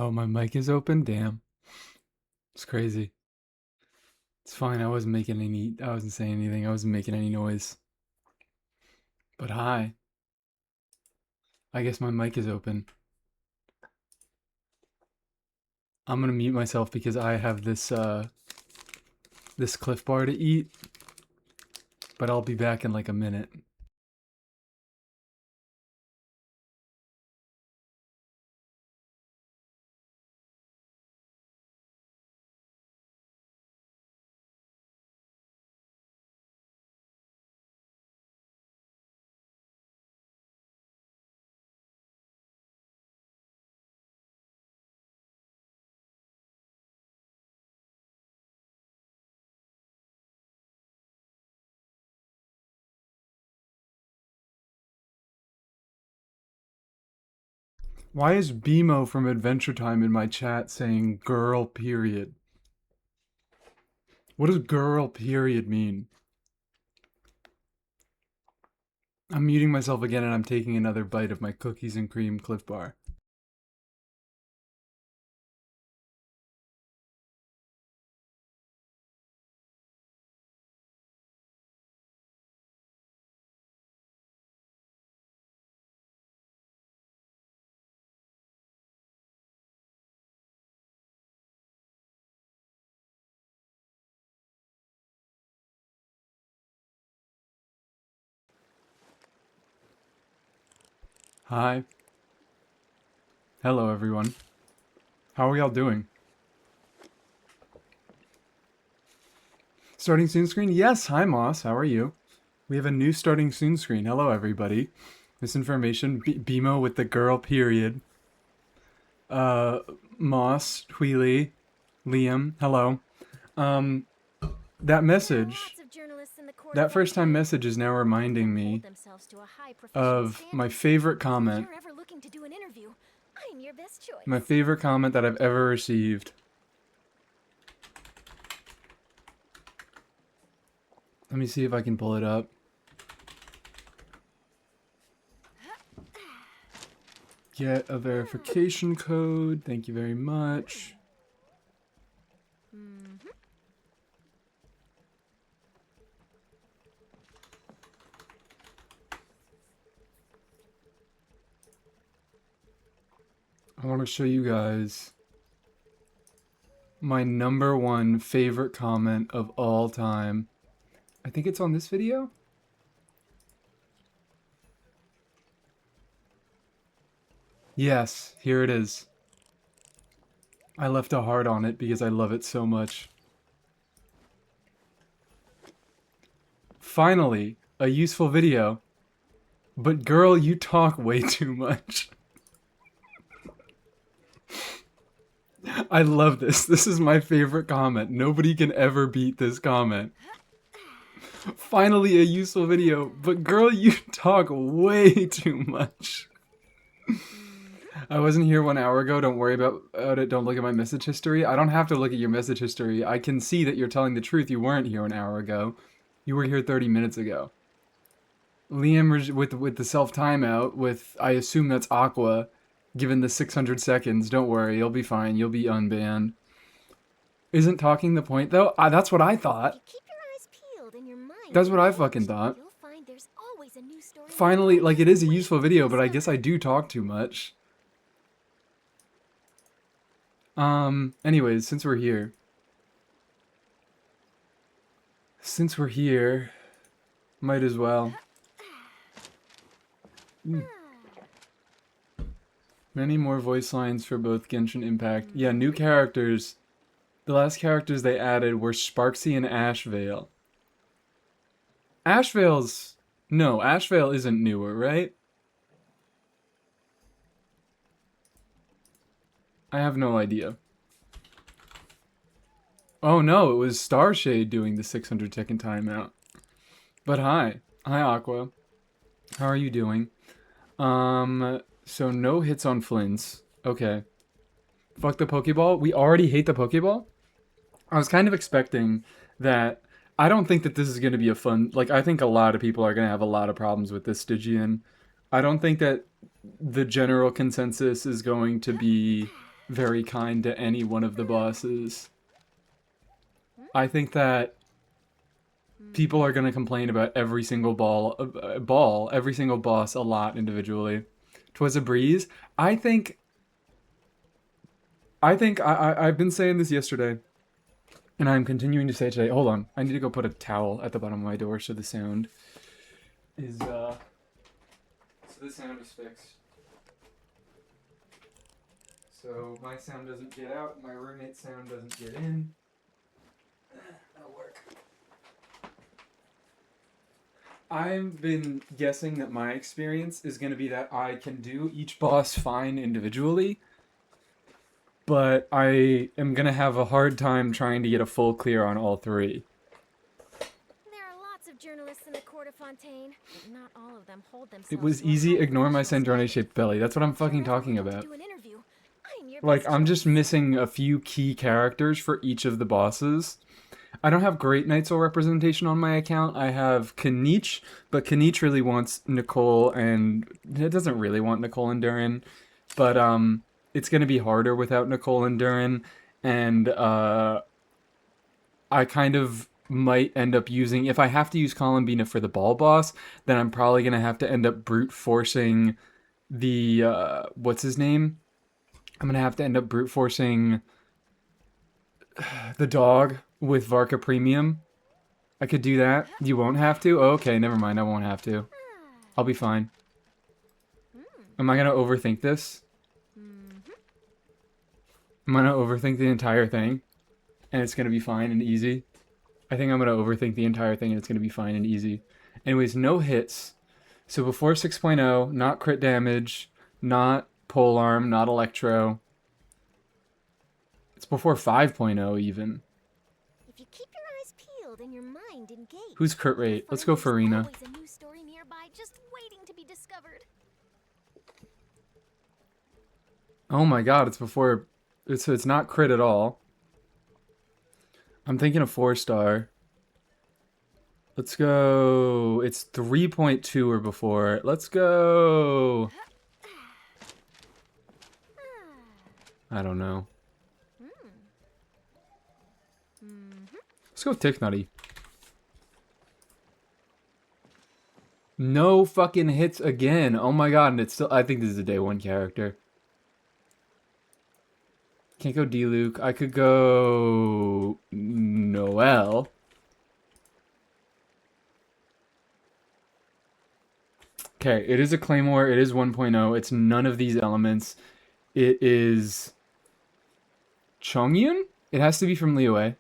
Oh, my mic is open? Damn. It's crazy. It's fine. I wasn't saying anything. I wasn't making any noise. But hi. I guess my mic is open. I'm gonna mute myself because I have this Cliff Bar to eat. But I'll be back in like a minute. Why is BMO from Adventure Time in my chat saying girl period? What does girl period mean? I'm muting myself again and I'm taking another bite of my cookies and cream Cliff Bar. Hi. Hello, everyone. How are y'all doing? Starting soon screen? Yes, hi Moss, how are you? We have a new starting soon screen. Hello, everybody. Misinformation, BMO with the girl period. Moss, Wheelie, Liam, hello. Um, that message, that first time message is now reminding me of my favorite comment. My favorite comment that I've ever received. Let me see if I can pull it up. Get a verification code. Thank you very much. I want to show you guys my #1 favorite comment of all time. I think it's on this video. Yes, here it is. I left a heart on it because I love it so much. Finally, a useful video. But girl, you talk way too much. I love this. This is my favorite comment. Nobody can ever beat this comment. Finally, a useful video. But girl, you talk way too much. I wasn't here 1 hour ago. Don't worry about it. Don't look at my message history. I don't have to look at your message history. I can see that you're telling the truth. You weren't here 1 hour ago. You were here 30 minutes ago. Liam with the self timeout with, I assume that's Aqua, given the 600 seconds. Don't worry, you'll be fine. You'll be unbanned. Isn't talking the point though? That's what I thought. That's what I fucking thought. Finally, like, it is a useful video, but I guess I do talk too much. Anyways, since we're here, might as well. Many more voice lines for both Genshin Impact. Yeah, new characters. The last characters they added were Sparksy and Ashvale. No, Ashvale isn't newer, right? I have no idea. Oh no, it was Starshade doing the 600-second timeout. But hi. Hi, Aqua. How are you doing? So no hits on Flints. Okay. Fuck the Pokeball. We already hate the Pokeball? I was kind of expecting that. I don't think that this is going to be a fun... Like, I think a lot of people are going to have a lot of problems with this Stygian. I don't think that the general consensus is going to be very kind to any one of the bosses. I think that people are gonna complain about every single every single boss a lot individually. 'Twas a breeze. I've been saying this yesterday, and I'm continuing to say it today. Hold on, I need to go put a towel at the bottom of my door so the sound is fixed. So my sound doesn't get out, my roommate's sound doesn't get in. That'll work. I've been guessing that my experience is going to be that I can do each boss fine individually, but I am going to have a hard time trying to get a full clear on all three. There are lots of journalists in the court of Fontaine, but not all of them hold themselves. It was easy, ignore my Sandrone-shaped belly. That's what I'm fucking talking about. Like, I'm just missing a few key characters for each of the bosses. I don't have great Night Soul representation on my account. I have Kanich, but Kanich really wants Nicole, and it doesn't really want Nicole and Durin. But it's gonna be harder without Nicole and Durin, and I kind of might end up using, if I have to use Columbina for the ball boss, then I'm probably gonna have to end up brute forcing the what's his name? I'm gonna have to end up brute forcing the dog with Varka Premium. I could do that. You won't have to? Oh, okay, never mind. I won't have to. I'll be fine. Am I gonna overthink this? I'm gonna overthink the entire thing, and it's gonna be fine and easy. I think I'm gonna overthink the entire thing, and it's gonna be fine and easy. Anyways, no hits. So before 6.0, not crit damage, not polearm, not electro. It's before 5.0 even. If you keep your eyes peeled and your mind engaged. Who's crit rate? Let's go Farina. Always a new story nearby, just waiting to be discovered. Oh my god, it's before... It's not crit at all. I'm thinking a 4-star. Let's go... It's 3.2 or before. Let's go... I don't know. Let's go Tick Nutty. No fucking hits again. Oh my god, and it's still... I think this is a day 1 character. Can't go D-Luke. I could go... Noelle. Okay, it is a Claymore. It is 1.0. It's none of these elements. It is... Chongyun? It has to be from Liyue.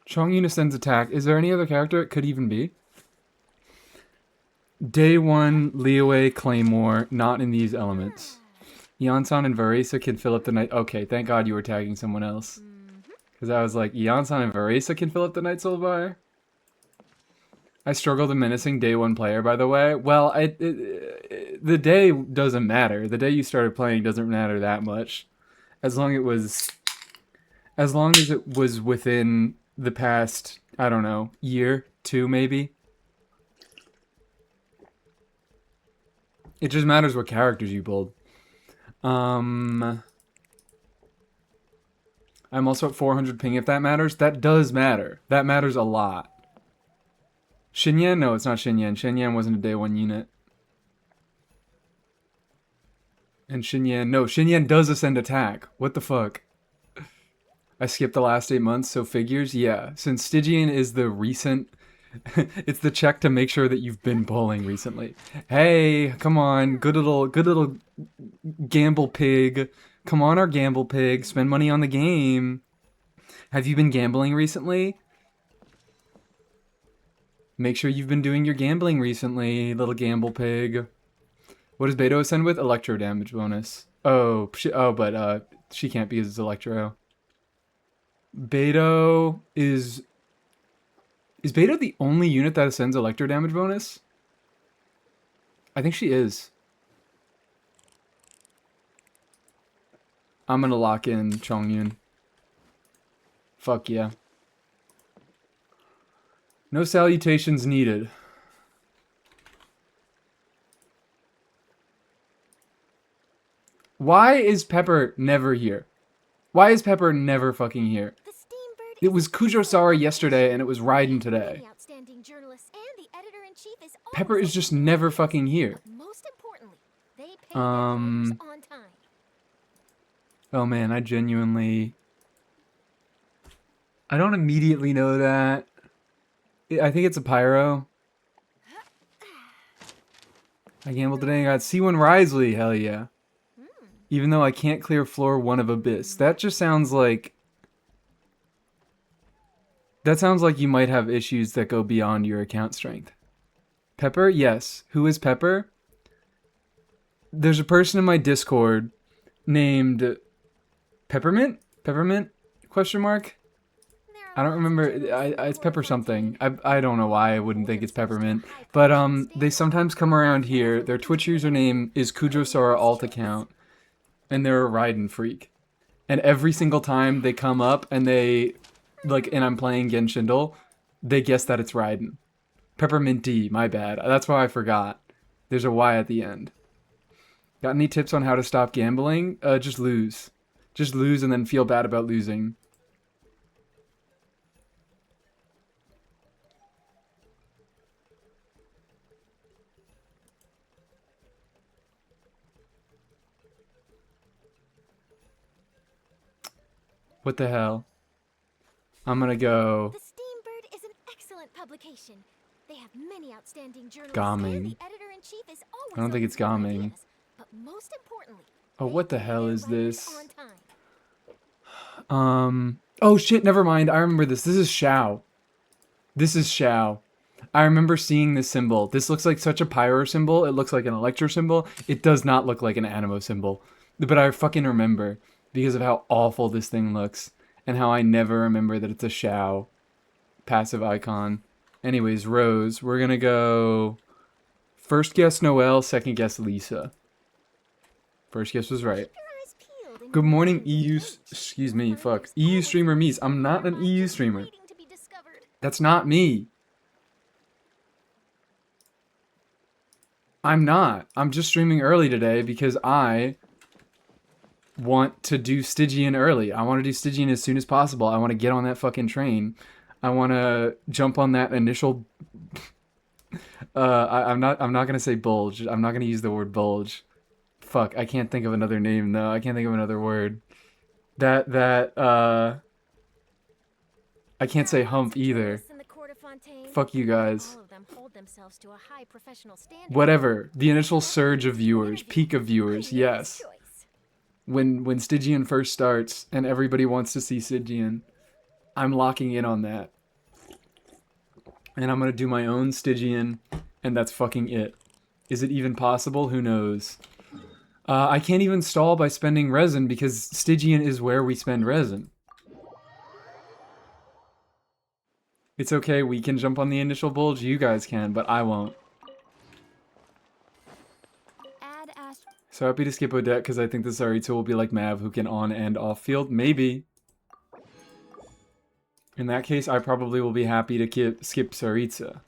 Chongyun ascends attack. Is there any other character it could even be? Day 1, Liyue, Claymore, not in these elements. Yansan and Varesa can fill up the night... Okay, thank god you were tagging someone else. Because I was like, Yansan and Varesa can fill up the Night Soul bar? I struggled in menacing day 1 player, by the way. Well, the day doesn't matter. The day you started playing doesn't matter that much. As long as it was within the past, I don't know, year, 2 maybe. It just matters what characters you pulled. I'm also at 400 ping if that matters. That does matter. That matters a lot. Xinyan? No, it's not Xinyan. Xinyan wasn't a day 1 unit. And Xinyan... No, Xinyan does ascend attack. What the fuck? I skipped the last 8 months, so figures? Yeah. Since Stygian is the recent... it's the check to make sure that you've been bowling recently. Hey, come on. Good little gamble pig. Come on, our gamble pig. Spend money on the game. Have you been gambling recently? Make sure you've been doing your gambling recently, little gamble pig. What does Beto ascend with? Electro damage bonus. Oh, but she can't because it's Electro. Beto is... Is Beto the only unit that ascends Electro damage bonus? I think she is. I'm gonna lock in Chongyun. Fuck yeah. No salutations needed. Why is Pepper never here? Why is Pepper never fucking here? The Steambird It is was an Kujo excellent Sara yesterday publication. and it was Raiden They have today. many outstanding journalists, and the editor-in-chief is Pepper always is just looking for never ideas. fucking here. But most importantly, they pay their writers on time. Oh man, I genuinely... I don't immediately know that. I think it's a pyro. I gambled today and got C1 Risley, hell yeah. Even though I can't clear floor 1 of Abyss. That just sounds like... That sounds like you might have issues that go beyond your account strength. Pepper? Yes. Who is Pepper? There's a person in my Discord named Peppermint? Peppermint? Question mark? I don't remember. It's Pepper something. I don't know why I wouldn't think it's Peppermint. But they sometimes come around here. Their Twitch username is Kujo Sora alt account. And they're a Raiden freak. And every single time they come up and they... Like, and I'm playing Genshin, they guess that it's Raiden. Peppermint D, my bad. That's why I forgot. There's a Y at the end. Got any tips on how to stop gambling? Just lose. Just lose and then feel bad about losing. What the hell? I'm gonna go... The Steambird is an excellent publication. They have many outstanding journalists, Gaming. and the editor-in-chief is always I don't think it's gaming. ideas. But most importantly, Oh, what the hell is this? on time. Oh shit, never mind. I remember this. This is Xiao. This is Xiao. I remember seeing this symbol. This looks like such a pyro symbol. It looks like an Electro symbol. It does not look like an Animo symbol. But I fucking remember because of how awful this thing looks and how I never remember that it's a Xiao passive icon. Anyways, Rose, we're gonna go first guess Noelle, second guess Lisa. First guess was right. Good morning, EU... Excuse me, fuck. EU streamer Mies. I'm not an EU streamer. That's not me. I'm not. I'm just streaming early today because I want to do Stygian early. I want to do Stygian as soon as possible. I want to get on that fucking train. I want to jump on that initial... I'm not gonna say bulge. I'm not gonna use the word bulge. Fuck, I can't think of another name though. I can't think of another word. I can't say hump either. Fuck you guys. Whatever. The initial surge of viewers, peak of viewers, yes. When Stygian first starts and everybody wants to see Stygian, I'm locking in on that. And I'm gonna do my own Stygian, and that's fucking it. Is it even possible? Who knows? I can't even stall by spending resin because Stygian is where we spend resin. It's okay, we can jump on the initial bulge, you guys can, but I won't. So happy to skip Odette because I think the Saritsu will be like Mav who can on and off field. Maybe. In that case, I probably will be happy to skip Saritsu.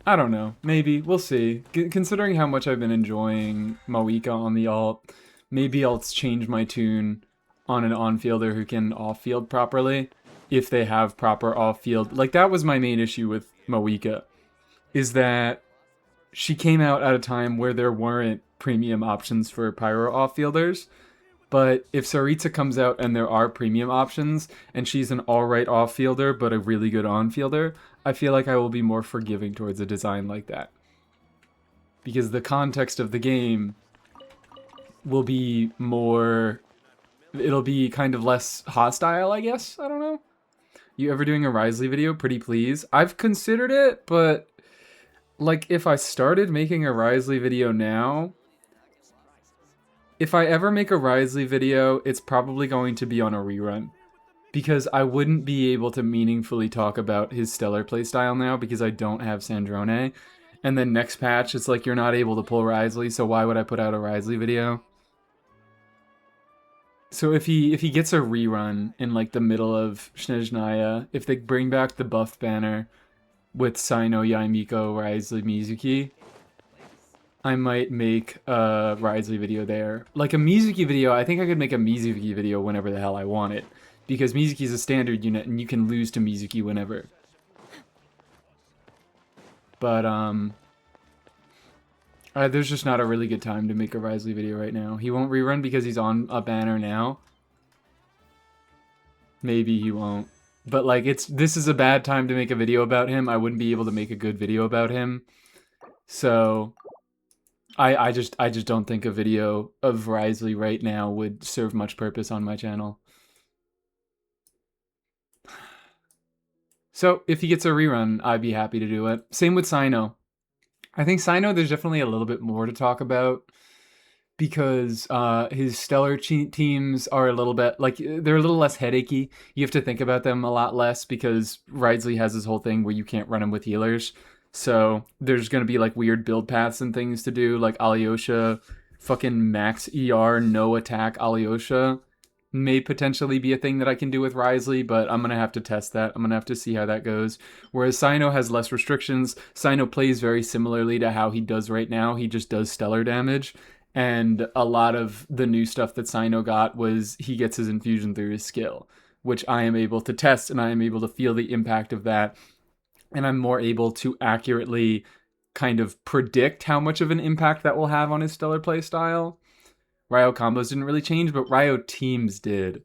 I don't know. Maybe. We'll see. Considering how much I've been enjoying Mawika on the alt, maybe I'll change my tune on an on-fielder who can off-field properly, if they have proper off-field. Like, that was my main issue with Mawika, is that she came out at a time where there weren't premium options for pyro off-fielders. But if Saritsu comes out and there are premium options, and she's an alright off-fielder but a really good on-fielder, I feel like I will be more forgiving towards a design like that. Because the context of the game will be more... It'll be kind of less hostile, I guess? I don't know. You ever doing a Risley video? Pretty please. I've considered it, but... Like, if I started making a Risley video now... If I ever make a Risley video, it's probably going to be on a rerun. Because I wouldn't be able to meaningfully talk about his stellar playstyle now because I don't have Sandrone. And then next patch, it's like you're not able to pull Risley, so why would I put out a Risley video? So if he gets a rerun in like the middle of Snezhnaya, if they bring back the buff banner with Saino, Yaimiko, Risley, Mizuki, I might make a Risley video there. Like a Mizuki video, I think I could make a Mizuki video whenever the hell I want it. Because Mizuki is a standard unit and you can lose to Mizuki whenever. But, there's just not a really good time to make a Risley video right now. He won't rerun because he's on a banner now. Maybe he won't. But, like, this is a bad time to make a video about him. I wouldn't be able to make a good video about him. So, I just don't think a video of Risley right now would serve much purpose on my channel. So, if he gets a rerun, I'd be happy to do it. Same with Sino. I think Sino, there's definitely a little bit more to talk about because his stellar teams are a little bit, like, they're a little less headachy. You have to think about them a lot less because Risley has this whole thing where you can't run him with healers. So there's going to be, like, weird build paths and things to do, like Alyosha, fucking max ER, no attack Alyosha may potentially be a thing that I can do with Risley, but I'm going to have to test that. I'm going to have to see how that goes. Whereas Sino has less restrictions. Sino plays very similarly to how he does right now. He just does stellar damage. And a lot of the new stuff that Sino got was he gets his infusion through his skill, which I am able to test and I am able to feel the impact of that. And I'm more able to accurately kind of predict how much of an impact that will have on his stellar playstyle. Ryo combos didn't really change, but Ryo teams did.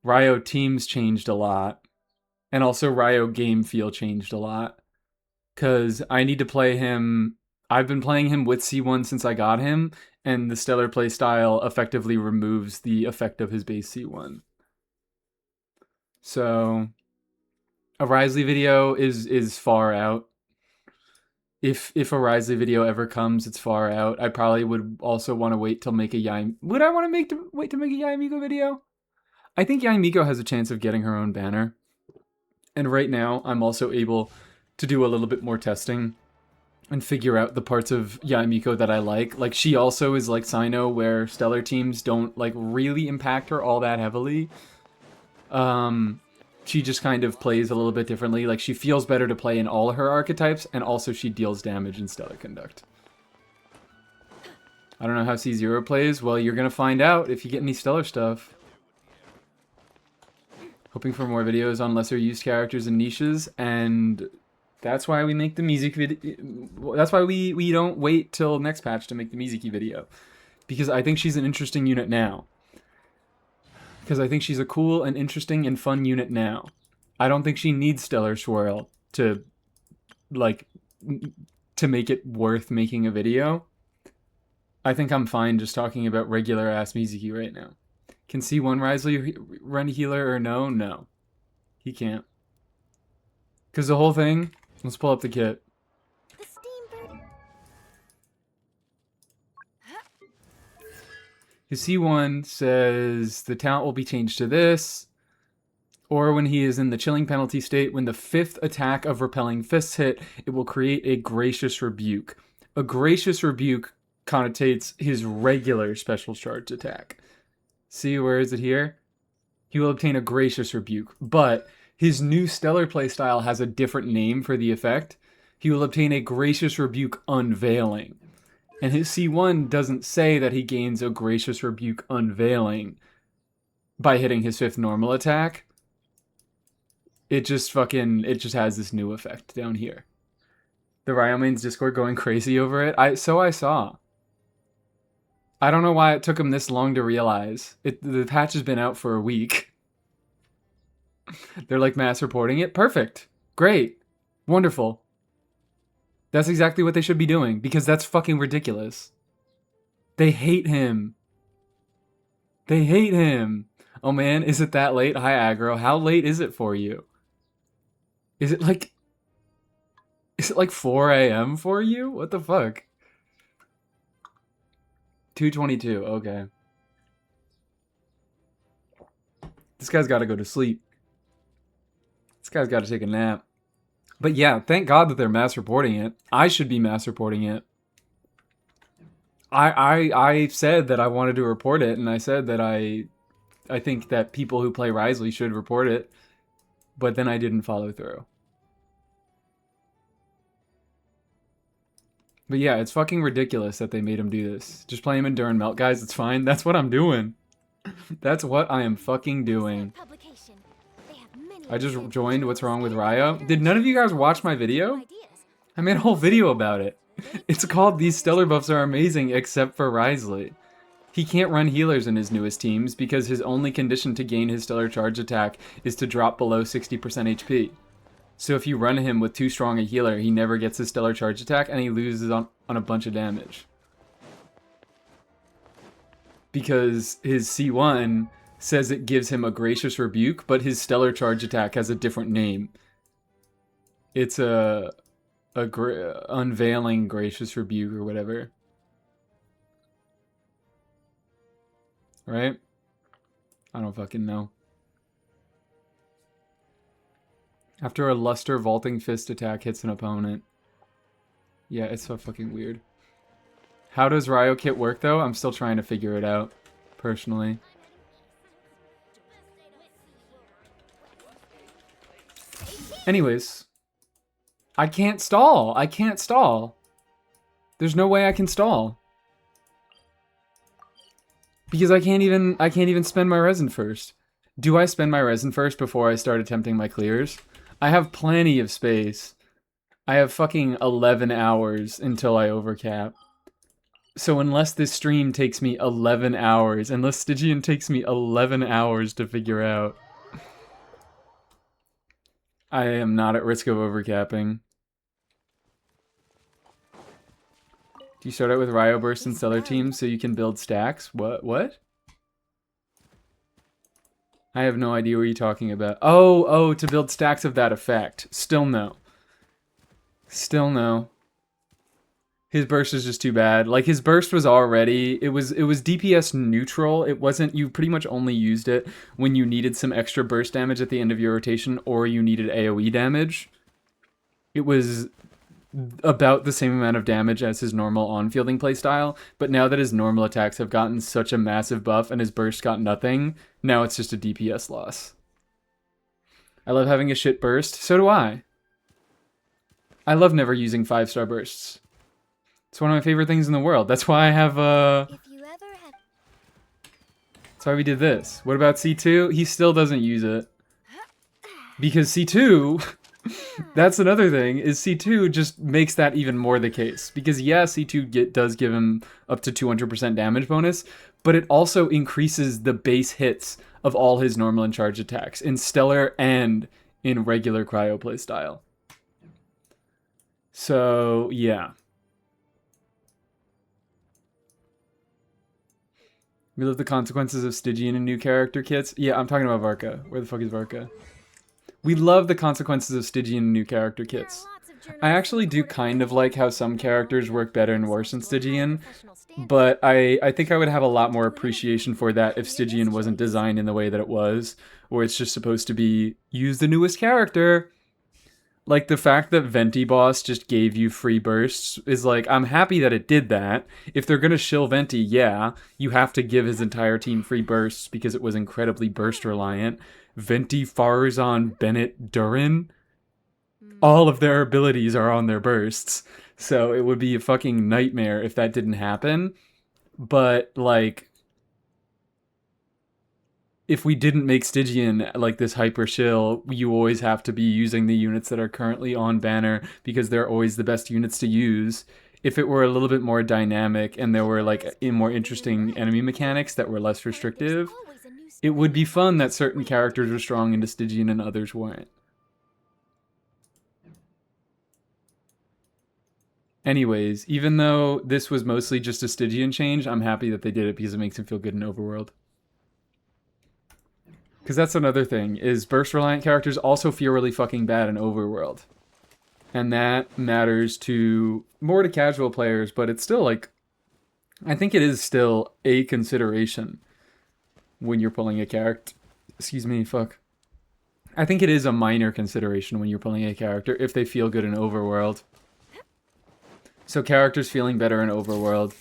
Ryo teams changed a lot. And also Ryo game feel changed a lot. Because I need to play him... I've been playing him with C1 since I got him, and the stellar playstyle effectively removes the effect of his base C1. So, a Risley video is far out. If a Risley video ever comes, it's far out. I probably would also want to wait till make a Yae... Would I want to wait to make a Yae Miko video? I think Yae Miko has a chance of getting her own banner. And right now, I'm also able to do a little bit more testing and figure out the parts of Yae Miko that I like. Like, she also is like Sino, where stellar teams don't, like, really impact her all that heavily. She just kind of plays a little bit differently. Like, she feels better to play in all her archetypes, and also she deals damage in Stellar Conduct. I don't know how C0 plays. Well, you're gonna find out if you get any Stellar stuff. Hoping for more videos on lesser used characters and niches, and that's why we make the Mizuki video. That's why we don't wait till next patch to make the Mizuki video. Because I think she's an interesting unit now. Because I think she's a cool and interesting and fun unit now. I don't think she needs Stellar Swirl to, like, to make it worth making a video. I think I'm fine just talking about regular-ass Mizuki right now. Can C1 Risley run healer or no? No. He can't. Because the whole thing... Let's pull up the kit. The Steambird. His C1 says the talent will be changed to this, or when he is in the chilling penalty state, when the 5th attack of repelling fists hit, it will create a gracious rebuke. A gracious rebuke connotates his regular special charge attack. See, where is it here? He will obtain a gracious rebuke, but his new stellar playstyle has a different name for the effect. He will obtain a gracious rebuke unveiling. And his C1 doesn't say that he gains a gracious rebuke unveiling by hitting his 5th normal attack. It just has this new effect down here. The Ryomain's Discord going crazy over it. I saw. I don't know why it took him this long to realize. The patch has been out for a week. They're like mass reporting it. Perfect. Great. Wonderful. That's exactly what they should be doing, because that's fucking ridiculous. They hate him. They hate him. Oh man, is it that late? Hi, Aggro. How late is it for you? Is it like 4 a.m. for you? What the fuck? 2:22, okay. This guy's gotta go to sleep. This guy's gotta take a nap. But yeah, thank God that they're mass reporting it. I should be mass reporting it. I said that I wanted to report it, and I said that I think that people who play Risley should report it, but then I didn't follow through. But yeah, it's fucking ridiculous that they made him do this. Just play him in Durin Melt, guys. It's fine. That's what I'm doing. That's what I am fucking doing. I just joined What's Wrong with Ryo. Did none of you guys watch my video? I made a whole video about it. It's called These Stellar Buffs Are Amazing Except for Wriothesley. He can't run healers in his newest teams because his only condition to gain his Stellar Charge attack is to drop below 60% HP. So if you run him with too strong a healer, he never gets his Stellar Charge attack and he loses on a bunch of damage. Because his C1 says it gives him a Gracious Rebuke, but his Stellar Charge attack has a different name. It's a Unveiling Gracious Rebuke or whatever. Right? I don't fucking know. After a Luster Vaulting Fist attack hits an opponent. Yeah, it's so fucking weird. How does Ryo Kit work, though? I'm still trying to figure it out, personally. Anyways. I can't stall. I can't stall. There's no way I can stall. Because I can't even spend my resin first. Do I spend my resin first before I start attempting my clears? I have plenty of space. I have fucking 11 hours until I overcap. So unless this stream takes me 11 hours, unless Stygian takes me 11 hours to figure out, I am not at risk of overcapping. Do you start out with Ryo Burst and Stellar Teams so you can build stacks? What? I have no idea what you're talking about. Oh, to build stacks of that effect. Still no. Still no. His burst is just too bad. Like, his burst was already... It was DPS neutral. It wasn't... You pretty much only used it when you needed some extra burst damage at the end of your rotation or you needed AoE damage. It was about the same amount of damage as his normal on-fielding playstyle, but now that his normal attacks have gotten such a massive buff and his burst got nothing, now it's just a DPS loss. I love having a shit burst. So do I. I love never using 5-star bursts. It's one of my favorite things in the world. That's why I have That's why we did this. What about C2? He still doesn't use it. Because C2... That's another thing, is C2 just makes that even more the case. Because yeah, C2 does give him up to 200% damage bonus, but it also increases the base hits of all his normal and charge attacks, in Stellar and in regular Cryo playstyle. So, yeah. We love the consequences of Stygian and new character kits. Yeah, I'm talking about Varka. Where the fuck is Varka? We love the consequences of Stygian and new character kits. I actually do kind of like how some characters work better and worse in Stygian, but I think I would have a lot more appreciation for that if Stygian wasn't designed in the way that it was, where it's just supposed to be, use the newest character. Like, the fact that Venti Boss just gave you free bursts is like, I'm happy that it did that. If they're gonna shill Venti, yeah, you have to give his entire team free bursts because it was incredibly burst reliant. Venti, Farazan, Bennett, Durin, all of their abilities are on their bursts. So it would be a fucking nightmare if that didn't happen. But, like, if we didn't make Stygian like this hyper shill, you always have to be using the units that are currently on banner because they're always the best units to use. If it were a little bit more dynamic and there were like more interesting enemy mechanics that were less restrictive, it would be fun that certain characters were strong into Stygian and others weren't. Anyways, even though this was mostly just a Stygian change, I'm happy that they did it because it makes him feel good in Overworld. Because that's another thing, is burst-reliant characters also feel really fucking bad in Overworld. And that matters more to casual players, but it's still like... I think it is still a consideration when you're pulling a character. Excuse me, fuck. I think it is a minor consideration when you're pulling a character if they feel good in Overworld. So characters feeling better in Overworld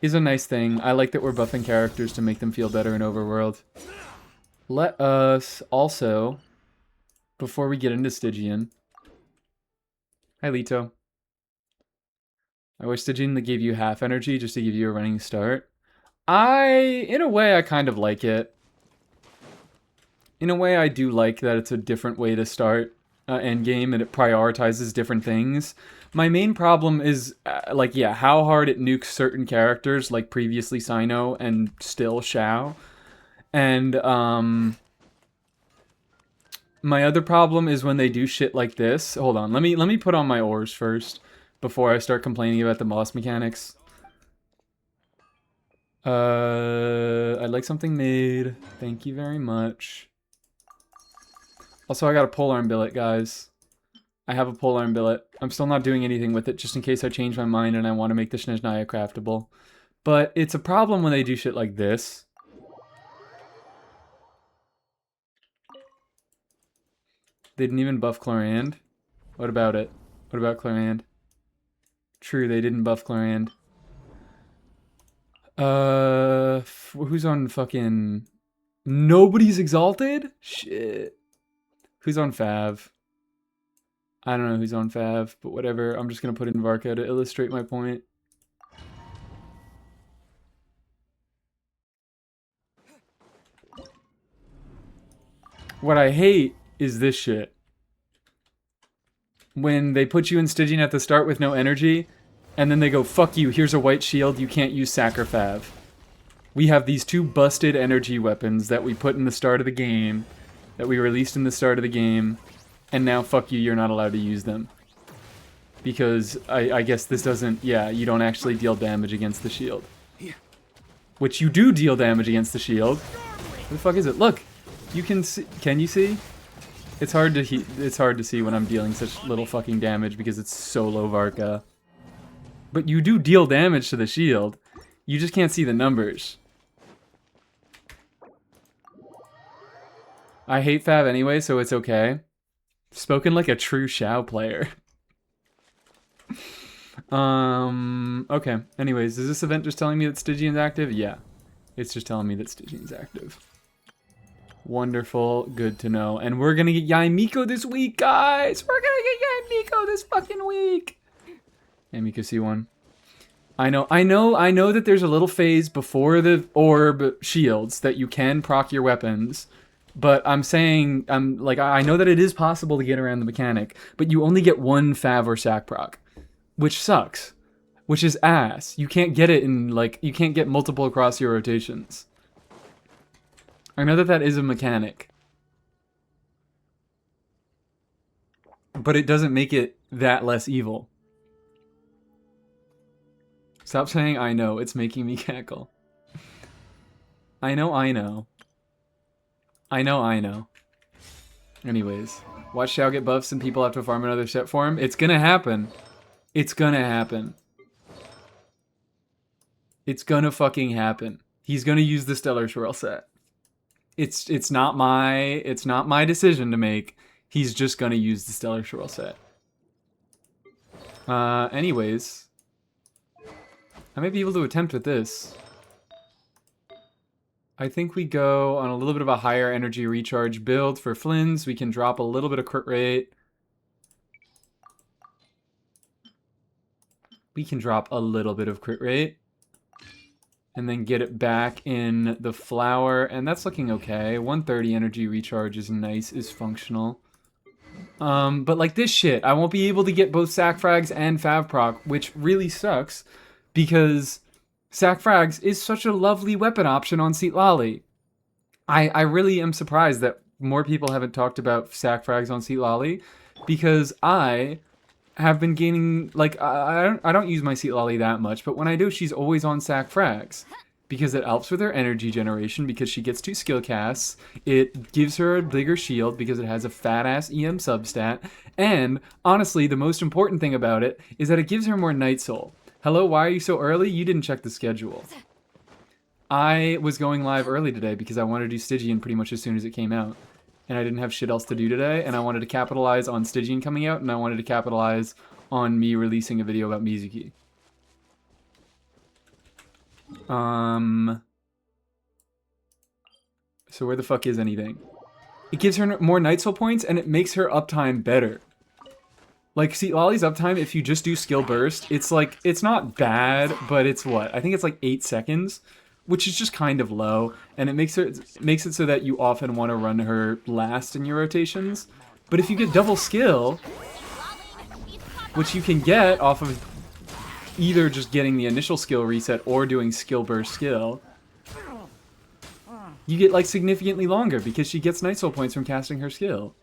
is a nice thing. I like that we're buffing characters to make them feel better in Overworld. Let us also, before we get into Stygian... Hi, Lito. I wish Stygian gave you half energy just to give you a running start. In a way, I kind of like it. In a way, I do like that it's a different way to start endgame and it prioritizes different things. My main problem is, how hard it nukes certain characters, like previously Sino and still Xiao. And, my other problem is when they do shit like this. Hold on, let me put on my ores first before I start complaining about the boss mechanics. I'd like something made. Thank you very much. Also, I got a polearm billet, guys. I have a polearm billet. I'm still not doing anything with it, just in case I change my mind and I want to make the Snezhnaya craftable. But it's a problem when they do shit like this. They didn't even buff Chlorand. What about it? What about Chlorand? True, they didn't buff Chlorand. Who's on fucking... Nobody's Exalted? Shit. Who's on Fav? I don't know who's on Fav, but whatever. I'm just gonna put in Varka to illustrate my point. What I hate is this shit. When they put you in Stygian at the start with no energy, and then they go, fuck you, here's a white shield, you can't use Sacrifav. We have these two busted energy weapons that we put in the start of the game, that we released in the start of the game, and now fuck you, you're not allowed to use them. Because I guess this doesn't, yeah, you don't actually deal damage against the shield. Which you do deal damage against the shield. What the fuck is it? Look! You can see, can you see? It's hard to see when I'm dealing such little fucking damage because it's so low Varka. But you do deal damage to the shield. You just can't see the numbers. I hate Fav anyway, so it's okay. Spoken like a true Xiao player. Okay. Anyways, is this event just telling me that Stygian's active? Yeah. It's just telling me that Stygian's active. Wonderful. Good to know. And we're gonna get Yaimiko this week, guys! We're gonna get Yaimiko this fucking week! Yaimiko C1. I know that there's a little phase before the orb shields that you can proc your weapons. But I'm saying, I know that it is possible to get around the mechanic, but you only get one Fav or Sac proc. Which sucks. Which is ass. You can't get it in, you can't get multiple across your rotations. I know that that is a mechanic. But it doesn't make it that less evil. Stop saying I know, it's making me cackle. I know. I know. Anyways, watch Xiao get buffs and people have to farm another set for him. It's gonna happen. It's gonna happen. It's gonna fucking happen. He's gonna use the Stellar Swirl set. It's not my decision to make. He's just gonna use the Stellar Swirl set. Anyways, I might be able to attempt with this. I think we go on a little bit of a higher energy recharge build for Flynn's. We can drop a little bit of crit rate. We can drop a little bit of crit rate. And then get it back in the flower. And that's looking okay. 130 energy recharge is nice, is functional. But like this shit, I won't be able to get both Sac Frags and Fav Proc, which really sucks. Because Sac Frags is such a lovely weapon option on Seat Lolly. I really am surprised that more people haven't talked about Sac Frags on Seat Lolly. Because I have been gaining, I don't use my Seat Lolly that much, but when I do, she's always on Sac Frags. Because it helps with her energy generation, because she gets 2 skill casts. It gives her a bigger shield, because it has a fat-ass EM substat. And, honestly, the most important thing about it is that it gives her more Night Soul. Hello, why are you so early? You didn't check the schedule. I was going live early today because I wanted to do Stygian pretty much as soon as it came out. And I didn't have shit else to do today, and I wanted to capitalize on Stygian coming out, and I wanted to capitalize on me releasing a video about Mizuki. So where the fuck is anything? It gives her more Night Soul points, and it makes her uptime better. Like, see, Lolly's uptime, if you just do skill burst, it's like, it's not bad, but it's what? I think it's like 8 seconds, which is just kind of low, and it makes it so that you often want to run her last in your rotations. But if you get double skill, which you can get off of either just getting the initial skill reset or doing skill burst skill, you get like significantly longer because she gets night soul points from casting her skill.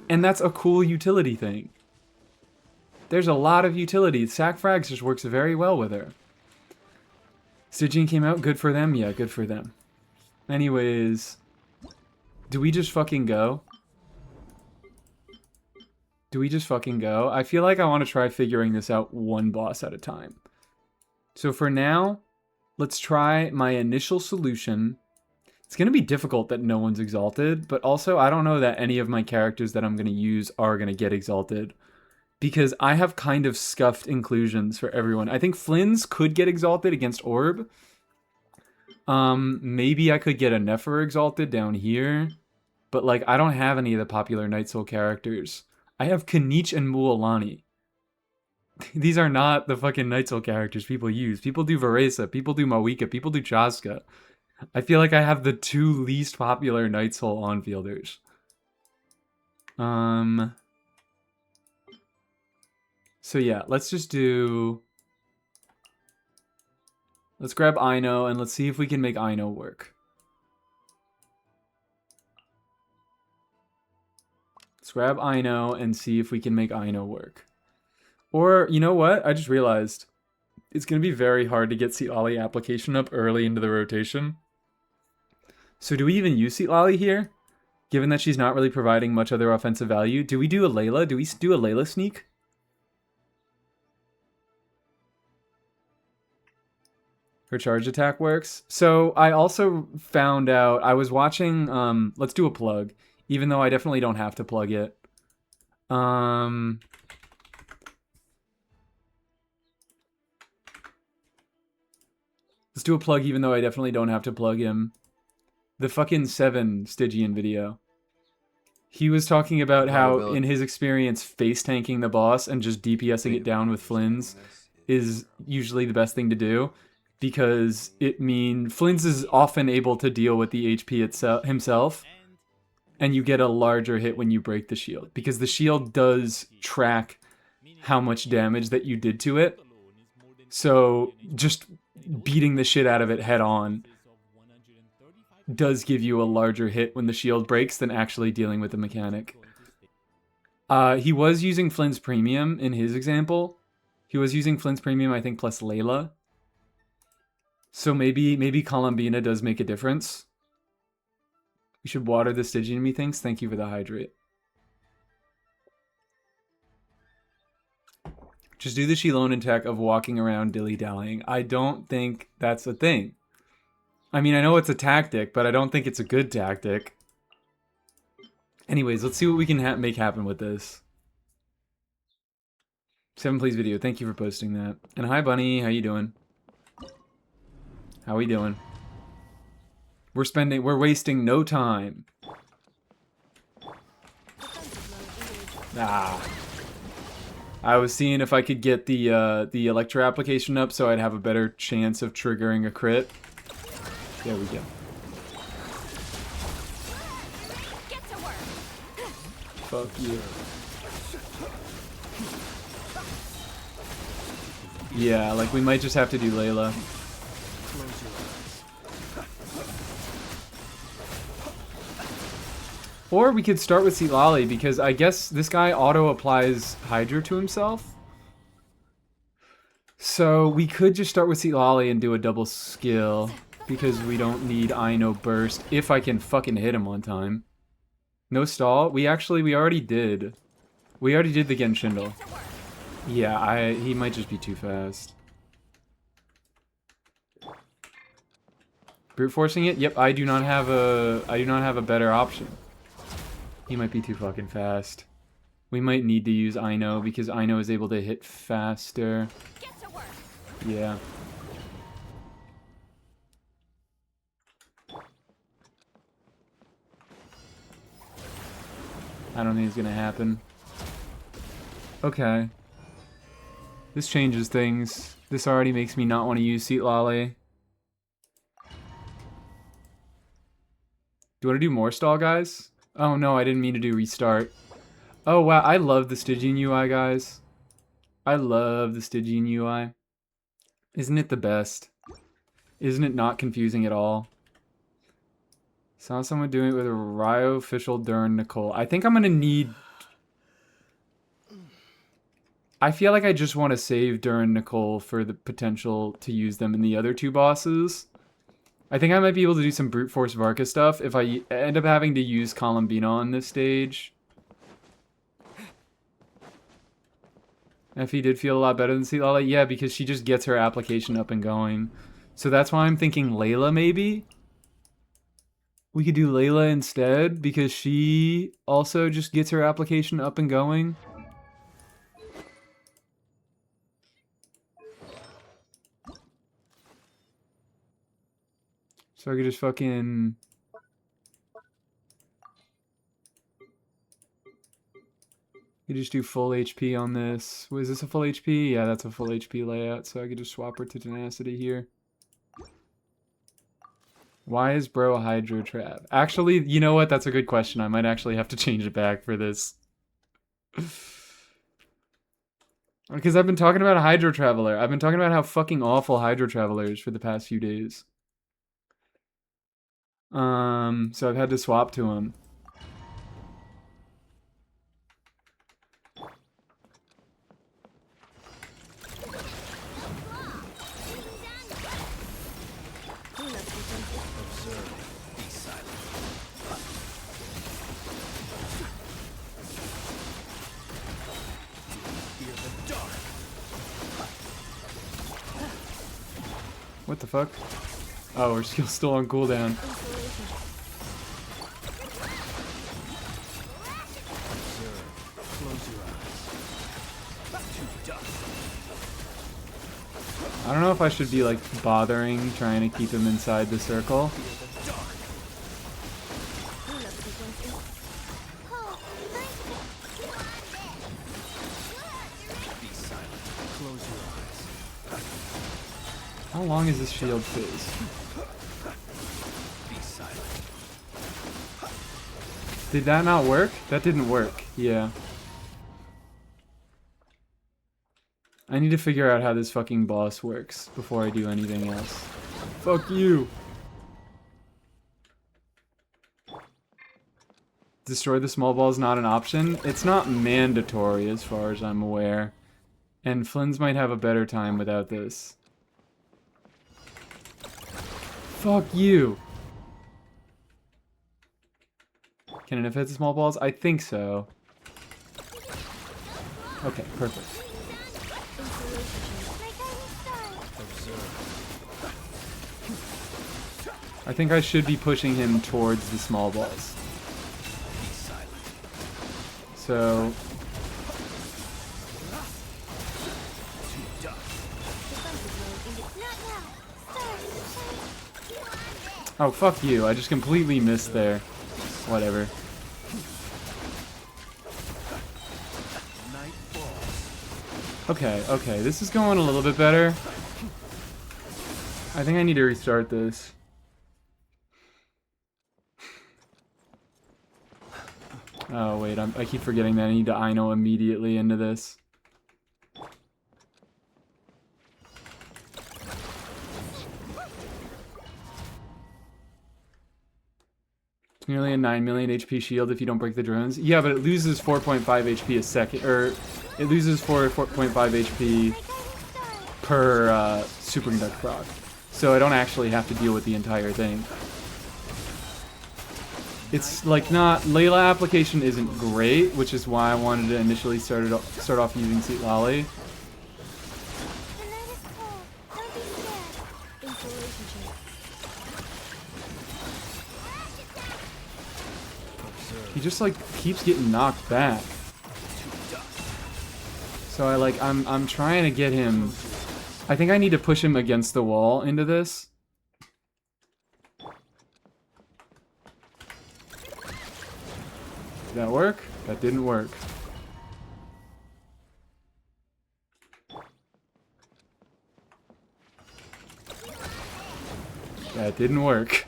And that's a cool utility thing. There's a lot of utility. Sack Frags just works very well with her. Stygian came out, good for them? Yeah, good for them. Anyways, do we just fucking go? Do we just fucking go? I feel like I want to try figuring this out one boss at a time. So for now, let's try my initial solution. It's going to be difficult that no one's exalted, but also I don't know that any of my characters that I'm going to use are going to get exalted, because I have kind of scuffed inclusions for everyone. I think Flynn's could get exalted against Orb. Maybe I could get a Nefer exalted down here, but like I don't have any of the popular Night Soul characters. I have Kanich and Mualani. These are not the fucking Night Soul characters people use. People do Varesa, people do Mawika, people do Chaska. I feel like I have the 2 least popular Night Soul on-fielders. So yeah, let's just do... Let's grab Aino, and let's see if we can make Aino work. Let's grab Aino and see if we can make Aino work. Or, you know what? I just realized it's going to be very hard to get Seatlali application up early into the rotation. So do we even use Seatlali here? Given that she's not really providing much other offensive value. Do we do a Layla? Do we do a Layla sneak? Her charge attack works. So I also found out, I was watching, let's do a plug, even though I definitely don't have to plug it. Let's do a plug even though I definitely don't have to plug him. The fucking 7 Stygian video. He was talking about how, in his experience, face tanking the boss and just DPSing it down with Flynn's is usually the best thing to do. Because it means Flynn's is often able to deal with the HP himself, and you get a larger hit when you break the shield. Because the shield does track how much damage that you did to it. So just beating the shit out of it head on does give you a larger hit when the shield breaks than actually dealing with the mechanic. He was using Flynn's Premium in his example. He was using Flynn's Premium, I think, plus Layla. So maybe Columbina does make a difference. We should water the Stygian, methinks. Thank you for the hydrate. Just do the Shilonen tech of walking around dilly-dallying. I don't think that's a thing. I mean, I know it's a tactic, but I don't think it's a good tactic. Anyways, let's see what we can make happen with this. 7 Please video. Thank you for posting that. And hi, Bunny. How you doing? How we doing? We're wasting no time. Ah. I was seeing if I could get the Electro application up so I'd have a better chance of triggering a crit. There we go. Fuck you. Yeah, like we might just have to do Layla. Or we could start with Seatlali, because I guess this guy auto-applies Hydra to himself. So we could just start with Seatlali and do a double skill, because we don't need Aino burst, if I can fucking hit him on time. No stall? We already did. We already did the Genshin. Yeah, he might just be too fast. Brute forcing it? Yep, I do not have a better option. He might be too fucking fast. We might need to use Aino because Aino is able to hit faster. Yeah. I don't think it's gonna happen. Okay. This changes things. This already makes me not want to use Seat Lolly. Do you want to do more stall, guys? Oh no, I didn't mean to do restart. Oh wow, I love the Stygian UI, guys. I love the Stygian UI. Isn't it the best? Isn't it not confusing at all? Saw someone doing it with a Ryo official Dern Nicole. I think I'm gonna need... I feel like I just want to save Dern Nicole for the potential to use them in the other two bosses. I think I might be able to do some brute force Varka stuff if I end up having to use Columbina on this stage. Effie did feel a lot better than Lala. Yeah, because she just gets her application up and going. So that's why I'm thinking Layla, maybe? We could do Layla instead, because she also just gets her application up and going. So I could just fucking... You just do full HP on this. Was this a full HP? Yeah, that's a full HP layout, so I could just swap her to Tenacity here. Why is bro a Hydro Trap? Actually, you know what? That's a good question. I might actually have to change it back for this. Because I've been talking about a Hydro Traveler. I've been talking about how fucking awful Hydro Traveler is for the past few days. So I've had to swap to him. What the fuck? Oh, her skill's still on cooldown. I don't know if I should be like bothering trying to keep him inside the circle. How long is this shield phase? Did that not work? That didn't work. Yeah. I need to figure out how this fucking boss works before I do anything else. Fuck you! Destroy the small ball is not an option. It's not mandatory as far as I'm aware. And Flynn's might have a better time without this. Fuck you! Can it have hit the small balls? I think so. Okay, perfect. I think I should be pushing him towards the small balls. So... Oh, fuck you. I just completely missed there. Whatever. Okay, okay. This is going a little bit better. I think I need to restart this. Oh, wait. I keep forgetting that I need to Ino immediately into this. It's nearly a 9 million HP shield if you don't break the drones. Yeah, but it loses 4.5 HP a second. Or, it loses 4.5 HP per superconduct proc. So I don't actually have to deal with the entire thing. It's like not... Layla application isn't great, which is why I wanted to initially start off using Seat Lolly. He just like keeps getting knocked back. So I'm trying to get him... I think I need to push him against the wall into this. Did that work? That didn't work. That didn't work.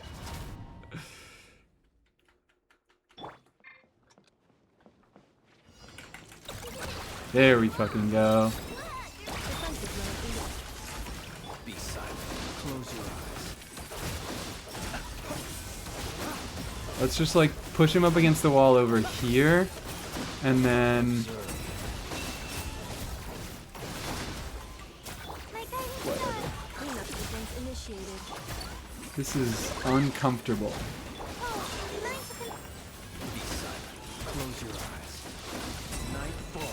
There we fucking go. Be silent. Close your eyes. Let's just like push him up against the wall over here, and then this is uncomfortable. Be silent. Close your eyes. Night falls.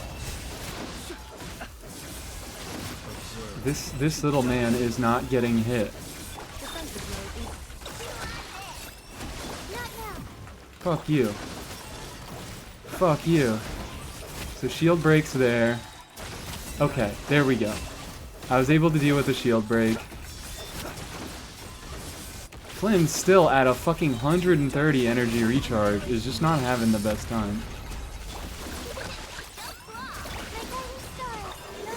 Observe. This little man is not getting hit. Fuck you. Fuck you. So shield breaks there. Okay, there we go. I was able to deal with the shield break. Flynn's still at a fucking 130 energy recharge, is just not having the best time.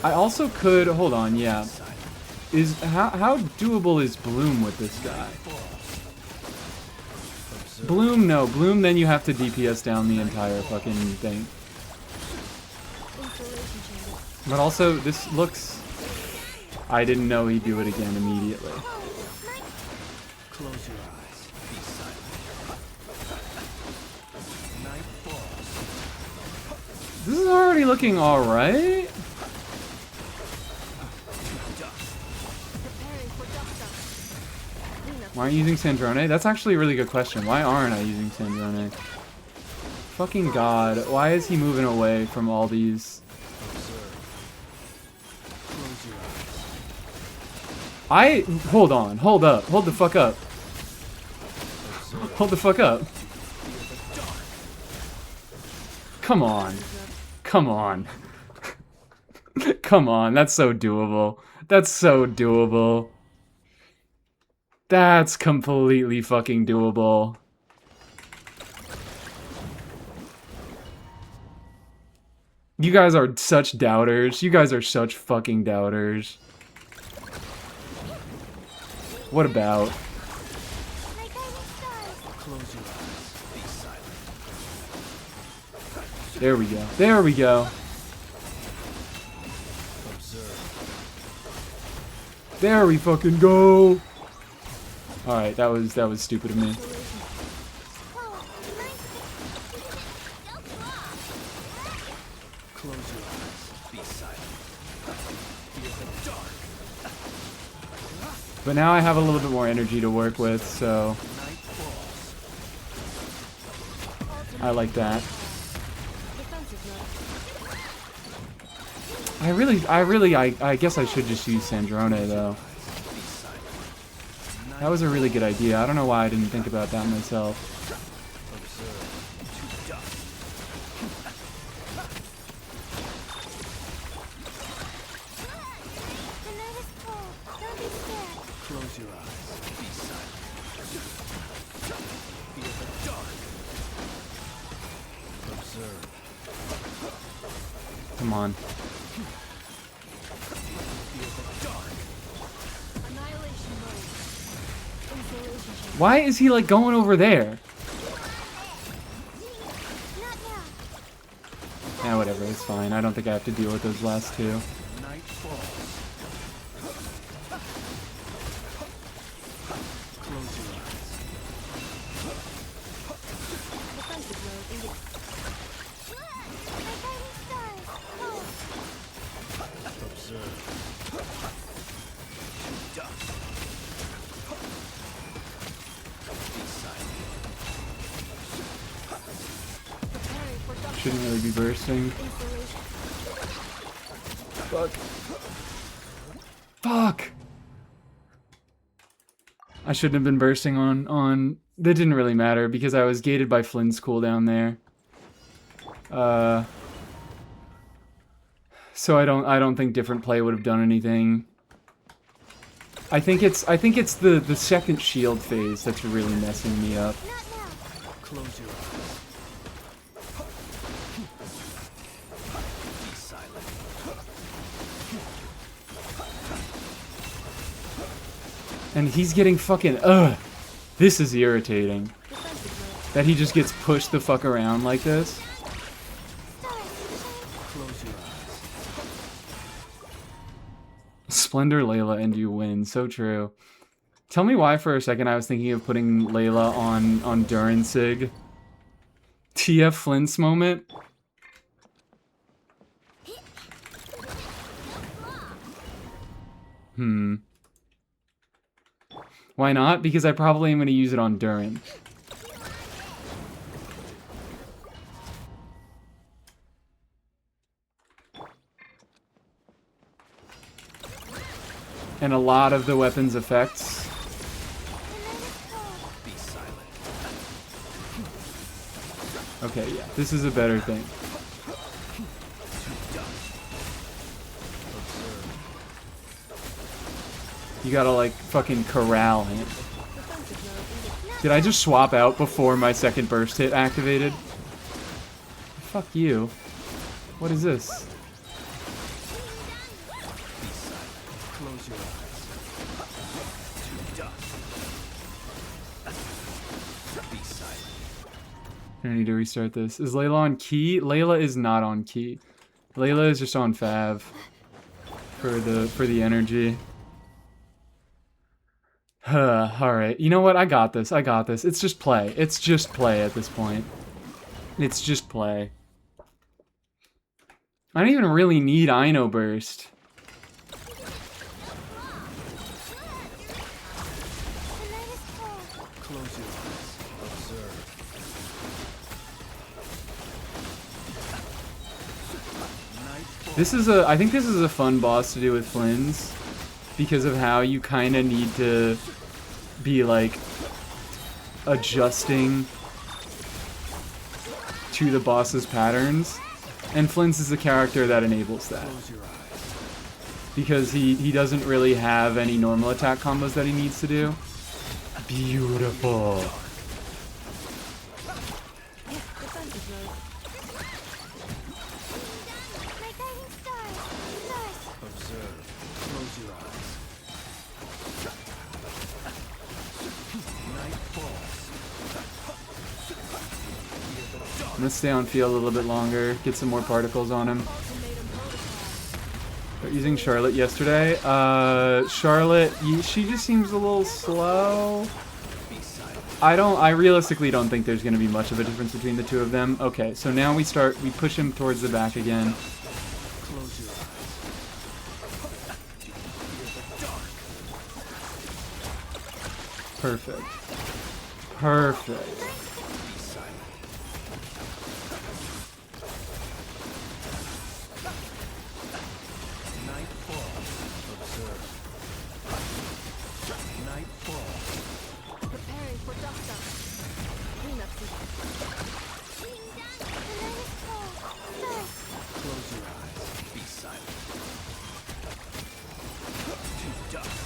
I also could, hold on, yeah. How doable is Bloom with this guy? Bloom, no. Bloom, then you have to DPS down the entire fucking thing. But also, this looks... I didn't know he'd do it again immediately. Close your eyes. Be silent. Night falls. This is already looking alright. Why aren't you using Sandrone? That's actually a really good question. Why aren't I using Sandrone? Fucking god. Why is he moving away from all these? Hold on. Hold up. Hold the fuck up. Hold the fuck up. Come on. Come on. Come on. That's so doable. That's so doable. That's completely fucking doable. You guys are such doubters. You guys are such fucking doubters. What about? Close your eyes. Be silent. There we go. There we go. Observe. There we fucking go. All right, that was stupid of me. Close your eyes. Be silent. Fear the dark. But now I have a little bit more energy to work with, so Night falls. I like that. I guess I should just use Sandrone though. Be silent. That was a really good idea. I don't know why I didn't think about that myself. Observe. To dust. Close your eyes. Be silent. Fear the dark. Observe. Come on. Fear the dark. Annihilation mode. Insulation chamber. Why is he like going over there? Yeah, whatever. It's fine. I don't think I have to deal with those last two. Night falls. Close your eyes. Defensive mode engaged. Observe. To dust. Be silent. Preparing for duct Shouldn't really be bursting. insulation. Fuck. Fuck! I shouldn't have been bursting on... That didn't really matter because I was gated by Flynn's cooldown there. So I don't think different play would have done anything. I think it's the second shield phase that's really messing me up. Close your eyes. Be silent. And he's getting fucking, ugh. This is irritating. That he just gets pushed the fuck around like this. Close your eyes. Splendor Layla and you win. So true. Tell me why for a second I was thinking of putting Layla on Durensig. TF Flint's moment. Why not? Because I probably am going to use it on Durin. And a lot of the weapon's effects. Be silent. Okay, yeah, this is a better thing. You gotta, like, fucking corral him. Did I just swap out before my second burst hit activated? Fuck you. What is this? Be silent. Close your eyes. To dust. Be silent. I need to restart this. Is Layla on key? Layla is not on key. Layla is just on Fav for the energy. Alright. You know what? I got this. I got this. It's just play. It's just play at this point. It's just play. I don't even really need Ino Burst. Close your eyes. Observe. This is a... I think this is a fun boss to do with Flynn's. Because of how you kind of need to be, like, adjusting to the boss's patterns. And Flynn's is a character that enables that. Close your eyes. Because he doesn't really have any normal attack combos that he needs to do. Beautiful. Observe. Close your eyes. Night falls. I'm gonna stay on field a little bit longer, get some more particles on him. Start using Charlotte yesterday. Charlotte, she just seems a little slow. Be silent. I realistically don't think there's gonna be much of a difference between the two of them. Okay, so now we push him towards the back again. Close your eyes. Perfect. Perfect. Be silent. Night falls. Observe. Night falls. Preparing for dust up. Cleanup season. Close your eyes. Be silent. To dust.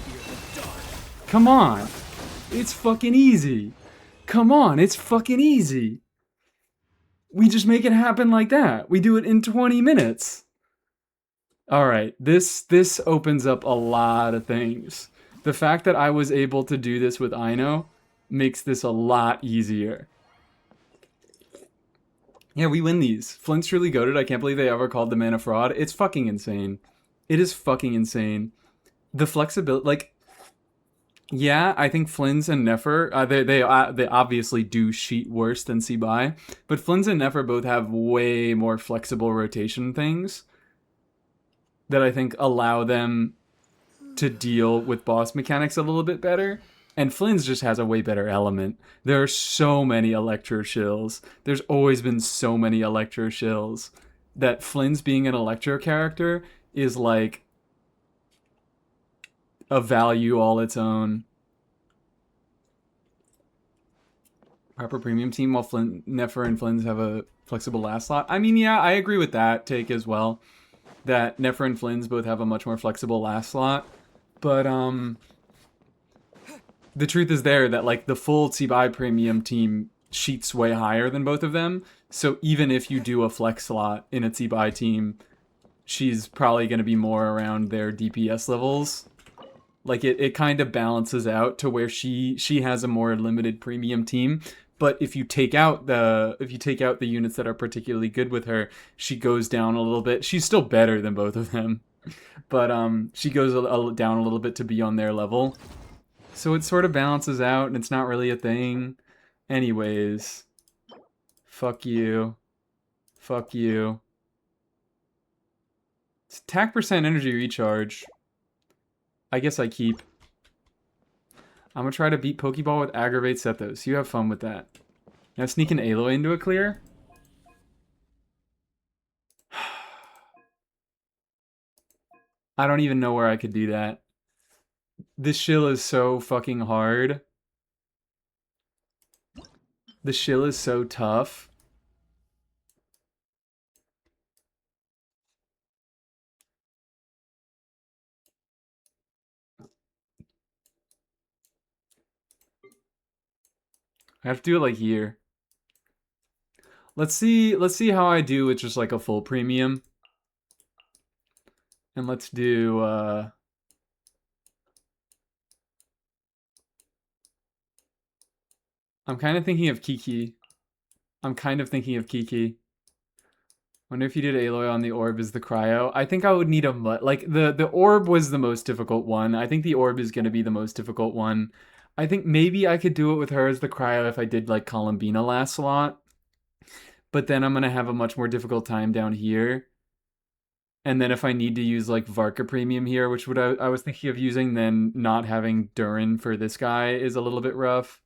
Fear the dark. Come on. It's fucking easy. Come on, it's fucking easy. We just make it happen like that. We do it in 20 minutes. Alright, this opens up a lot of things. The fact that I was able to do this with Ino makes this a lot easier. Yeah, we win these. Flint's truly goated. I can't believe they ever called the man a fraud. It's fucking insane. It is fucking insane. The flexibility, like... Yeah, I think Flynn's and Nefer, they obviously do sheet worse than Sebai, but Flynn's and Nefer both have way more flexible rotation things that I think allow them to deal with boss mechanics a little bit better. And Flynn's just has a way better element. There are so many Electro Shills. There's always been so many Electro Shills that Flynn's being an Electro character is like a value all its own. Proper premium team while Nefer and Flynn's have a flexible last slot. I mean, yeah, I agree with that take as well. That Nefer and Flynn's both have a much more flexible last slot. But, the truth is there that, like, the full Tsibai premium team sheets way higher than both of them. So even if you do a flex slot in a Tsibai team, she's probably going to be more around their DPS levels. Like it kind of balances out to where she has a more limited premium team. But if you take out the units that are particularly good with her, she goes down a little bit. She's still better than both of them, but she goes down a little bit to be on their level. So it sort of balances out, and it's not really a thing. Anyways, fuck you, fuck you. It's attack percent energy recharge. I guess I keep. I'm gonna try to beat Pokeball with Aggravate Sethos. You have fun with that. Now sneak an Aloy into a clear? I don't even know where I could do that. This shill is so fucking hard. The shill is so tough. I have to do it like here. Let's see how I do with just like a full premium. And let's do I'm kind of thinking of Kiki. Wonder if you did Aloy on the orb as the cryo. I think I would need a like the orb was the most difficult one. I think the orb is gonna be the most difficult one. I think maybe I could do it with her as the cryo if I did like Columbina last slot. But then I'm gonna have a much more difficult time down here. And then if I need to use like Varka Premium here, which I was thinking of using, then not having Durin for this guy is a little bit rough.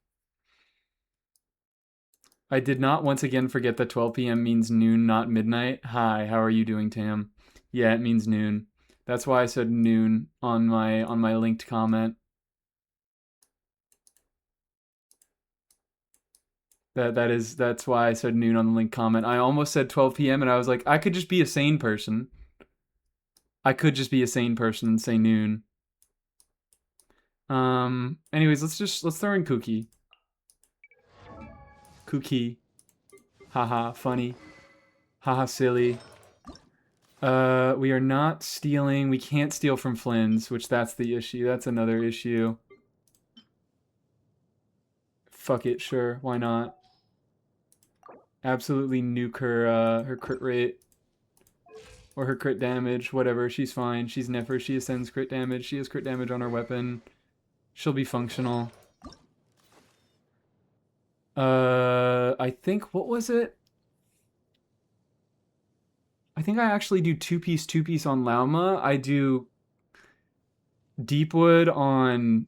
I did not once again forget that 12 p.m. means noon, not midnight. Hi, how are you doing, Tam? Yeah, it means noon. That's why I said noon on my linked comment. That's why I said noon on the linked comment. I almost said 12 p.m. and I was like, I could just be a sane person. I could just be a sane person and say noon. Anyways, let's throw in Cookie. Cookie. Haha, funny. Haha, silly. We are not stealing. We can't steal from Flynn's, which that's the issue. That's another issue. Fuck it, sure. Why not? Absolutely nuke her crit rate. Or her crit damage, whatever. She's fine. She's Nefer. She ascends crit damage. She has crit damage on her weapon. She'll be functional. I think, what was it? I think I actually do two-piece on Lauma. I do Deepwood on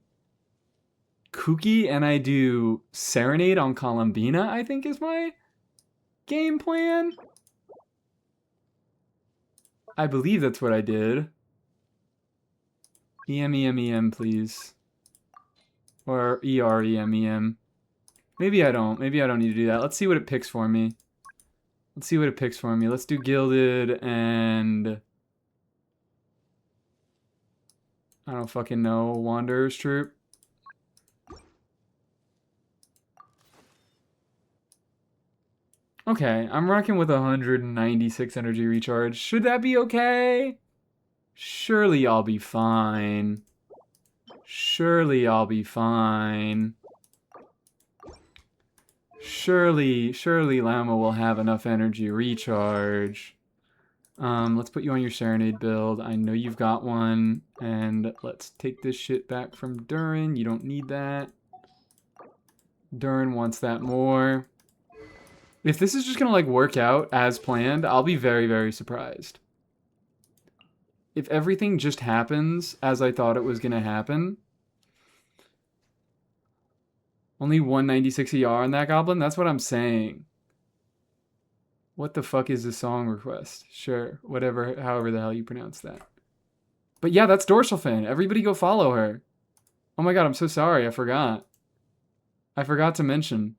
Kuki, and I do Serenade on Columbina, I think is my game plan. I believe that's what I did. EM, please. Or EREM. Maybe I don't need to do that. Let's see what it picks for me. Let's do Gilded and... I don't fucking know. Wanderer's Troop. Okay, I'm rocking with 196 energy recharge. Should that be okay? Surely I'll be fine. Surely Llama will have enough energy recharge. Let's put you on your Serenade build. I know you've got one. And let's take this shit back from Durin. You don't need that. Durin wants that more. If this is just gonna like work out as planned, I'll be very, very surprised. If everything just happens as I thought it was gonna happen. Only 196 ER on that goblin? That's what I'm saying. What the fuck is the song request? Sure, whatever, however the hell you pronounce that. But yeah, that's Dorsal Fin. Everybody go follow her. Oh my god, I'm so sorry, I forgot. I forgot to mention.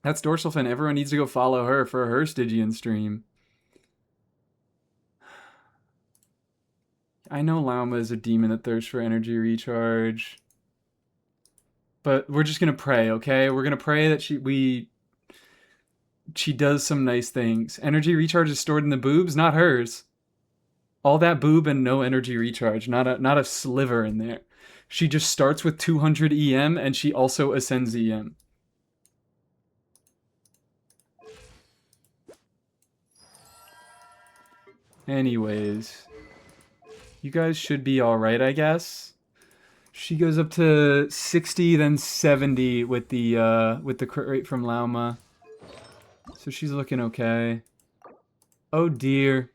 That's Dorsal Fin. Everyone needs to go follow her for her Stygian stream. I know Lauma is a demon that thirsts for energy recharge. But we're just gonna pray, okay? We're gonna pray that she does some nice things. Energy recharge is stored in the boobs, not hers. All that boob and no energy recharge. Not a sliver in there. She just starts with 200 EM and she also ascends EM. Anyways, you guys should be alright, I guess. She goes up to 60, then 70 with the crit rate from Lauma. So she's looking okay. Oh dear.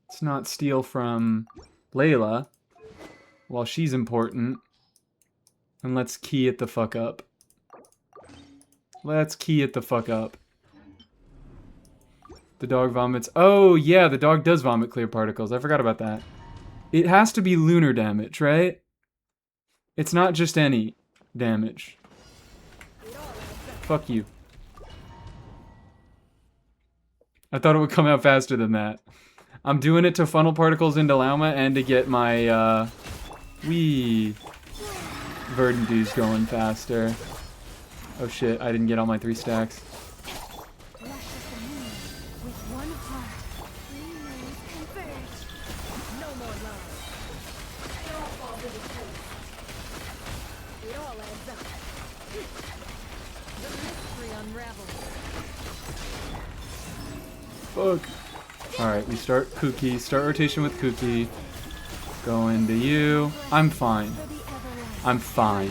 Let's not steal from Layla while she's important. And let's key it the fuck up. Let's key it the fuck up. The dog vomits. Oh, yeah, the dog does vomit clear particles. I forgot about that. It has to be lunar damage, right? It's not just any damage. Fuck you. I thought it would come out faster than that. I'm doing it to funnel particles into Lauma and to get my, Verdant Dews going faster. Oh shit, I didn't get all my 3 stacks. Fuck. Alright, we start Kuki. Start rotation with Kuki. Go into you. I'm fine. I'm fine.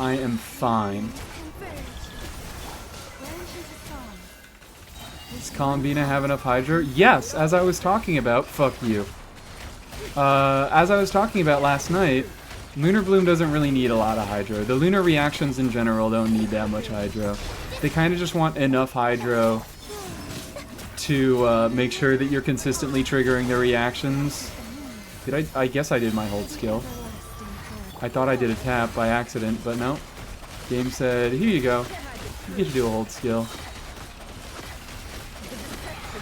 I am fine. Does Columbina have enough Hydra? Yes, as I was talking about. Fuck you. As I was talking about last night, Lunar Bloom doesn't really need a lot of Hydro. The Lunar reactions in general don't need that much Hydro. They kind of just want enough Hydro to make sure that you're consistently triggering the reactions. I guess I did my hold skill. I thought I did a tap by accident, but no. Game said, here you go. You get to do a hold skill.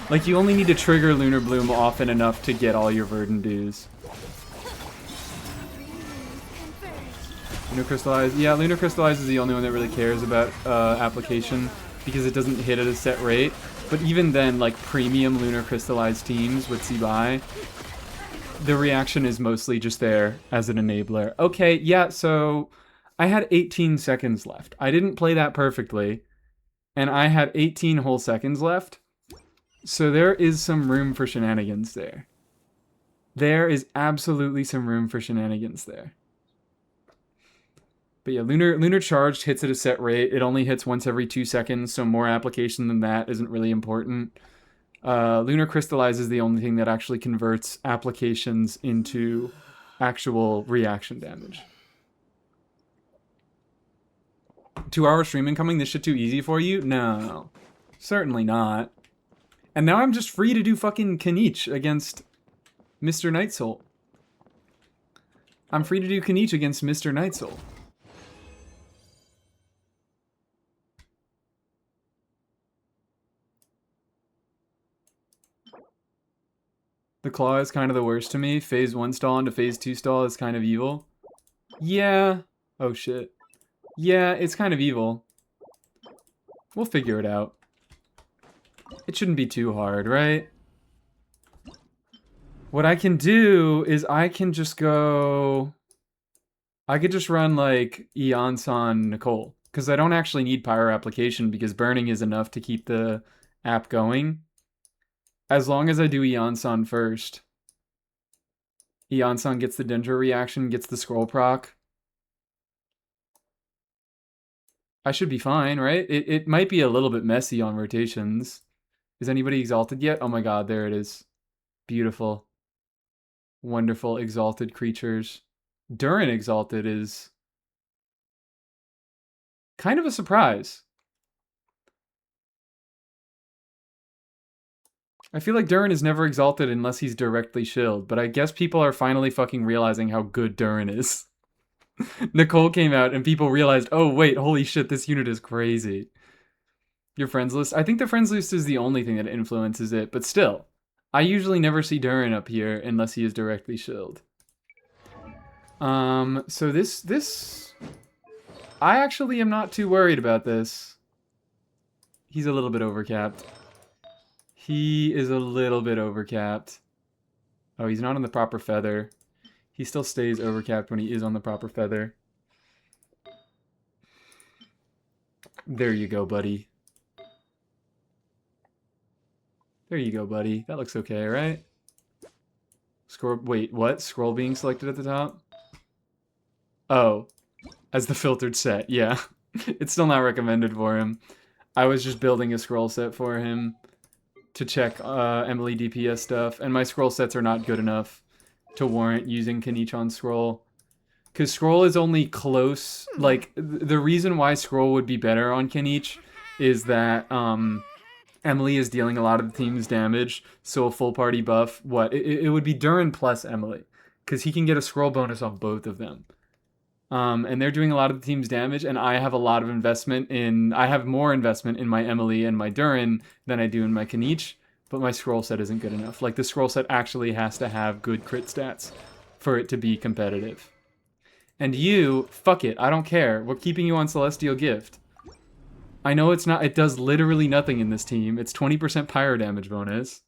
Like, you only need to trigger Lunar Bloom often enough to get all your Verdant Dews. Lunar Crystallize. Yeah, Lunar Crystallize is the only one that really cares about application because it doesn't hit at a set rate. But even then, like, premium Lunar Crystallize teams with Zibai, the reaction is mostly just there as an enabler. Okay, yeah, so I had 18 seconds left. I didn't play that perfectly, and I had 18 whole seconds left. So there is some room for shenanigans there. There is absolutely some room for shenanigans there. But yeah, Lunar Charged hits at a set rate. It only hits once every 2 seconds, so more application than that isn't really important. Lunar Crystallize is the only thing that actually converts applications into actual reaction damage. 2-hour stream incoming? This shit too easy for you? No. Certainly not. And now I'm just free to do fucking Kanich against Mr. Nightsoul. I'm free to do Kanich against Mr. Nightsoul. The claw is kind of the worst to me. Phase 1 stall into phase 2 stall is kind of evil. Yeah. Oh shit. Yeah, it's kind of evil. We'll figure it out. It shouldn't be too hard, right? What I can do is I can just go... I could just run, like, Eon-san Nicole. Because I don't actually need Pyro Application because burning is enough to keep the app going. As long as I do Eon-san first. Eon-san gets the Dendro reaction, gets the scroll proc. I should be fine, right? It might be a little bit messy on rotations. Is anybody exalted yet? Oh my god, there it is. Beautiful. Wonderful exalted creatures. Durin exalted is kind of a surprise. I feel like Durin is never exalted unless he's directly shilled, but I guess people are finally fucking realizing how good Durin is. Nicole came out and people realized, oh wait, holy shit, this unit is crazy. Your friends list? I think the friends list is the only thing that influences it, but still. I usually never see Durin up here unless he is directly shilled. So this... I actually am not too worried about this. He's a little bit overcapped. He is a little bit overcapped. Oh, he's not on the proper feather. He still stays overcapped when he is on the proper feather. There you go, buddy. There you go, buddy. That looks okay, right? Scroll. Wait, what? Scroll being selected at the top? Oh. As the filtered set, yeah. It's still not recommended for him. I was just building a scroll set for him to check Emily DPS stuff, and my scroll sets are not good enough to warrant using Kenichon scroll. Because scroll is only close, like, the reason why scroll would be better on Kenich is that, Emily is dealing a lot of the team's damage, so a full party buff, it would be Durin plus Emily, because he can get a scroll bonus on both of them. And they're doing a lot of the team's damage, and I have a lot of investment in... I have more investment in my Emily and my Durin than I do in my Kenich, but my scroll set isn't good enough. Like, the scroll set actually has to have good crit stats for it to be competitive. And you, fuck it, I don't care. We're keeping you on Celestial Gift. I know it's not... It does literally nothing in this team. It's 20% pyro damage bonus.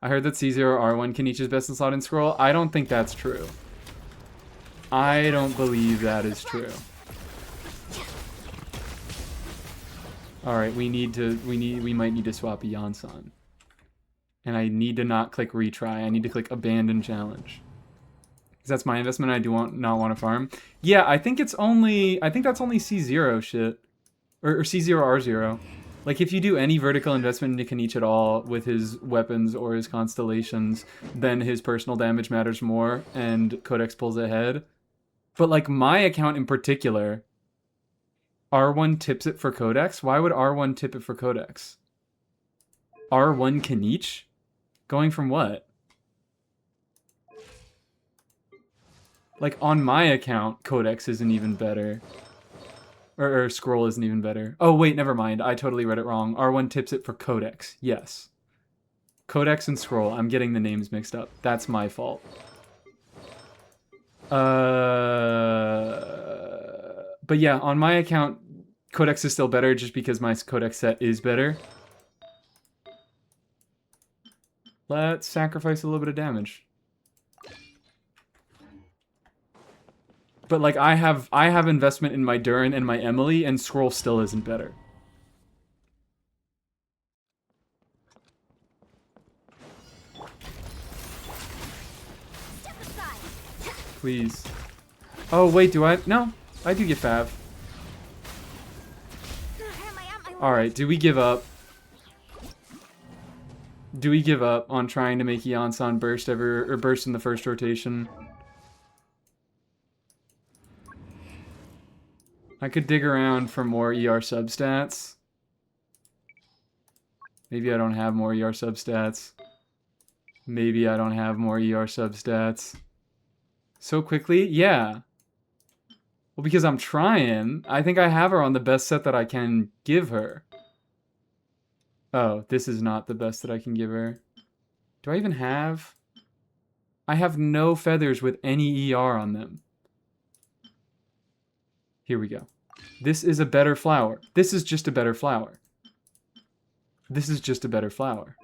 I heard that C0R1 Kenich's best in slot in scroll. I don't think that's true. I don't believe that is true. Alright, we might need to swap Yansan. And I need to not click retry. I need to click abandon challenge. Because that's my investment. I do not want to farm. Yeah, I think that's only C0 shit. Or C0R0. Like, if you do any vertical investment into Kenich at all with his weapons or his constellations, then his personal damage matters more and Codex pulls ahead. But, like, my account in particular, R1 tips it for Codex? Why would R1 tip it for Codex? R1 Kenich? Going from what? Like, on my account, Codex isn't even better. Or Scroll isn't even better. Oh, wait, never mind. I totally read it wrong. R1 tips it for Codex. Yes. Codex and Scroll. I'm getting the names mixed up. That's my fault. But yeah, on my account, Codex is still better just because my Codex set is better. Let's sacrifice a little bit of damage. But like I have investment in my Durin and my Emily, and Scroll still isn't better. Please. Oh, wait, do I? No, I do get Fav. Alright, do we give up? Do we give up on trying to make Yansan burst burst in the first rotation? I could dig around for more ER substats. Maybe I don't have more ER substats. Maybe I don't have more ER substats. So quickly? Yeah. Well, because I'm trying. I think I have her on the best set that I can give her. Oh, this is not the best that I can give her. Do I even have... I have no feathers with any ER on them. Here we go. This is a better flower. This is just a better flower. This is just a better flower.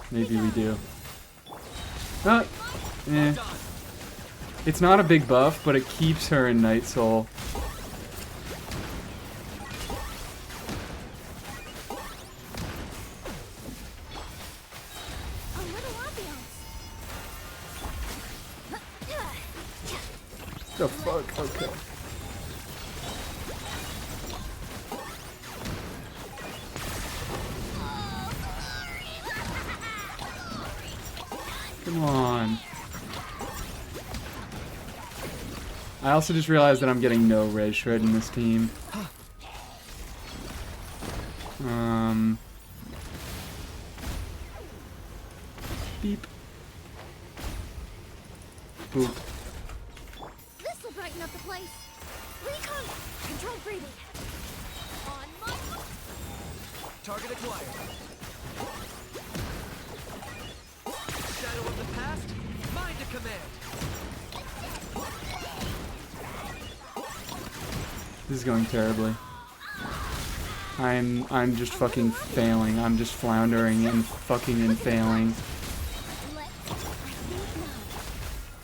Maybe we do. Eh. It's not a big buff, but it keeps her in Night Soul. The fuck? Okay. Come on. I also just realized that I'm getting no res shred in this team. Beep. Boop. This'll brighten up the place. Recon, control breathing. On my Target acquired. Shadow of the past, mind to command. This is going terribly. I'm just fucking failing. I'm just floundering and fucking and failing.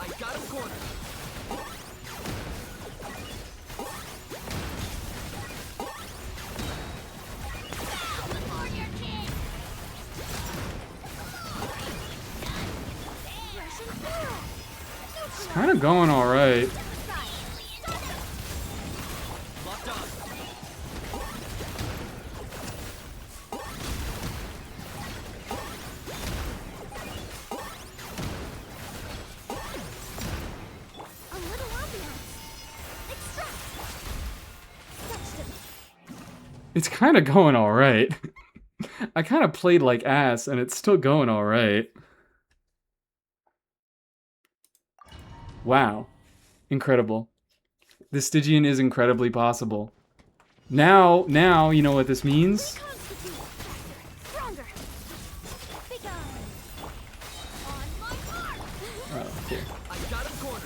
I got him cornered. It's kind of going all right. Locked on. A little ambiance. Extract. Touched it. It's kind of going all right. I kind of played like ass, and it's still going all right. Wow. Incredible. The Stygian is incredibly possible. Now, you know what this means? Reconstitute. Stronger. Big eye. On my mark. Oh, okay. I got him cornered.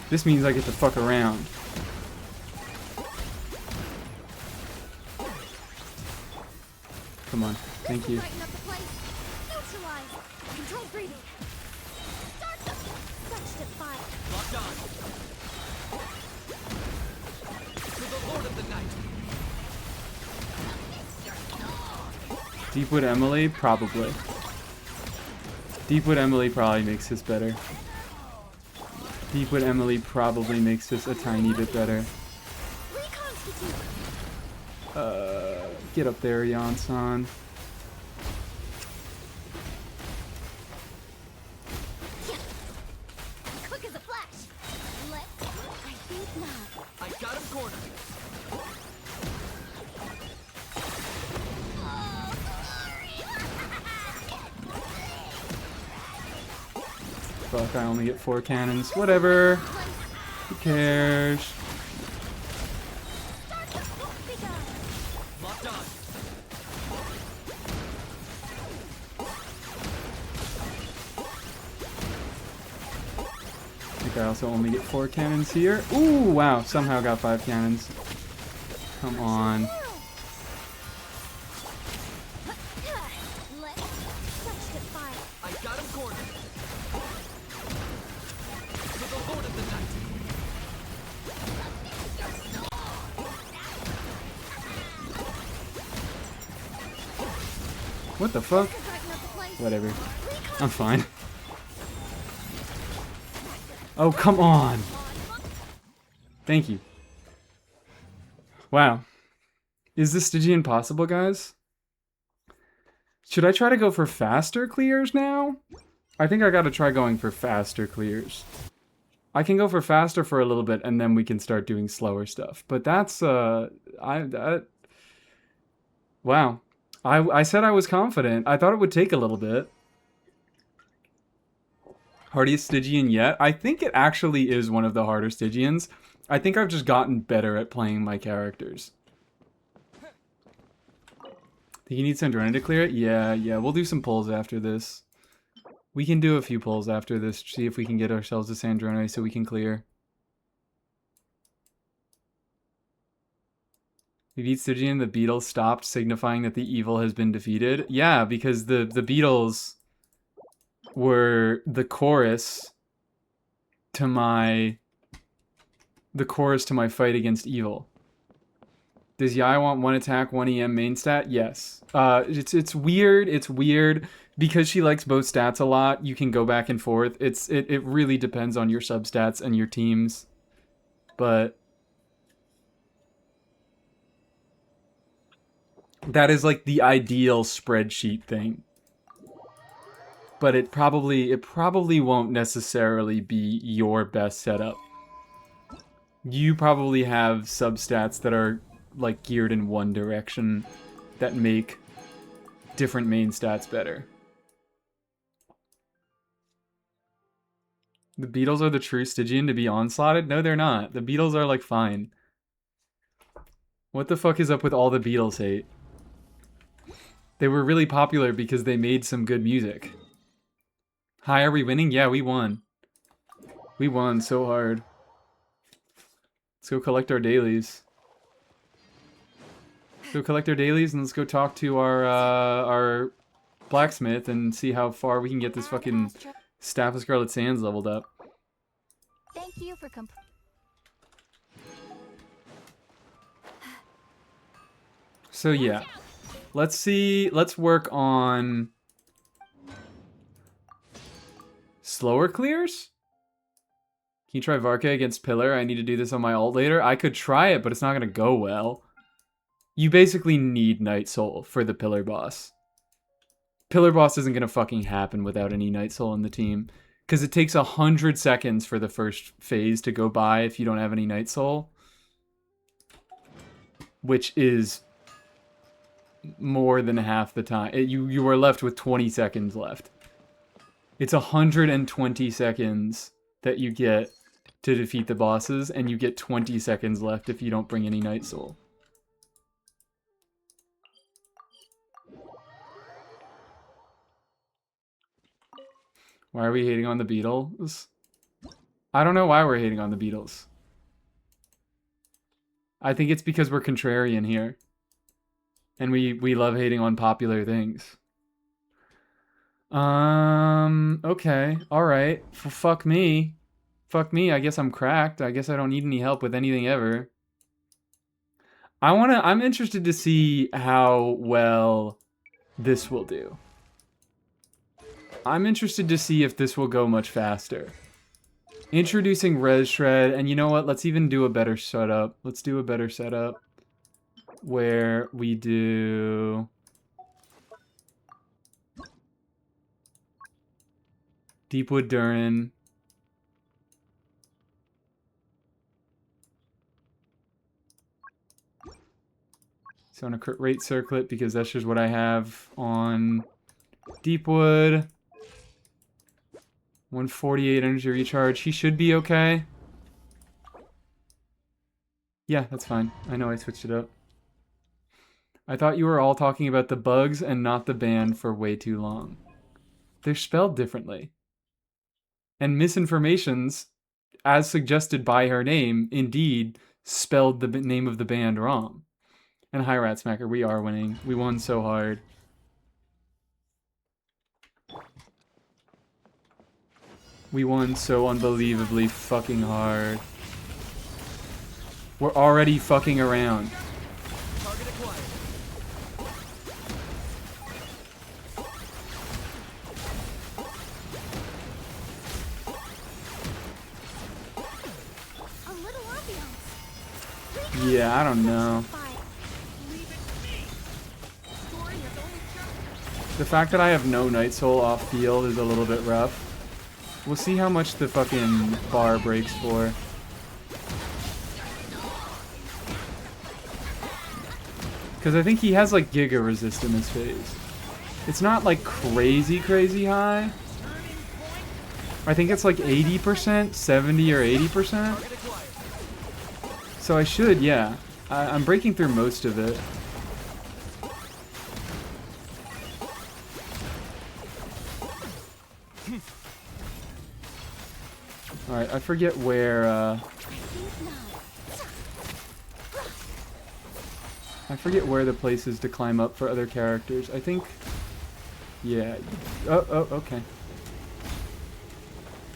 This means I get to fuck around. Come on. Thank you. Brighten up the place. Neutralize. Control breathing. Start the touched it fire. Locked on. To the Lord of the Night. Deepwood Emily? Probably. Deepwood Emily probably makes this better. Deepwood Emily probably makes this a tiny bit better. Reconstitute. Get up there, Yansan. Quick as a flash. I think not. I got him cornered. Fuck, I only get 4 cannons. Whatever. Who cares? Start the big eye. Locked on. I think I also only get 4 cannons here. Ooh, wow. Somehow got 5 cannons. Come on. Let's touched it fire. I got him cornered. To the Lord of the Night. What the fuck? Brighten up the place. Whatever. I'm fine. Oh, come on. Thank you. Wow. Is this Stygian possible, guys? Should I try to go for faster clears now? I think I gotta try going for faster clears. I can go for faster for a little bit, and then we can start doing slower stuff. But that's, wow. I said I was confident. I thought it would take a little bit. Hardest Stygian yet? I think it actually is one of the harder Stygians. I think I've just gotten better at playing my characters. Think you need Sandrona to clear it? Yeah, we'll do some pulls after this. We can do a few pulls after this, see if we can get ourselves a Sandrona so we can clear. We beat Stygian, the beetles stopped, signifying that the evil has been defeated. Yeah, because the beetles were the chorus to my fight against evil. Does Yai want 1 attack, 1 EM main stat? Yes. It's weird. It's weird because she likes both stats a lot. You can go back and forth. It really depends on your substats and your teams. But that is like the ideal spreadsheet thing. But it probably won't necessarily be your best setup. You probably have substats that are like geared in one direction that make different main stats better. The Beatles are the true Stygian to be onslaughted? No, they're not. The Beatles are like fine. What the fuck is up with all the Beatles hate? They were really popular because they made some good music. Hi, are we winning? Yeah, we won. We won so hard. Let's go collect our dailies. Go collect our dailies and let's go talk to our blacksmith and see how far we can get this fucking Staff of Scarlet Sands leveled up. Thank you for So yeah, let's see. Let's work on slower clears. Can you try Varka against Pillar? I need to do this on my ult later. I could try it, but it's not gonna go well. You basically need Night Soul for the Pillar boss. Pillar boss isn't gonna fucking happen without any Night Soul in the team. Because it takes 100 seconds for the first phase to go by if you don't have any Night Soul. Which is more than half the time. You are left with 20 seconds left. It's 120 seconds that you get to defeat the bosses, and you get 20 seconds left if you don't bring any Night Soul. Why are we hating on the Beatles? I don't know why we're hating on the Beatles. I think it's because we're contrarian here. And we love hating on popular things. Okay. Alright. Fuck me. Fuck me. I guess I'm cracked. I guess I don't need any help with anything ever. I'm interested to see how well this will do. I'm interested to see if this will go much faster. Introducing Res Shred, and you know what? Let's even do a better setup. Let's do a better setup where we do Deepwood Durin. So on a crit rate circlet, because that's just what I have on Deepwood. 148 energy recharge. He should be okay. Yeah, that's fine. I know I switched it up. I thought you were all talking about the bugs and not the band for way too long. They're spelled differently. And misinformations, as suggested by her name, indeed spelled the name of the band wrong. And hi, Ratsmacker, we are winning. We won so hard. We won so unbelievably fucking hard. We're already fucking around. Target acquired. A little ambiance. Yeah, I don't know. The fact that I have no Night Soul off field is a little bit rough. We'll see how much the fucking bar breaks for. Because I think he has like Giga Resist in this phase. It's not like crazy high. I think it's like 80%, 70 or 80%. So I should, yeah. I'm breaking through most of it. Alright, I forget where, I forget where the place is to climb up for other characters. I think... Yeah. Oh, okay.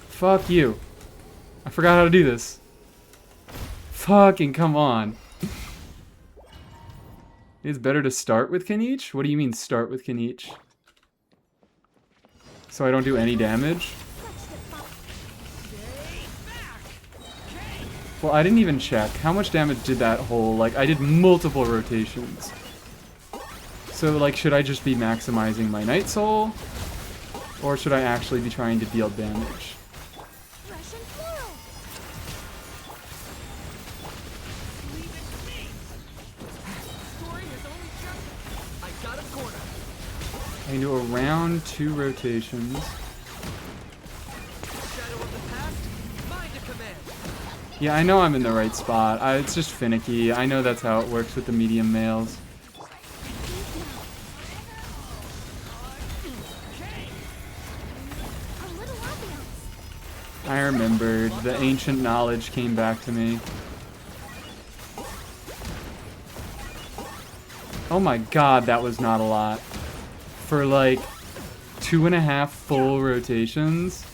Fuck you. I forgot how to do this. Fucking come on. It's better to start with Kenichi? What do you mean start with Kenichi? So I don't do any damage? Well, I didn't even check. How much damage did that whole, like, I did multiple rotations. So, like, should I just be maximizing my Night Soul? Or should I actually be trying to deal damage? I can do around 2 rotations. Shadow of the past, mind to command. Yeah, I know I'm in the right spot. It's just finicky. I know that's how it works with the medium males. A little ambiance. I remembered. The ancient knowledge came back to me. Oh my god, that was not a lot. For like 2.5 full rotations.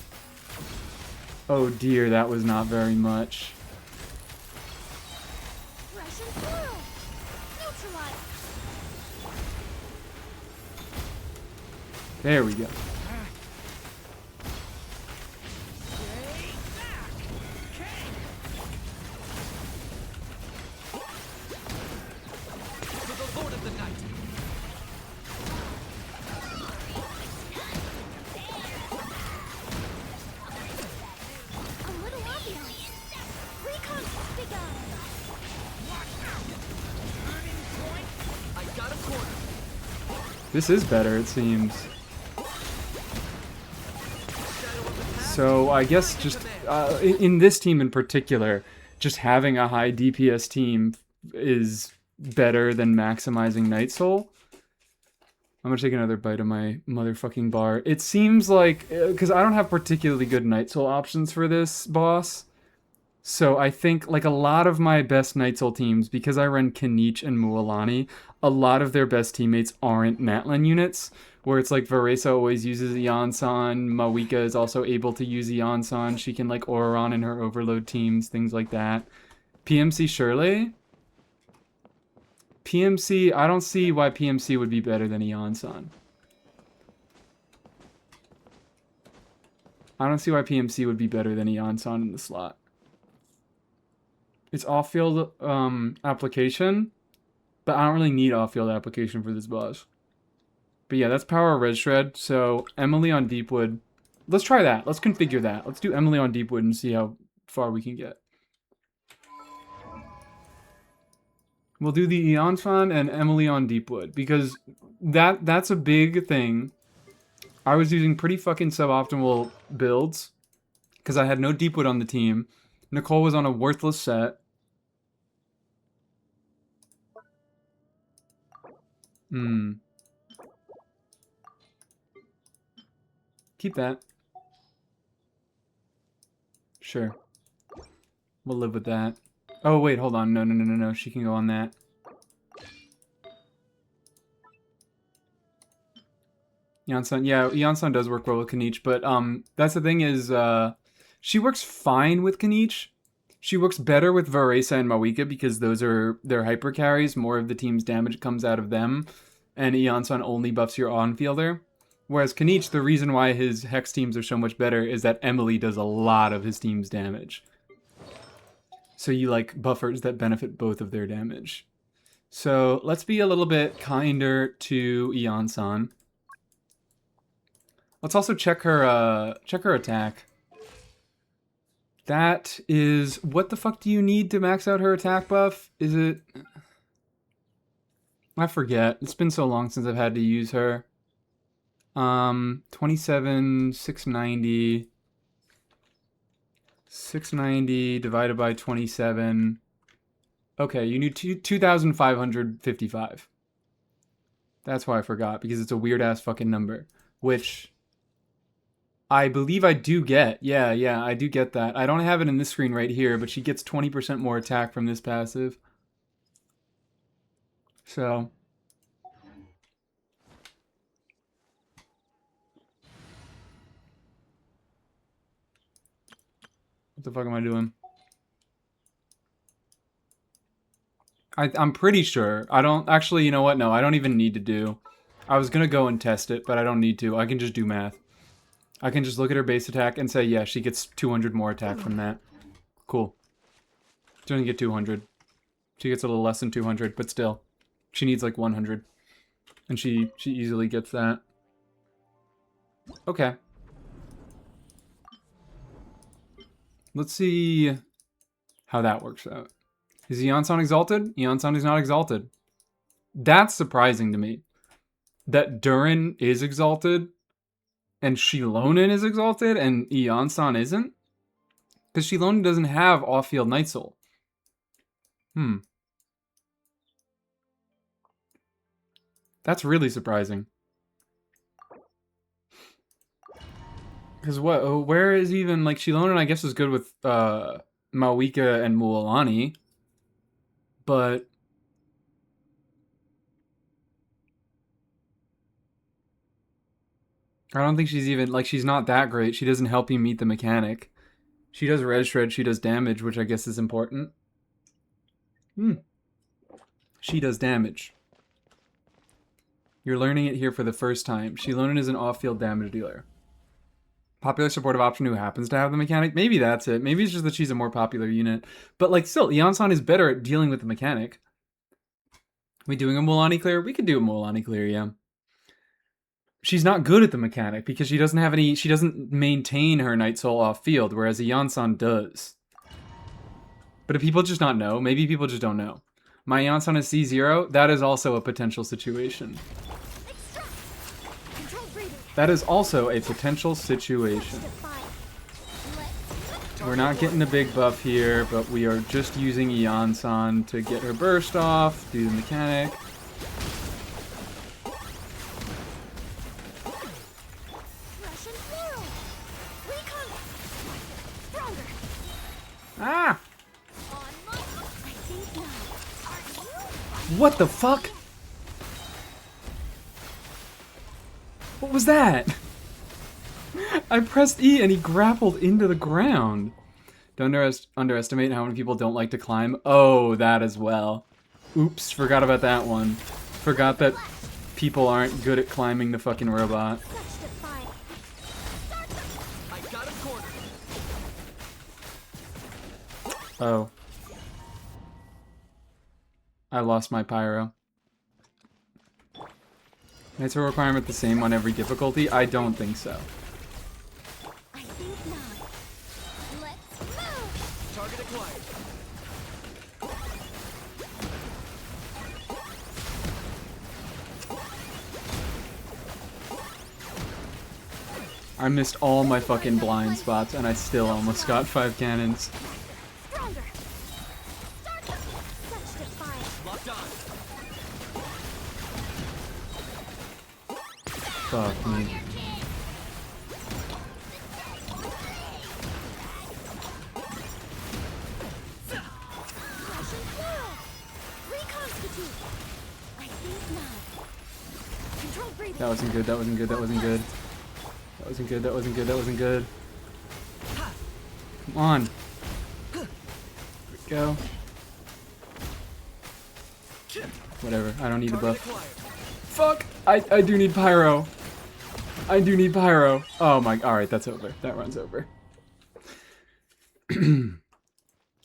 Oh dear, that was not very much. Russian swirl. Neutralize. There we go. To the Lord of the Night. A little ambiance. Recon STYGIAN. I got a corner. This is better, it seems. Shadow of the past. So I guess just in this team in particular, just having a high DPS team is better than maximizing Night Soul. I'm gonna take another bite of my motherfucking bar. It seems like, because I don't have particularly good Night Soul options for this boss, so I think like a lot of my best Night Soul teams, because I run Kanich and Mualani, a lot of their best teammates aren't Natlan units, where it's like Varesa always uses Eon-san, Mawika is also able to use Eon-san, she can like Auron in her overload teams, things like that. PMC Shirley? PMC, I don't see why PMC would be better than Eon-san. I don't see why PMC would be better than Eon-san in the slot. It's off-field application, but I don't really need off-field application for this boss. But yeah, that's Power Red Shred, so Emily on Deepwood. Let's try that. Let's configure that. Let's do Emily on Deepwood and see how far we can get. We'll do the Eon-san and Emily on Deepwood, because that's a big thing. I was using pretty fucking suboptimal builds, because I had no Deepwood on the team. Nicole was on a worthless set. Keep that. Sure. We'll live with that. Oh, wait, hold on. No. She can go on that. Eon-san, yeah, Eon-san does work well with Kanich, but that's the thing is, she works fine with Kanich. She works better with Varesa and Mawika because those are their hyper carries. More of the team's damage comes out of them, and Eon-san only buffs your on-fielder. Whereas Kanich, the reason why his Hex teams are so much better is that Emily does a lot of his team's damage. So you like buffers that benefit both of their damage. So let's be a little bit kinder to Eon-san. Let's also check her attack. That is, what the fuck do you need to max out her attack buff? Is it? I forget. It's been so long since I've had to use her. 27, 690. 690 divided by 27. Okay, you need 2,555. That's why I forgot, because it's a weird ass fucking number. Which I believe I do get. Yeah, I do get that. I don't have it in this screen right here, but she gets 20% more attack from this passive. So what the fuck am I doing? I'm pretty sure. I don't actually, you know what? No, I don't even need to do. I was gonna go and test it, but I don't need to. I can just do math. I can just look at her base attack and say, yeah, she gets 200 more attack from that. Cool. She doesn't get 200. She gets a little less than 200, but still. She needs like 100. And she easily gets that. Okay. Let's see how that works out. Is Eon-san exalted? Eon-san is not exalted. That's surprising to me. that Durin is exalted and Shilonen is exalted and Ion-san isn't? Because Shilonen doesn't have off-field Night Soul. That's really surprising. Because where is even, like, Shilonen, I guess, is good with Mawika and Mualani. But I don't think she's even, like, she's not that great. She doesn't help you meet the mechanic. She does Red Shred, she does damage, which I guess is important. She does damage. You're learning it here for the first time. Shilonen is an off-field damage dealer. Popular supportive option who happens to have the mechanic? Maybe that's it. Maybe it's just that she's a more popular unit. But, like, still, Ion-san is better at dealing with the mechanic. We doing a Mualani clear? We could do a Mualani clear, yeah. She's not good at the mechanic because she doesn't have any. She doesn't maintain her Night Soul off field, whereas Ion-san does. But if people just not know, maybe people just don't know. My Ion-san is C0. That is also a potential situation. That is also a potential situation. We're not getting a big buff here, but we are just using Ion-san to get her burst off, do the mechanic. Ah! What the fuck? What was that? I pressed E and he grappled into the ground. Don't underestimate how many people don't like to climb. Oh, that as well. Oops, forgot about that one. Forgot that people aren't good at climbing the fucking robot. Oh. I lost my pyro. Is her requirement the same on every difficulty? I don't think so. I think not. Let's move. Target acquired. I missed all my fucking blind spots and I still almost got 5 cannons. Stronger. Such defiance. Locked on. Fuck me. That wasn't good, that wasn't good, that wasn't good. That wasn't good, that wasn't good, that wasn't good. Come on. There we go. Whatever, I don't need the buff. Fuck! I do need pyro. I do need pyro. Oh my, alright, that's over. That run's over.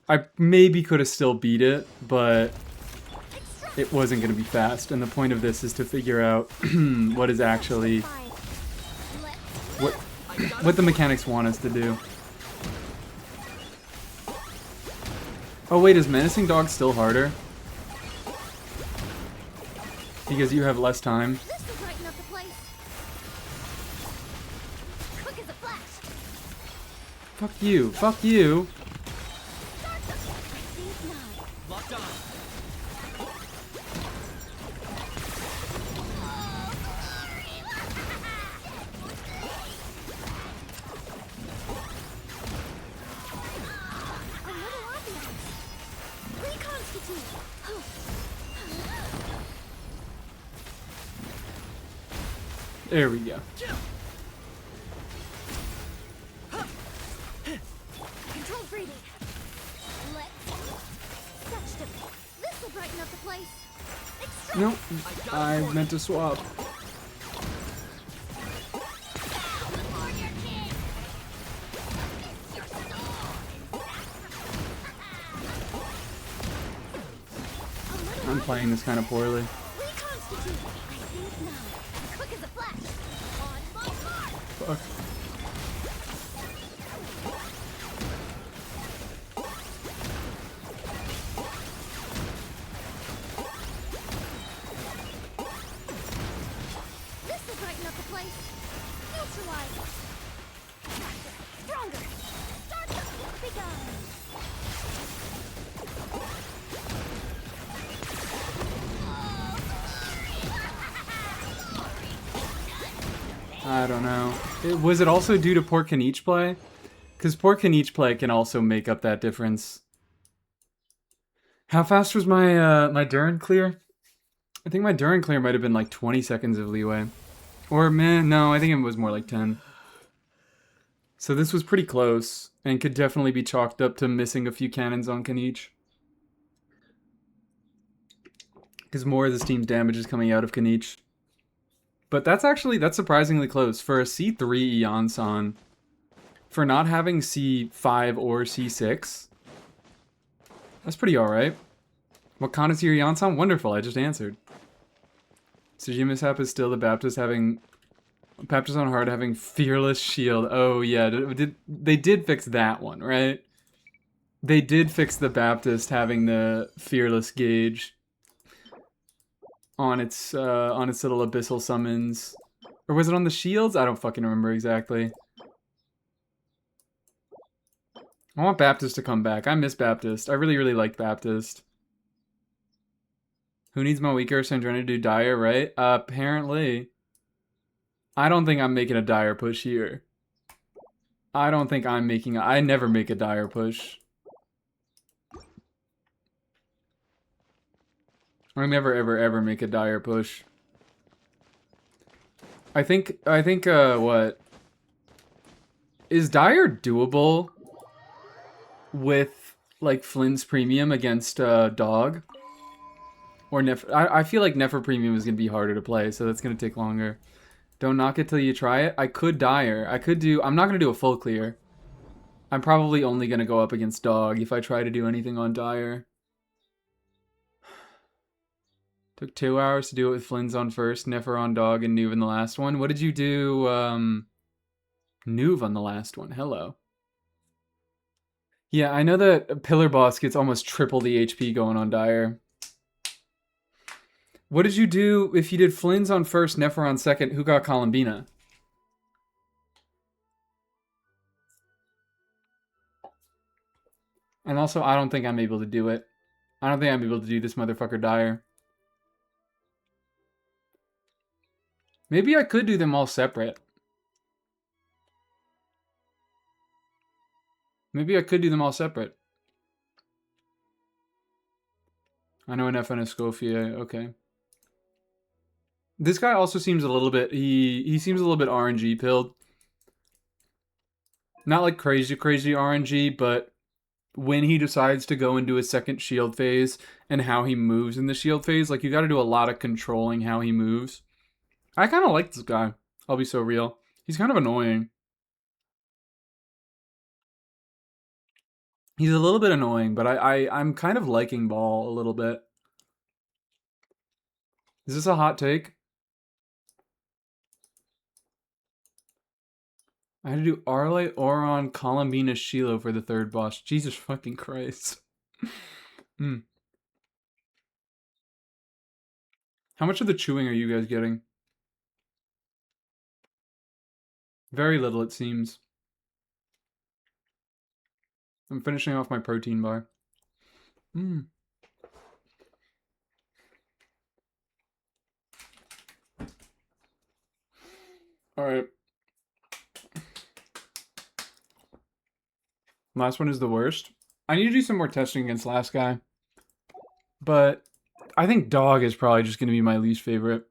I maybe could have still beat it, but it wasn't going to be fast. And the point of this is to figure out what is actually... What the mechanics want us to do. Oh wait, is Menacing Dog still harder? Because you have less time. Fuck you. Fuck you. Locked on. There we go. Control breathing. Let's this will brighten up the place. Nope. I meant to swap. I'm playing this kind of poorly. Fuck. I don't know. Was it also due to poor Kanichi play? Because poor Kanichi play can also make up that difference. How fast was my my Durin clear? I think my Durin clear might have been like 20 seconds of leeway. Or, man, no, I think it was more like 10. So this was pretty close, and could definitely be chalked up to missing a few cannons on Kanichi. Because more of this team's damage is coming out of Kanichi. But that's surprisingly close. For a C3 Ion-san, for not having C5 or C6, that's pretty alright. What con is your Ion-san? Wonderful, I just answered. Tsuji mishap is still the Baptist on hard having fearless shield. Oh yeah, they did fix that one, right? They did fix the Baptist having the fearless gauge on its little abyssal summons. Or was it on the shields? I don't fucking remember exactly. I want Baptist to come back. I miss Baptist. I really, really liked Baptist. Who needs my weaker Sandrina to do Dire, right? Apparently. I don't think I'm making a Dire push here. I don't think I'm making I never make a Dire push. I never, ever, ever make a Dire push. I think, what? Is Dire doable with, like, Flynn's Premium against, Dog? Or I feel like Nefer Premium is going to be harder to play, so that's going to take longer. Don't knock it till you try it. I could Dire. I'm not going to do a full clear. I'm probably only going to go up against Dog if I try to do anything on Dire. Took 2 hours to do it with Flynn's on first, Nefer on Dog, and Nuve in the last one. What did you do, Nuve on the last one? Hello. Yeah, I know that Pillar Boss gets almost triple the HP going on Dire. What did you do if you did Flynn's on first, Nefer on second? Who got Columbina? And also, I don't think I'm able to do it. I don't think I'm able to do this motherfucker Dire. Maybe I could do them all separate. Maybe I could do them all separate. I know an F and a Scofier, okay. This guy also seems a little bit, he seems a little bit RNG pilled. Not like crazy RNG, but when he decides to go into a second shield phase and how he moves in the shield phase, like you gotta do a lot of controlling how he moves. I kind of like this guy, I'll be so real. He's kind of annoying. He's a little bit annoying, but I'm kind of liking Ball a little bit. Is this a hot take? I had to do Arle, Oron, Columbina, Shiloh for the third boss. Jesus fucking Christ. How much of the chewing are you guys getting? Very little, it seems. I'm finishing off my protein bar. Alright. Last one is the worst. I need to do some more testing against last guy. But I think Dog is probably just going to be my least favorite.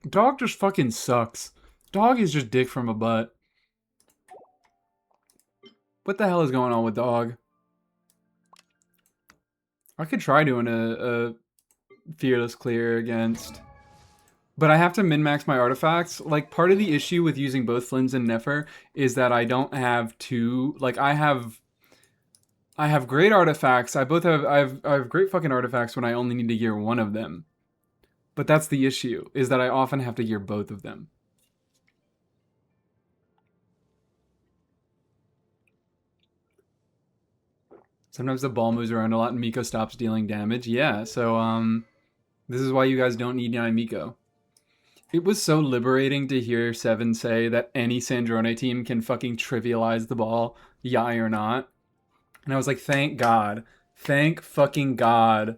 Dog just fucking sucks. Dog is just dick from a butt. What the hell is going on with Dog? I could try doing a Fearless clear against... But I have to min-max my artifacts. Like, part of the issue with using both Flynn's and Nefer is that I don't have two... Like, I have great artifacts. I have great fucking artifacts when I only need to gear one of them. But that's the issue, is that I often have to gear both of them. Sometimes the ball moves around a lot and Miko stops dealing damage. Yeah, so, this is why you guys don't need Miko. It was so liberating to hear Seven say that any Sandrone team can fucking trivialize the ball, Yai or not. And I was like, thank God. Thank fucking God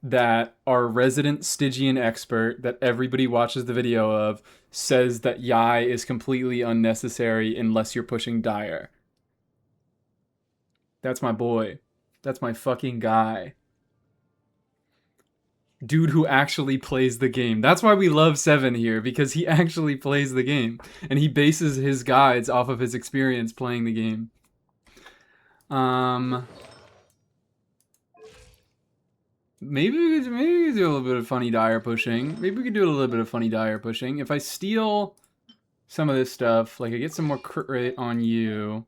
that our resident Stygian expert that everybody watches the video of says that Yai is completely unnecessary unless you're pushing Dire. That's my boy. That's my fucking guy. Dude who actually plays the game. That's why we love Seven here, because he actually plays the game. And he bases his guides off of his experience playing the game. Maybe we could do a little bit of funny Dire pushing. Maybe we could do a little bit of funny Dire pushing. If I steal some of this stuff, like I get some more crit rate on you.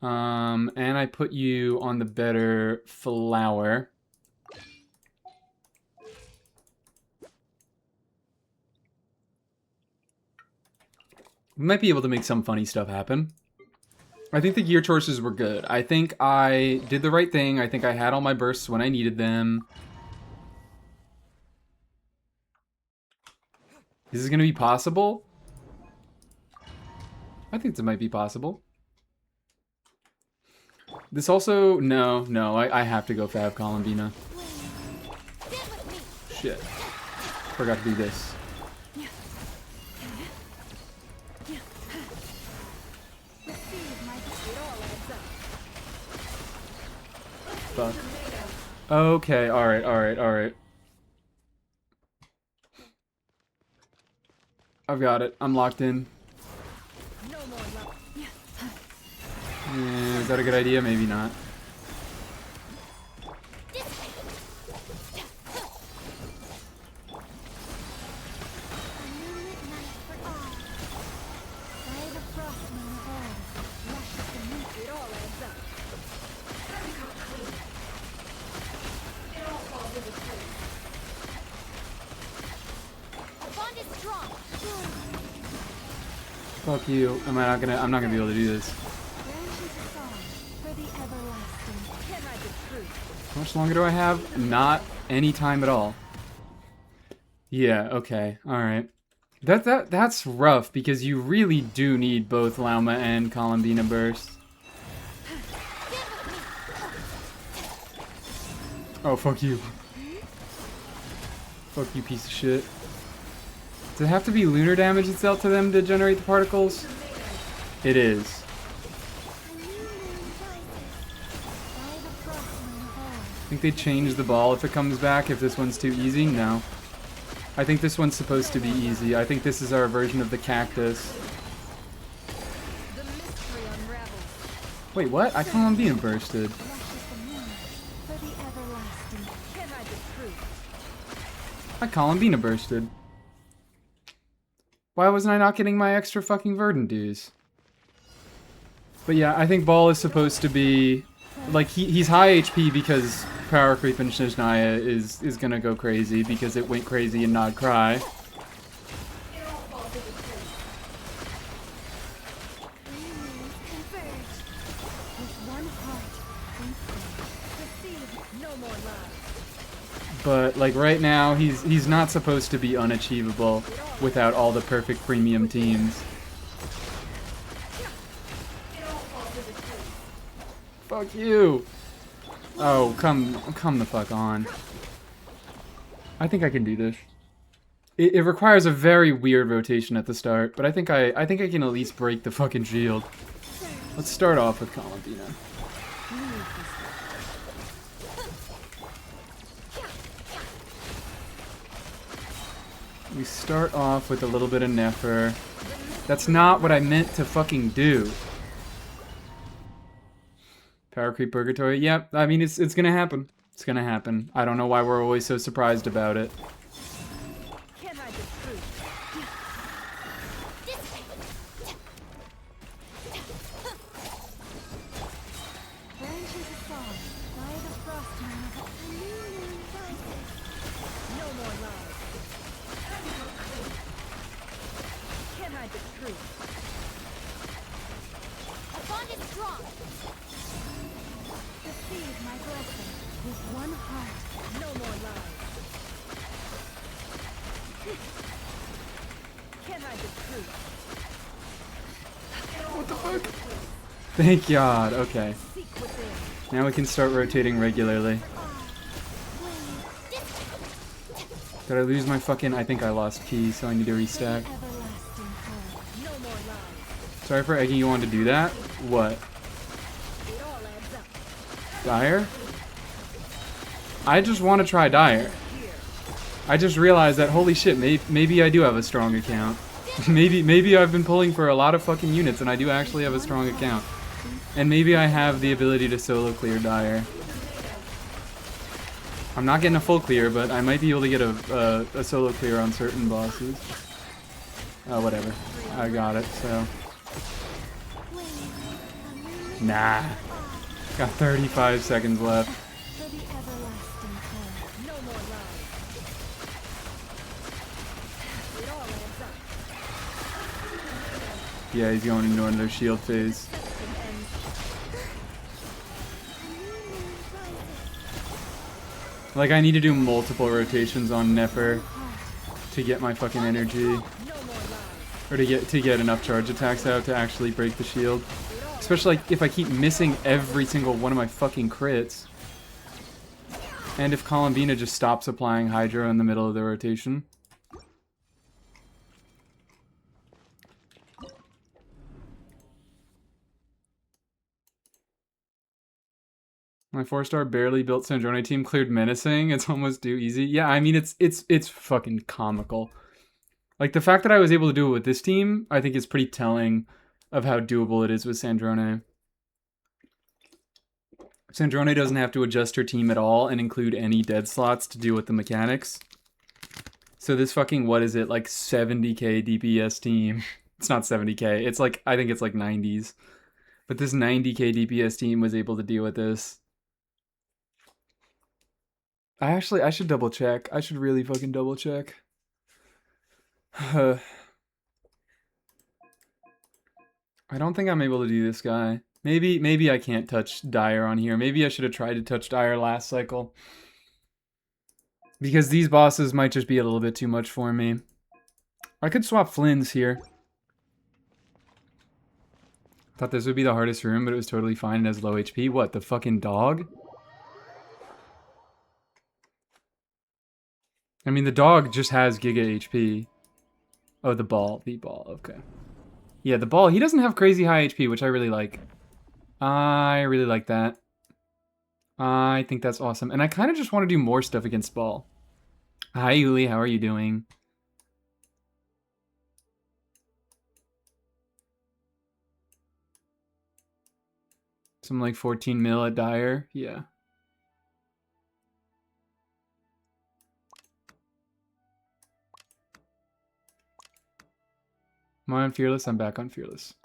And I put you on the better flower. We might be able to make some funny stuff happen. I think the gear choices were good. I think I did the right thing. I think I had all my bursts when I needed them. Is this going to be possible? I think this might be possible. This also... No, I have to go Fab Columbina. Shit. Forgot to do this. Fuck. Okay, alright. I've got it. I'm locked in. Is that a good idea? Maybe not. Fuck you. I'm not gonna be able to do this. How much longer do I have? Not any time at all. Yeah, okay. Alright. That's rough because you really do need both Lauma and Columbina burst. Oh, fuck you. Fuck you, piece of shit. Does it have to be lunar damage that's dealt to them to generate the particles? It is. I think they change the ball if it comes back, if this one's too easy. No. I think this one's supposed to be easy. I think this is our version of the cactus. Wait, what? I Columbina bursted. I Columbina bursted. Why wasn't I not getting my extra fucking Verdant dues? But yeah, I think Ball is supposed to be... Like, he's high HP because Power Creep and Snezhnaya is gonna go crazy because it went crazy and not cry. But, like, right now, he's not supposed to be unachievable without all the perfect premium teams. Fuck you! Oh, come the fuck on. I think I can do this. It requires a very weird rotation at the start, but I think I can at least break the fucking shield. Let's start off with Columbina. We start off with a little bit of Nefer. That's not what I meant to fucking do. Power Creep Purgatory. Yep, I mean, it's gonna happen. It's gonna happen. I don't know why we're always so surprised about it. What the fuck? Thank God, okay. Now we can start rotating regularly. Did I lose my fucking... I think I lost P, so I need to restack. Everlasting cold. No more lies. Sorry for egging you on to do that. What? It all adds up. Dire? I just want to try Dire. I just realized that, holy shit, maybe I do have a strong account. maybe I've been pulling for a lot of fucking units and I do actually have a strong account. And maybe I have the ability to solo clear Dire. I'm not getting a full clear, but I might be able to get a solo clear on certain bosses. Oh, whatever. I got it, so... Nah. Got 35 seconds left. For the everlasting cold. No more lies. It all adds up. Yeah, he's going into another shield phase. Like, I need to do multiple rotations on Nefer to get my fucking energy. Or to get enough charge attacks out to actually break the shield. Especially like if I keep missing every single one of my fucking crits. And if Columbina just stops applying Hydro in the middle of the rotation. My 4-star barely built Sandrone team cleared menacing. It's almost too easy. Yeah, I mean it's fucking comical. Like the fact that I was able to do it with this team, I think is pretty telling of how doable it is with Sandrone. Sandrone doesn't have to adjust her team at all and include any dead slots to deal with the mechanics. So this fucking, what is it, like 70k DPS team. It's not 70k, it's like, I think it's like 90s. But this 90k DPS team was able to deal with this. I should double check. I should really fucking double check. I don't think I'm able to do this guy. Maybe I can't touch Dire on here. Maybe I should have tried to touch Dire last cycle. Because these bosses might just be a little bit too much for me. I could swap Flynn's here. Thought this would be the hardest room, but it was totally fine and has low HP. What, the fucking dog? I mean, the dog just has Giga HP. Oh, the ball, okay. Yeah, the ball, he doesn't have crazy high HP, which I really like. I really like that. I think that's awesome. And I kind of just want to do more stuff against ball. Hi, Yuli, how are you doing? Some like 14 mil at Dire, yeah. Am I on Fearless? I'm back on Fearless.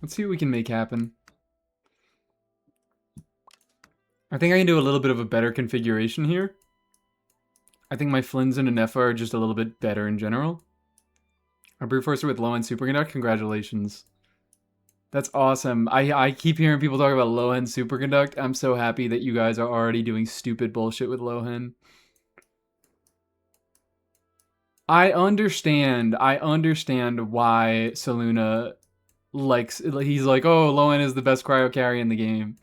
Let's see what we can make happen. I think I can do a little bit of a better configuration here. I think my Flynn's and Anefa are just a little bit better in general. A Brute Forcer with low-end Superconduct? Congratulations. That's awesome. I keep hearing people talk about low-end Superconduct. I'm so happy that you guys are already doing stupid bullshit with low-end. I understand why Saluna likes, he's like, oh, Lowen is the best cryo carry in the game.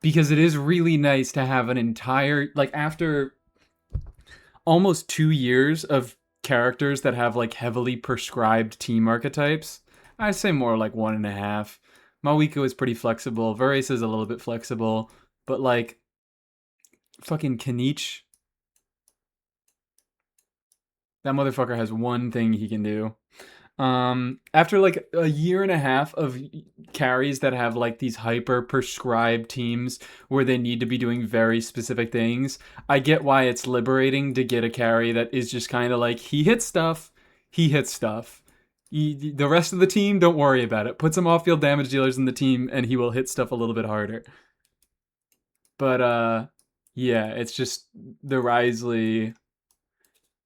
Because it is really nice to have an entire, like, after almost 2 years of characters that have, like, heavily prescribed team archetypes, I'd say more like 1.5. Mawiko is pretty flexible, Varese is a little bit flexible, but, like, fucking Kanich, that motherfucker has one thing he can do. After like a 1.5 years of carries that have like these hyper prescribed teams where they need to be doing very specific things, I get why it's liberating to get a carry that is just kind of like, he hits stuff. The rest of the team, don't worry about it. Put some off-field damage dealers in the team and he will hit stuff a little bit harder. But yeah, it's just the Wriothesley,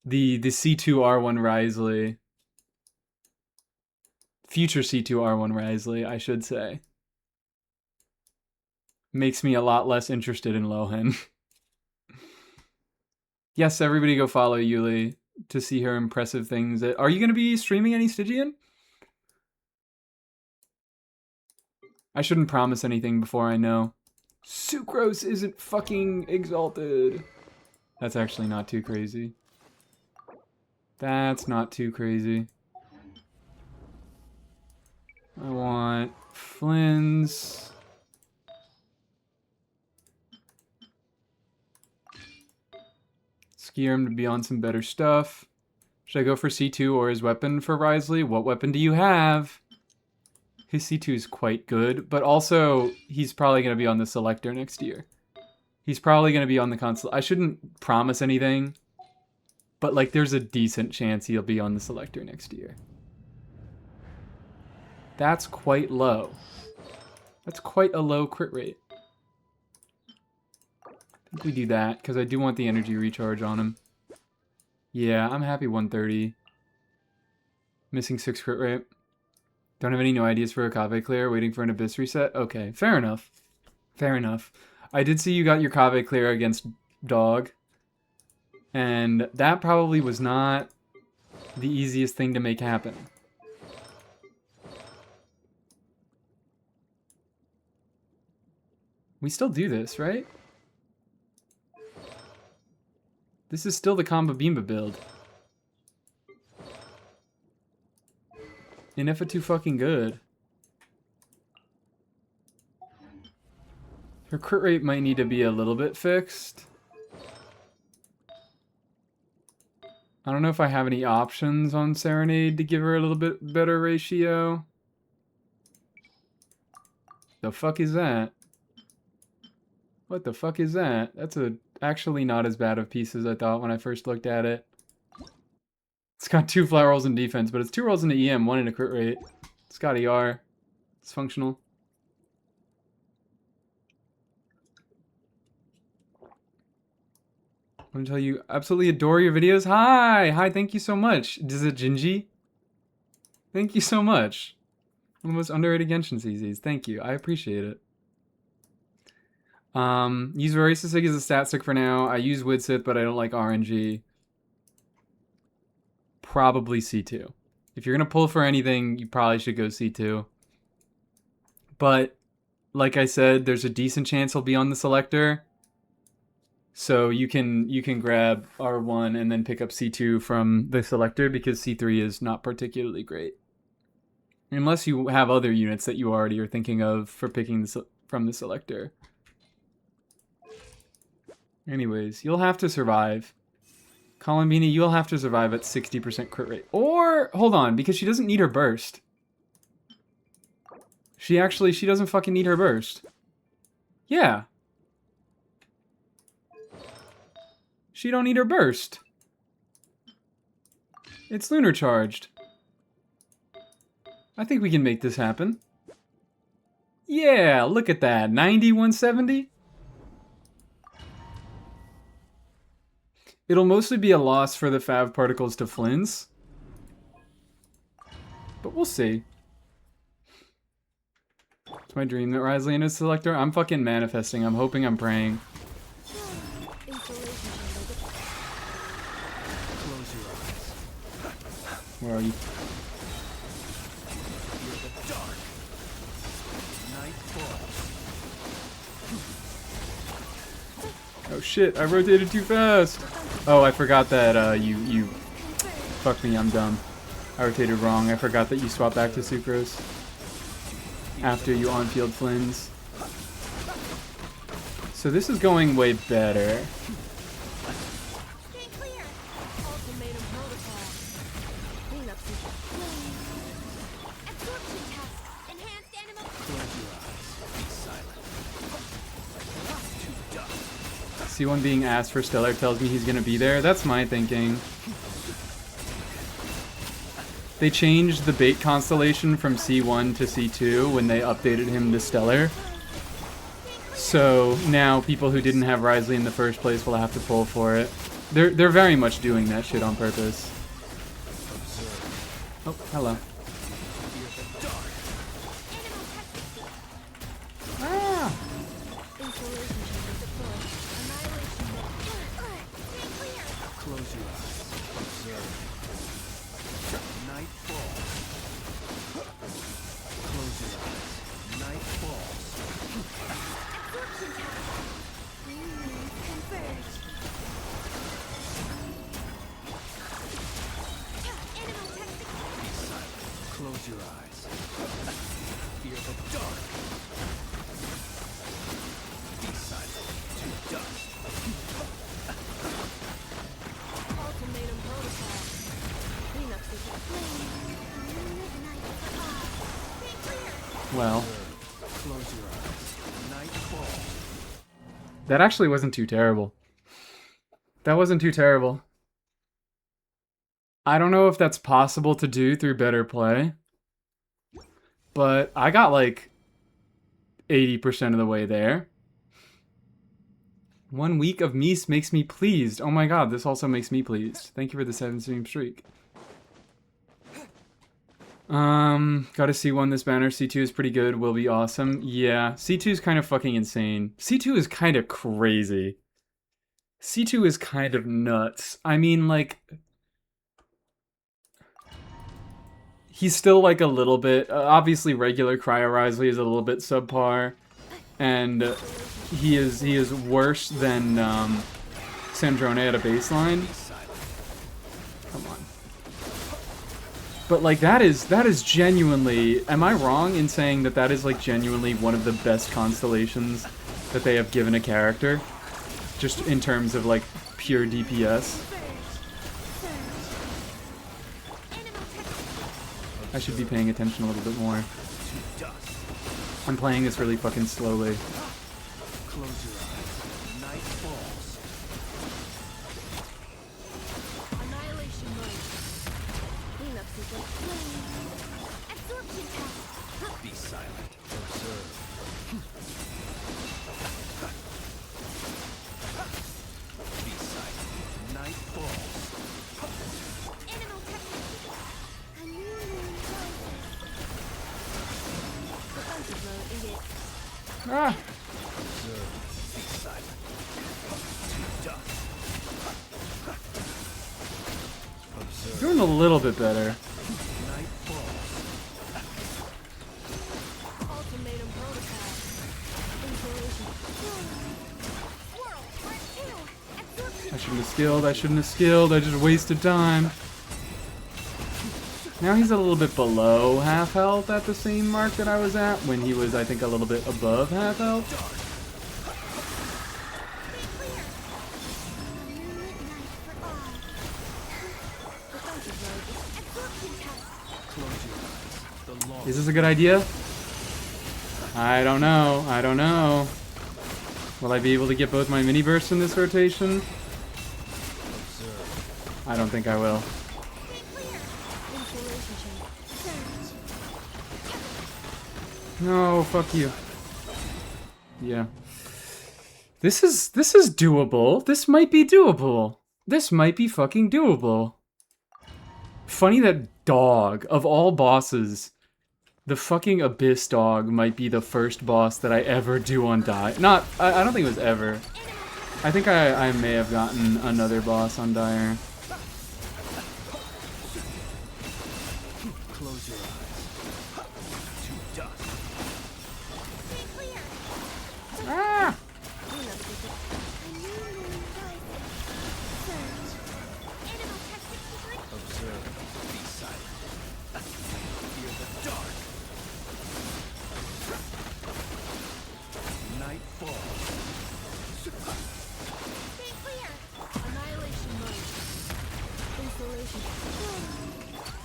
the C2R1 Wriothesley, future C2R1 Wriothesley, I should say, makes me a lot less interested in Lohen. Yes, everybody go follow Yuli to see her impressive things. Are you going to be streaming any Stygian? I shouldn't promise anything before I know. Sucrose isn't fucking exalted. That's actually not too crazy. That's not too crazy. I want Flynn's. Scare him to be on some better stuff. Should I go for C2 or his weapon for Risley? What weapon do you have? His C2 is quite good, but also he's probably going to be on the Selector next year. He's probably going to be on the console. I shouldn't promise anything, but like there's a decent chance he'll be on the Selector next year. That's quite low. That's quite a low crit rate. I think we do that because I do want the energy recharge on him. Yeah, I'm happy 130. Missing 6 crit rate. Don't have any new ideas for a Kave clear. Waiting for an Abyss reset. Okay, fair enough. Fair enough. I did see you got your Kave clear against Dog. And that probably was not the easiest thing to make happen. We still do this, right? This is still the Combo Bimba build. Ineffa too fucking good. Her crit rate might need to be a little bit fixed. I don't know if I have any options on Serenade to give her a little bit better ratio. The fuck is that? What the fuck is that? That's actually not as bad of piece as I thought when I first looked at it. It's got 2 flat rolls in defense, but it's 2 rolls into EM, 1 in a crit rate. It's got ER. It's functional. I'm gonna tell you, absolutely adore your videos. Hi! Hi, thank you so much. Is it Jinji? Thank you so much. One of the most underrated Genshin CZs. Thank you. I appreciate it. Use Varasisig as a stat stick for now. I use Widsith, but I don't like RNG. Probably C2. If you're gonna pull for anything, you probably should go C2. But, like I said, there's a decent chance he'll be on the Selector. So you can grab R1 and then pick up C2 from the Selector because C3 is not particularly great. Unless you have other units that you already are thinking of for picking from the Selector. Anyways, you'll have to survive. Columbini, you'll have to survive at 60% crit rate. Or, hold on, because she doesn't need her burst. She doesn't fucking need her burst. Yeah. She don't need her burst. It's lunar charged. I think we can make this happen. Yeah, look at that. 90, 170? It'll mostly be a loss for the Fav particles to Flynn's. But we'll see. It's my dream that Risley is Selector. I'm fucking manifesting. I'm hoping, I'm praying. Where are you? Oh shit, I rotated too fast. Oh, I forgot that you fucked me, I'm dumb. I rotated wrong. I forgot that you swapped back to Sucrose after you on-field Flynn's. So this is going way better. C1 being asked for Stellar tells me he's gonna be there. That's my thinking. They changed the bait constellation from C1 to C2 when they updated him to Stellar. So now people who didn't have Risley in the first place will have to pull for it. They're very much doing that shit on purpose. Oh, hello. Ah! Close your eyes. Observe. Night falls. Close your eyes. Night falls. Well, Close your eyes. Night falls. that actually wasn't too terrible. That wasn't too terrible. I don't know if that's possible to do through better play, but I got like 80% of the way there. 1 week of Mies makes me pleased. Oh my god, this also makes me pleased. Thank you for the 7-stream streak. Gotta C1 this banner. C2 is pretty good. Will be awesome. Yeah, C2 is kind of fucking insane. C2 is kind of crazy. C2 is kind of nuts. I mean, like... He's still, like, a little bit... obviously, regular Cryo Risley is a little bit subpar. And he is worse than Sandrone at a baseline. Come on. But, like, that is genuinely... Am I wrong in saying that that is, like, genuinely one of the best constellations that they have given a character? Just in terms of, like, pure DPS. I should be paying attention a little bit more. I'm playing this really fucking slowly. Close your eyes. Night falls. Annihilation mode. Cleanup sequence. Absorption test. Be silent. Observe. Be silent. Night falls. Animal technique. A new moon rises. Defensive mode engaged. Ah! Observe. Be silent. To dust. Observe. Doing a little bit better. Night falls. Ultimatum protocol. Installation. Swirl. Part 2. Absorption. I shouldn't have skilled, I shouldn't have skilled, I just wasted time. Now he's a little bit below half health at the same mark that I was at when he was, I think, a little bit above half health. Close your eyes. The law. Is this a good idea? I don't know, I don't know. Will I be able to get both my mini bursts in this rotation? Observe. I don't think I will. No, fuck you. Yeah. This is doable. This might be doable. This might be fucking doable. Funny that dog, of all bosses, the fucking Abyss dog might be the first boss that I ever do on Dire. Not, I don't think it was ever. I think I may have gotten another boss on Dire. Close your eyes. To dust. Ah! Observe. Be silent. Fear the dark. Night falls. Annihilation mode. Installation.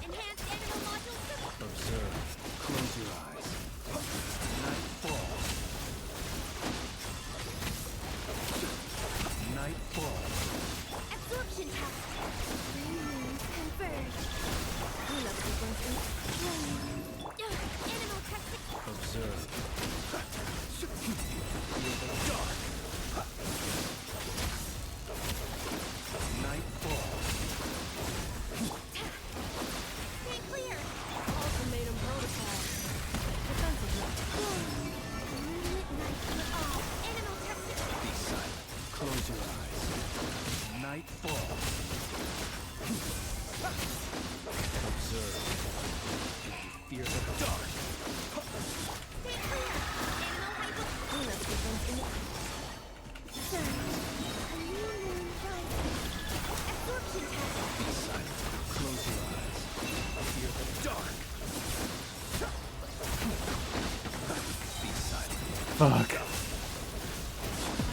Enhanced animal module system. Observe. Close your eyes. Night falls. Night falls. Absorption test. Three moons converge. Cleanup sequence. Animal testing. Observe. Fear the dark. Night falls. Stay clear. Ultimatum protocol. Defensive mode. Moonlit night for all. Animal testing. Be silent. Close your eyes. Night falls. Observe. Fear the dark. Stay clear. Animal hyper. Cleanup sequence. Surge. A new moon rises. Absorption test. Be silent. Close your eyes. Fear the dark. Be silent. Fuck.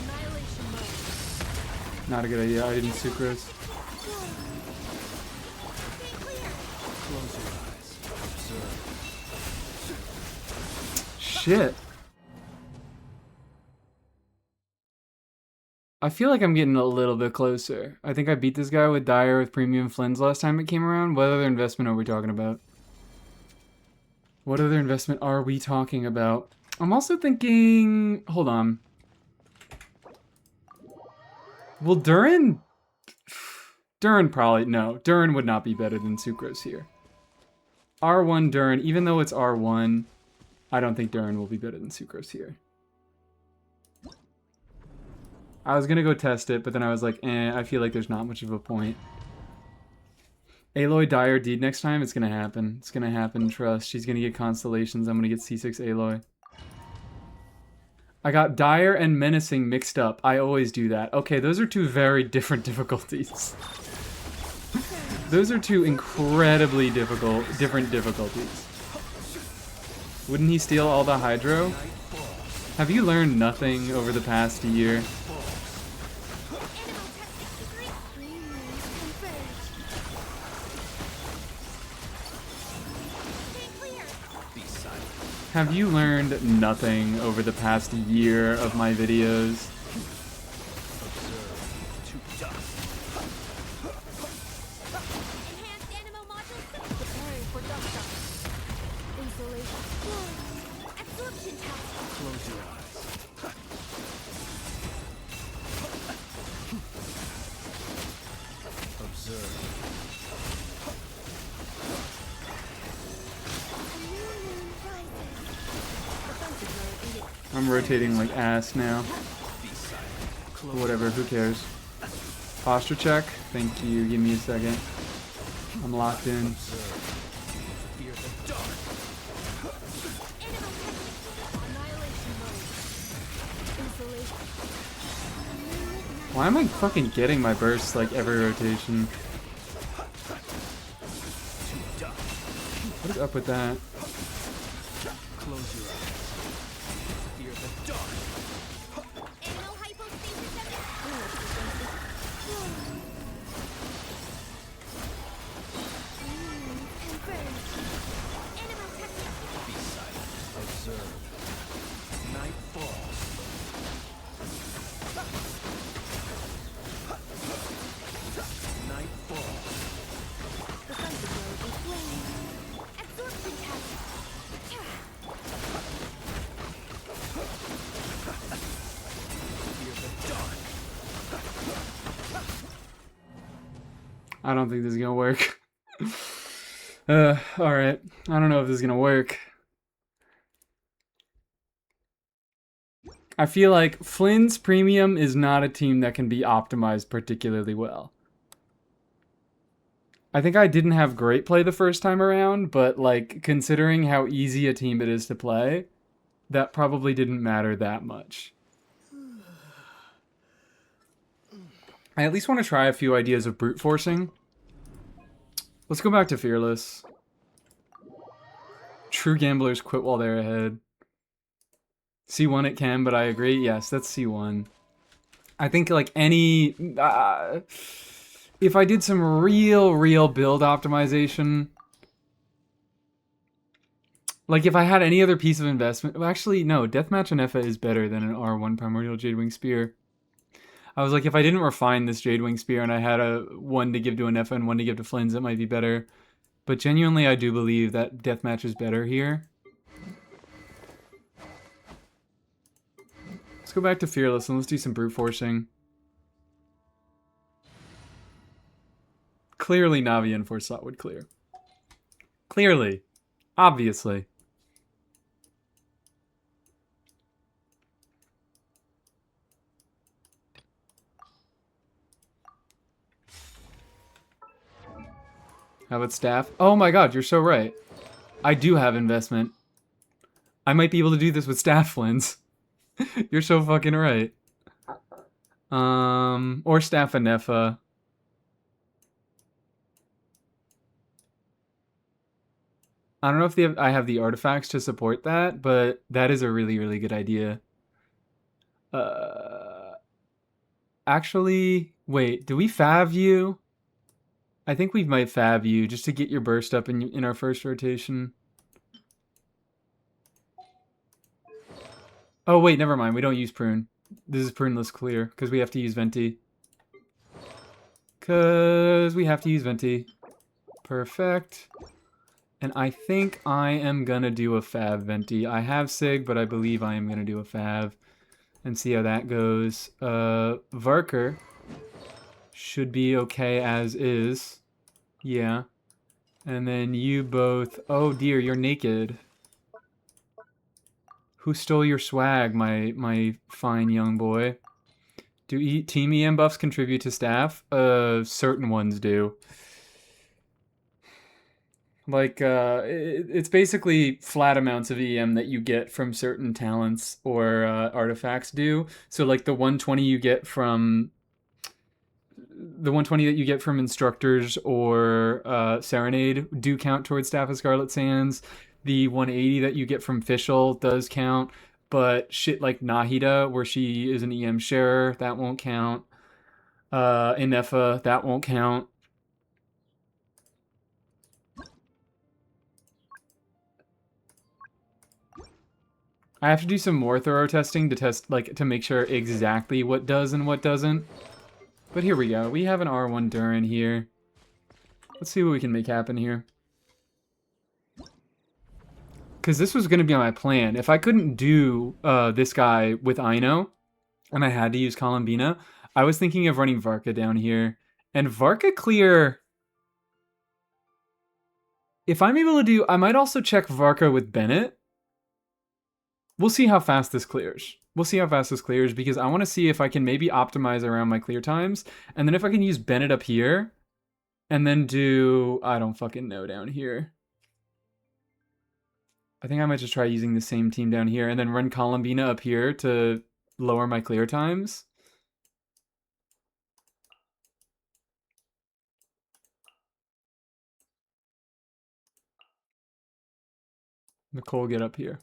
Annihilation mode. Not a good idea. I didn't sucrose. Close your eyes. Observe. shit. I feel like I'm getting a little bit closer. I think I beat this guy with Dire with Premium Flins last time it came around. What other investment are we talking about? What other investment are we talking about? I'm also thinking... Hold on. Will Durin... Durin probably... No, Durin would not be better than Sucrose here. R1 Durin, even though it's R1, I don't think Durin will be better than Sucrose here. I was gonna go test it, but then I was like, I feel like there's not much of a point. Aloy Dire Deed next time, it's gonna happen. It's gonna happen, trust. She's gonna get Constellations, I'm gonna get C6 Aloy. I got Dire and Menacing mixed up. I always do that. Okay, those are two very different difficulties. Those are two incredibly different difficulties. Wouldn't he steal all the Hydro? Have you learned nothing over the past year? Have you learned nothing over the past year of my videos? I'm rotating like ass now. Whatever, who cares? Posture check. Thank you. Give me a second. I'm locked in. Why am I fucking getting my bursts like every rotation? What is up with that? I don't think this is gonna work. Alright. I don't know if this is gonna work. I feel like Flynn's Premium is not a team that can be optimized particularly well. I think I didn't have great play the first time around, but like considering how easy a team it is to play, that probably didn't matter that much. I at least want to try a few ideas of brute forcing. Let's go back to Fearless. True gamblers quit while they're ahead. C1 it can, but I agree. Yes, that's C1. I think like any... if I did some real build optimization... Like if I had any other piece of investment... Well, actually, no. Deathmatch and Effa is better than an R1 Primordial Jadewing Spear. I was like, if I didn't refine this Jadewing Spear and I had one to give to an Effa and one to give to Flynn's, it might be better. But genuinely, I do believe that Deathmatch is better here. Let's go back to Fearless and let's do some brute forcing. Clearly, Navi and Forslot would clear. Clearly. Obviously. How about staff? Oh my god, you're so right. I do have investment. I might be able to do this with staff, Flynn's. You're so fucking right. Or staff and Neffa. I don't know if I have the artifacts to support that, but that is a really good idea. Actually, wait, do we fav you? I think we might fav you just to get your burst up in our first rotation. Oh, wait, never mind. We don't use prune. This is pruneless clear, because we have to use venti. Perfect. And I think I am gonna do a Fav venti. I have Sig, but I believe I am gonna do a Fav. And see how that goes. Varker should be okay as is. Yeah. And then you both... Oh dear, you're naked. Who stole your swag, my fine young boy? Do Team EM buffs contribute to staff? Certain ones do. Like, it's basically flat amounts of EM that you get from certain talents or artifacts do. So, like, the 120 you get from... The 120 that you get from instructors or Serenade do count towards Staff of Scarlet Sands. The 180 that you get from Fischl does count. But shit like Nahida, where she is an EM sharer, that won't count. Inefa, that won't count. I have to do some more thorough testing to test, like, to make sure exactly what does and what doesn't. But here we go. We have an R1 Durin here. Let's see what we can make happen here. Because this was going to be my plan. If I couldn't do this guy with Ino, and I had to use Columbina, I was thinking of running Varka down here. And Varka clear... If I'm able to do... I might also check Varka with Bennett. We'll see how fast this clears. Because I want to see if I can maybe optimize around my clear times. And then if I can use Bennett up here. And then do... I don't fucking know down here. I think I might just try using the same team down here. And then run Columbina up here to lower my clear times. Nicole, get up here.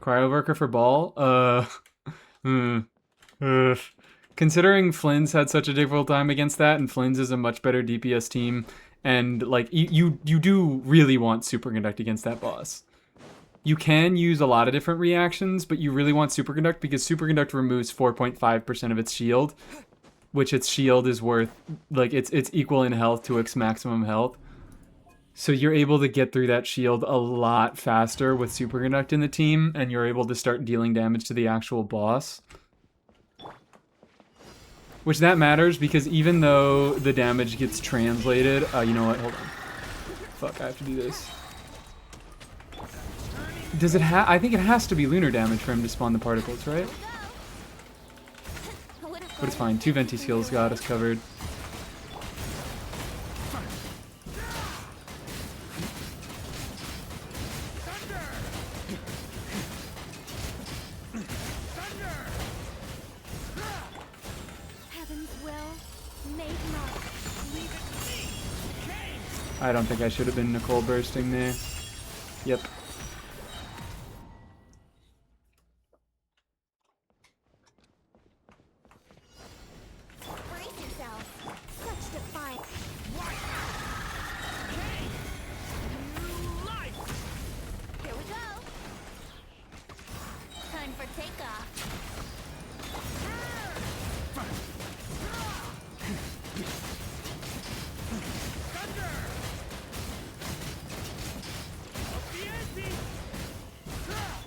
Cryoworker for ball? Considering Flynn's had such a difficult time against that, and Flynn's is a much better DPS team, and like you do really want Superconduct against that boss. You can use a lot of different reactions, but you really want Superconduct because Superconduct removes 4.5% of its shield, which its shield is worth, like it's equal in health to its maximum health. So you're able to get through that shield a lot faster with Superconduct in the team, and you're able to start dealing damage to the actual boss. Which that matters, because even though the damage gets translated... you know what? Hold on. Fuck, I have to do this. Does it I think it has to be lunar damage for him to spawn the particles, right? But it's fine. 2 Venti skills got us covered. I don't think I should have been Nicole bursting there. Yep. Brace yourself. Such defiance. Here we go. Time for takeoff.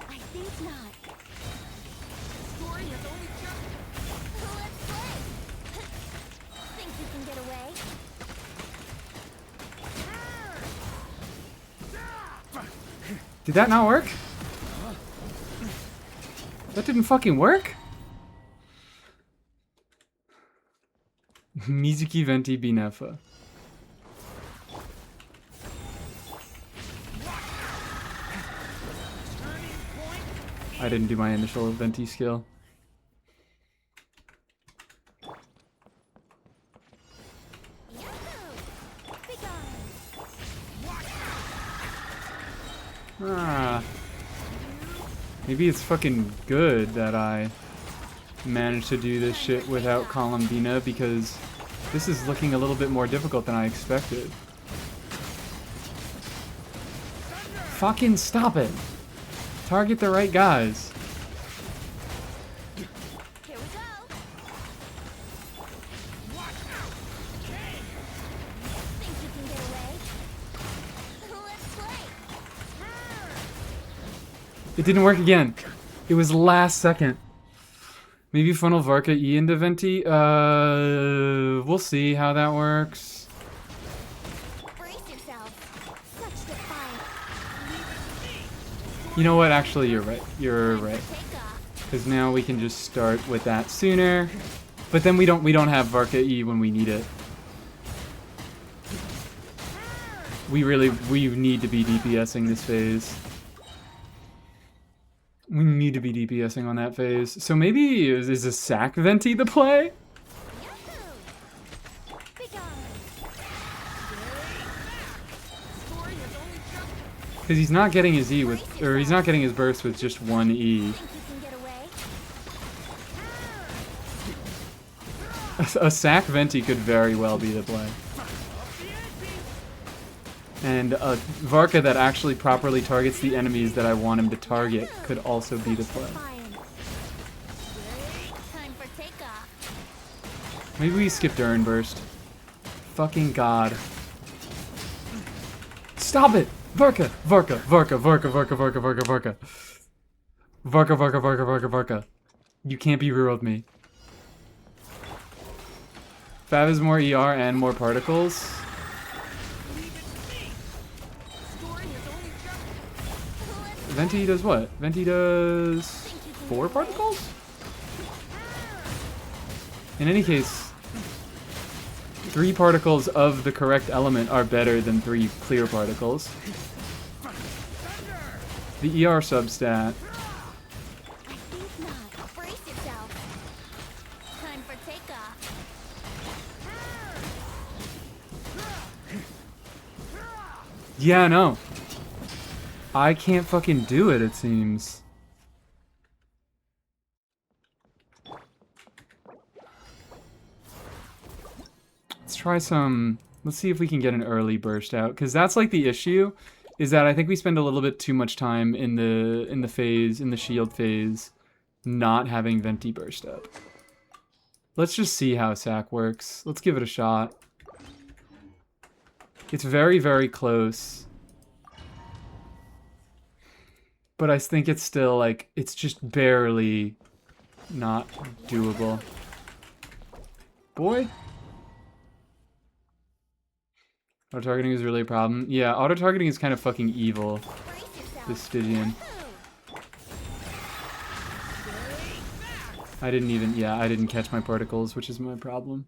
I think not. Story has only just... Let's play. Think you can get away? Did that not work? That didn't fucking work? Mizuki Venti Binefa. I didn't do my initial Venti skill. Maybe it's fucking good that I managed to do this shit without Columbina, because this is looking a little bit more difficult than I expected. Fucking stop it! Target the right guys. Here we go. Watch out! King! Think you can get away? Let's play. It didn't work again. It was last second. Maybe funnel Varka E into Venti? We'll see how that works. Brace yourself. Such defiance. You know what? Actually, you're right. You're right. Take off. Because now we can just start with that sooner. But then we don't have Varka E when we need it. We need to be DPSing this phase. We need to be DPSing on that phase. So maybe is a sack Venti the play? Yahoo! Be gone. Story has only just... Because he's not getting his E with, or he's not getting his burst with just one E. Think you can get away? A sack Venti could very well be the play. And a Varka that actually properly targets the enemies that I want him to target could also be the play. Defiance. Time for takeoff. Maybe we skip Durn Burst. Fucking god. Stop it! Varka! Varka! Varka! Varka! Varka! Varka! Varka! Varka! Varka! Varka! Varka! Varka! Varka! You can't be real with me. Fav is more ER and more particles. Story has only just... Venti does what? Venti does 4 particles? In any case, 3 particles of the correct element are better than 3 clear particles. The ER substat. I think not. Brace yourself. Time for takeoff. Yeah, no. I can't fucking do it, it seems. Let's try some... Let's see if we can get an early burst out, because that's like the issue, is that I think we spend a little bit too much time in the shield phase, not having Venti burst up. Let's just see how Sack works. Let's give it a shot. It's very, very close. But I think it's still, like, it's just barely not doable. Boy? Auto-targeting is really a problem. Yeah, auto-targeting is kind of fucking evil, Brace yourself. this Stygian. Yahoo! I didn't catch my particles, which is my problem.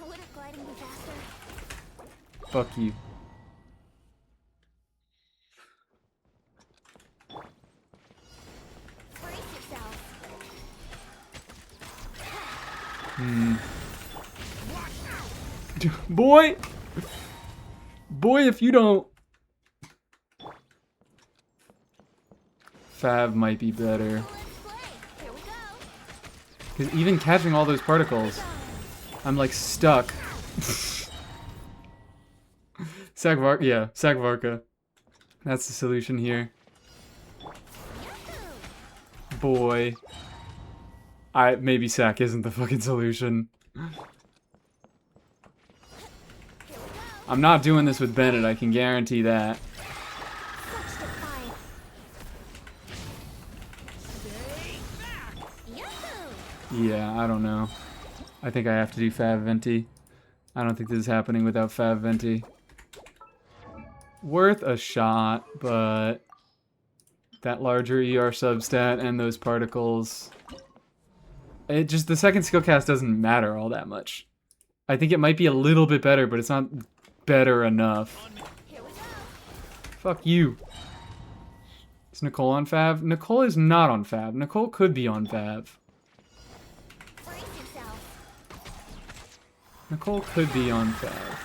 Wouldn't gliding be faster? Fuck you. Brace yourself. Boy! Boy, if you don't... Fab might be better. Let's play. Here we go. Because even catching all those particles, I'm like stuck. Sack Varka. That's the solution here. Yahoo! Boy. Maybe Sack isn't the fucking solution. Here we go. I'm not doing this with Bennett, I can guarantee that. Such defiance. Yahoo! Yeah, I don't know. I think I have to do Fav Venti. I don't think this is happening without Fav Venti. Worth a shot, but that larger ER substat and those particles... It just, the second skill cast doesn't matter all that much. I think it might be a little bit better, but it's not better enough. Here we go. Fuck you. Is Nicole on Fav? Nicole is not on Fav. Nicole could be on Fav. Brace yourself. Nicole could be on Fav.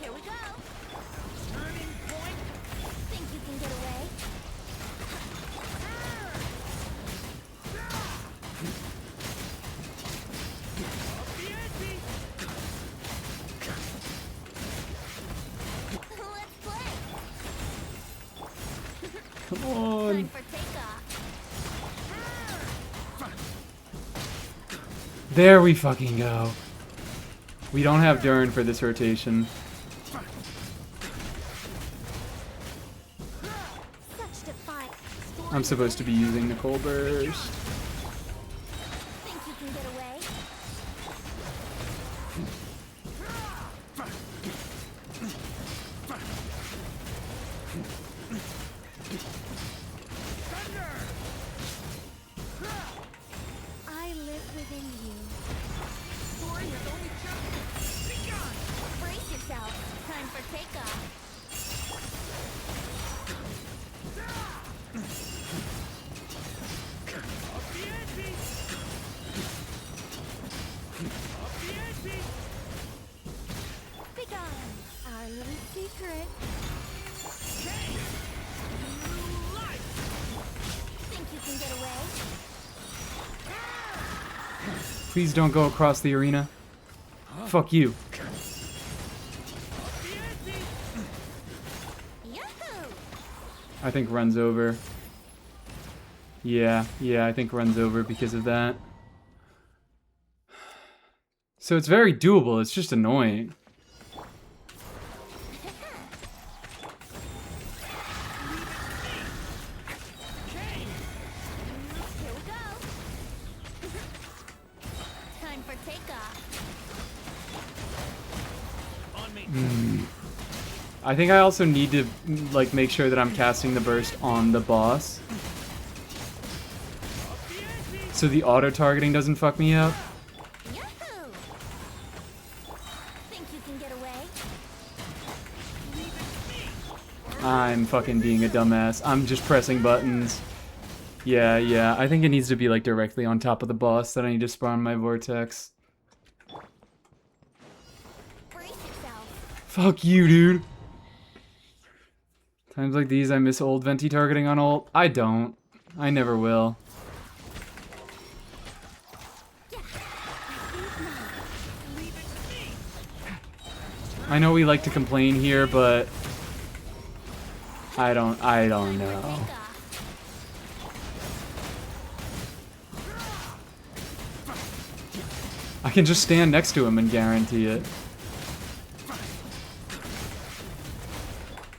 Here we go. Think you can get away? Come Time on. for takeoff. There we fucking go. We don't have Durin for this rotation. Such defiant. I'm supposed to be using Nicole Burst. Think you can get away? I live within you. Story is only just begun. Brace yourself. Time for takeoff. Begone. Our little secret. Think you can get away? Please don't go across the arena. Fuck you. Yahoo! I think run's over. Yeah, I think run's over because of that. So it's very doable, it's just annoying. Here we go. Time for takeoff. On me. I think I also need to like make sure that I'm casting the burst on the boss, so the auto targeting doesn't fuck me up. Yahoo! Think you can get away? I'm fucking being a dumbass. I'm just pressing buttons. Yeah. I think it needs to be like directly on top of the boss that I need to spawn my vortex. Brace yourself. Fuck you, dude. Times like these, I miss old Venti targeting on ult. I don't. I never will. I know we like to complain here, but I don't know. Takeoff. I can just stand next to him and guarantee it.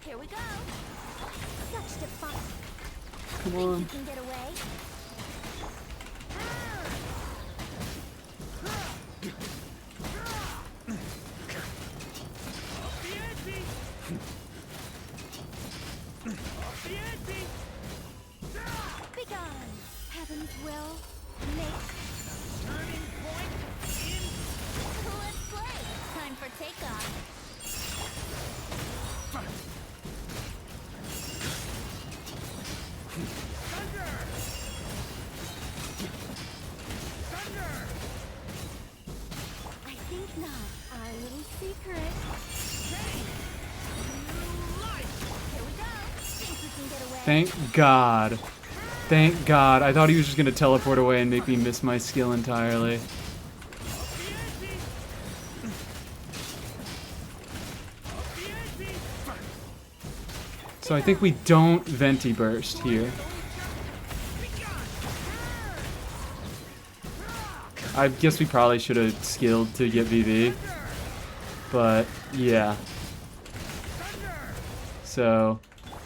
Here we go. Such defiance. Come Think you on. can get away? Begone. Heaven's will make turning point in. Let's play. Time for takeoff. I think not. Our little secret. Here we go. Think you can get away? Thank God. Thank God. I thought he was just gonna teleport away and make me miss my skill entirely. So I think we don't Venti burst here. I guess we probably should have skilled to get VV. But, yeah. So,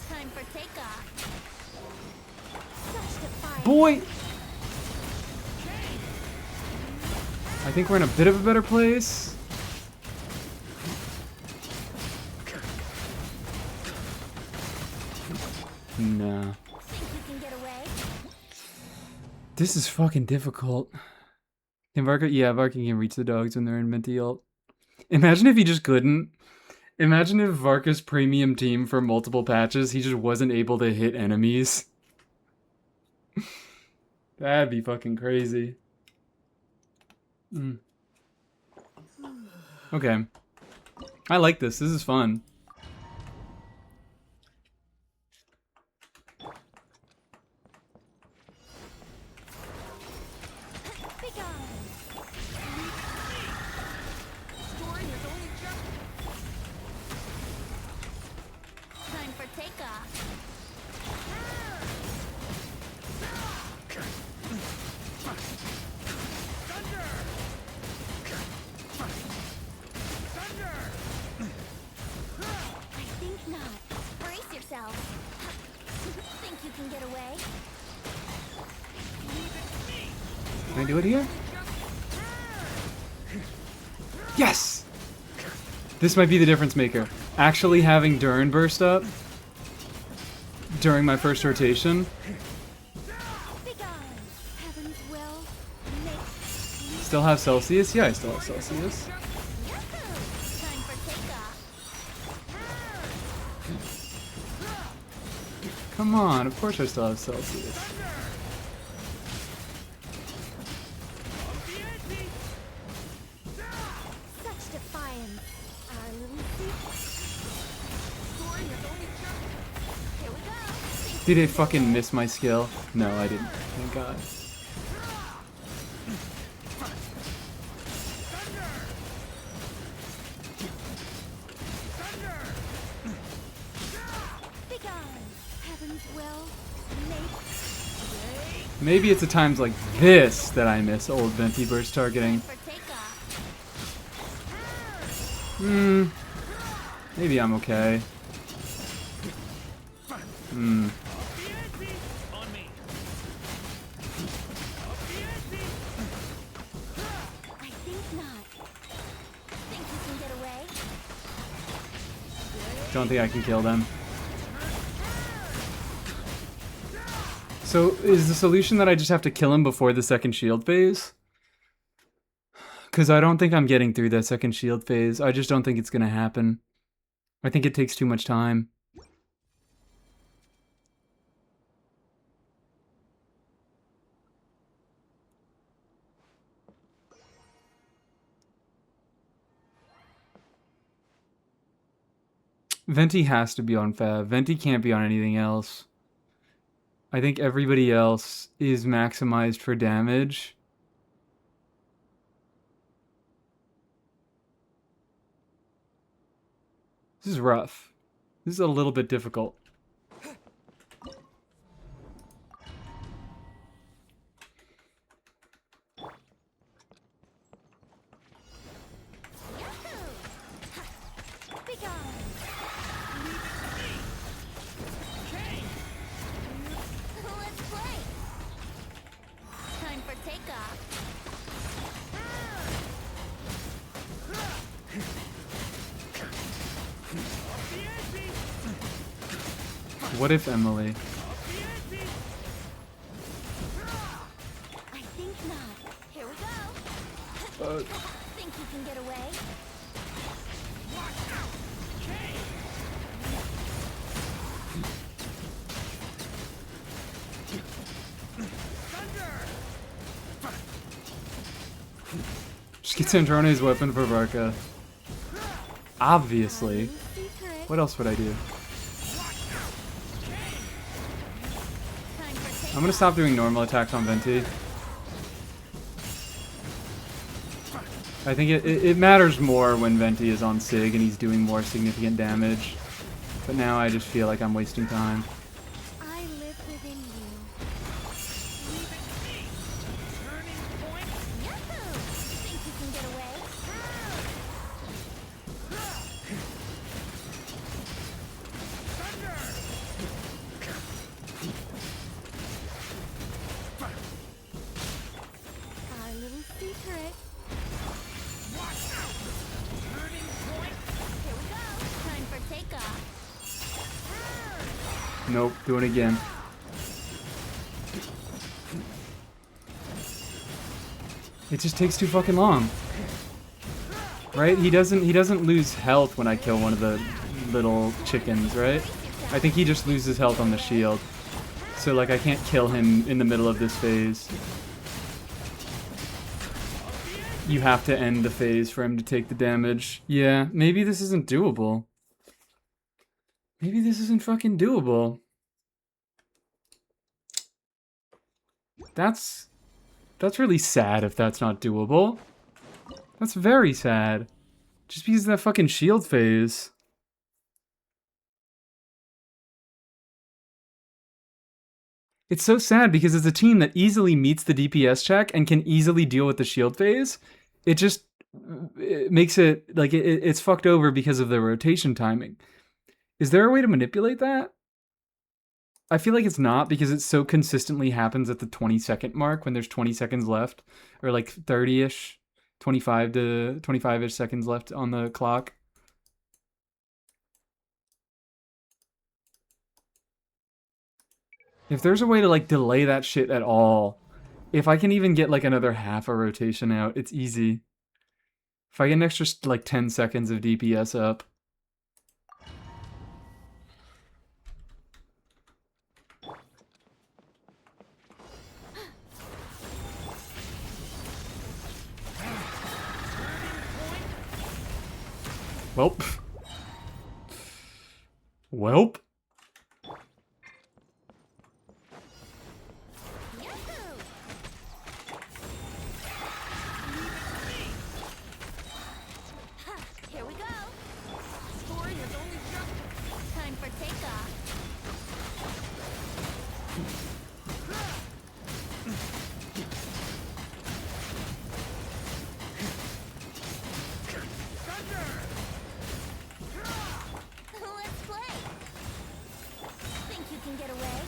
Time for takeoff. Such defiance. boy! I think we're in a bit of a better place. No. Think you can get away? This is fucking difficult. Can Varka? Yeah, Varka can reach the dogs when they're in Venti ult. Imagine if he just couldn't. Imagine if Varka's premium team for multiple patches, he just wasn't able to hit enemies. That'd be fucking crazy. Okay. I like this. This is fun. Begone. Story is only just. Time for takeoff. not. Brace yourself. Think you can get away? Can I do it here? Yes! This might be the difference maker. Actually having Durin burst up during my first rotation. Still have Celsius? Yeah, I still have Celsius. Time for takeoff. Come on, of course I still have Celsius. Such defiance. Our little secret. Story has only just. Here we go. Did I fucking miss my skill? No, I didn't. Thank God. Maybe it's at times like this that I miss old Venti burst targeting. Maybe I'm okay. I think not. Think you can get away? Don't think I can kill them. So, is the solution that I just have to kill him before the second shield phase? Because I don't think I'm getting through that second shield phase. I just don't think it's going to happen. I think it takes too much time. Venti has to be on Fab. Venti can't be on anything else. I think everybody else is maximized for damage. This is rough. This is a little bit difficult. What if Emily? I think not. Here we go. Think you can get away? Just get Sandrone's weapon for Varka. Obviously. What else would I do? I'm gonna stop doing normal attacks on Venti. I think it matters more when Venti is on Sig and he's doing more significant damage. But now I just feel like I'm wasting time. I live within you. Turning point. Yahoo! Think you can get away? Our little secret. Watch out! Turning point. Here we go. Time for takeoff. Nope, do it again. It just takes too fucking long. Right? He doesn't lose health when I kill one of the little chickens, right? I think he just loses health on the shield. So like I can't kill him in the middle of this phase. You have to end the phase for him to take the damage. Yeah, maybe this isn't doable. Maybe this isn't fucking doable. That's really sad if that's not doable. That's very sad. Just because of that fucking shield phase. It's so sad because it's a team that easily meets the DPS check and can easily deal with the shield phase. It makes it, like, it's fucked over because of the rotation timing. Is there a way to manipulate that? I feel like it's not because it so consistently happens at the 20-second mark when there's 20 seconds left, or like 30-ish, 25 to 25-ish seconds left on the clock. If there's a way to like delay that shit at all, if I can even get like another half a rotation out, it's easy. If I get an extra like 10 seconds of DPS up. Welp. Welp. Yahoo! Ha, here we go. Story has only just time for takeoff. Let's play. Think you can get away?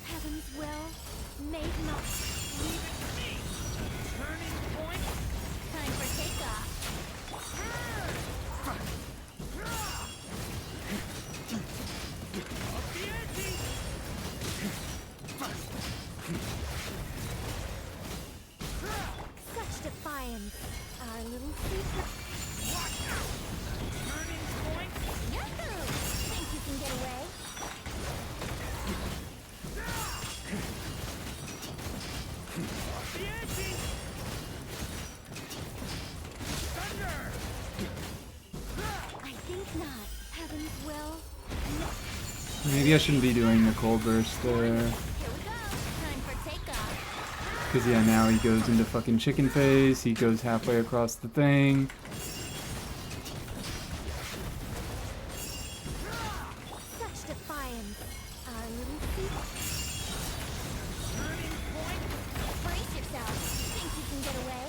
Heaven's will made not. Leave it to me. Turning point. Time for takeoff. Such defiance. Our little secret. Turning point. Yahoo! Think you can get away? I think not. Heaven's will. Maybe I shouldn't be doing the cold burst there. Here we go. Time for takeoff. Because yeah, now he goes into fucking chicken face. He goes halfway across the thing. Such defiance. Our little secret. Turning point. Brace yourself. Think you can get away?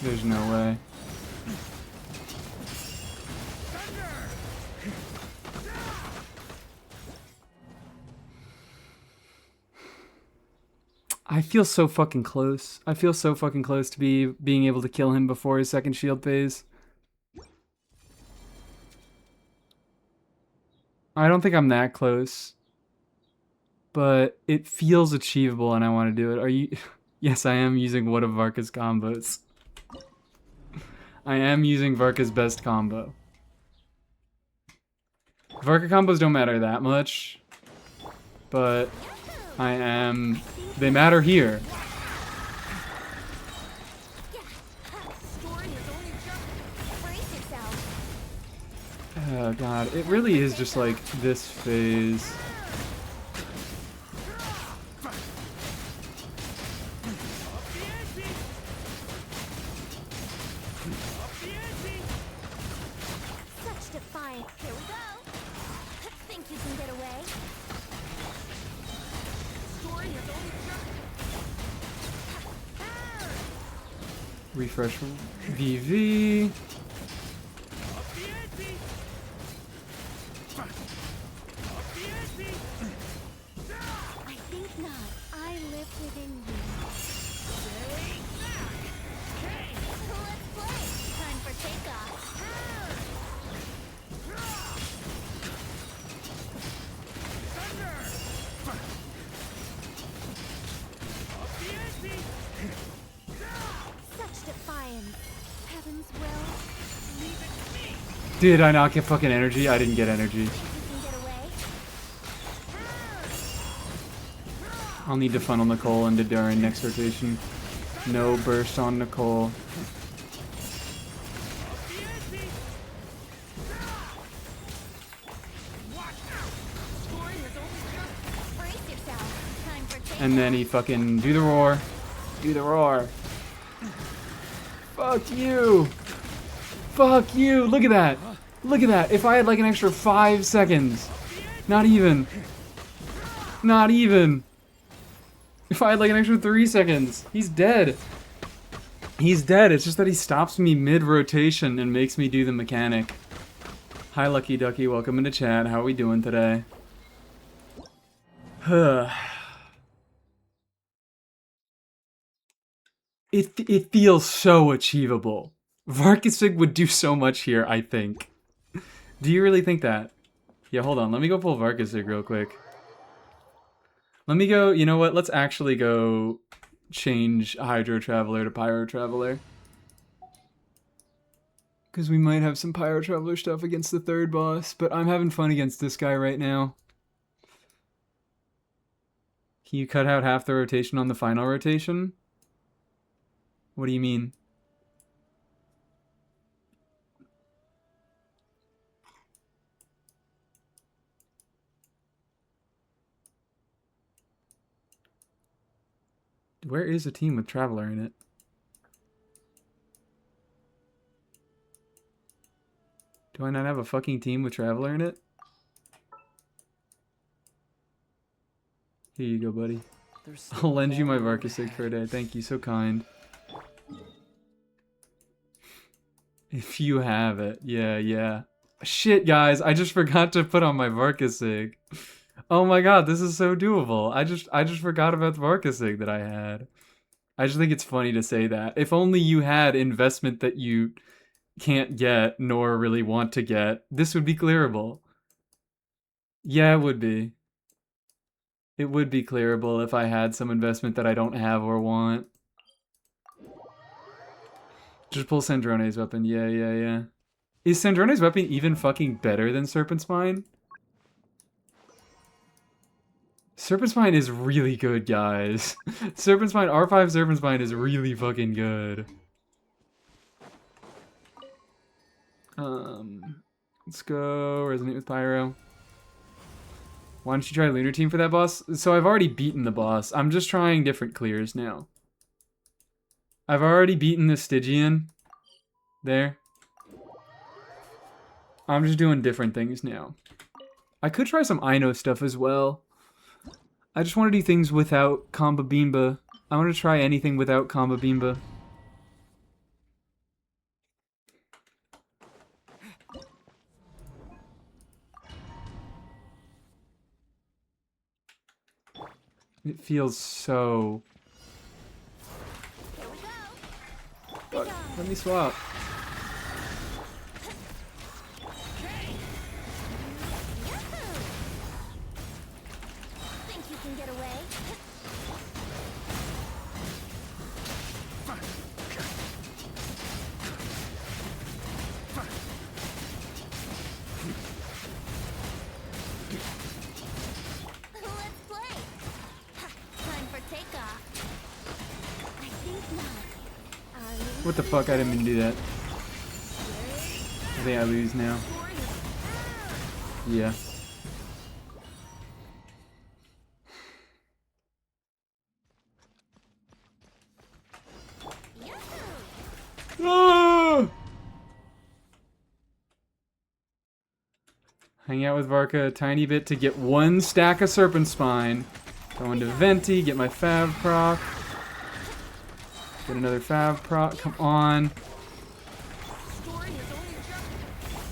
There's no way. I feel so fucking close. I feel so fucking close to being able to kill him before his second shield phase. I don't think I'm that close. But it feels achievable and I want to do it. Are you... Yes, I am using one of Varka's combos. I am using Varka's best combo. Varka combos don't matter that much. But I am... They matter here. Story is only just. Brace yourself. Oh god, it really is just like this phase. Such defiance. Here we go. Think you can get away? Story is only just. Refresh VV. I think not. I live within you. Let's play. Time for takeoff. Such defiance. Heaven's will. Leave it to me. Did I not get fucking energy? I didn't get energy. Think you can get away? I'll need to funnel Nicole into Durin next rotation. No burst on Nicole. Story is only just. Brace yourself. Time for takeoff. And then he fucking do the roar. Do the roar. Fuck you. Fuck you! Look at that! Look at that! If I had like an extra 5 seconds. Not even. Not even. If I had like an extra 3 seconds. He's dead. He's dead. It's just that he stops me mid-rotation and makes me do the mechanic. Hi, Lucky Ducky. Welcome into chat. How are we doing today? It feels so achievable. Varkisig would do so much here, I think. Do you really think that? Yeah, hold on. Let me go pull Varkisig real quick. Let me go, you know what? Let's actually go change Hydro Traveler to Pyro Traveler. Because we might have some Pyro Traveler stuff against the third boss, but I'm having fun against this guy right now. Can you cut out half the rotation on the final rotation? What do you mean? Where is a team with Traveler in it? Do I not have a fucking team with Traveler in it? Here you go, buddy. I'll lend you my Varkisig for a day. Thank you, so kind. If you have it. Yeah, yeah. Shit, guys, I just forgot to put on my Varkisig. Oh my god, this is so doable. I just forgot about the Varkisig that I had. I just think it's funny to say that. If only you had investment that you can't get nor really want to get, this would be clearable. Yeah, it would be. It would be clearable if I had some investment that I don't have or want. Just pull Sandrone's weapon. Yeah, yeah, yeah. Is Sandrone's weapon even fucking better than Serpent Spine? Serpent Spine is really good, guys. Serpent Spine, R5 Serpent Spine is really fucking good. Let's go Resonate with Pyro. Why don't you try Lunar Team for that boss? So I've already beaten the boss. I'm just trying different clears now. I've already beaten the Stygian. There. I'm just doing different things now. I could try some Ino stuff as well. I just want to do things without Comba Bimba. I want to try anything without Comba Bimba. It feels so... Here we go. Fuck, let me swap. Yahoo! Think you can get away? Let's play. Time for takeoff. I think not. What the fuck? I didn't mean to do that. I think I lose now. Yeah. Ah! Hang out with Varka a tiny bit to get one stack of Serpent Spine. Go into Venti, get my Fab proc. Get another Fab proc. Come on.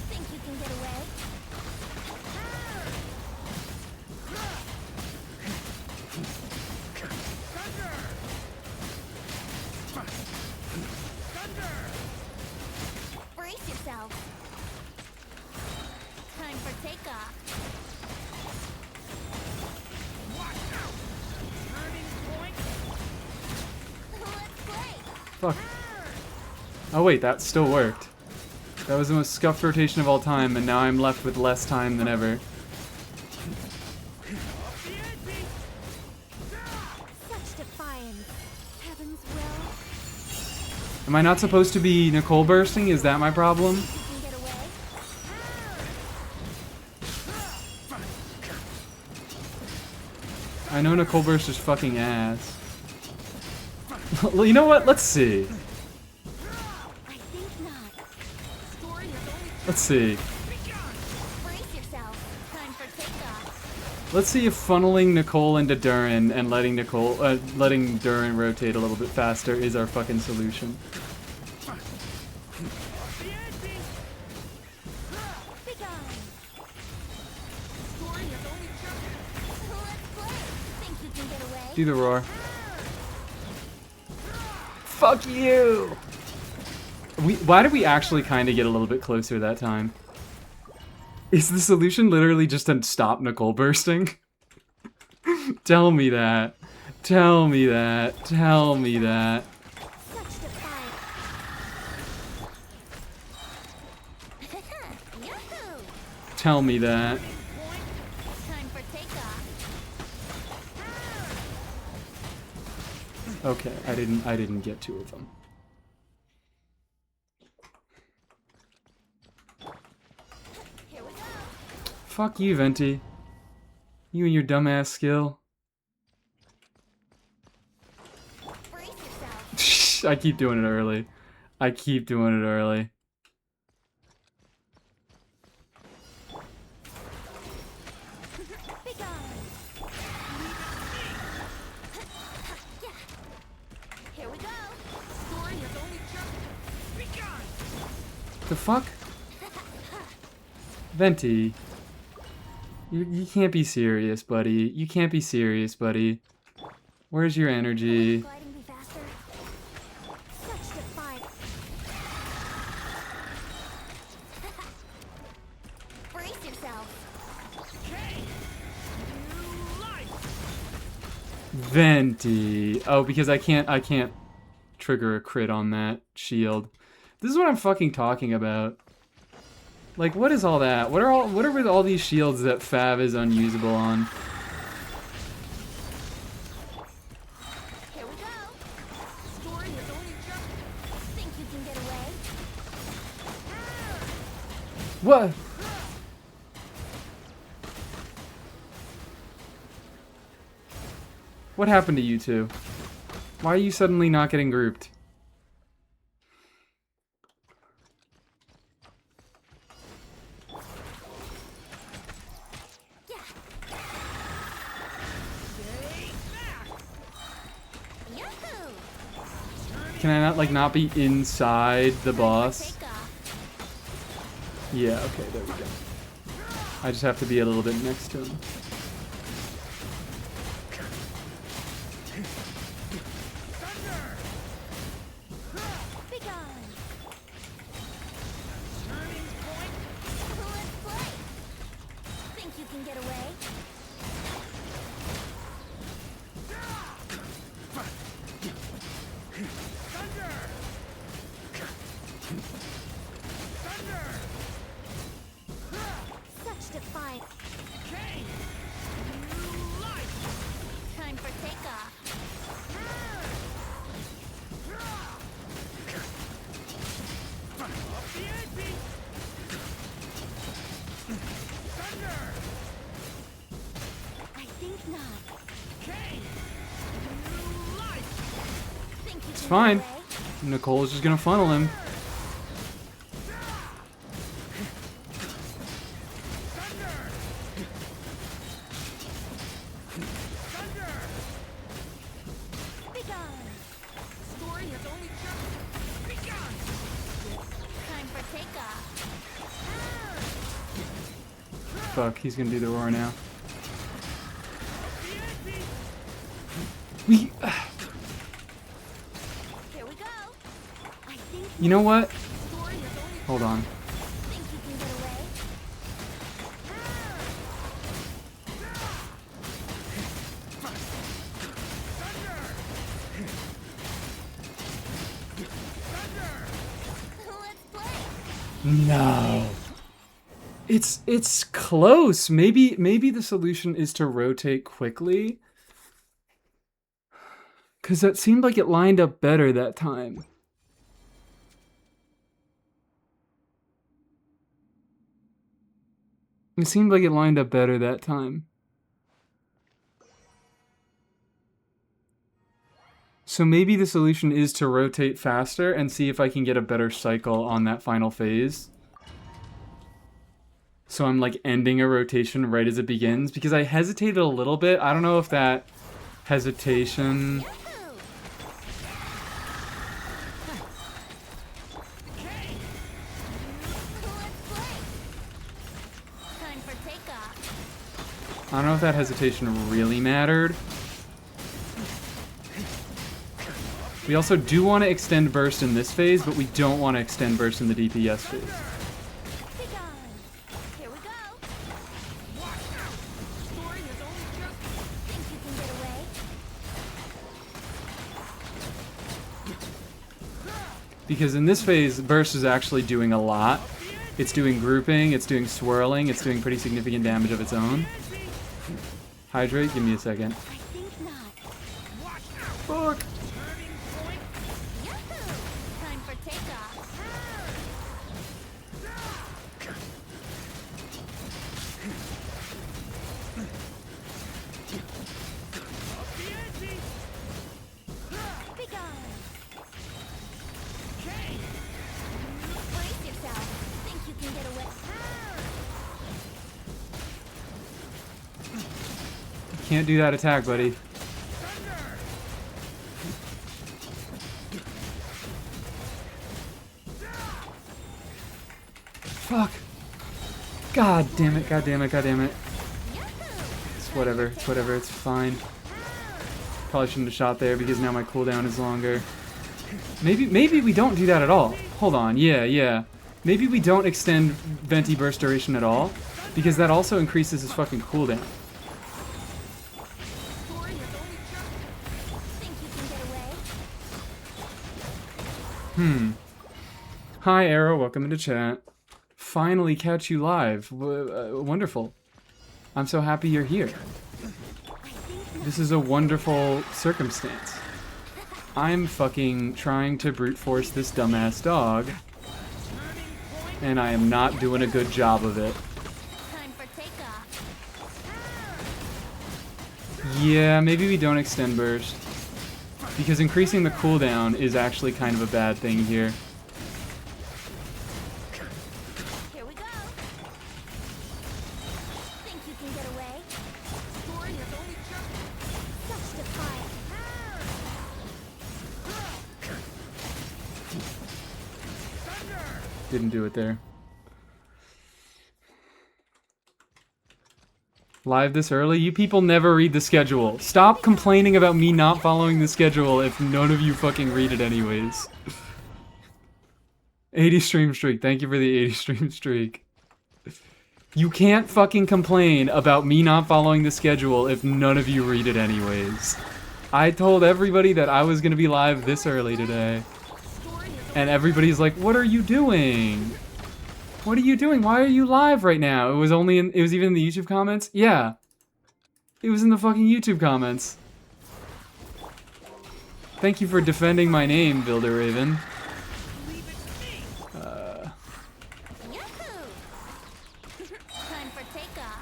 Think you can get away? Brace yourself. Time for takeoff. Let's play. Fuck. Oh wait, that still worked. That was the most scuffed rotation of all time, and now I'm left with less time than ever. Such defiance. Heaven's will. Am I not supposed to be Nicole bursting? Is that my problem? You can get away? I know Nicole burst is fucking ass. Well, you know what? Let's see. I think not. Let's see. Brace yourself. Time for takeoff. Let's see if funneling Nicole into Durin and letting Durin rotate a little bit faster is our fucking solution. Be gone. Story is only just. Let's play. Think you can get away? Do the roar. Fuck you! Why did we actually kind of get a little bit closer that time? Is the solution literally just to stop Nicole bursting? Tell me that. Tell me that. Tell me that. Such defiance. Yahoo! Tell me that. Time for takeoff. Okay, I didn't get two of them. Here we go. Fuck you, Venti. You and your dumbass skill. Brace yourself. I keep doing it early. I keep doing it early. Be gone. Yeah. Here we go. Story is only just. Be gone. The fuck? Venti. You can't be serious, buddy. You can't be serious, buddy. Where's your energy? Gliding be faster. Such defiance. Brace yourself. Venti. Oh, because I can't trigger a crit on that shield. This is what I'm fucking talking about. Like, what is all that? What are all these shields that Fav is unusable on? Here we go. Story is only just. Think you can get away? What? What happened to you two? Why are you suddenly not getting grouped? Yahoo! Can I not be inside the boss? Takeoff. Yeah, okay, there we go. I just have to be a little bit next to him. Be gone. Turning point. Let's play. Think you can get away? Such defiance. Time for takeoff. I think not. Think you It's can fine. get away? Nicole's just gonna funnel him. Be gone. Story is only just. Be gone. Time for takeoff. Fuck, he's gonna do the roar now. We. Here we go. I think You know what? story is only Hold on. think you can get away? Let's play. No. It's close. Maybe the solution is to rotate quickly. Cause that seemed like it lined up better that time. It seemed like it lined up better that time. So maybe the solution is to rotate faster and see if I can get a better cycle on that final phase. So I'm like ending a rotation right as it begins because I hesitated a little bit. I don't know if that hesitation... I don't know if that hesitation really mattered. We also do want to extend burst in this phase, but we don't want to extend burst in the DPS phase. Here we go. Story is only just. Think you can get away? Because in this phase, burst is actually doing a lot. It's doing grouping, it's doing swirling, it's doing pretty significant damage of its own. Hydrate, give me a second. I think not. Fuck! Yahoo! Time for takeoff. Be gone. Brace yourself. Think you can get away? Can't do that attack, buddy. Fuck. God damn it, god damn it, god damn it. It's whatever, it's whatever, it's fine. Probably shouldn't have shot there because now my cooldown is longer. Maybe we don't do that at all. Hold on, yeah. Maybe we don't extend Venti burst duration at all, because that also increases his fucking cooldown. Hi, Arrow. Welcome into chat. Finally catch you live. Wonderful. I'm so happy you're here. This is a wonderful circumstance. I'm fucking trying to brute force this dumbass dog, and I am not doing a good job of it. Time for takeoff. Yeah, maybe we don't extend burst, because increasing the cooldown is actually kind of a bad thing here. Here we go. Think you can get away? Story is only just. Such defiance. Didn't do it there. Live this early? You people never read the schedule. Stop complaining about me not following the schedule if none of you fucking read it anyways. 80 stream streak. Thank you for the 80 stream streak. You can't fucking complain about me not following the schedule if none of you read it anyways. I told everybody that I was gonna be live this early today. And everybody's like, what are you doing? What are you doing? Why are you live right now? It was even in the YouTube comments? Yeah. It was in the fucking YouTube comments. Thank you for defending my name, Builder Raven. Yahoo! Time for takeoff.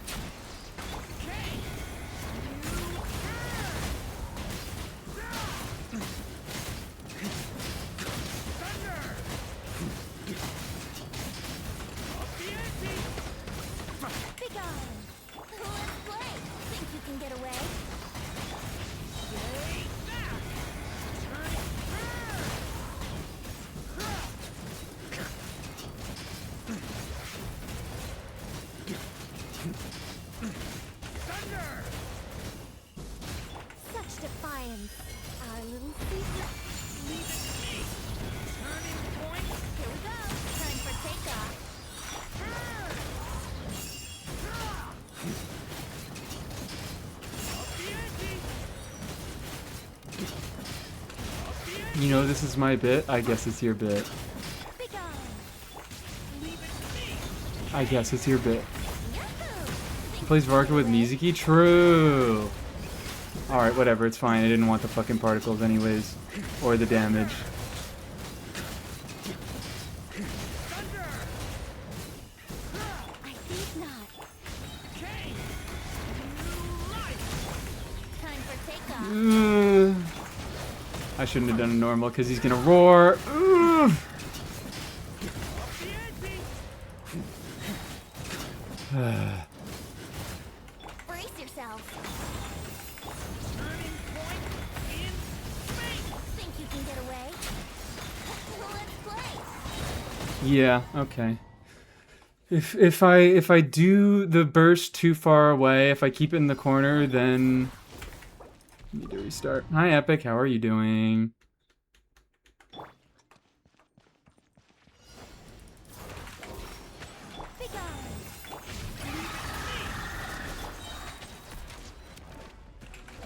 Be gone. Let's play. Think you can get away? Such defiance. Our little secret. Leave it to me. Turning point. Here we go. Time for takeoff. You know this is my bit? I guess it's your bit. Be gone. Leave it to me. I guess it's your bit. Yahoo! Plays Varka with Mizuki? True! Alright, whatever, it's fine. I didn't want the fucking particles anyways. Or the damage. I think not. Time for takeoff. I shouldn't have done a normal because he's gonna roar. Brace yourself. Turning point in space. Think you can get away? Let's play. Yeah, okay. If I do the burst too far away, if I keep it in the corner, then I need to restart. Hi Epic, how are you doing? Be gone.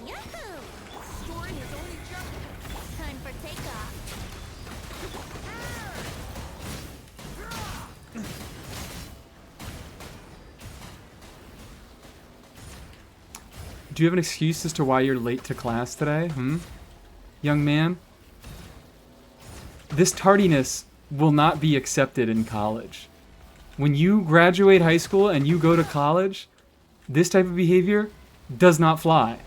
Yahoo! Story has only just. Time for takeoff. Do you have an excuse as to why you're late to class today? Young man? This tardiness will not be accepted in college. When you graduate high school and you go to college, this type of behavior does not fly.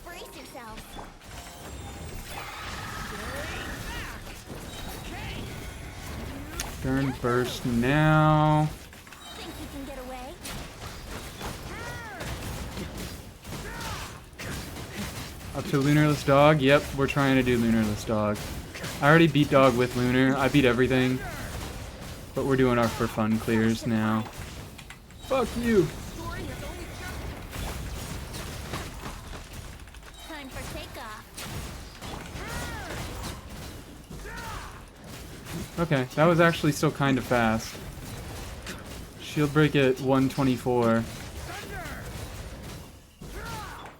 Brace yourself. Turn burst now. Think you can get away? Up to Lunarless Dog? Yep, we're trying to do Lunarless Dog. I already beat Dog with Lunar. I beat everything. But we're doing our for fun clears now. Fuck you! Story has only just. Time for takeoff. Okay, that was actually still kind of fast. Shield break at 124.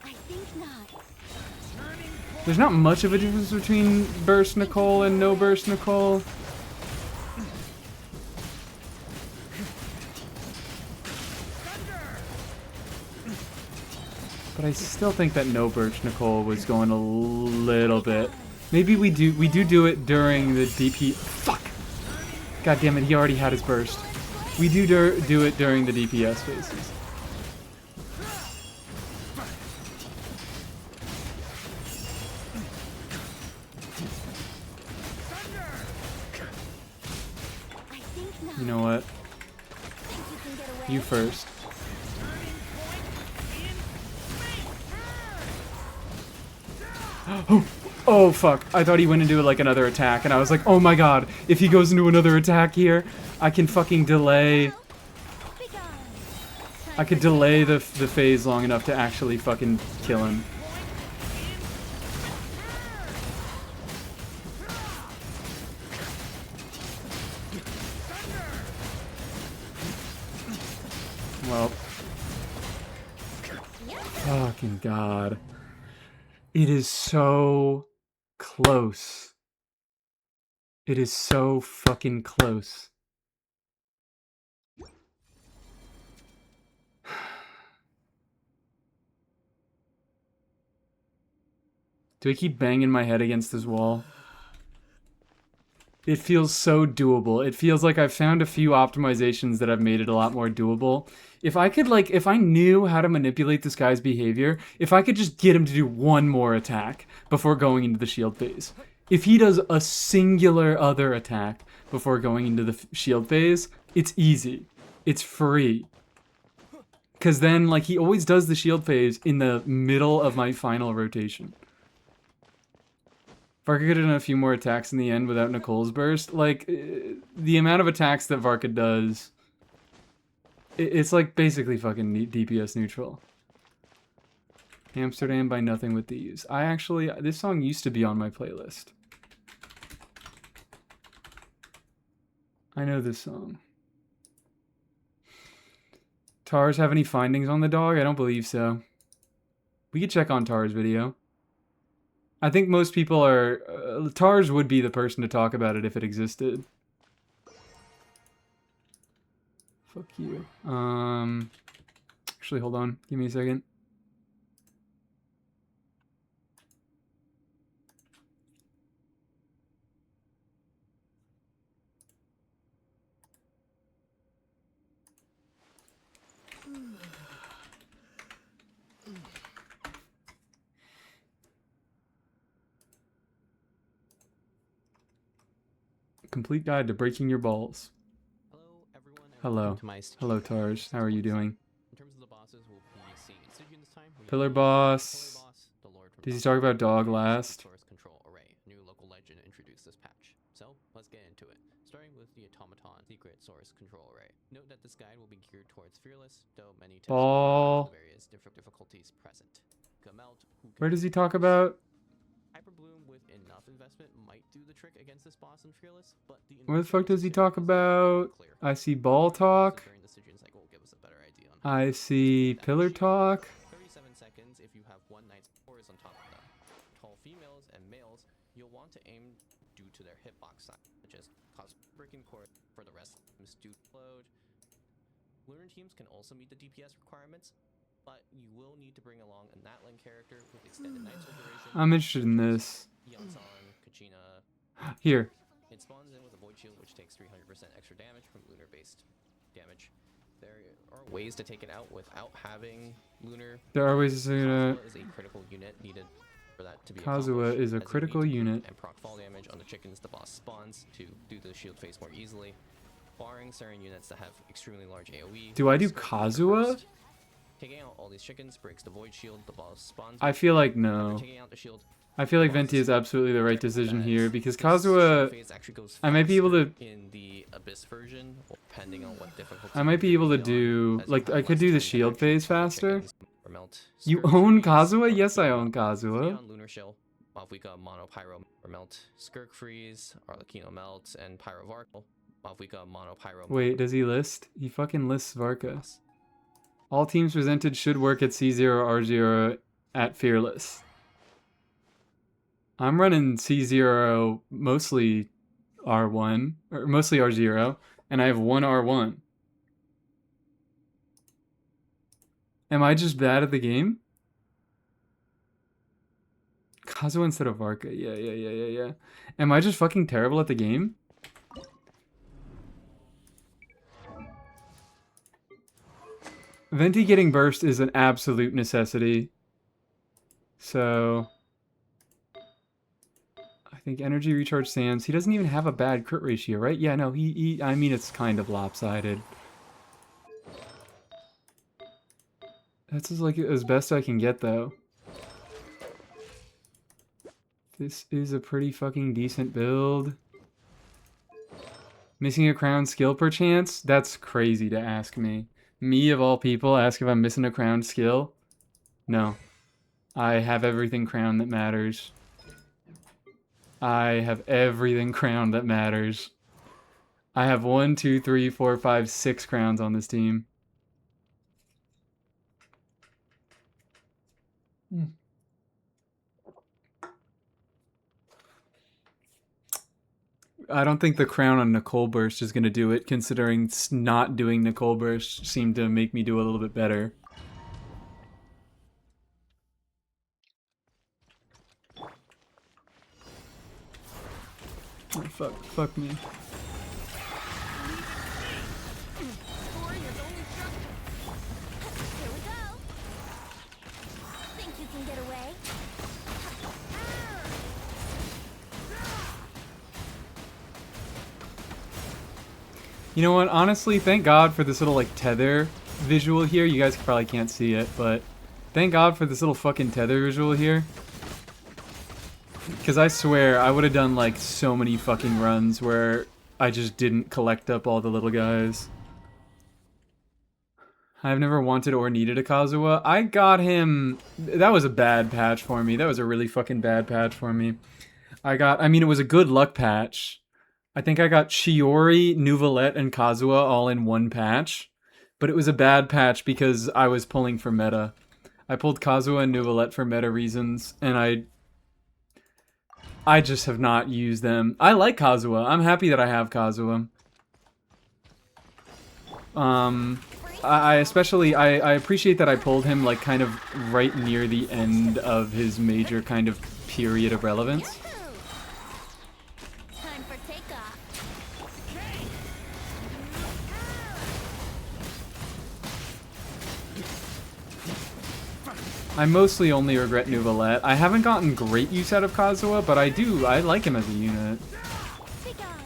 I think not. There's not much of a difference between burst Nicole and no burst Nicole. But I still think that no burst Nicole was going a little bit. Maybe we do it during the DP. Fuck! God damn it, he already had his burst. We do it during the DPS phases. I think not. You know what? Think you can get away? You first. Oh fuck, I thought he went into like another attack and I was like, oh my god, if he goes into another attack here, I can fucking delay. Be gone. I could delay the phase long enough to actually fucking kill him. Well, fucking god. It is so close. It is so fucking close. Do I keep banging my head against this wall? It feels so doable. It feels like I've found a few optimizations that have made it a lot more doable. If I could, like, if I knew how to manipulate this guy's behavior, if I could just get him to do one more attack before going into the shield phase. If he does a singular other attack before going into the shield phase, it's easy. It's free. Because then, like, he always does the shield phase in the middle of my final rotation. Varka could have done a few more attacks in the end without Nicole's burst. Like, the amount of attacks that Varka does, it's like basically fucking DPS neutral. Amsterdam by Nothing with Thieves. This song used to be on my playlist. I know this song. Tars have any findings on the dog? I don't believe so. We could check on Tars' video. I think most people are... Tars would be the person to talk about it if it existed. Fuck you. Actually, hold on. Give me a second. complete guide to breaking your balls. Hello, everyone. and Hello. welcome to my Hello, STYGIAN Tarj. How are you doing? In terms of the bosses, we'll be seeing STYGIAN this time. We have Pillar the boss. Pillar boss, the Lord from Does he Top talk about Down, dog and last? Source Control Array, a new local legend introduced this patch. So let's get into it. Starting with the Automaton Secret Source Control Array. Note that this guide will be geared towards Fearless, though many tips Ball. the various difficulties present. Gamelt, who Where does he can talk use about? Hyper Bloom with enough investment might do the trick against this boss in Fearless, but the Where the fuck investment does he necessary talk is about? clear. I see ball talk. During the Stygian cycle will give us a better idea on how I see that pillar shield. talk. 37 seconds if you have one knight's horse on top of them. Tall females and males, you'll want to aim due to their hitbox size, which is cause breaking core for the rest teams to load. Lunar teams can also meet the DPS requirements, but you will need to bring along a Natlan character with extended night soul duration. I'm interested in this. Yonsan, Kachina. Here. It spawns in with a void shield, which takes 300% extra damage from lunar-based damage. There are ways to take it out without having lunar. There are ways to say that. Kazuha is a critical unit needed for that to be Kazuha accomplished, is a as it critical needs to unit. and proc fall damage on the chickens the boss spawns to do the shield phase more easily, barring certain units that have extremely large AoE. Do I do Scope Kazuha? first. Taking out all these chickens breaks the void shield the boss spawns. I with. feel like After no. taking out the shield, I feel like boss Venti is absolutely the right decision that here because this shield Kazuha. phase actually goes I might be able faster to. in the Abyss version, depending on what difficulty. I might be able to you're on, do as you like have I could less do the time to shield actually phase kill faster. chickens or melt You Scourge own Freeze, Kazuha? Yes, I Arlecchino own Melt, Kazuha. Neon Lunar Shell, Mavwika Mono Pyro or Melt, Skirk Freeze, Arlecchino Melt, and Pyro Varkle. Mavwika Mono Pyro. Wait, does he list? He fucking lists Varka. All teams presented should work at C0 R0 at Fearless. I'm running C0 mostly R1 or mostly R0, and I have one R1. Am I just bad at the game? Kazuha instead of Varka. Yeah. Am I just fucking terrible at the game? Venti getting burst is an absolute necessity. So I think energy recharge sands. He doesn't even have a bad crit ratio, right? Yeah, no, I mean it's kind of lopsided. That's like as best I can get though. This is a pretty fucking decent build. Missing a crown skill perchance? That's crazy to ask me. Me, of all people, ask if I'm missing a crown skill? No. I have everything crown that matters. I have everything crown that matters. I have 1, 2, 3, 4, 5, 6 crowns on this team. I don't think the crown on Nicole Burst is going to do it, considering not doing Nicole Burst seemed to make me do a little bit better. Oh, fuck me. Story is only just. Here we go. Think you can get away? You know what? Honestly, thank God for this little like tether visual here. You guys probably can't see it, but thank God for this little fucking tether visual here. Because I swear, I would have done like so many fucking runs where I just didn't collect up all the little guys. I've never wanted or needed a Kazuha. I got him... That was a bad patch for me. That was a really fucking bad patch for me. I mean, it was a good luck patch. I think I got Chiori, Nuvolette, and Kazuha all in one patch. But it was a bad patch because I was pulling for meta. I pulled Kazuha and Nuvolette for meta reasons, and I just have not used them. I like Kazuha. I'm happy that I have Kazuha. I especially, I appreciate that I pulled him like kind of right near the end of his major kind of period of relevance. Yahoo! Time for takeoff. I mostly only regret Nuvolette. I haven't gotten great use out of Kazuha, but I like him as a unit. Be gone.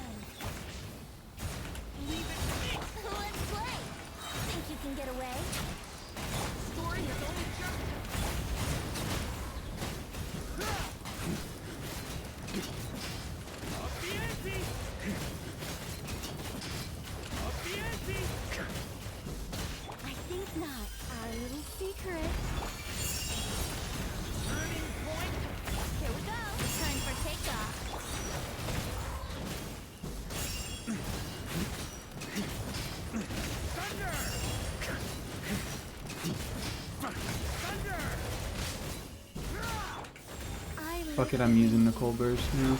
Fuck it, I'm using the cold burst now.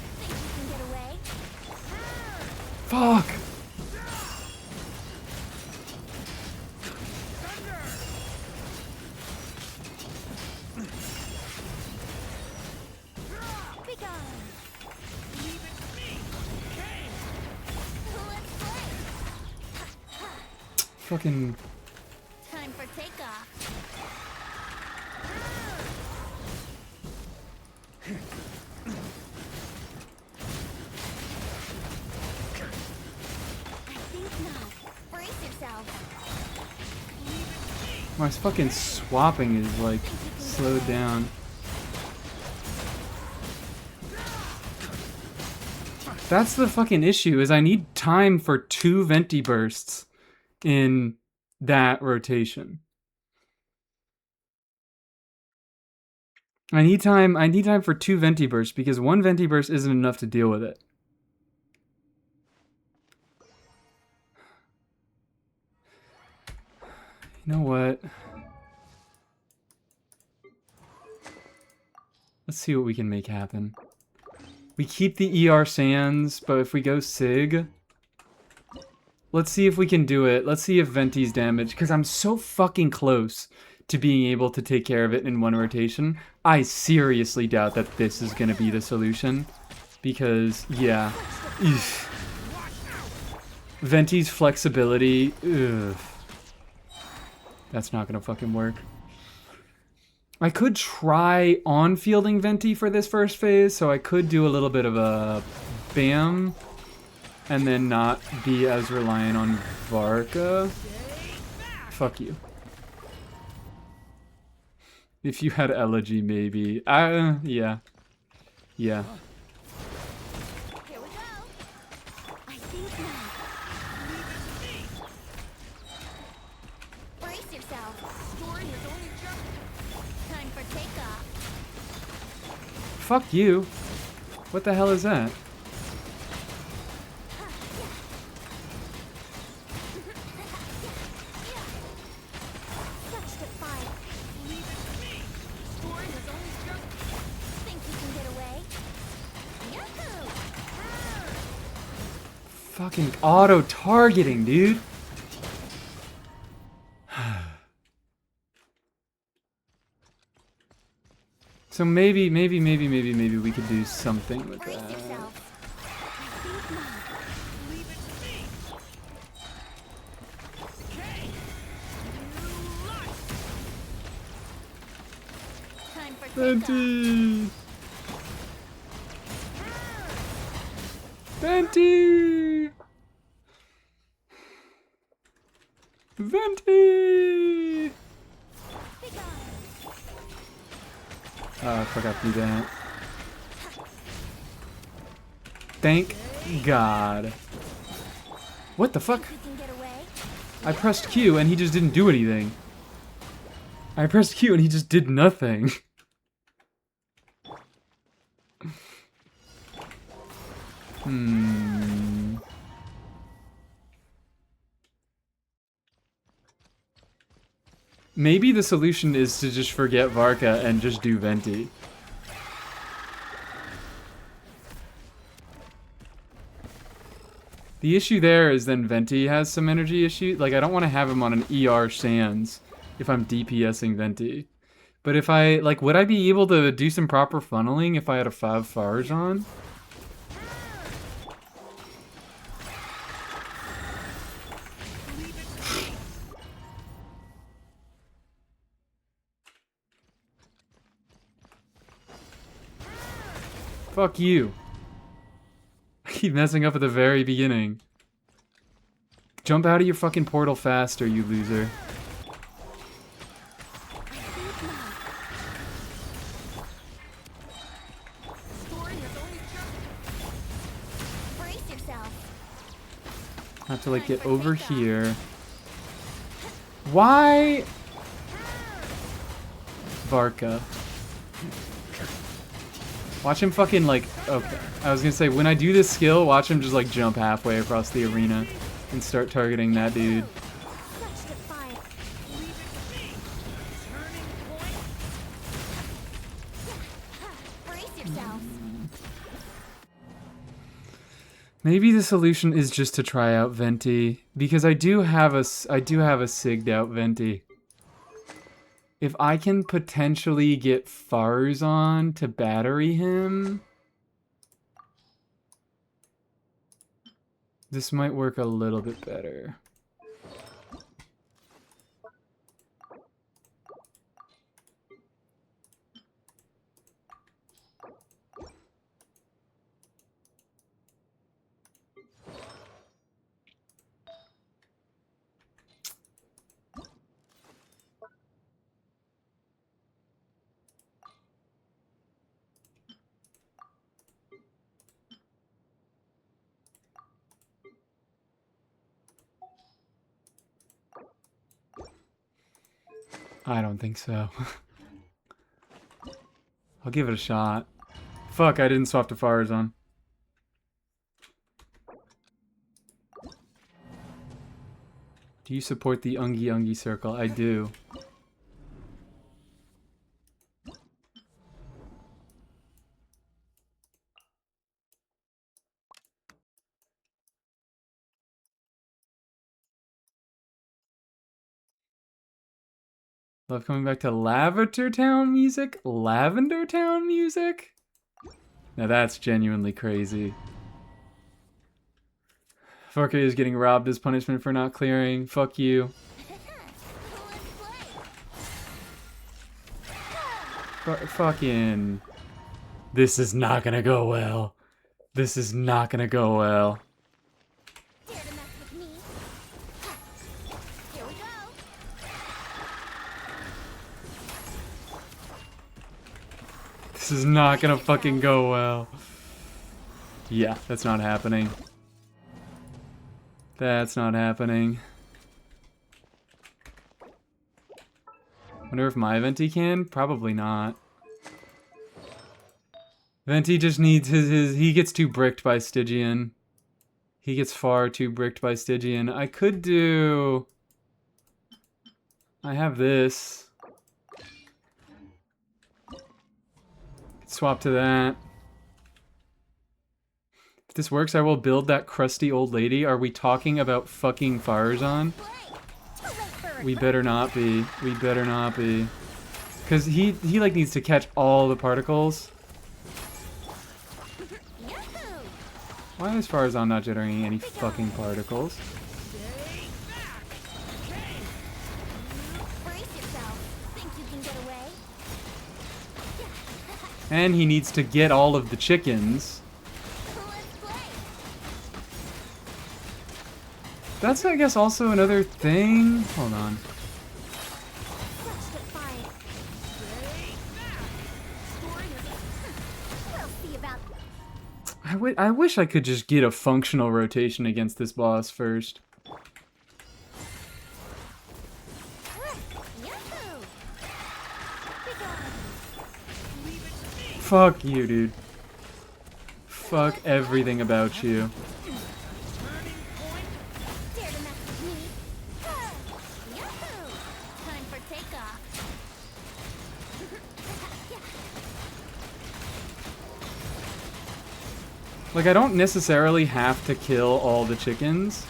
Think you can get away? Fuck! Be gone. Leave it to me. Okay. Let's play. Fucking. Time for takeoff. I think not. Brace yourself. My fucking swapping is like slowed down. That's the fucking issue, is I need time for 2 venti bursts in that rotation. I need time for 2 venti bursts because 1 venti burst isn't enough to deal with it. You know what? Let's see what we can make happen. We keep the ER Sands, but if we go Sig... Let's see if we can do it. Let's see if Venti's damage, because I'm so fucking close to being able to take care of it in 1 rotation. I seriously doubt that this is going to be the solution. Because, yeah. Ugh. Venti's flexibility... Ugh. That's not going to fucking work. I could try on-fielding Venti for this first phase, so I could do a little bit of a BAM, and then not be as reliant on Varka. Fuck you. If you had Elegy, maybe. Yeah. Yeah. Here we go. I think not. Brace yourself. Story is only just. Time for takeoff. Fuck you. What the hell is that? Such defiance. Leave it to me. Story is only just. Think you can get away? Yahoo! Fucking auto-targeting, dude. So maybe we could do something with Brace that. yourself. I think not. Leave it to me. Okay. Time for takeoff. Venti! Venti! Be gone. Oh, I forgot to do that. Thank God. What the fuck? You can get away? I pressed Q and he just didn't do anything. I pressed Q and he just did nothing. Maybe the solution is to just forget Varka and just do Venti. The issue there is then Venti has some energy issue. Like, I don't want to have him on an ER Sands if I'm DPSing Venti. But if I, like, would I be able to do some proper funneling if I had a 5 Farge on? Fuck you. I keep messing up at the very beginning. Jump out of your fucking portal faster, you loser. Brace yourself. I have to, like, get over here. Why? Varka. Watch him fucking, like, okay. I was gonna say, when I do this skill, watch him just, like, jump halfway across the arena and start targeting that dude. Such defiance. Leave it to me. Turning point. Maybe the solution is just to try out Venti, because I do have a sigged out Venti. If I can potentially get Farzan to battery him, this might work a little bit better. I don't think so. I'll give it a shot. Fuck, I didn't swap to Farzan. Do you support the Ungi Ungi circle? I do. Love coming back to Lavender Town music? Lavender Town music? Now that's genuinely crazy. 4K is getting robbed as punishment for not clearing. Fuck you. Fucking... This is not gonna go well. This is not gonna go well. Dare to mess with me? Here we go. This is not gonna fucking go well. Yeah, that's not happening. That's not happening. Wonder if my Venti can? Probably not. Venti just needs his he gets too bricked by Stygian. He gets far too bricked by Stygian. I could do... I have this. Swap to that. If this works, I will build that crusty old lady. Are we talking about fucking Farzan? We better not be. We better not be. Because he like needs to catch all the particles. Why is Farzan not generating any fucking particles? Brace yourself. Think you can get away? And he needs to get all of the chickens. That's, I guess, also another thing. Hold on. I wish I could just get a functional rotation against this boss first. Fuck you, dude. Fuck everything about you. Like, I don't necessarily have to kill all the chickens.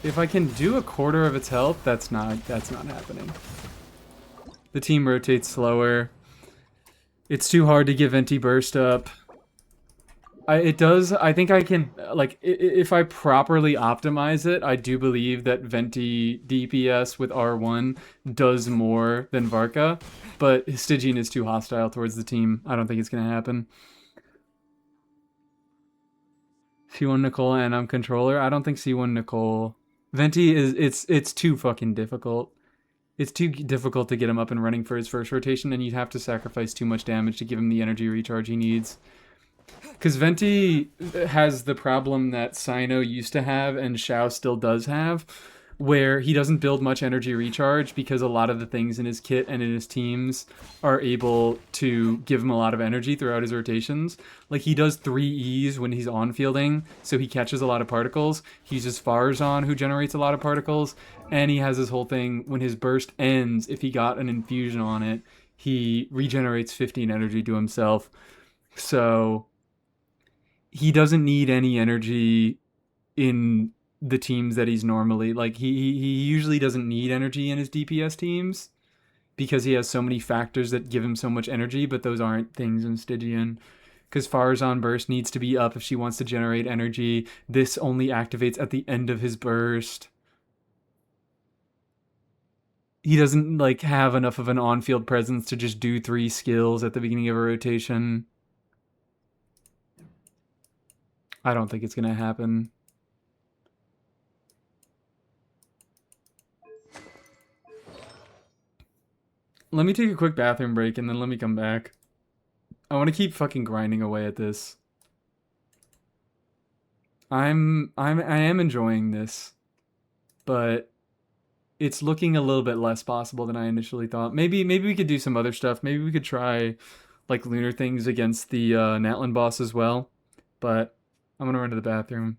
If I can do a quarter of its health, that's not happening. The team rotates slower. It's too hard to get Venti burst up. I think I can, like, if I properly optimize it, I do believe that Venti DPS with R1 does more than Varka, but Stygian is too hostile towards the team. I don't think it's gonna happen. C1 Nicole and I'm controller. I don't think C1 Nicole. Venti is it's too fucking difficult. It's too difficult to get him up and running for his first rotation, and you'd have to sacrifice too much damage to give him the energy recharge he needs. Because Venti has the problem that Sino used to have and Xiao still does have, where he doesn't build much energy recharge because a lot of the things in his kit and in his teams are able to give him a lot of energy throughout his rotations. Like, he does 3 E's when he's on fielding, so he catches a lot of particles. He uses Farzan, who generates a lot of particles, and he has this whole thing, when his burst ends, if he got an infusion on it, he regenerates 15 energy to himself. So he doesn't need any energy in the teams that he's normally like. He usually doesn't need energy in his DPS teams because he has so many factors that give him so much energy, but those aren't things in Stygian. Because Farazan burst needs to be up if she wants to generate energy. This only activates at the end of his burst. He doesn't like have enough of an on-field presence to just do 3 skills at the beginning of a rotation. I don't think it's gonna happen. Let me take a quick bathroom break and then let me come back. I want to keep fucking grinding away at this. I am enjoying this, but it's looking a little bit less possible than I initially thought. Maybe we could do some other stuff. Maybe we could try like lunar things against the Natlan boss as well. But I'm gonna run to the bathroom.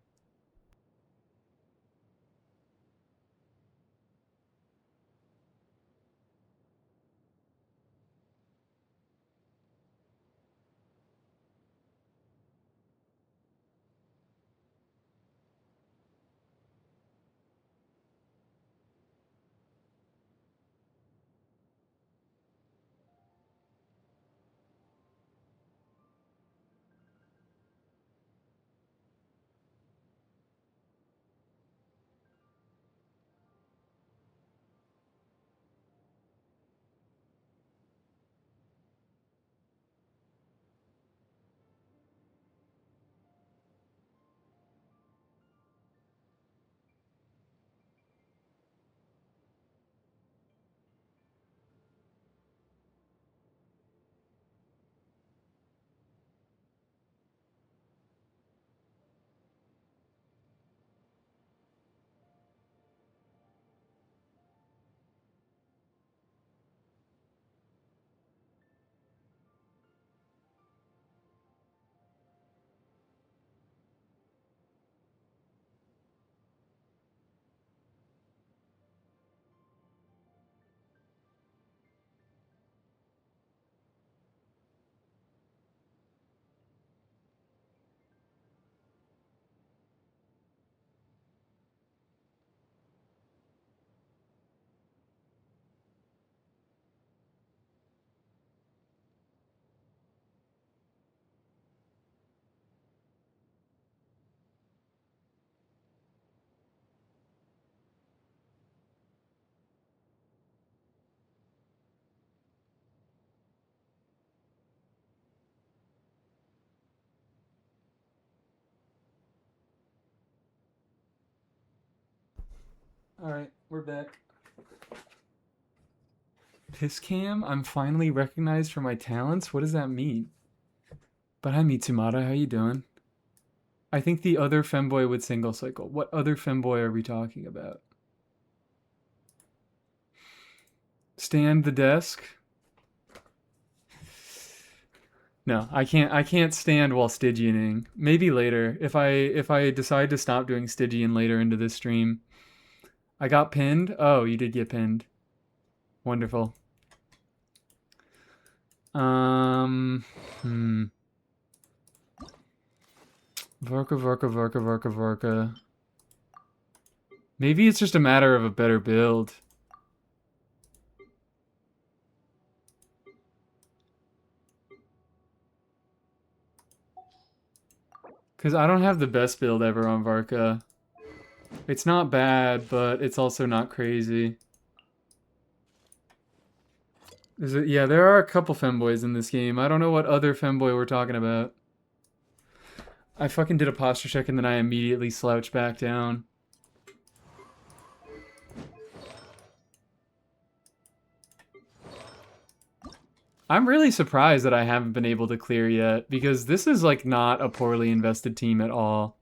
Alright, we're back. Piss cam? I'm finally recognized for my talents? What does that mean? But hi Mitsumata, how you doing? I think the other femboy would single cycle. What other femboy are we talking about? Stand the desk? No, I can't stand while Stygianing. Maybe later. If I decide to stop doing Stygian later into this stream. I got pinned? Oh, you did get pinned. Wonderful. Vorka. Maybe it's just a matter of a better build. Because I don't have the best build ever on Varka. It's not bad, but it's also not crazy. Is it? Yeah, there are a couple femboys in this game. I don't know what other femboy we're talking about. I fucking did a posture check and then I immediately slouched back down. I'm really surprised that I haven't been able to clear yet, because this is like not a poorly invested team at all.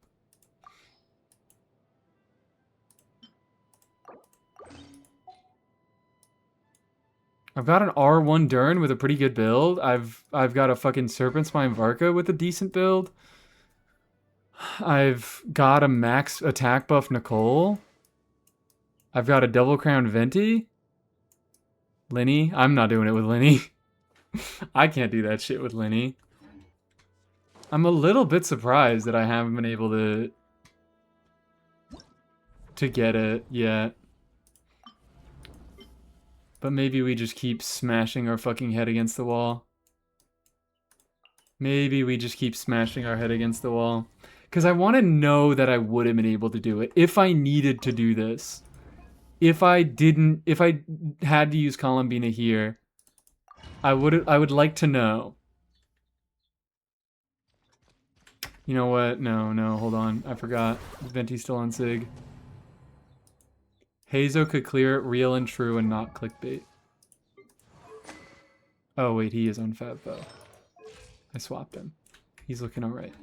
I've got an R1 Dern with a pretty good build. I've got a fucking Serpent Spine Varka with a decent build. I've got a max attack buff Nicole. I've got a double crown Venti. Linny. I'm not doing it with Linny. I can't do that shit with Linny. I'm a little bit surprised that I haven't been able to get it yet. But maybe we just keep smashing our fucking head against the wall. Maybe we just keep smashing our head against the wall. Because I want to know that I would have been able to do it if I needed to do this. If I had to use Columbina here, I would like to know. You know what? No, hold on. I forgot. Venti's still on Sig. Hazo could clear it real and true and not clickbait. Oh, wait, he is on Fab, though. I swapped him. He's looking alright.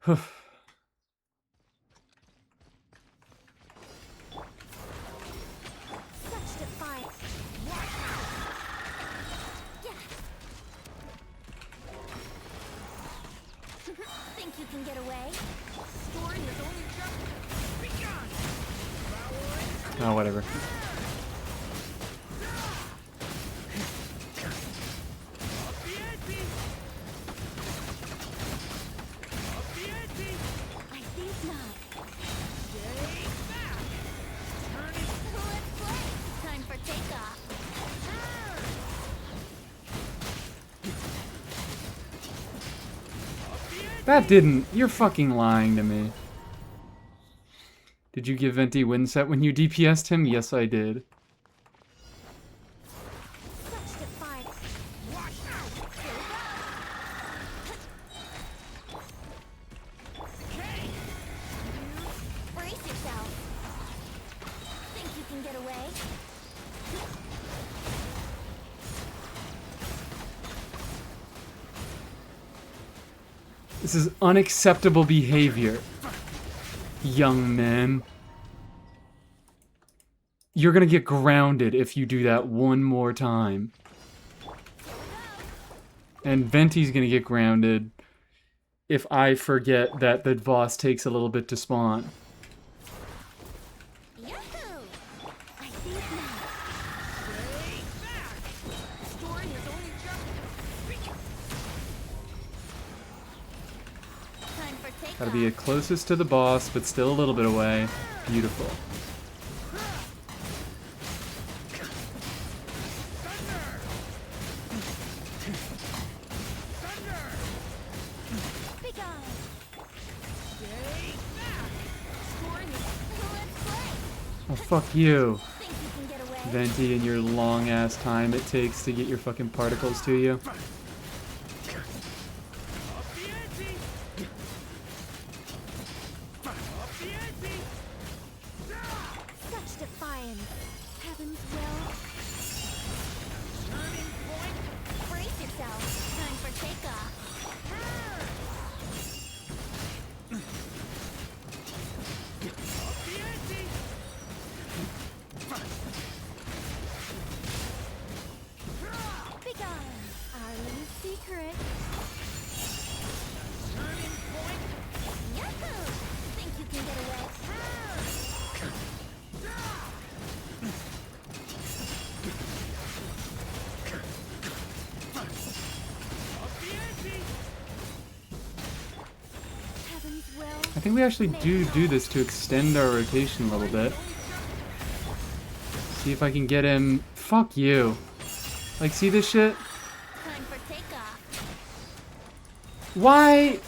Such defiance. Think you can get away? Story is only just begun. Oh, whatever. I think not. Stay back. Let's play. Time for takeoff. That didn't. You're fucking lying to me. Did you give Venti win set when you DPS'd him? Yes, I did. Such defiance. Watch out. Okay. Brace yourself. Think you can get away? This is unacceptable behavior, young man. You're gonna get grounded if you do that one more time. And Venti's gonna get grounded if I forget that the boss takes a little bit to spawn. Yahoo! I think not. Stay back. Story is only just begun. Time for takeoff. Gotta be closest to the boss, but still a little bit away. Beautiful. Oh, fuck you. Venti and your long ass time it takes to get your fucking particles to you. Such defiance. Heaven's will. Turning point. Brace yourself. Time for takeoff. Begone. Our little secret. Turning point. Yahoo! Think you can get away? Heaven's will. I think we actually do this to extend our rotation a little bit. See if I can get him. Fuck you. Like, see this shit? Time for takeoff. Why?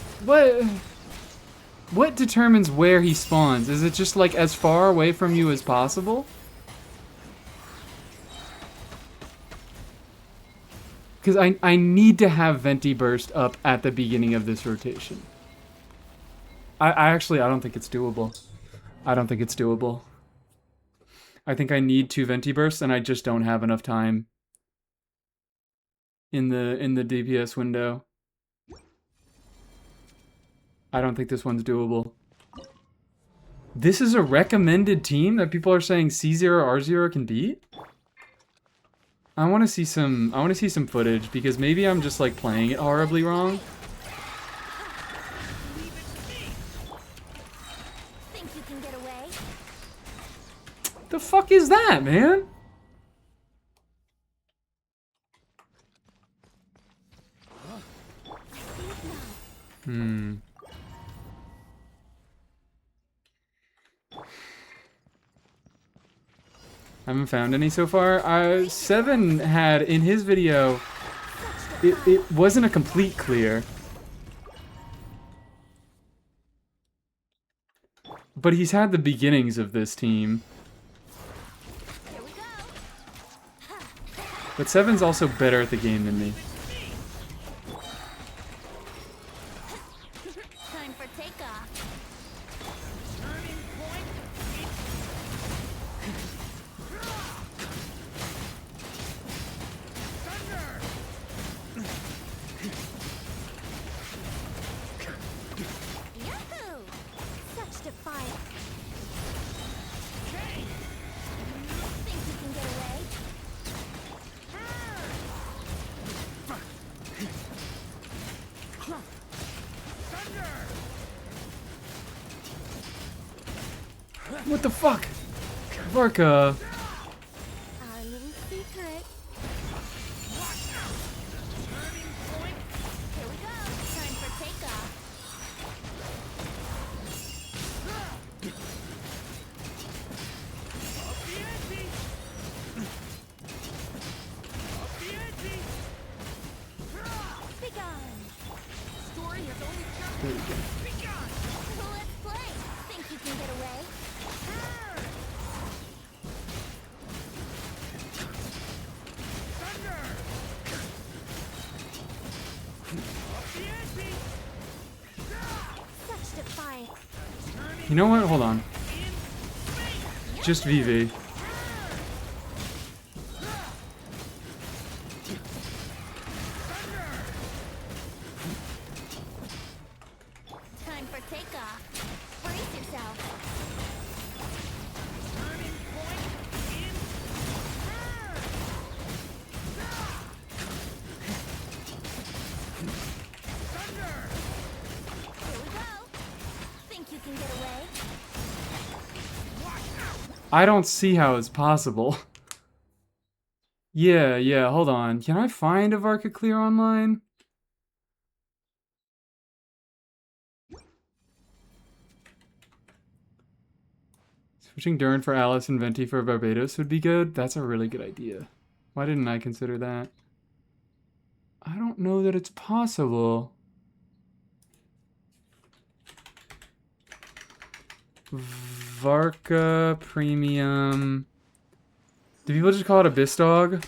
What determines where he spawns? Is it just like as far away from you as possible? Because I need to have Venti burst up at the beginning of this rotation. I don't think it's doable. I don't think it's doable. I think I need 2 Venti bursts and I just don't have enough time in the DPS window. I don't think this one's doable. This is a recommended team that people are saying C0 R0 can beat? I want to see some footage because maybe I'm just like playing it horribly wrong. Think you can get away? The fuck is that, man? Hmm. I haven't found any so far. Seven had in his video. It wasn't a complete clear, but he's had the beginnings of this team. Here we go. But Seven's also better at the game than me. Time for takeoff. Turning point. Thunder. Yahoo! Such defiance. Okay. Think you can get away? Thunder. What the fuck? Varka. Our little secret. Turning point. Here we go. Time for takeoff. Up the ante. Up the ante. Be gone. Story has only just There we go. begun. Let's play. Think you can get away? Thunder. Up the ante. Such defiance. You know what? Hold on. In space. Just VV. Time for takeoff. Brace yourself. Turning point. In thunder. Here we go. Think you can get away? I don't see how it's possible. Yeah, hold on. Can I find a Varka clear online? Switching Dern for Alice and Venti for Barbados would be good. That's a really good idea. Why didn't I consider that? I don't know that it's possible. Varka Premium. Do people just call it a Bistog?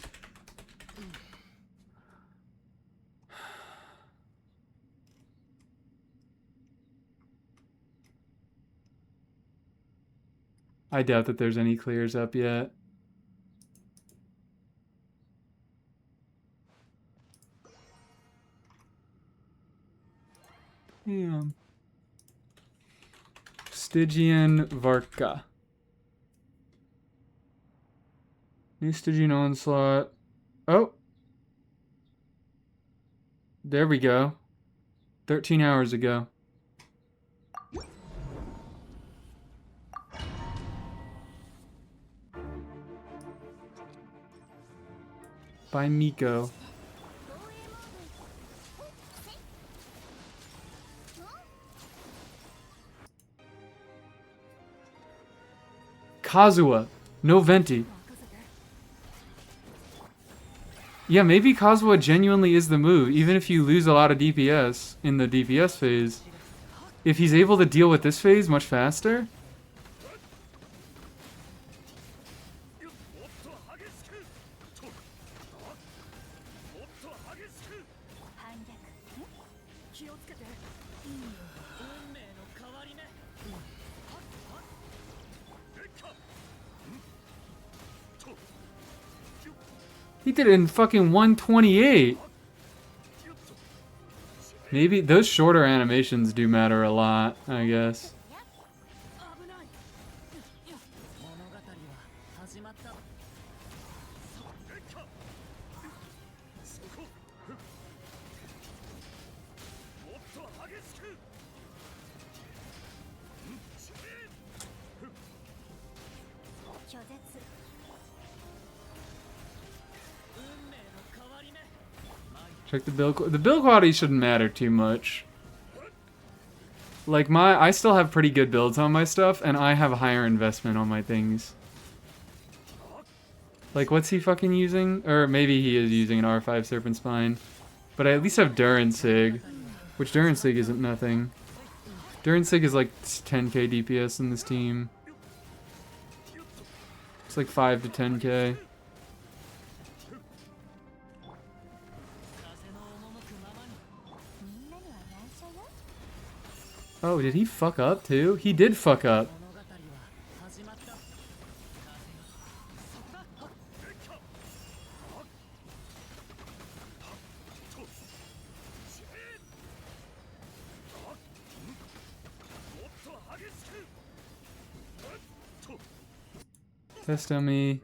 I doubt that there's any clears up yet. Damn. Stygian Varka. New Stygian Onslaught. Oh! There we go. 13 hours ago. By Miko. Kazuha. No Venti. Yeah, maybe Kazuha genuinely is the move, even if you lose a lot of DPS in the DPS phase. If he's able to deal with this phase much faster. He did it in fucking 128. Maybe those shorter animations do matter a lot, I guess. 危ない。物語は始まった。そこ。もっと激しく。拒絶。運命の変わり目。 Check the build. The build quality shouldn't matter too much. Like I still have pretty good builds on my stuff, and I have a higher investment on my things. Like, what's he fucking using? Or maybe he is using an R5 Serpent Spine. But I at least have Sig, which Sig isn't nothing. Sig is like 10k DPS in this team. It's like 5 to 10k. Oh, did he fuck up too? He did fuck up. Test dummy.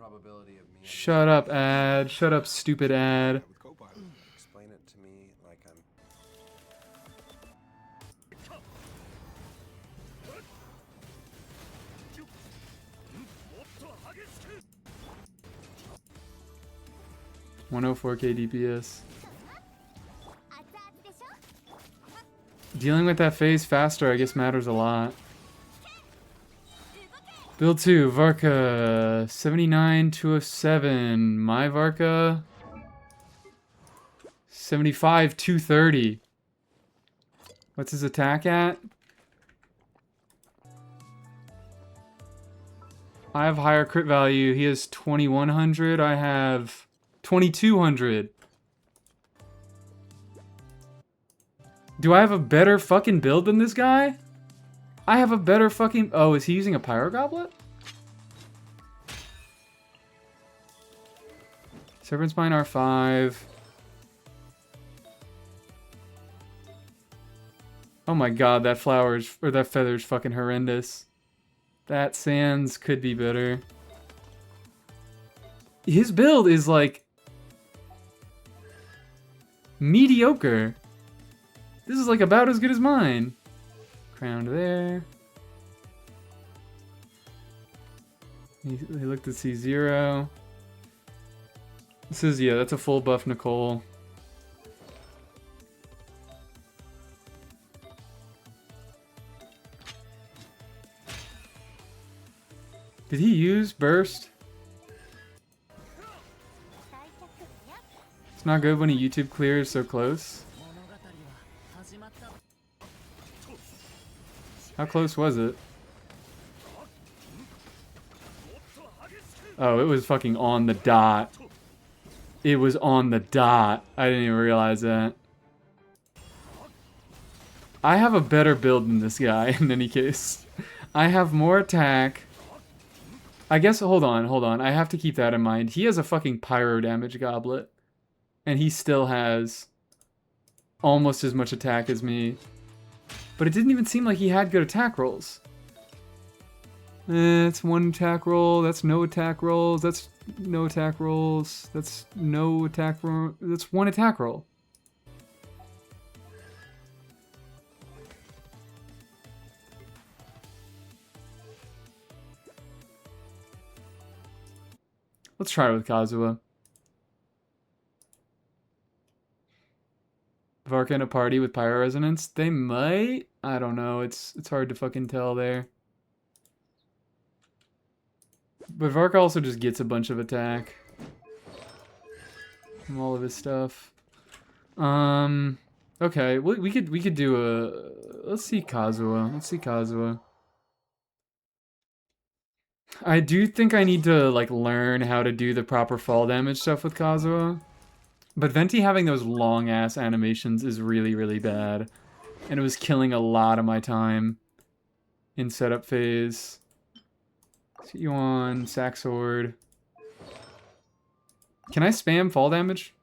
Shut up, ad. Shut up, stupid ad. Explain it to me like I'm... $104k DPS. Dealing with that phase faster, I guess, matters a lot. Build 2, Varka, 79-207. My Varka, 75-230. What's his attack at? I have higher crit value. He has 2100. I have 2200. Do I have a better fucking build than this guy? I have a better fucking... Oh, is he using a Pyro Goblet? Serpent Spine R5. Oh my god, that flower's... Or that feather's fucking horrendous. That Sans could be better. His build is like... mediocre. This is like about as good as mine. Crowned there. He looked at C0. This is, yeah, that's a full buff Nicole. Did he use burst? It's not good when a YouTube clears so close. How close was it? Oh, it was fucking on the dot. It was on the dot. I didn't even realize that. I have a better build than this guy in any case. I have more attack. I guess, hold on. I have to keep that in mind. He has a fucking pyro damage goblet. And he still has almost as much attack as me. But it didn't even seem like he had good attack rolls. That's one attack roll. That's no attack rolls. That's no attack rolls. That's no attack roll. That's one attack roll. Let's try it with Kazuha. Varka in a party with Pyro Resonance? They might? I don't know. It's hard to fucking tell there. But Varka also just gets a bunch of attack from all of his stuff. Okay, we could do a... Let's see Kazuha. I do think I need to, like, learn how to do the proper fall damage stuff with Kazuha. But Venti having those long-ass animations is really, really bad. And it was killing a lot of my time in setup phase. See you on Sack Sword. Can I spam fall damage?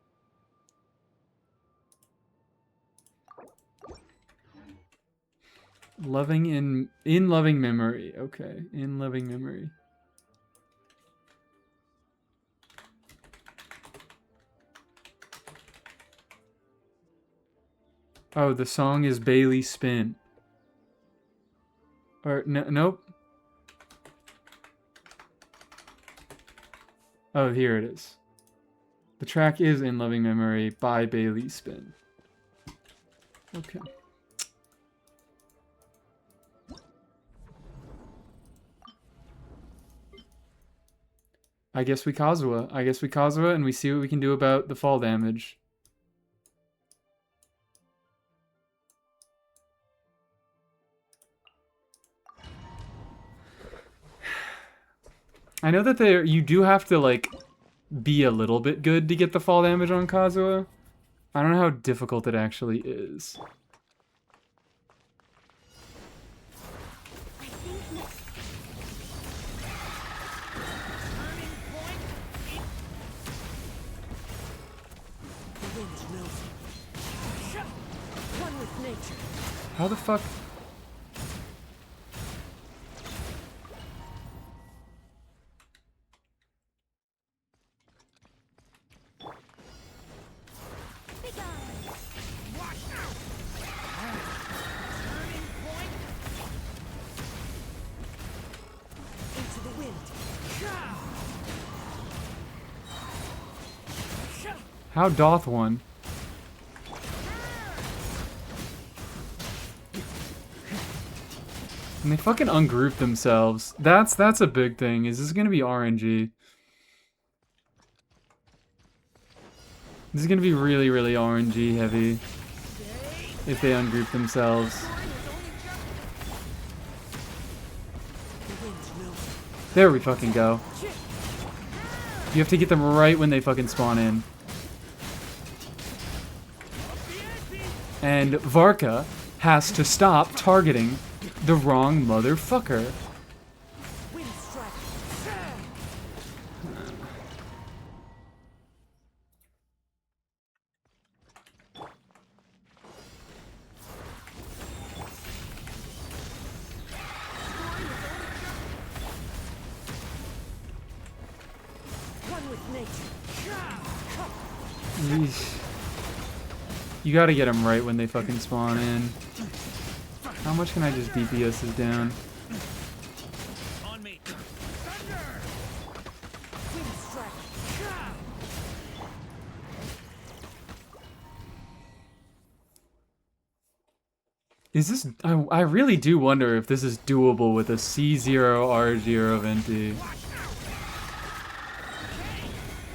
In loving memory. Okay, in loving memory. Oh, the song is Bailey Spin. Or, nope. Oh, here it is. The track is In Loving Memory by Bailey Spin. Okay. I guess we Kazuha. I guess we Kazuha and we see what we can do about the fall damage. I know that you do have to, like, be a little bit good to get the fall damage on Kazuha. I don't know how difficult it actually is. How the fuck? How doth one? And they fucking ungroup themselves. That's a big thing. Is this gonna be RNG? This is gonna be really, really RNG heavy. If they ungroup themselves. There we fucking go. You have to get them right when they fucking spawn in. And Varka has to stop targeting the wrong motherfucker. Yeesh. You gotta get them right when they fucking spawn in. How much can I just DPS this down? On me. Is this... I really do wonder if this is doable with a C0R0 Venti.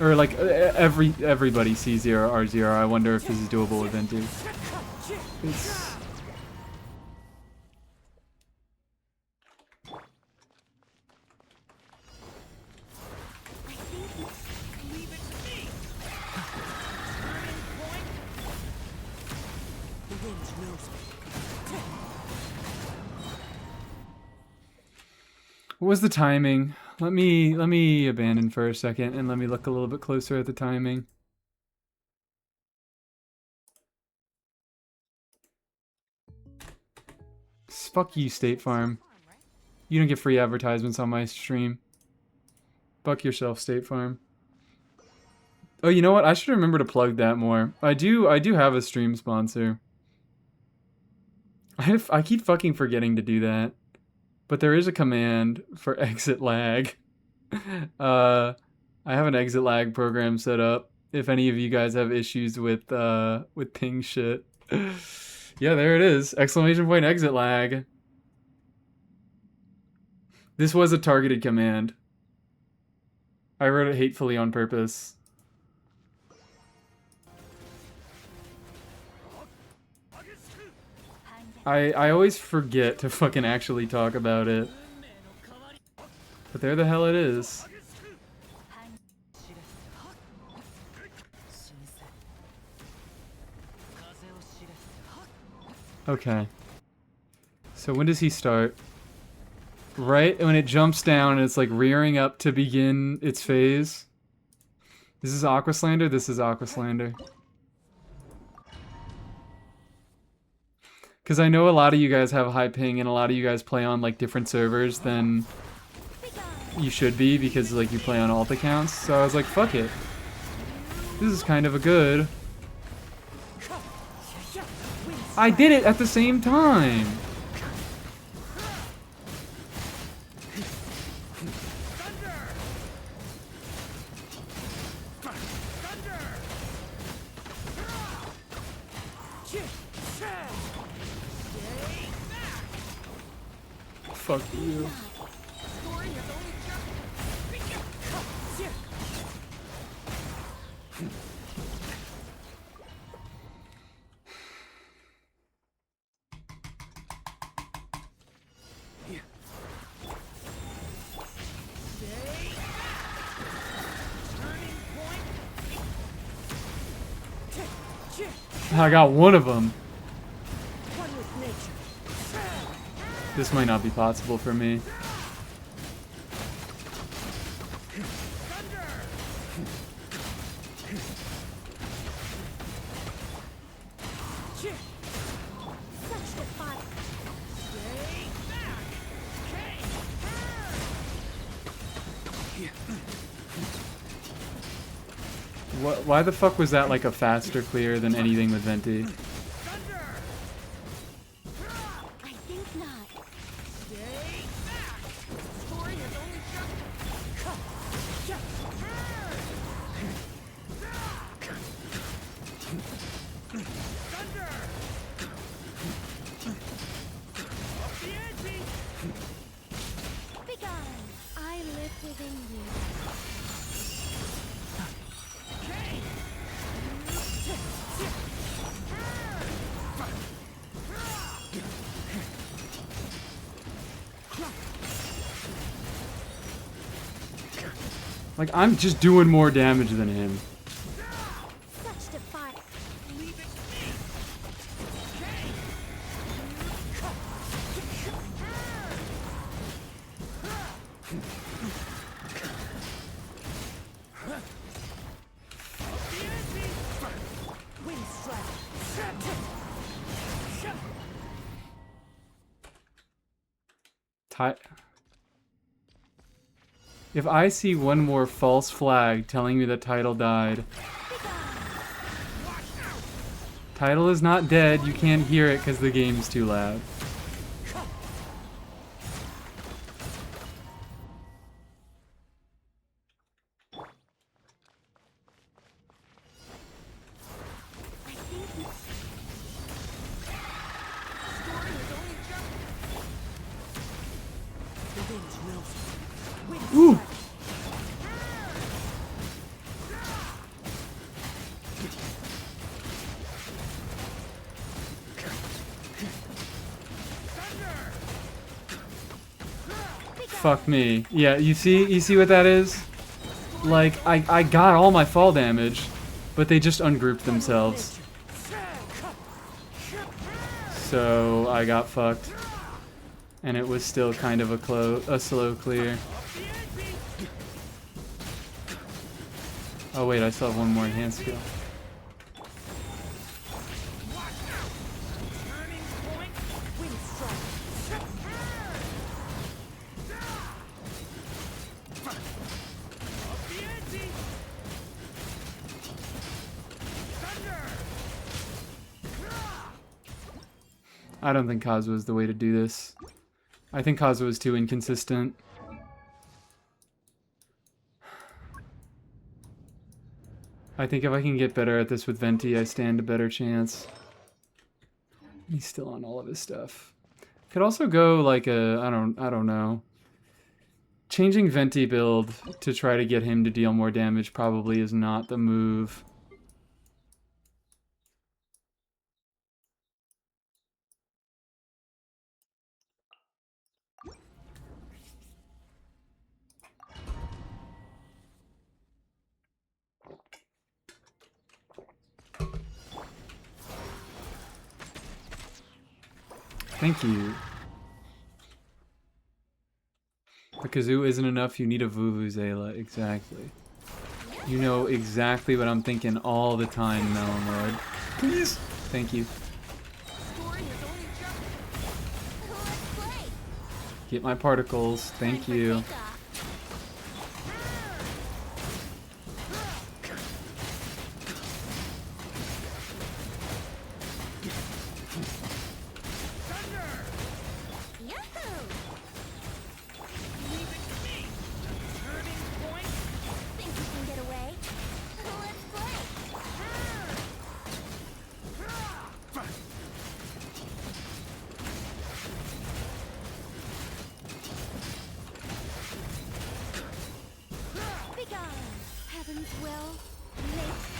Or like everybody C0R0. I wonder if this is doable with Venti. It's... What was the timing? Let me abandon for a second and let me look a little bit closer at the timing. Fuck you, State Farm. You don't get free advertisements on my stream. Fuck yourself, State Farm. Oh, you know what? I should remember to plug that more. I do have a stream sponsor. I keep fucking forgetting to do that. But there is a command for exit lag. I have an exit lag program set up. If any of you guys have issues with ping shit. Yeah, there it is. Exclamation point exit lag. This was a targeted command. I wrote it hatefully on purpose. I always forget to fucking actually talk about it. But there the hell it is. Okay. So when does he start? Right when it jumps down and it's like rearing up to begin its phase. This is Aquaslander, this is Aquaslander. Because I know a lot of you guys have high ping and a lot of you guys play on like different servers than you should be because like you play on alt accounts. So I was like, fuck it. This is kind of a good... I did it at the same time! Fuck you. I got one of them. One with nature. This might not be possible for me. Such defiance. Why the fuck was that like a faster clear than anything with Venti? I think not. Begone. I live within you. Like, I'm just doing more damage than him. Such defiance. Wind strike. If I see one more false flag telling me that Tidal died. Tidal is not dead, you can't hear it because the game's too loud. Ooh! Fuck me. Yeah, you see what that is? Like, I got all my fall damage, but they just ungrouped themselves. So I got fucked. And it was still kind of a slow clear. Oh wait, I still have one more enhanced skill. I don't think Kazuha is the way to do this. I think Kazuha is too inconsistent. I think if I can get better at this with Venti, I stand a better chance. He's still on all of his stuff. Could also go like a I don't know. Changing Venti build to try to get him to deal more damage probably is not the move. Thank you. The kazoo isn't enough, you need a Vuvuzela. Exactly. You know exactly what I'm thinking all the time, Melonlord. Please! Thank you. Get my particles. Thank you. Heaven's will, make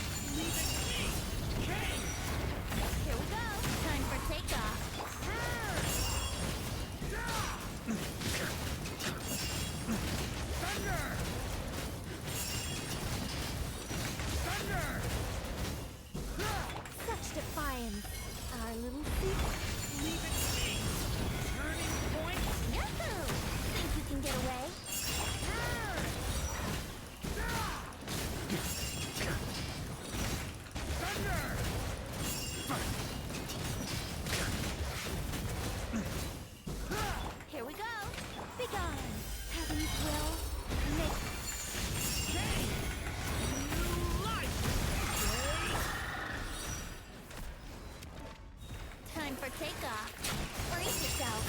get away. Here we go. Be gone. Heaven's will. Make time for takeoff. Brace yourself.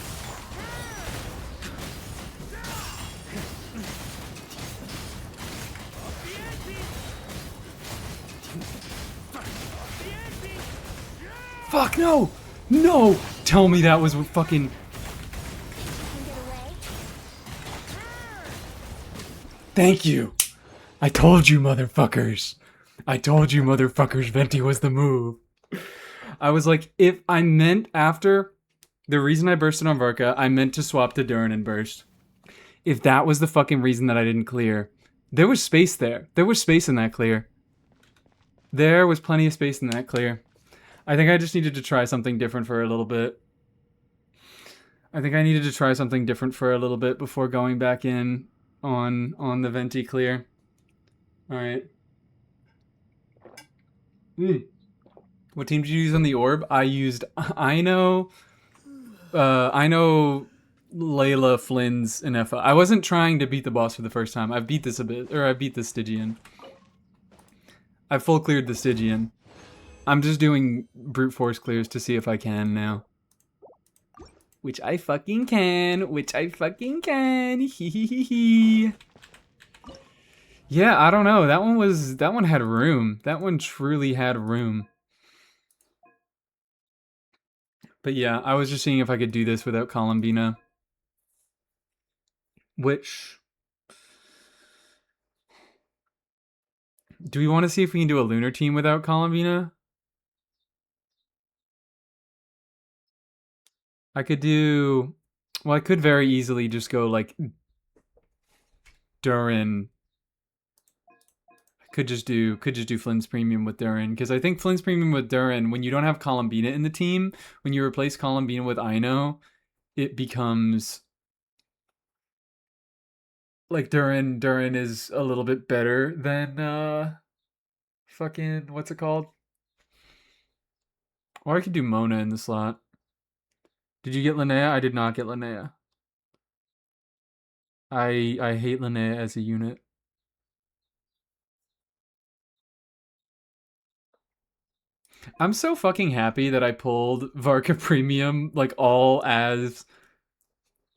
Fuck, no! No! Tell me that was fucking... Think you can get away? Thank you! I told you, motherfuckers! I told you, motherfuckers, Venti was the move. I was like, if I meant after... The reason I bursted on Varka, I meant to swap to Durin and burst. If that was the fucking reason that I didn't clear, there was space there. There was space in that clear. There was plenty of space in that clear. I think I just needed to try something different for a little bit. I think I needed to try something different for a little bit before going back in on the Venti clear. Alright. What team did you use on the orb? I used Layla, Flynn's, and Effa. I wasn't trying to beat the boss for the first time. I've beat this a bit, or I beat the Stygian. I full cleared the Stygian. I'm just doing brute force clears to see if I can now. Which I fucking can. Which I fucking can. Hee. Yeah, I don't know. That one had room. That one truly had room. But yeah, I was just seeing if I could do this without Columbina. Which... Do we want to see if we can do a lunar team without Columbina? I could do... Well, I could very easily just go, like... Durin. Could just do Flynn's Premium with Durin. Because I think Flynn's Premium with Durin, when you don't have Columbina in the team, when you replace Columbina with Ino, it becomes... Like, Durin is a little bit better than, fucking... What's it called? Or I could do Mona in the slot. Did you get Linnea? I did not get Linnea. I hate Linnea as a unit. I'm so fucking happy that I pulled Varka Premium, like, all as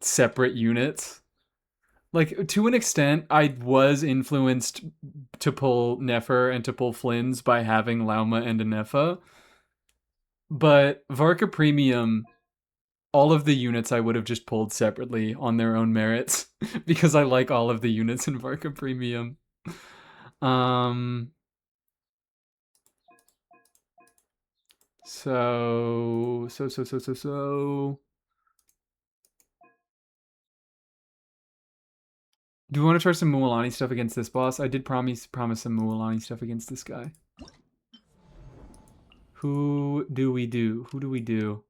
separate units. Like, to an extent, I was influenced to pull Nefer and to pull Flynn's by having Lauma and a Nefa. But Varka Premium, all of the units I would have just pulled separately on their own merits. Because I like all of the units in Varka Premium. So... Do we want to try some Mualani stuff against this boss? I did promise some Mualani stuff against this guy. Who do we do? Who do we do?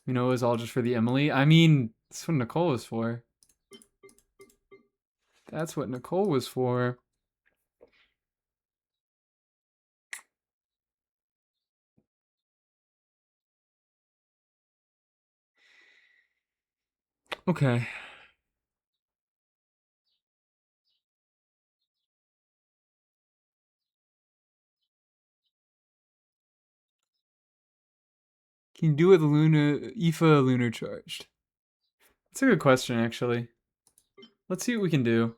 You know, it was all just for the Emily. I mean, that's what Nicole was for. That's what Nicole was for. Okay. Can you do it with Aoife Lunar Charged? That's a good question, actually. Let's see what we can do.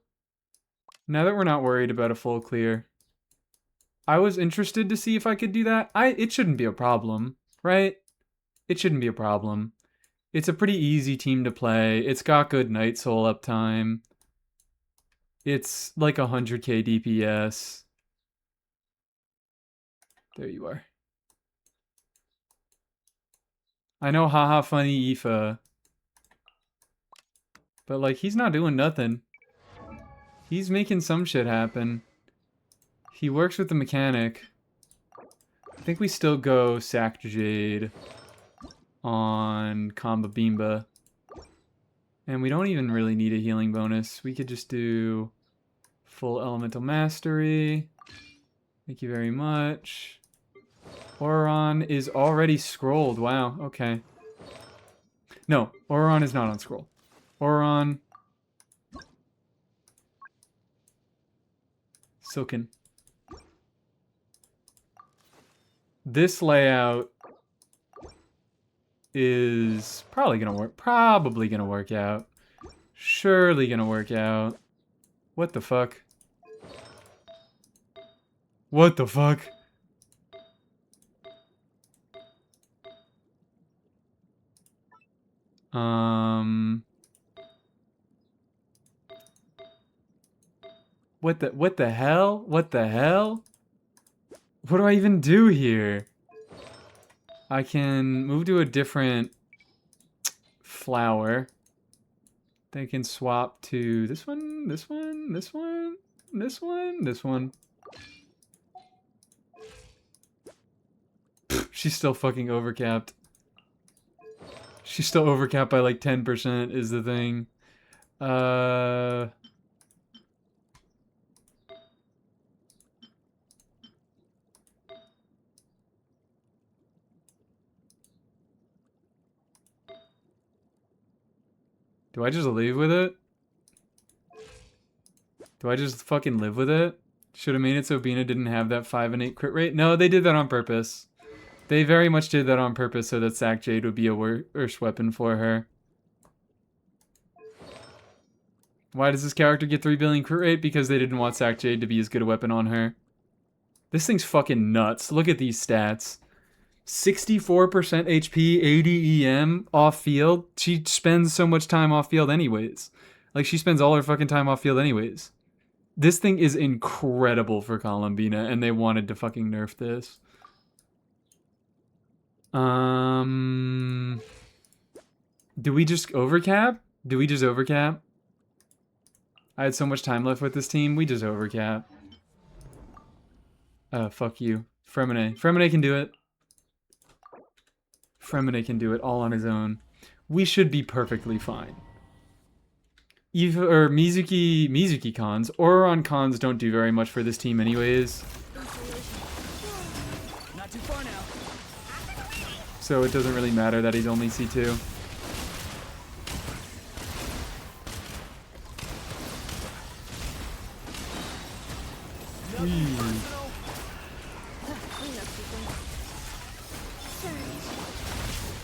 Now that we're not worried about a full clear. I was interested to see if I could do that. It shouldn't be a problem, right? It shouldn't be a problem. It's a pretty easy team to play. It's got good Night Soul uptime. It's like 100k DPS. There you are. I know, haha, funny Aoife. But, like, he's not doing nothing. He's making some shit happen. He works with the mechanic. I think we still go Sacked Jade. on Comba Beamba. And we don't even really need a healing bonus. We could just do full elemental mastery. Thank you very much. Auron is already scrolled. Wow, okay. No, Auron is not on scroll. Auron. Silken. This layout is probably gonna work. Probably gonna work out. Surely gonna work out. What the fuck? What the fuck? What the hell? What the hell? What do I even do here? I can move to a different flower. They can swap to this one, this one, this one, this one, this one. Pfft, she's still fucking overcapped. She's still overcapped by like 10% is the thing. Do I just live with it? Do I just fucking live with it? Should have made it so Bina didn't have that 5 and 8 crit rate. No, they did that on purpose. They very much did that on purpose so that Sack Jade would be a worse weapon for her. Why does this character get 3 billion crit rate? Because they didn't want Sack Jade to be as good a weapon on her. This thing's fucking nuts. Look at these stats. 64% HP, 80 EM off field. She spends so much time off field anyways. Like, she spends all her fucking time off field anyways. This thing is incredible for Columbina, and they wanted to fucking nerf this. Do we just overcap? Do we just overcap? I had so much time left with this team, we just overcap. Fuck you. Fremine. Fremine can do it. Fremine can do it all on his own. We should be perfectly fine. Eva or Mizuki cons. Auron cons don't do very much for this team anyways. Not too far now. So it doesn't really matter that he's only C2.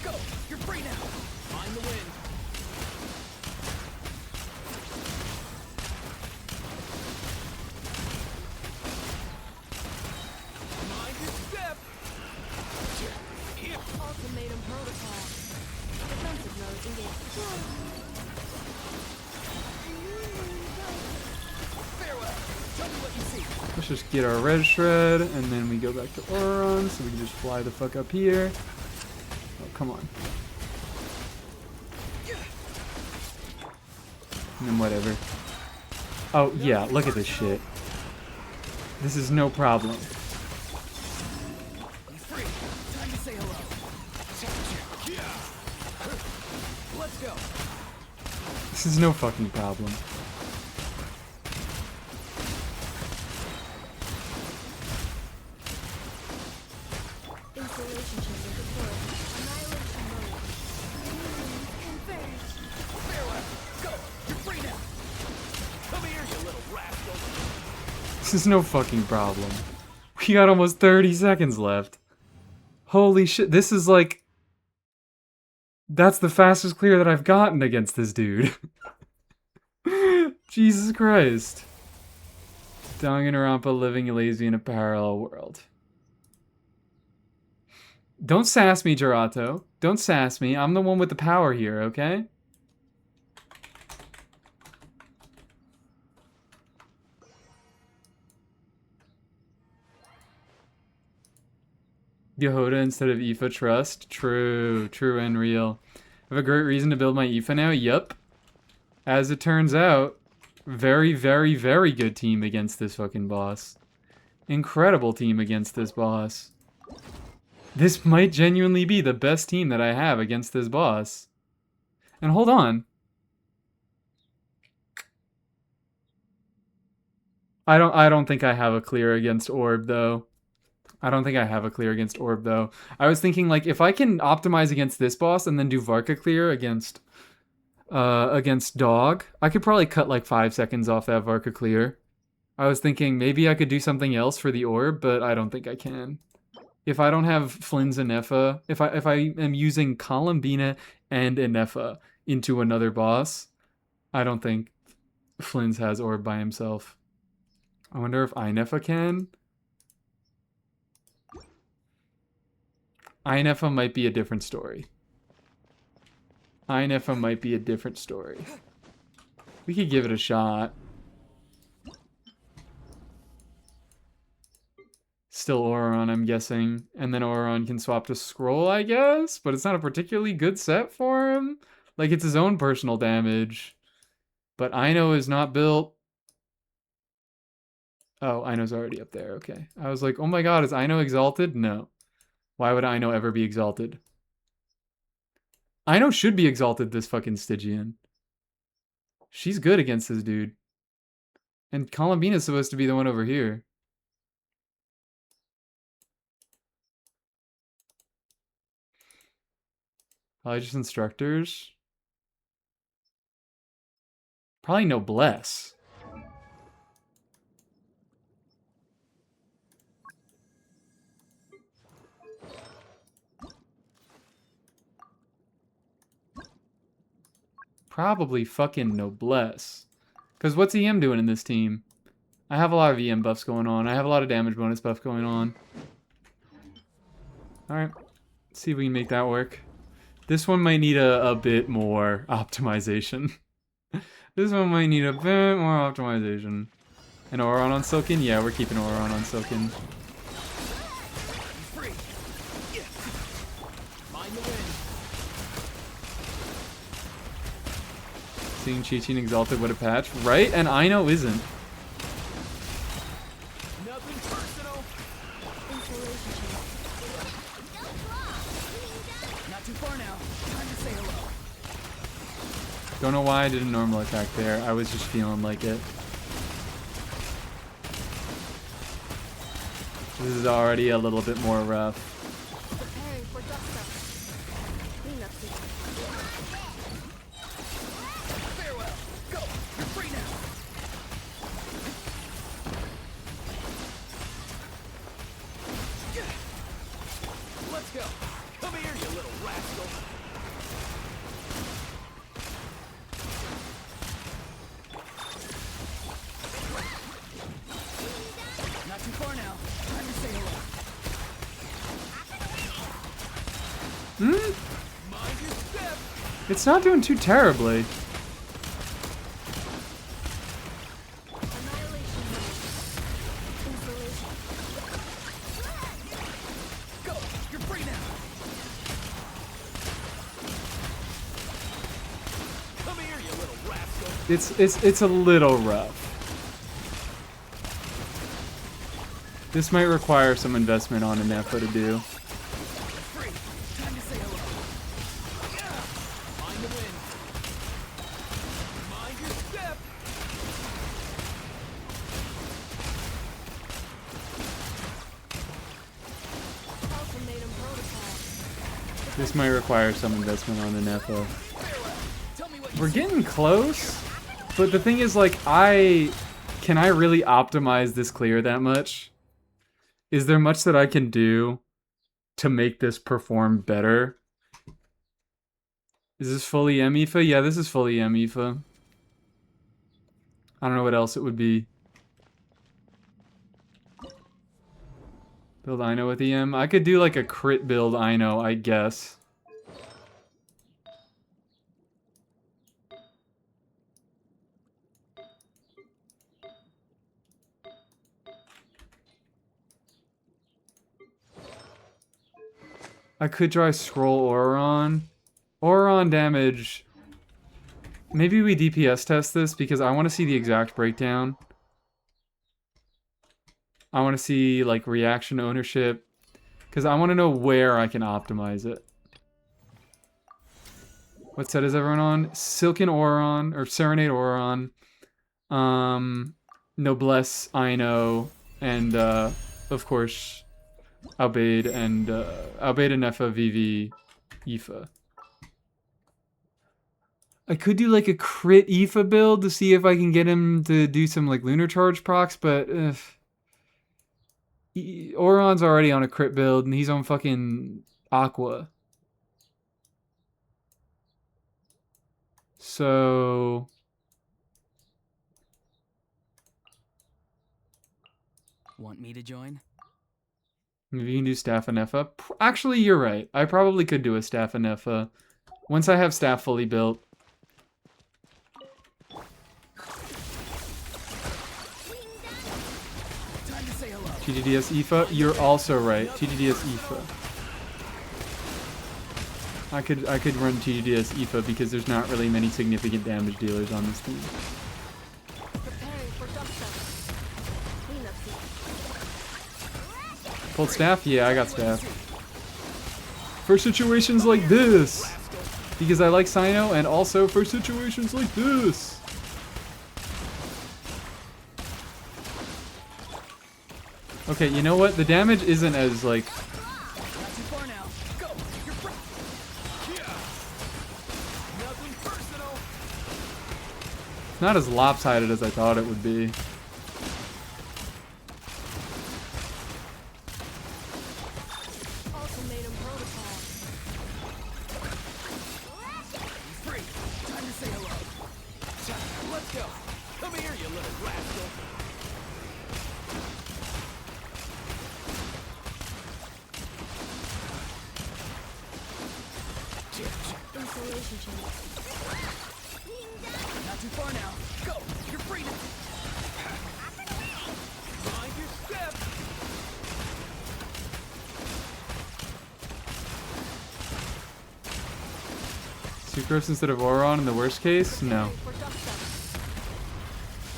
Go! You're free now! Find the wind. Mind your step! Ultimatum protocol. Defensive mode engaged. Farewell! Tell me what you see. Let's just get our red shred, and then we go back to Auron, so we can just fly the fuck up here. Oh, come on. And then whatever. Oh, yeah, look at this shit. This is no problem. He's free. Time to say hello. Let's go. This is no fucking problem. Installation chamber deployed. Annihilation mode. Converge. Farewell. Go! You're free now. Come here, you little rascal. This is no fucking problem. We got almost 30 seconds left. Holy shit, this is like... That's the fastest clear that I've gotten against this dude. Jesus Christ. Danganronpa living lazy in a parallel world. Don't sass me, Gerato. Don't sass me. I'm the one with the power here, okay? Yehoda instead of Aoife trust. True. True and real. I have a great reason to build my Aoife now? Yup. As it turns out, very, very, very good team against this fucking boss. Incredible team against this boss. This might genuinely be the best team that I have against this boss. And hold on. I don't think I have a clear against Orb though. I don't think I have a clear against Orb though. I was thinking like if I can optimize against this boss and then do Varka clear against Dog, I could probably cut like 5 seconds off that Varka clear. I was thinking maybe I could do something else for the Orb, but I don't think I can. If I don't have Flynn's Inefa, if I am using Columbina and Inefa into another boss, I don't think Flynn's has Orb by himself. I wonder if Inefa can. Inefa might be a different story. Inefa might be a different story. We could give it a shot. Still Auron, I'm guessing. And then Auron can swap to Scroll, I guess? But it's not a particularly good set for him. Like, it's his own personal damage. But Ino is not built. Oh, Ino's already up there, okay. I was like, oh my god, is Ino exalted? No. Why would Ino ever be exalted? Ino should be exalted this fucking Stygian. She's good against this dude. And Columbina's supposed to be the one over here. Probably just instructors. Probably Noblesse. Probably fucking Noblesse. Because what's EM doing in this team? I have a lot of EM buffs going on. I have a lot of damage bonus buff going on. Alright. Let's see if we can make that work. This one might need a bit more optimization. This one might need a bit more optimization. And Auron on Silken? Yeah, we're keeping Auron on Silken. Free. Yeah. Mind the wind. Seeing Chi-Chi and Exalted would a patch, right? And Ino isn't. Nothing personal. Not too far now. Time to say hello. Don't know why I did a normal attack there. I was just feeling like it. This is already a little bit more rough. Preparing for dust-up. Cleanup season. Farewell. Go. You're free now. Let's go. Come here, you little rascal. Not too far now. Time to say hello. Hmm? Mind your step. It's not doing too terribly. Annihilation mode. Insulation. Go. You're free now. Come here, you little rascal. It's a little rough. This might require some investment on Inefa to do. Free. Time to say hello. Yeah. Mind the wind. Mind your step. Ultimatum protocol. This might require some investment on Inefa. Tell me what you We're getting close, but the thing is, like, can I really optimize this clear that much? Is there much that I can do to make this perform better? Is this fully MIFA? Yeah, this is fully MIFA. I don't know what else it would be. Build Ino with EM. I could do like a crit build Ino, I guess. I could try Scroll Auron. Auron damage. Maybe we DPS test this because I want to see the exact breakdown. I want to see like reaction ownership. Because I want to know where I can optimize it. What set is everyone on? Silken Auron, or Serenade Auron. Noblesse, Ino, and, of course, Albeid and Nefa, Vivi, Aoife. I could do like a crit Aoife build to see if I can get him to do some like lunar charge procs, but Auron's already on a crit build and he's on fucking Aqua. So Want me to join? maybe you can do Staff and Nefa. Actually, you're right. I probably could do a Staff and Nefa. Once I have Staff fully built. Time to say hello. TGDS Aoife, you're also right. TGDS Aoife. I could run TGDS Aoife because there's not really many significant damage dealers on this team. Preparing for dubstep. Cleanup season. Hold staff? Yeah, I got staff. For situations like this. Because I like Sino, and also for situations like this. Okay, you know what? The damage isn't as, like... Not too far now. Go. You're free. Yeah. Nothing personal. It's not as lopsided as I thought it would be. Ultimatum protocol. He's free. Time to say hello. Let's go. Come here, you little rascal. Installation change. Not too far now. Go. You're free to... Mind your step. Sucrose instead of Auron in the worst case? No. For dubstep.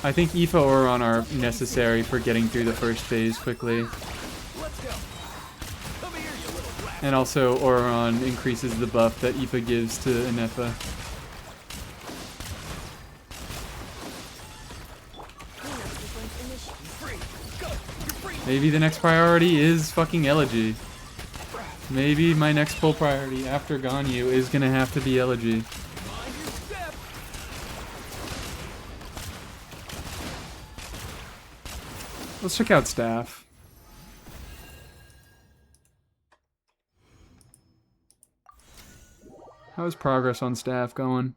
I think Aoife Auron are necessary for getting through the first phase quickly. Let's go. Come here, you little rascal. And also Auron increases the buff that Aoife gives to Nefa. Cleanup sequence initiated. He's free. Go. You're free. Maybe the next priority is fucking Elegy. Maybe my next pull priority after Ganyu is gonna have to be Elegy. Mind your step. Let's check out staff. How's progress on staff going?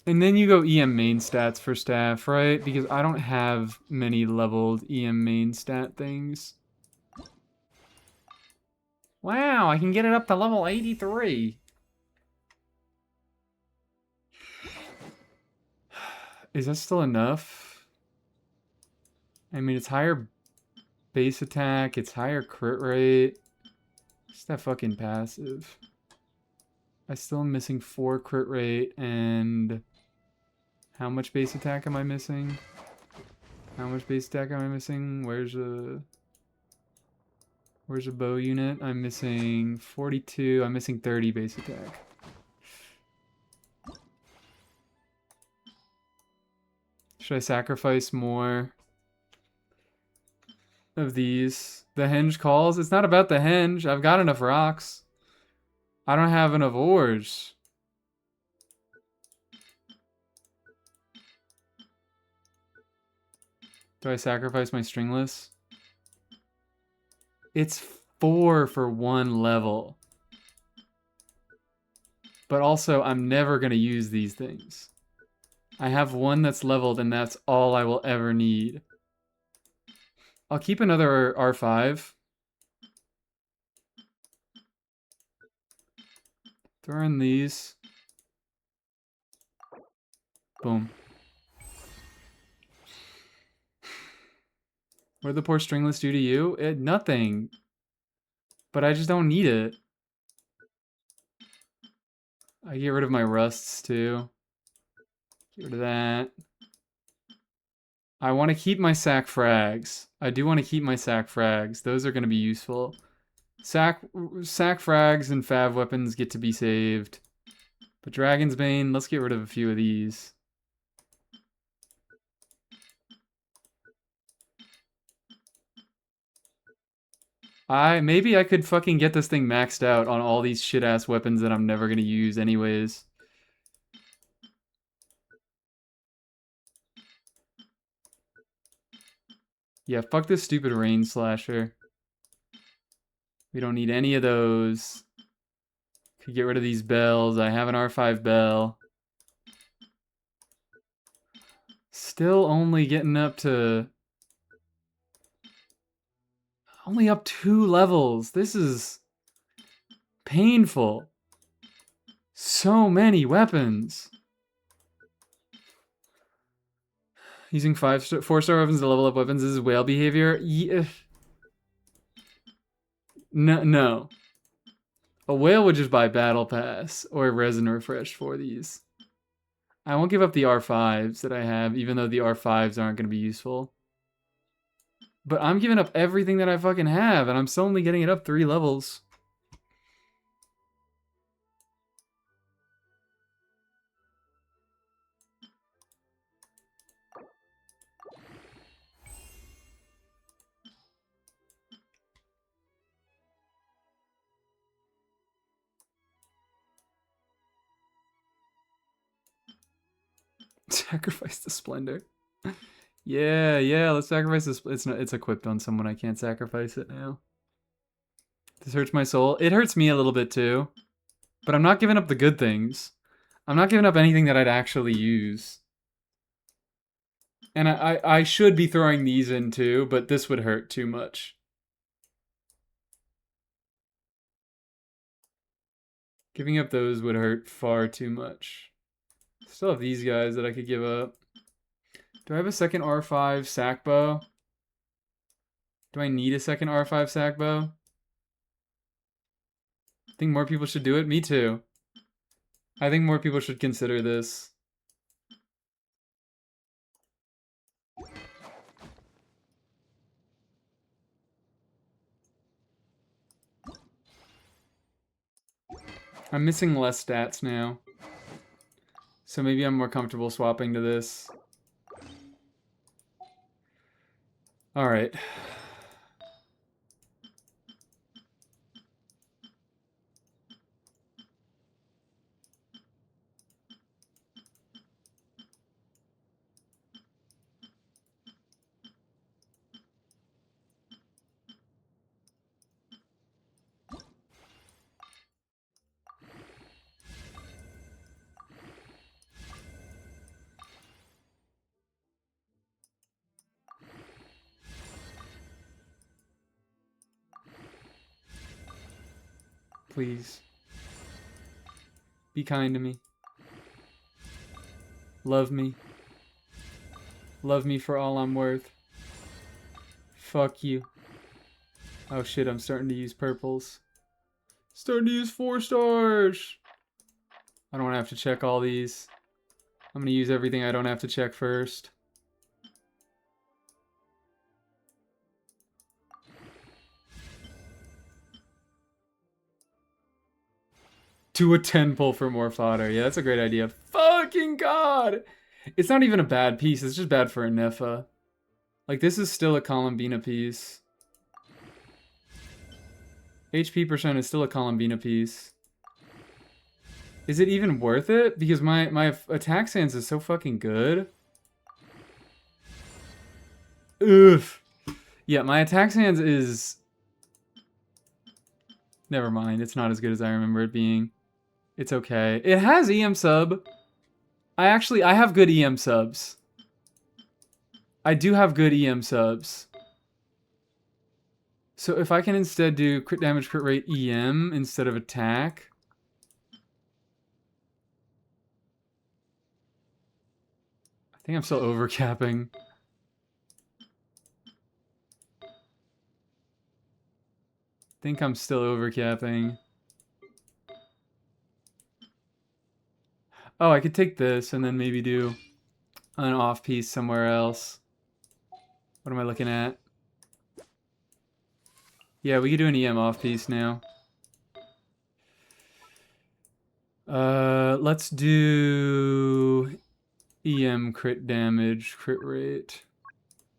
And then you go EM main stats for staff, right? Because I don't have many leveled EM main stat things. Wow, I can get it up to level 83. Is that still enough? I mean, it's higher base attack, it's higher crit rate. It's that fucking passive. I still am missing 4 crit rate and... How much base attack am I missing? How much base attack am I missing? Where's a bow unit? I'm missing 42. I'm missing 30 base attack. Should I sacrifice more of these? The henge calls? It's not about the henge. I've got enough rocks. I don't have enough ores. Do I sacrifice my stringless? It's 4 for 1 level. But also, I'm never going to use these things. I have 1 that's leveled, and that's all I will ever need. I'll keep another R5. Throw in these. Boom. What did the poor stringless do to you? Nothing. But I just don't need it. I get rid of my rusts too. Get rid of that. I want to keep my sack frags. I do want to keep my sack frags. Those are going to be useful. Sack frags and fav weapons get to be saved. But Dragon's Bane, let's get rid of a few of these. Maybe I could fucking get this thing maxed out on all these shit-ass weapons that I'm never gonna use anyways. Yeah, fuck this stupid rain slasher. We don't need any of those. Could get rid of these bells. I have an R5 bell. Still only getting up to... Only up 2 levels. This is... painful. So many weapons. Using 4-star weapons to level up weapons is whale behavior. Yeah. No. A whale would just buy battle pass or resin refresh for these. I won't give up the R5s that I have, even though the R5s aren't going to be useful. But I'm giving up everything that I fucking have, and I'm still only getting it up 3 levels. Sacrifice the splendor. Yeah, let's sacrifice this. It's equipped on someone. I can't sacrifice it now. This hurts my soul. It hurts me a little bit too. But I'm not giving up the good things. I'm not giving up anything that I'd actually use. And I should be throwing these in too, but this would hurt too much. Giving up those would hurt far too much. Still have these guys that I could give up. Do I have a second R5 sack bow? Do I need a second R5 sack bow? I think more people should do it. Me too. I think more people should consider this. I'm missing less stats now. So maybe I'm more comfortable swapping to this. Alright. Please. Be kind to me. Love me. Love me for all I'm worth. Fuck you. Oh shit, I'm starting to use purples. Starting to use 4 stars! I don't have to check all these. I'm gonna use everything I don't have to check first. Do a 10 pull for more fodder. Yeah, that's a great idea. Fucking god! It's not even a bad piece, it's just bad for a Nefa. Like, this is still a Columbina piece. HP percent is still a Columbina piece. Is it even worth it? Because my attack stance is so fucking good. Oof. Yeah, my attack stance is... Never mind, it's not as good as I remember it being. It's okay. It has EM sub. I have good EM subs. I do have good EM subs. So if I can instead do crit damage, crit rate, EM instead of attack. I think I'm still overcapping. I think I'm still overcapping. Oh, I could take this and then maybe do an off piece somewhere else. What am I looking at? Yeah, we could do an EM off piece now. Let's do EM crit damage, crit rate.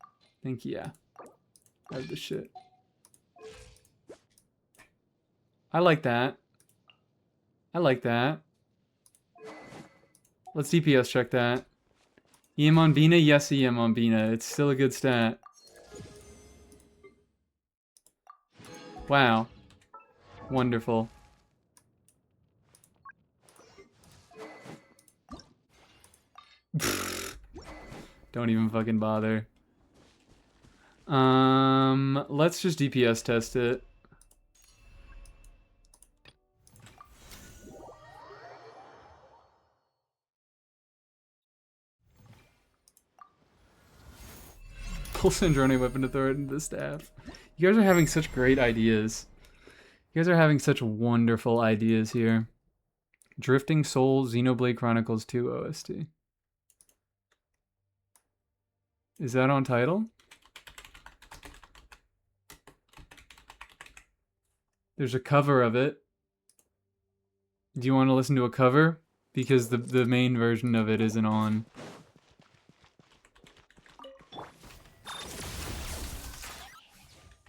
I think, yeah. I have the shit. I like that. I like that. Let's DPS check that. EM on Bina? Yes, EM on Bina. It's still a good stat. Wow. Wonderful. Don't even fucking bother. Let's just DPS test it. Pull Sandrone weapon to throw it into the staff. You guys are having such great ideas. You guys are having such wonderful ideas here. Drifting Soul, Xenoblade Chronicles 2 OST. Is that on title? There's a cover of it. Do you want to listen to a cover? Because the main version of it isn't on.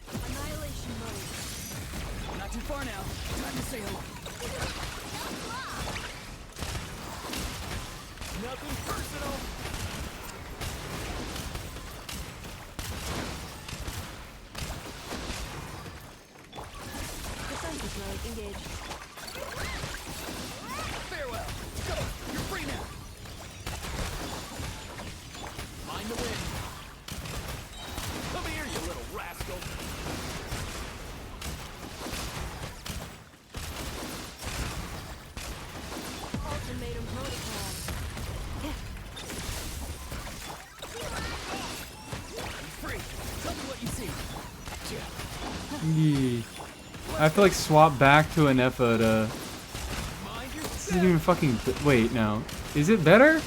Annihilation mode. Not too far now. Time to say hello. Nothing personal. Defensive mode engaged. Farewell. Go. You're free now. Mind the wind. Come here, you little rascal. Ultimatum protocol. Free. Tell me what you see. Yee. I have to like swap back to an Effa to... Mind your This isn't even fucking... Wait, no. Is it better?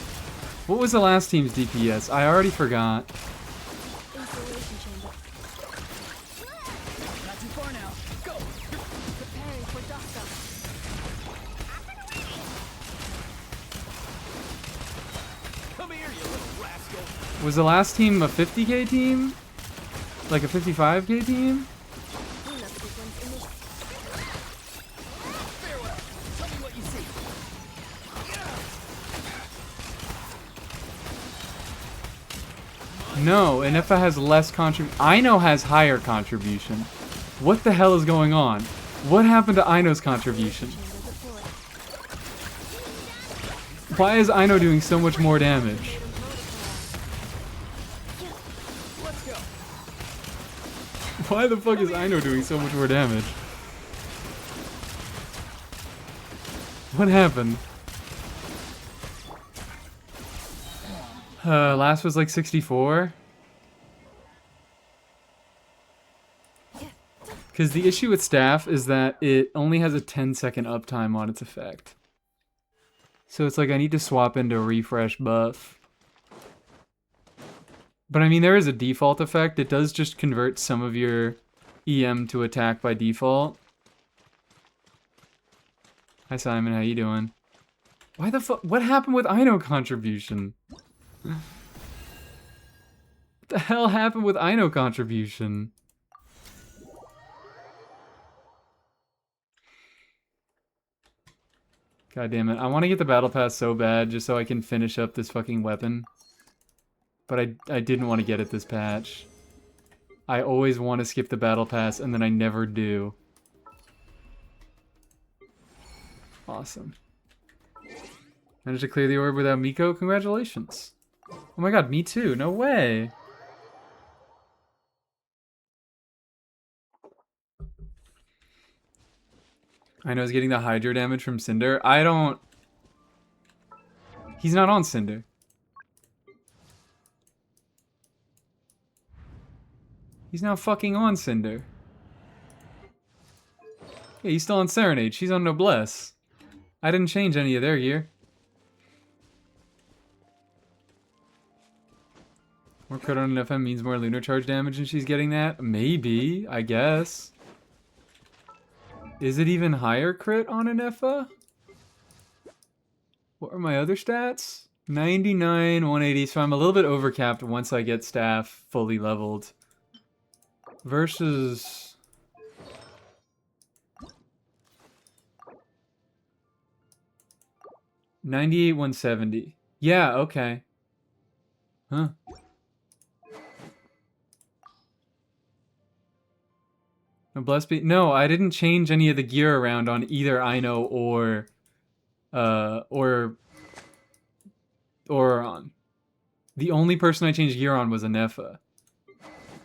What was the last team's DPS? I already forgot. Installation chamber. Not too far now. Go. Preparing for dust-up. Come here, you little rascal. Was the last team a 50k team? Like a 55k team? Cleanup sequence initiated. Farewell. Tell me what you see. No, and Effa has less contribution. Aino has higher contribution. What the hell is going on? What happened to Aino's contribution? Chamber deployed. Why is Aino doing so much more damage? Let's go. Why the fuck is Aino doing so much more damage? What happened? Last was like 64. Because the issue with staff is that it only has a 10-second uptime on its effect. So it's like I need to swap into a refresh buff. But I mean, there is a default effect. It does just convert some of your EM to attack by default. Hi Simon, how you doing? Why the fuck? What happened with Aino contribution? What the hell happened with Aino contribution? God damn it. I want to get the battle pass so bad just so I can finish up this fucking weapon. But I didn't want to get it this patch. I always want to skip the battle pass and then I never do. Awesome. Managed to clear the orb without Miko? Congratulations. Oh my god, me too. No way. I know he's getting the Hydro damage from Cinder. I don't... He's not on Cinder. He's not fucking on Cinder. Yeah, he's still on Serenade. She's on Noblesse. I didn't change any of their gear. More crit on an FM means more lunar charge damage and she's getting that? Maybe, I guess. Is it even higher crit on an FA? What are my other stats? 99, 180, so I'm a little bit overcapped once I get staff fully leveled. Versus... $98, 170. Yeah, okay. Huh. No, blessed be... No, I didn't change any of the gear around on either Ino or on. The only person I changed gear on was Anefa.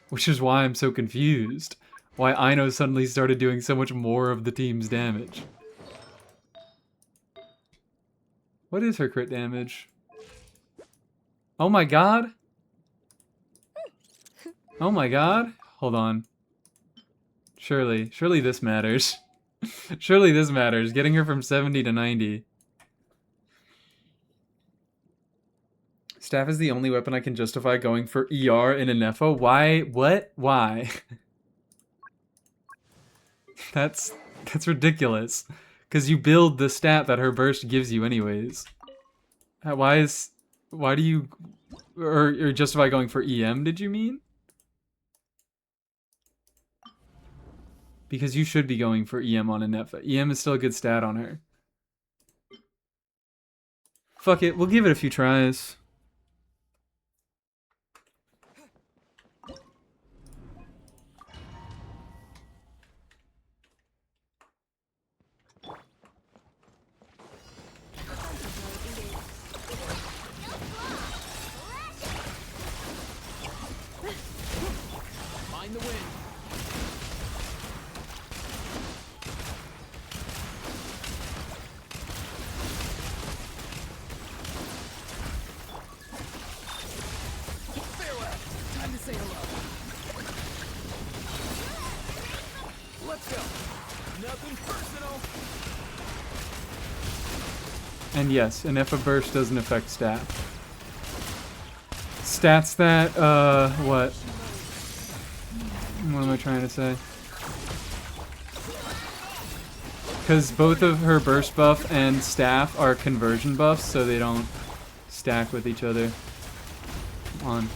Which is why I'm so confused. Why Ino suddenly started doing so much more of the team's damage. What is her crit damage? Oh my god! Oh my god! Hold on. Surely this matters. Surely this matters. Getting her from 70 to 90. Staff is the only weapon I can justify going for ER in an FO. Why? What? Why? That's ridiculous. Because you build the stat that her burst gives you anyways. Why do you... Or justify going for EM, did you mean? Because you should be going for EM on a Nefa. EM is still a good stat on her. Fuck it, we'll give it a few tries. Mind the wind. Farewell. Time to say hello. Let's go. Nothing personal. And yes, an Efa burst doesn't affect stat. Stats that, what? What am I trying to say? Because both of her burst buff and staff are conversion buffs, so they don't stack with each other. Come on.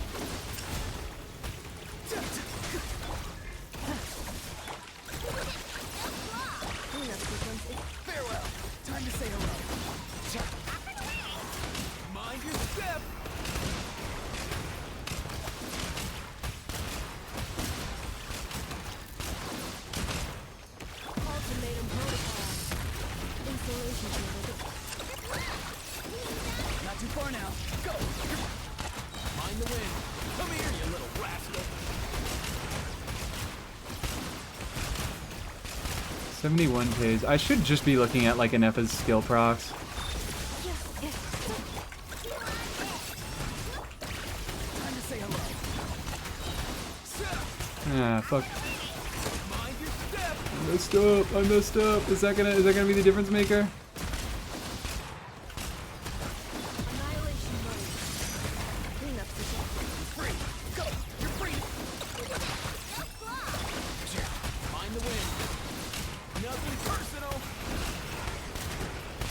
Farewell. Time to say hello. Mind your step. Ultimatum protocol. Installation chamber. Not too far now. Go. Mind the wind. Come here, you little rascal. 71 Ks. I should just be looking at like an Efa's skill procs. Time to say hello. Ah, fuck. Mind your step. I messed up. Is that gonna be the difference maker? Annihilation mode. Cleanup system. Free. Go. You're free. Mind the wind. Nothing personal.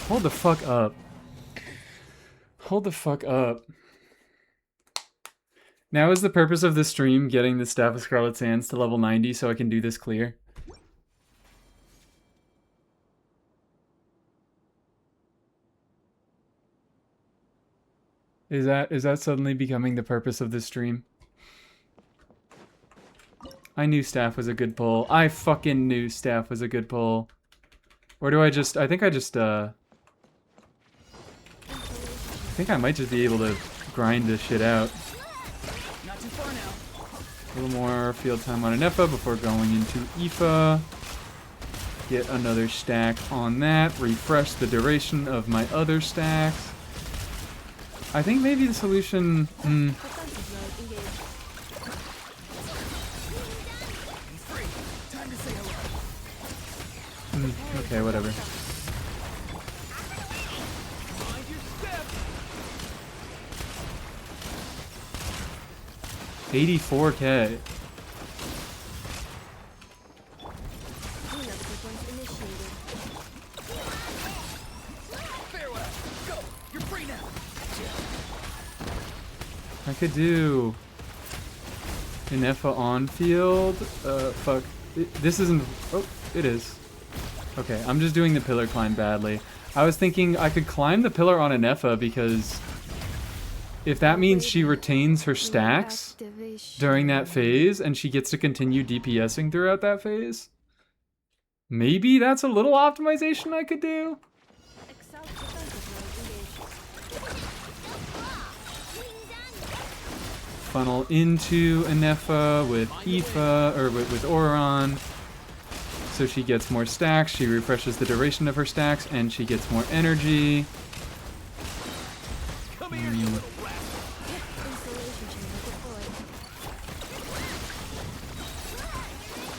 Hold the fuck up. Hold the fuck up. Now is the purpose of this stream getting the Staff of Scarlet Sands to level 90 so I can do this clear? Is that suddenly becoming the purpose of this stream? I knew Staff was a good pull. I fucking knew Staff was a good pull. Or do I just... I think I think I might just be able to grind this shit out. Not too far now. A little more field time on an Efa before going into Aoife. Get another stack on that. Refresh the duration of my other stacks. I think maybe the solution... Offensive mode engaged. He's free. Time to say hello. okay, whatever. Mind your step. 84K. Cleanup sequence initiated. Farewell. Go. You're free now. I could do an Effa on field. Fuck. This isn't. Oh, it is. Okay, I'm just doing the pillar climb badly. I was thinking I could climb the pillar on an Effa because if that means she retains her stacks during that phase and she gets to continue DPSing throughout that phase, maybe that's a little optimization I could do. Excel defensive mode engaged. Funnel into an Effa with Aoife, or with Auron. So she gets more stacks, she refreshes the duration of her stacks, and she gets more energy. Come here, you little rat. Installation chamber deployed.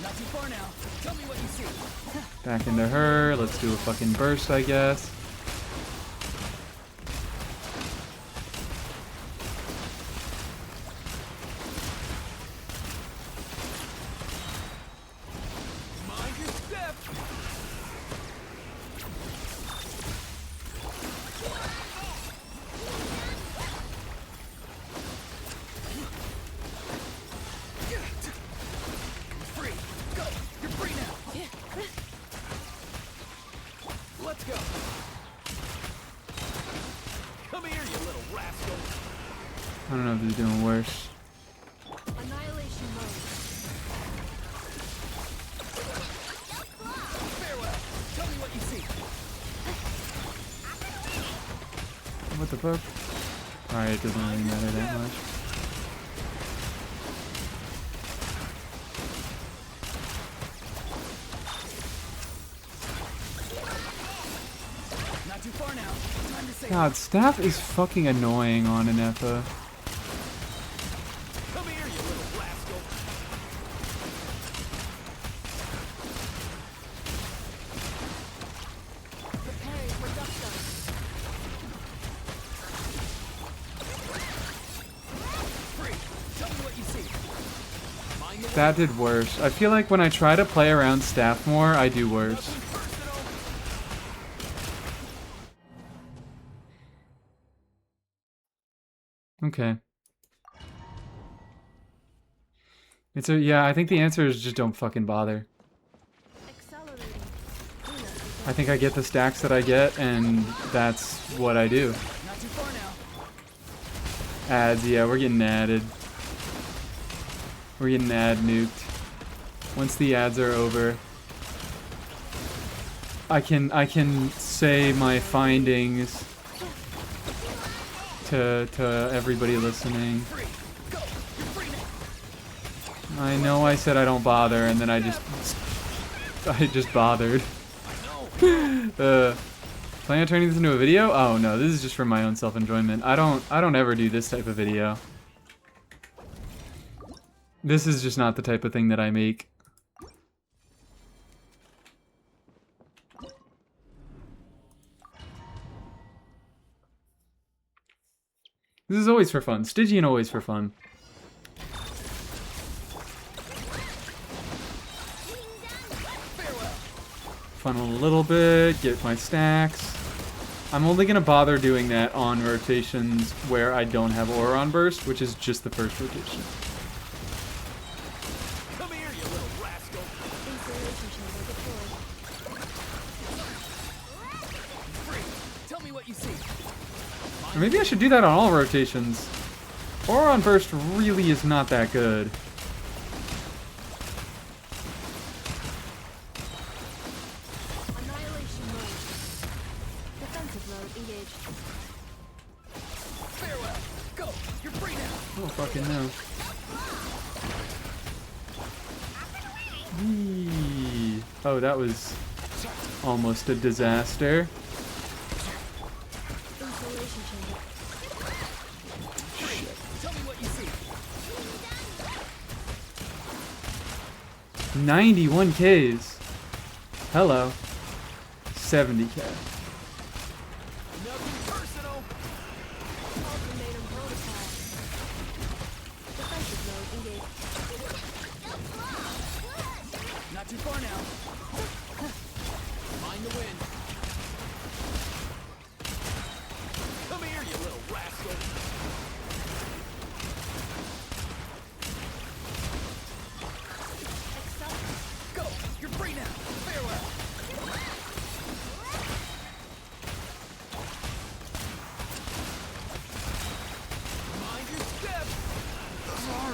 Not too far now. Tell me what you see. Back into her, let's do a fucking burst, I guess. Mind your step. Free. Go. You're free now. Let's go. Come here, you little rascal. I don't know if this is doing worse. Annihilation mode. Farewell. Tell me what you see. What the fuck? Alright, it doesn't really matter that much. Not too far now. Time to say. God, staff is fucking annoying on an Effa. Come here, you little rascal. Preparing for gusto. Free. Tell me what you see. Mind the That did worse. I feel like when I try to play around staff more, I do worse. nothing personal. Okay. Yeah, I think the answer is just don't fucking bother. Accelerating. Cleanup sequence. I think I get the stacks that I get, and that's what I do. Not too far now. Ads, yeah, we're getting added. We're getting ad nuked. Once the ads are over, I can say my findings to everybody listening. Free. Go. You're free now. I know I said I don't bother, and then I just bothered. I know. Planning on turning this into a video? Oh no, this is just for my own self-enjoyment. I don't ever do this type of video. This is just not the type of thing that I make. This is always for fun. Stygian always for fun. Farewell. Funnel a little bit, get my stacks. I'm only gonna bother doing that on rotations where I don't have Auron Burst, which is just the first rotation. Come here, you little rascal. Installation chamber deployed. Free. Tell me what you see. Or maybe I should do that on all rotations. Auron Burst really is not that good. Annihilation mode. Defensive mode engaged. Farewell. Go. You're free now. Oh, fucking no. Yee. Oh, that was almost a disaster. Installation chamber. Tell me what you see. 91 Ks. Hello. 70K. Nothing personal. Ultimatum protocol. Defensive mode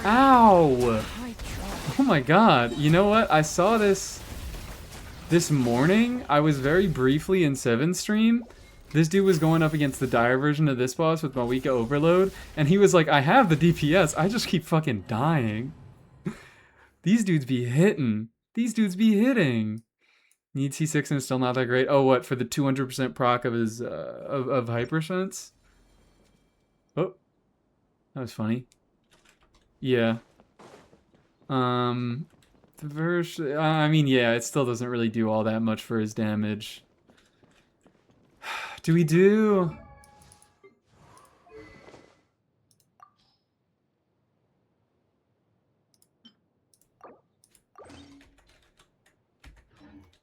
Ow! I tried. Oh my god. You know what? I saw this morning. I was very briefly in 7's stream. This dude was going up against the dire version of this boss with Mawika Overload, and he was like, I have the DPS, I just keep fucking dying. These dudes be hitting. These dudes be hitting. Need C6 and it's still not that great. Oh, what, for the 200% proc of his, of Hypersense? Oh. That was funny. Yeah. The version, I mean, yeah, it still doesn't really do all that much for his damage. Do we do...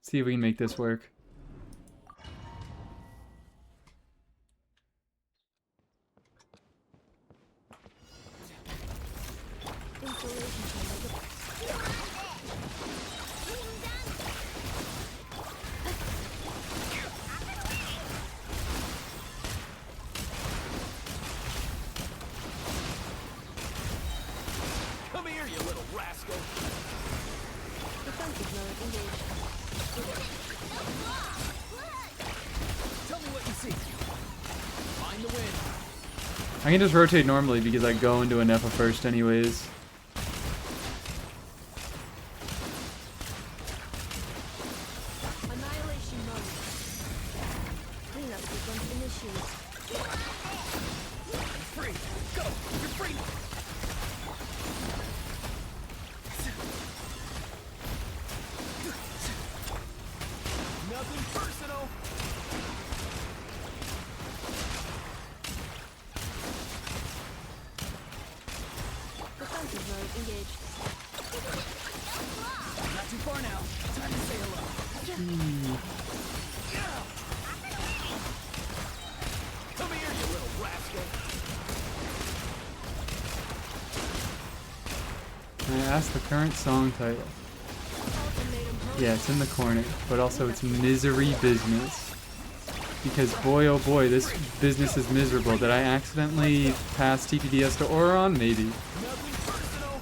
See if we can make this work. Come here, you little rascal. Defensive mode engaged. Tell me what you see. Find the wind. I can just rotate normally because I go into a Nepha first anyways. Annihilation mode. Cleanup sequence initiated. Free. Go. You're free. Nothing personal. Defensive mode engaged. Not too far now. Time to say hello. Come here, you little rascal. I asked the current song title. Ultimatum mode. Yeah, it's in the corner, but also it's misery business. Because boy oh boy, this business is miserable. Did I accidentally pass TPDS to Auron? Maybe. Nothing personal.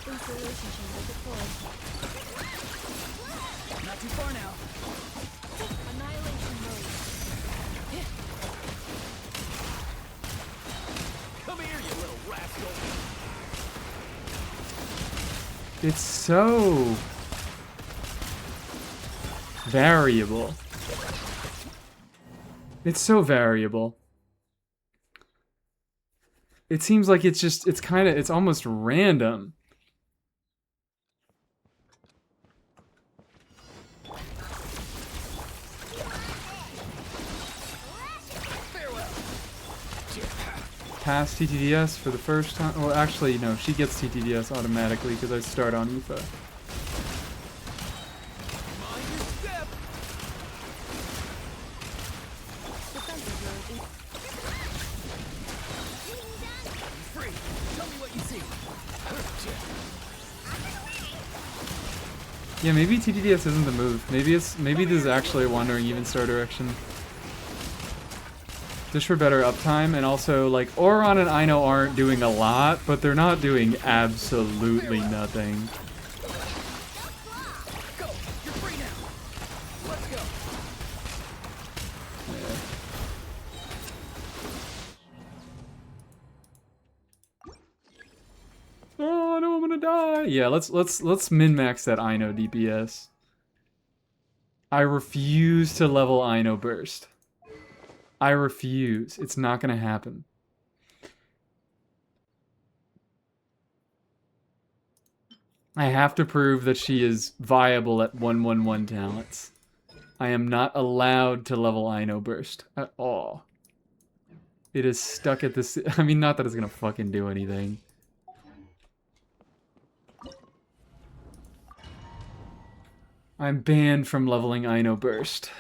Installation chamber deployed. Not too far now. Annihilation mode. Come here, you little rascal. It's so variable. It's so variable. It seems like it's just, it's almost random. Pass TTDS for the first time. Well, actually, no, she gets TTDS automatically because I start on Aoife. Mind your step. Defensive mode Free. Tell me what you see. Yeah, maybe TTDS isn't the move. Maybe this is actually a wandering even star direction. Just for better uptime, and also, like, Auron and Ino aren't doing a lot, but they're not doing absolutely nothing. Go. You're free now. Let's go. Oh, no, I'm gonna die. Yeah, let's min-max that Ino DPS. I refuse to level Ino burst. I refuse. It's not gonna happen. I have to prove that she is viable at 111 talents. I am not allowed to level Ino burst at all. It is stuck at this. I mean, not that it's gonna fucking do anything. I'm banned from leveling Ino burst.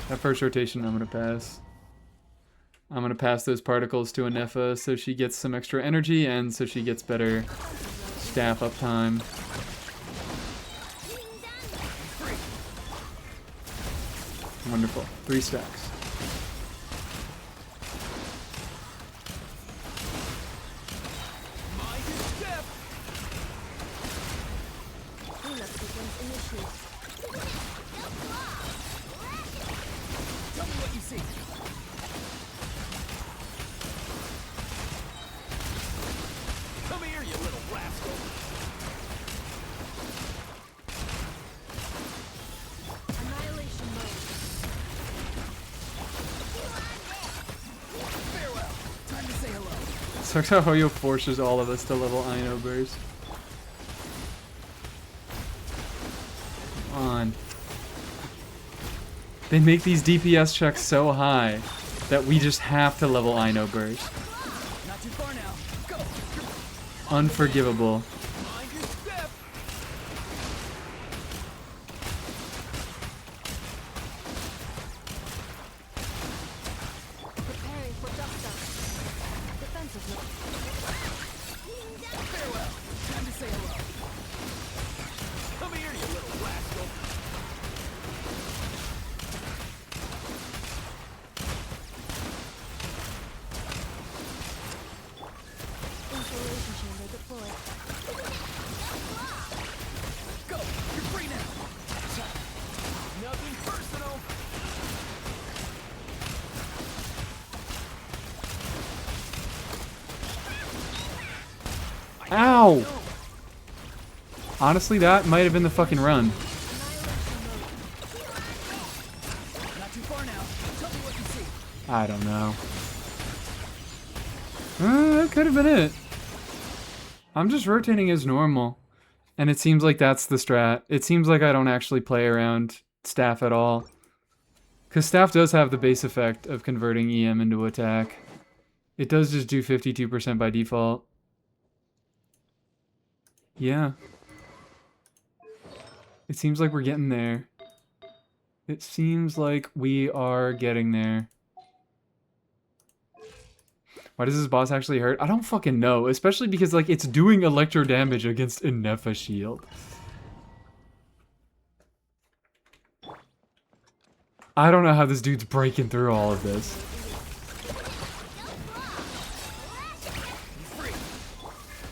That first rotation I'm gonna pass. I'm gonna pass those particles to Anefa so she gets some extra energy and so she gets better staff uptime. Wonderful. 3 stacks. Cleanup sequence initiated. Tell me what you see. Come here, you little rascal. Annihilation mode. Farewell. Time to say hello. Sucks how Hoyo forces all of us to level Ino burst. Come on. They make these DPS checks so high that we just have to level Ino burst. Not too far now. Go. Unforgivable. Mind your step. Preparing for dust up. Defensive mode. Farewell. Time to say hello. Come here, you little rascal. Installation chamber deployed. Go. You're free now. Nothing personal. Ow! Honestly, that might have been the fucking run. Annihilation mode. Not too far now. Tell me what you see. I don't know. That could have been it. I'm just rotating as normal. And it seems like that's the strat. It seems like I don't actually play around staff at all. Because staff does have the base effect of converting EM into attack. It does just do 52% by default. Yeah. It seems like we're getting there. It seems like we are getting there. Why does this boss actually hurt? I don't fucking know. Especially because, like, it's doing electro damage against Inefa shield. I don't know how this dude's breaking through all of this.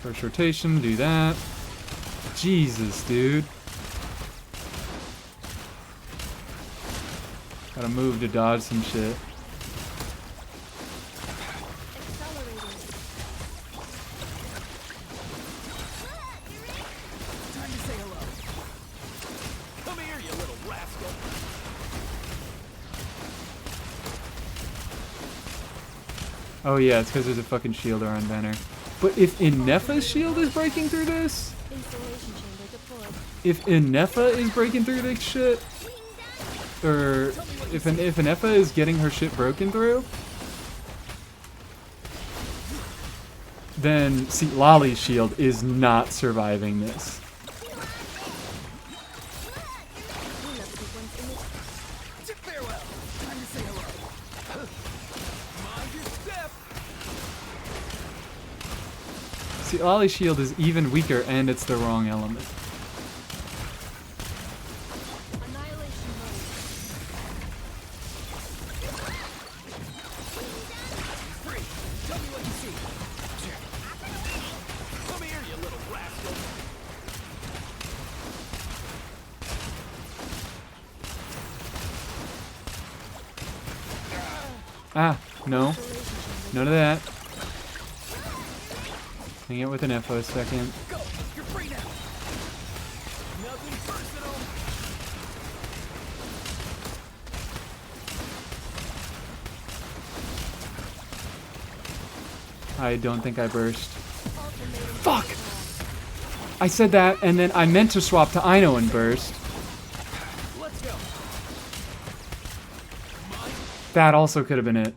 First rotation, do that. Jesus, dude. Gotta move to dodge some shit. Time to say hello. Come here, you little rascal. Oh yeah, it's because there's a fucking shield around banner. But if Inefa's shield is breaking through this? Installation chamber deployed. If Inefa is breaking through this shit? Or if Inefa is getting her shit broken through? Then, see, Lolly's shield is not surviving this. Cleanup sequence initiated. Farewell. Time to say hello. Mind your step. See, Lolly's shield is even weaker and it's the wrong element. Annihilation mode. Free. Tell me what you see. Come here, you little rascal. Ah, no. None of that. Hang it with an F for a second. Go. You're free now. Nothing personal. I don't think I burst. Fuck! I said that, and then I meant to swap to Ino and burst. Let's go. That also could have been it.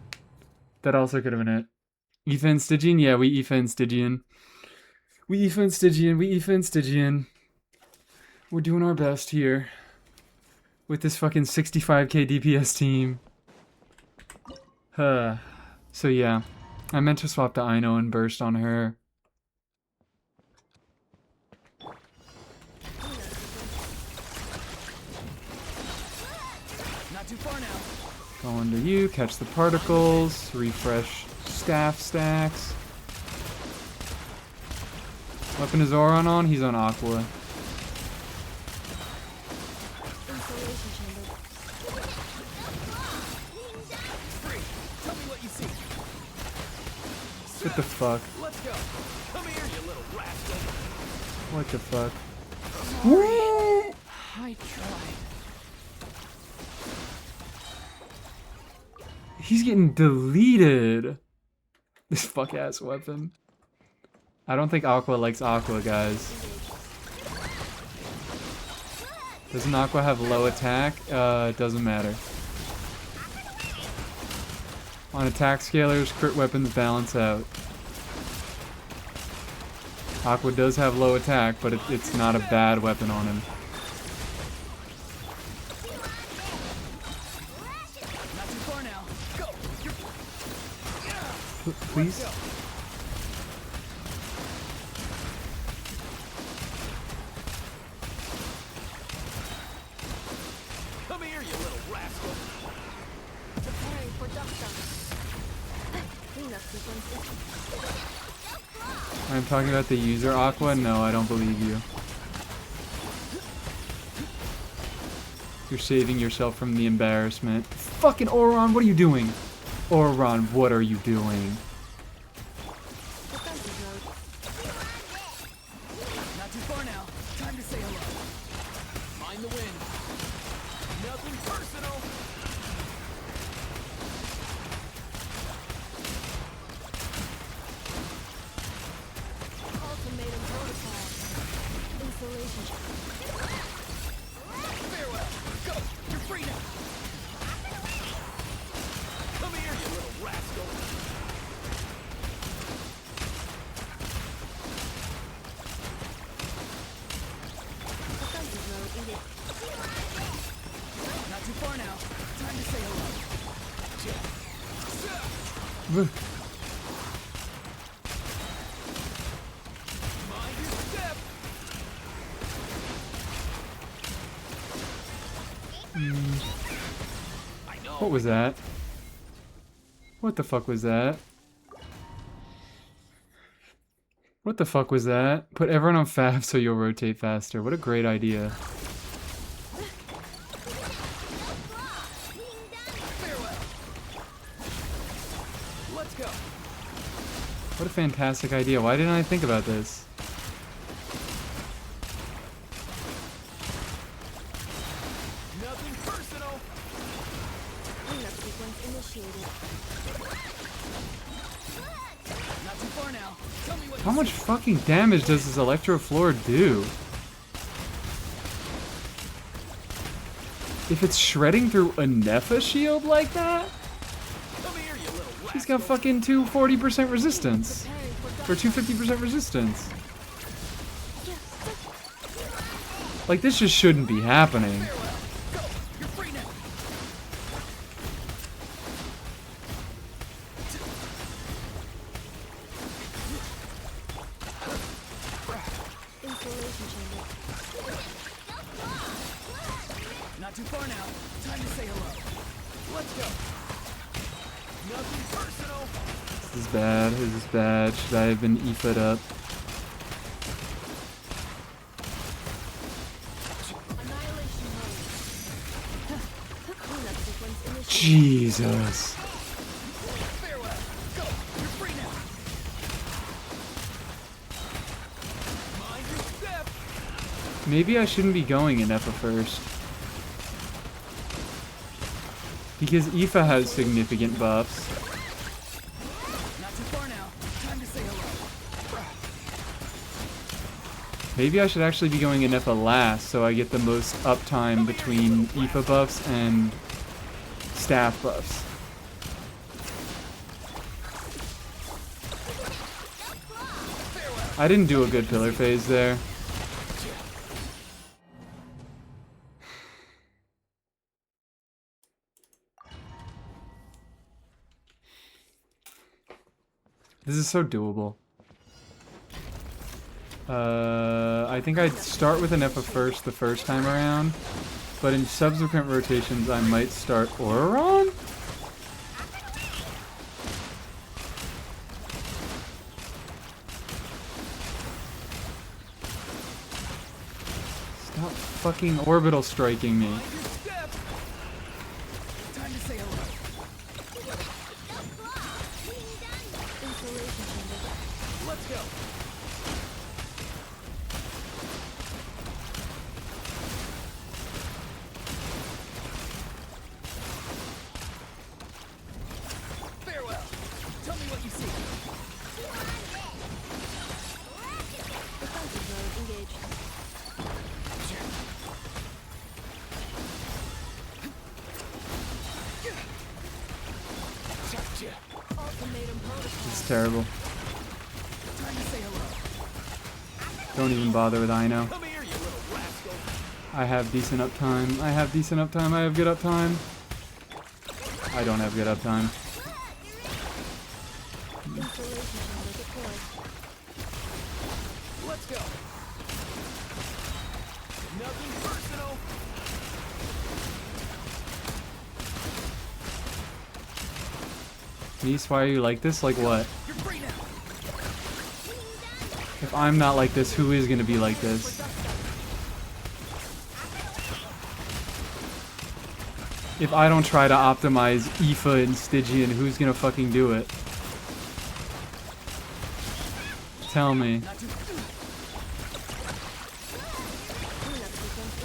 That also could have been it. Ethan Stygian? Yeah, we Ethan Stygian. We Ethan Stygian. We Ethan Stygian. We're doing our best here. With this fucking 65k DPS team. So yeah, I meant to swap the Ino and burst on her. Not too far now. Go under you, catch the particles, refresh staff stacks. Weapon is Auron on, he's on Aqua. Insulation chamber. Free. Tell me what you see. What the fuck? Let's go. Come here, you little rascal. What the fuck? I tried. He's getting deleted. This fuck ass weapon. I don't think Aqua likes Aqua, guys. Doesn't Aqua have low attack? It doesn't matter. On attack scalars, crit weapons balance out. Aqua does have low attack, but it's not a bad weapon on him. Not too far now. Go. Please? Come here, you little rascal. Preparing for duck-duck. Cleanup sequence. I'm talking about the user Aqua? No, I don't believe you. You're saving yourself from the embarrassment. Fucking Auron, what are you doing? Auron, what are you doing? Defensive mode. Not too far now. Time to say hello. Mind the wind. Nothing personal. Ultimatum protocol. Insulation chamber. Farewell. Go. You're free now. Come here, you little rascal. Defensive mode. Engage. Not too far now. Time to say hello. Mind your step. I know. What was that? What the fuck was that? What the fuck was that? Put everyone on Fab so you'll rotate faster. What a great idea. Farewell. Let's go. What a fantastic idea. Why didn't I think about this? Nothing personal. Cleanup sequence initiated. Not too far now. Tell me what How you much see. fucking damage does this Electrofloor do? If it's shredding through a Nepha shield like that? Come here, you little rascal. She's got fucking 240% resistance. Preparing for Or duck-duck. 250% resistance. Like, this just shouldn't be happening. Farewell. Go. You're free now. Insulation chamber. Not too far now. Time to say hello. Let's go. Nothing personal. This is bad. This is bad. Should I have been EFA'd up? Annihilation mode. Cleanup sequence initiated. Jesus. Farewell. Go. You're free now. Mind your step. Maybe I shouldn't be going in Nepha first. Because Aoife has significant buffs. Not too far now. Time to say hello. Maybe I should actually be going in Nepha last so I get the most uptime between Aoife buffs and staff buffs. I didn't do a good pillar phase there. This is so doable. I think I'd start with an Effa first the first time around, but in subsequent rotations I might start Auron? Stop fucking orbital striking me. Mind your step. Time to say hello. Installation chamber. Let's go. Farewell. Tell me what you see. Defensive mode engaged. Gotcha. Ultimatum protocol. It's terrible. Time to say hello. Don't even bother with Ino. Come here, you little rascal. I have decent uptime. I have decent uptime. I have good uptime. I don't have good uptime. Installation chamber deployed. Let's go. Nothing personal. Niece, why are you like this? Like what? You're free now. If I'm not like this, who is gonna be like this? If I don't try to optimize Aoife and Stygian, who's gonna fucking do it? Tell me. Not too. Cleanup sequence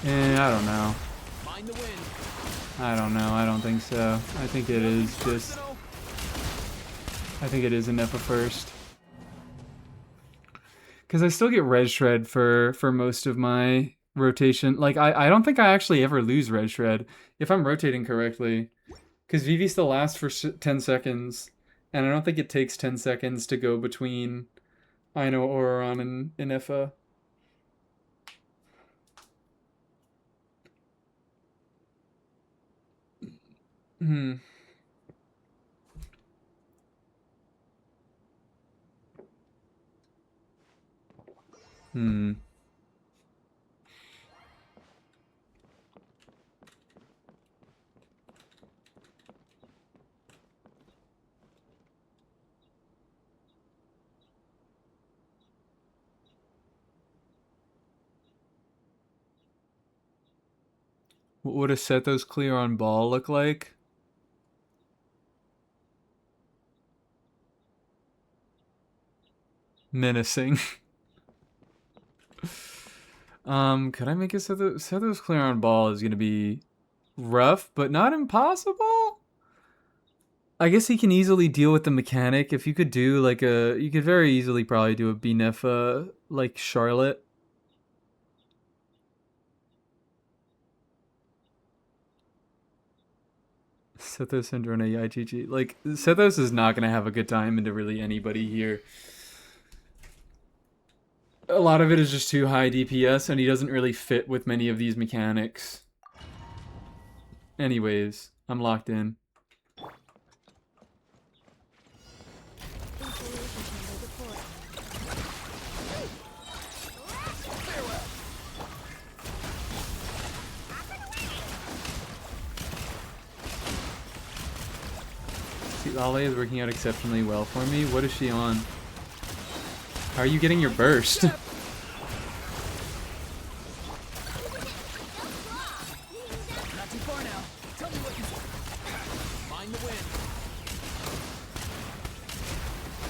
initiated. I don't know. Mind the wind. I don't know. I don't think so. I think it is just... Personal. I think it is an Effa first. Because I still get Red Shred for most of my rotation. Like, I don't think I actually ever lose Red Shred if I'm rotating correctly. Because Vivi still lasts for 10 seconds. And I don't think it takes 10 seconds to go between Ino, Auron, and Effa. Hmm. Hmm. What would a Sethos clear on ball look like? Menacing. Could I make a Sethos clear on ball is gonna be rough, but not impossible? I guess he can easily deal with the mechanic. If you could do like you could very easily probably do a Binefa like Charlotte. Sethos and Drone IGG. Like, Sethos is not going to have a good time into really anybody here. A lot of it is just too high DPS, and he doesn't really fit with many of these mechanics. Anyways, I'm locked in. Installation chamber deployed. Farewell. See, Lale is working out exceptionally well for me. What is she on? How are you getting your burst? Step. Not too far now. Tell me what you see. Mind the wind.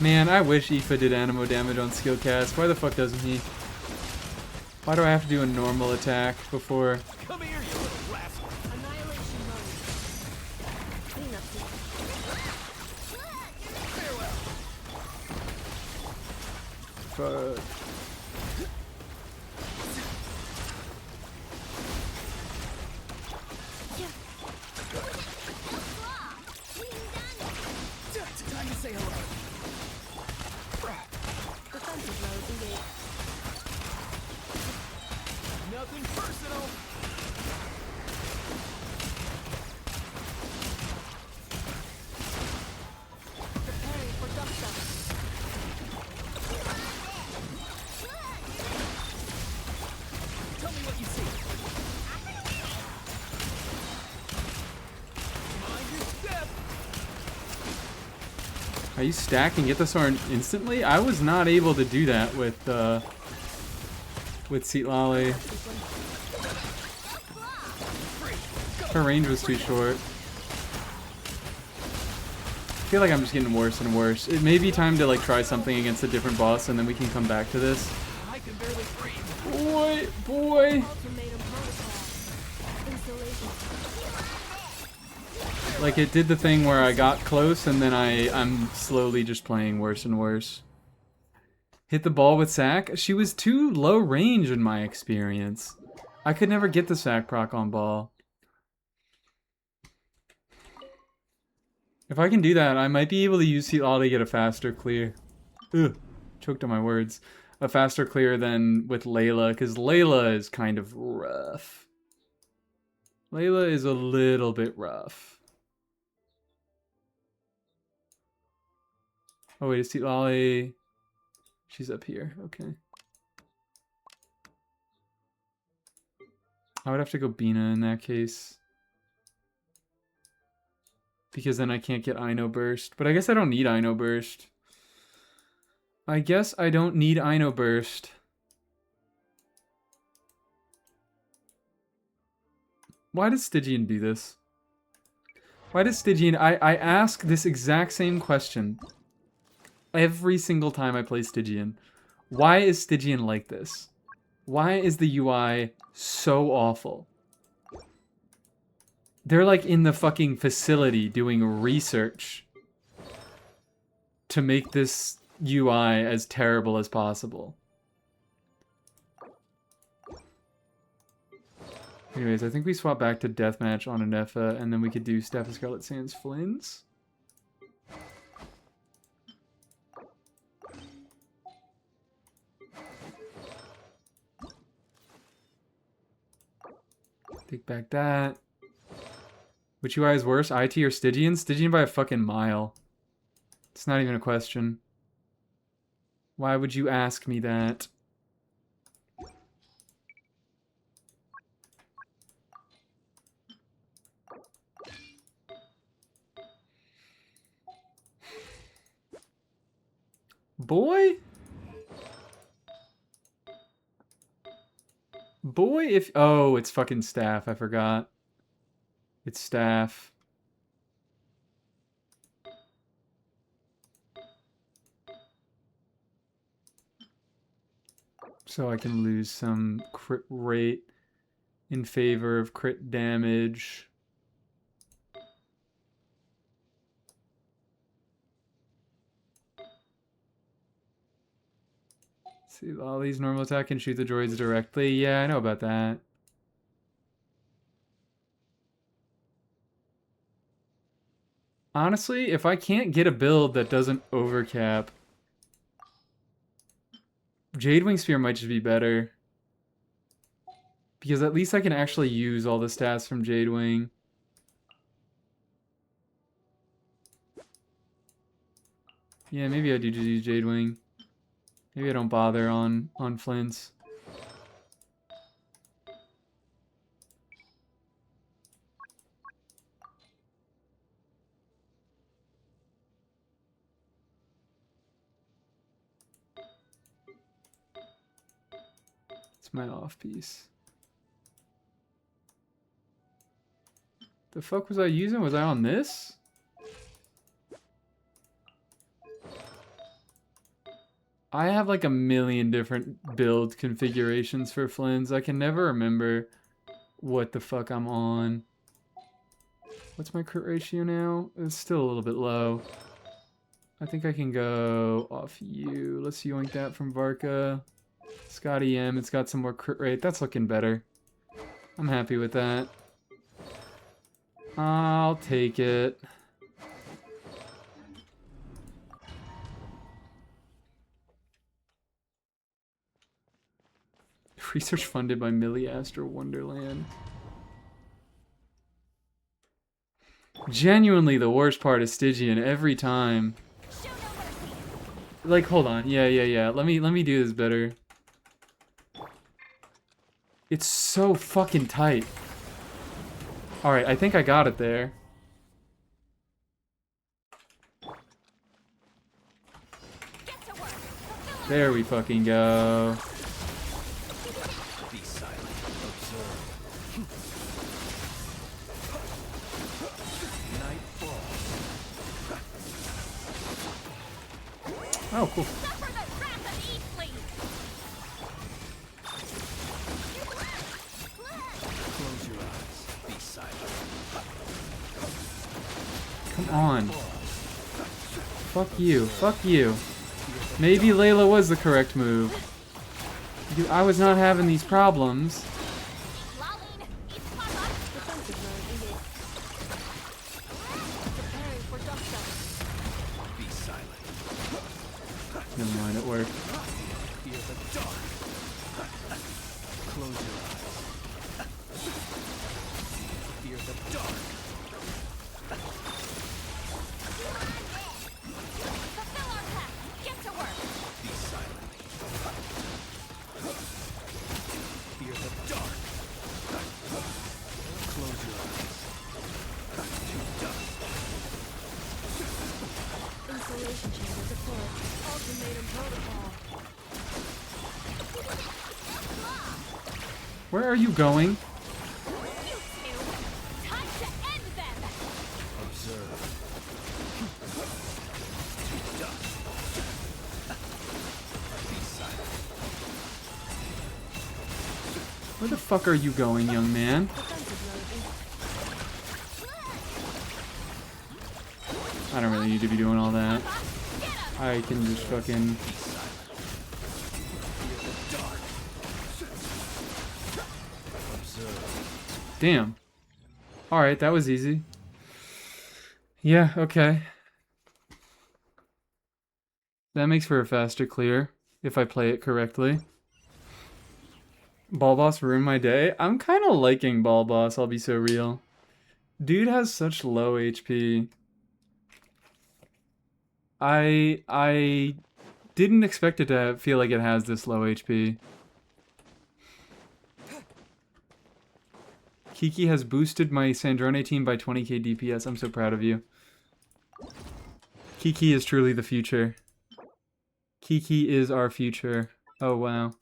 Man, I wish Aoife did Animo damage on skill cast. Why the fuck doesn't he? Why do I have to do a normal attack before? Come here, you little rascal. Annihilation mode. Cleanup sequence. Farewell. Fuck. Time to say hello. Defensive mode engaged. Nothing personal. Preparing Are you stack and get the sword instantly? I was not able to do that with Seat Lolly. Her range was too short. I feel like I'm just getting worse and worse. It may be time to like try something against a different boss and then we can come back to this. I can barely breathe. Boy. Ultimatum protocol. Installation. Like it did the thing where I got close and then I'm slowly just playing worse and worse. Hit the ball with sack. She was too low range in my experience. I could never get the sack proc on ball. If I can do that, I might be able to use Seat Lolly to get a faster clear. Ugh, choked on my words. A faster clear than with Layla, because Layla is kind of rough. Layla is a little bit rough. Oh wait, is Seat Lolly? She's up here, okay. I would have to go Bina in that case. Because then I can't get Ino Burst. But I guess I don't need Ino Burst. I guess I don't need Ino Burst. Why does Stygian do this? Why does Stygian... I ask this exact same question every single time I play Stygian. Why is Stygian like this? Why is the UI so awful? They're like in the fucking facility doing research to make this UI as terrible as possible. Anyways, I think we swap back to Deathmatch on Anefa, and then we could do Staff of Scarlet Sands Flynn's. Take back that. Which UI is worse, IT or Stygian? Stygian by a fucking mile. It's not even a question. Why would you ask me that? Boy? Boy, if... Oh, it's fucking Staff, I forgot. It's Staff. So I can lose some crit rate in favor of crit damage. See, all these normal attack can shoot the droids directly. Yeah, I know about that. Honestly, if I can't get a build that doesn't overcap, Jadewing Sphere might just be better. Because at least I can actually use all the stats from Jadewing. Yeah, maybe I do just use Jadewing. Maybe I don't bother on Flint's. It's my off piece. The fuck was I using? Was I on this? I have like a million different build configurations for Flynn's. I can never remember what the fuck I'm on. What's my crit ratio now? It's still a little bit low. I think I can go off you. Let's yoink that from Varka. Scotty M, it's got some more crit rate. That's looking better. I'm happy with that. I'll take it. Research funded by Millie Astro Wonderland. Genuinely the worst part is Stygian every time. Like, hold on. Yeah. Let me do this better. It's so fucking tight. Alright, I think I got it there. There we fucking go. Be silent. Observe. Night falls. Oh, cool. Suffer the wrath of Eastling! Close your eyes. Be silent. Come on. Fuck you. Fuck you. Maybe Layla was the correct move. Dude, I was not having these problems. Lolling! Each spot on defensive mode engaged. Preparing for dust up. Be silent. Never mind, it worked. Fear the dark. Close your eyes. Fear the dark. Fulfill our task! Get to work! Be silent. Fear the dark. Close your eyes. To dust. Installation chamber deployed. Ultimatum protocol. Where are you going? You two! Time to end them! Observe. To dust. Be silent. Where the fuck are you going, young man? Defensive mode I don't really need to be doing all that. engaged. Get him! I can just fucking... Be silent. Fear the dark. Observe. Damn. Alright, that was easy. Yeah, okay. That makes for a faster clear, if I play it correctly. Ball Boss ruined my day. I'm kind of liking Ball Boss, I'll be so real. Dude has such low HP. I didn't expect it to feel like it has this low HP. Kiki has boosted my Sandrone team by 20k DPS. I'm so proud of you. Kiki is truly the future. Kiki is our future. Oh, wow.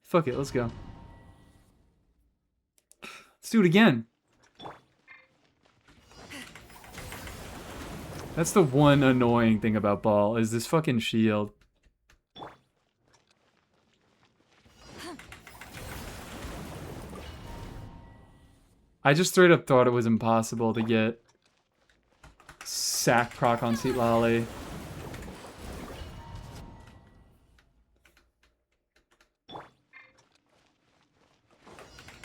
Fuck it, let's go. Let's do it again. That's the one annoying thing about Ball, is this fucking shield. I just straight up thought it was impossible to get sack proc on Seat Lolly.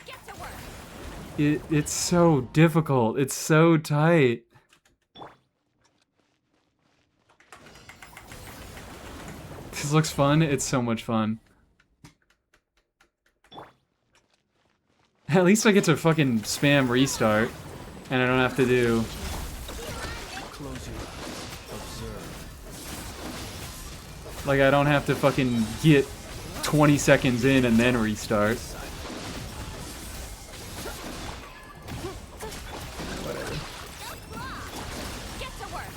Get to work! It's so difficult. It's so tight. This looks fun. It's so much fun. At least I get to fucking spam restart, and I don't have to do... Close your eyes. Observe. Like, I don't have to fucking get 20 seconds in and then restart. Get to work!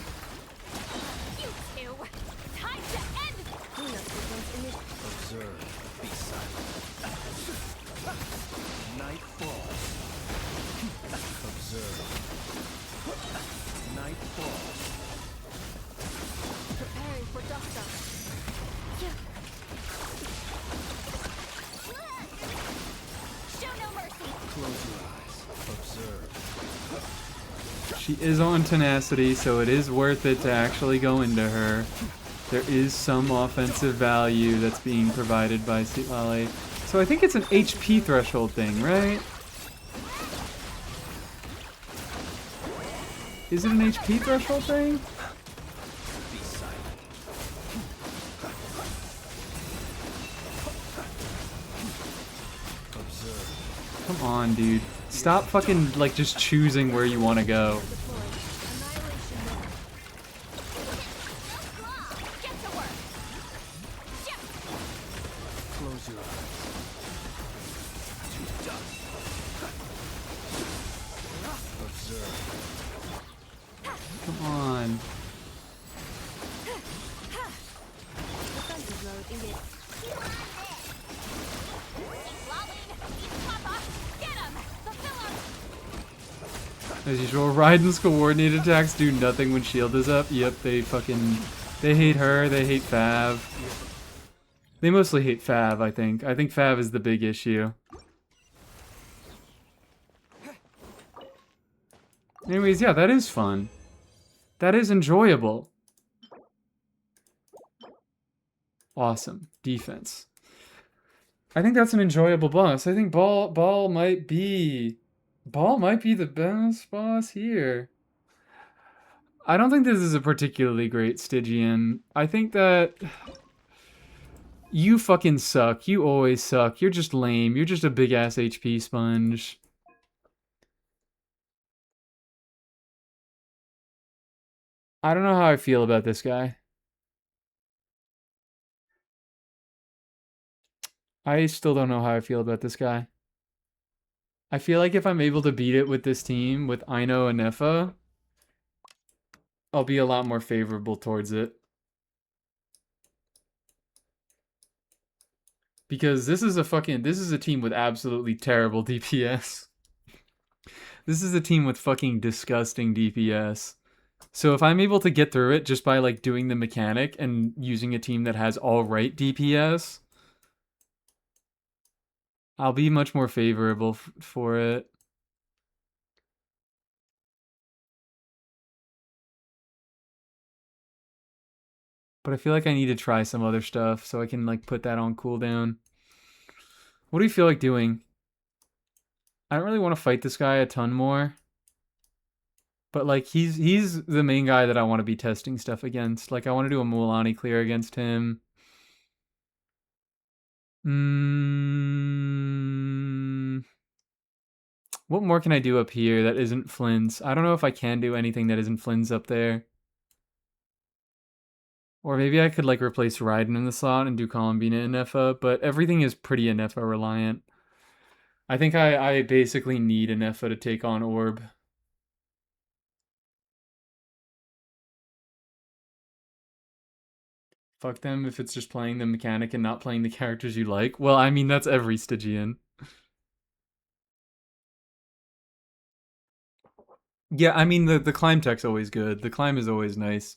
You two! Time to end! Cleanup sequence initiated. Observe. Be silent. Night falls. Observe. Night falls. Preparing for dust up. Show no mercy! Close your eyes. Observe. She is on tenacity, so it is worth it to actually go into her. There is some offensive value that's being provided by Seat Lolly. So I think it's an HP threshold thing, right? Is it an HP threshold thing? Be silent. Observe. Come on, dude. Stop fucking, like, just choosing where you want to go. Deployed. Annihilation mode. Get to work! Close your eyes. To As usual, Raiden's coordinated attacks do nothing when shield is up. Yep, they hate her, they hate Fav. They mostly hate Fav, I think. I think Fav is the big issue. Anyways, yeah, that is fun. That is enjoyable. Awesome. Defense. I think that's an enjoyable boss. I think Ball might be the best boss here. I don't think this is a particularly great Stygian. I think that you fucking suck. You always suck. You're just lame. You're just a big ass HP sponge. I don't know how I feel about this guy. I still don't know how I feel about this guy. I feel like if I'm able to beat it with this team, with Aino and Neffa, I'll be a lot more favorable towards it. Because this is a team with absolutely terrible DPS. This is a team with fucking disgusting DPS. So if I'm able to get through it just by like doing the mechanic and using a team that has all right DPS, I'll be much more favorable for it. But I feel like I need to try some other stuff so I can like put that on cooldown. What do you feel like doing? I don't really want to fight this guy a ton more. But like he's the main guy that I want to be testing stuff against. Like I want to do a Mualani clear against him. What more can I do up here that isn't Flynn's? I don't know if I can do anything that isn't Flynn's up there. Or maybe I could like replace Raiden in the slot and do Columbina and Neffa, but everything is pretty Neffa reliant. I think I basically need a Neffa to take on Orb. Fuck them if it's just playing the mechanic and not playing the characters you like. Well, I mean, that's every Stygian. Yeah, I mean, the climb tech's always good. The climb is always nice.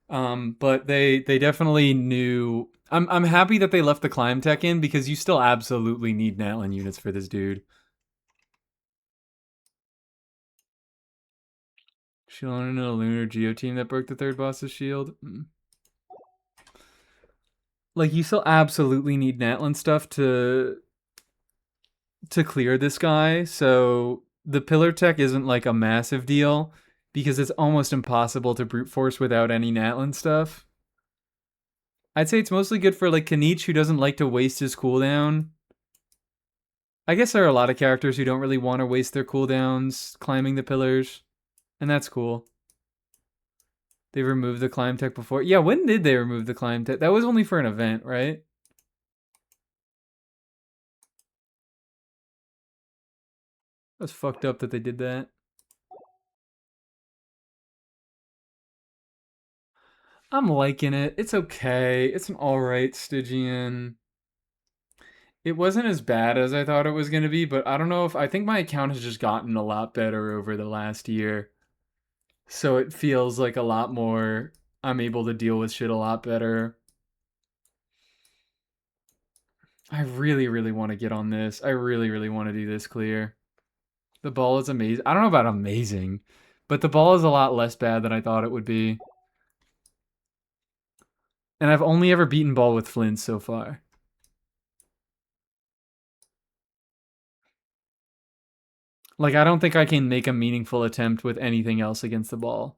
But they definitely knew. I'm happy that they left the climb tech in because you still absolutely need Natlin units for this dude. Shield in a lunar geo team that broke the third boss's shield. Like you still absolutely need Natlin stuff to clear this guy. So the pillar tech isn't like a massive deal because it's almost impossible to brute force without any Natlin stuff. I'd say it's mostly good for like Kanich, who doesn't like to waste his cooldown. I guess there are a lot of characters who don't really want to waste their cooldowns climbing the pillars, and that's cool. They removed the climb tech before. Yeah, when did they remove the climb tech? That was only for an event, right? That's fucked up that they did that. I'm liking it. It's okay. It's an alright Stygian. It wasn't as bad as I thought it was going to be, but I don't know if... I think my account has just gotten a lot better over the last year. So it feels like a lot more... I'm able to deal with shit a lot better. I really, really want to get on this. I really, really want to do this clear. The ball is amazing. I don't know about amazing, but the ball is a lot less bad than I thought it would be. And I've only ever beaten ball with Flint so far. Like, I don't think I can make a meaningful attempt with anything else against the ball.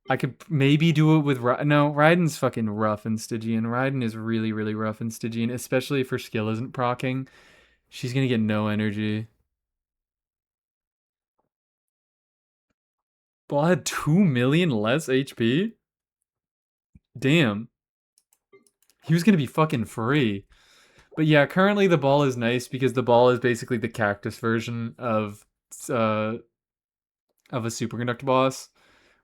I could maybe do it with... No, Raiden's fucking rough in Stygian. Raiden is really, really rough in Stygian, especially if her skill isn't proccing. She's gonna get no energy. Ball had 2 million less HP? Damn. He was gonna be fucking free. But yeah, currently the ball is nice because the ball is basically the cactus version of a superconductor boss.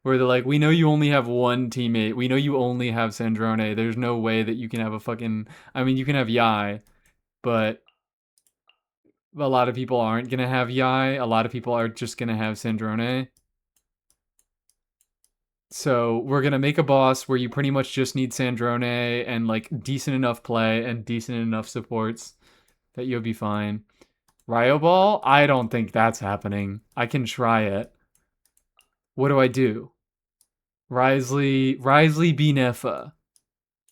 Where they're like, we know you only have one teammate. We know you only have Sandrone. There's no way that you can have a fucking... I mean, you can have Yai, but A lot of people aren't gonna have Yai. A lot of people are just gonna have Sandrone. So we're gonna make a boss where you pretty much just need Sandrone and like decent enough play and decent enough supports that you'll be fine. Ryo Ball? I don't think that's happening. I can try it. What do I do? Risley B. Nefa.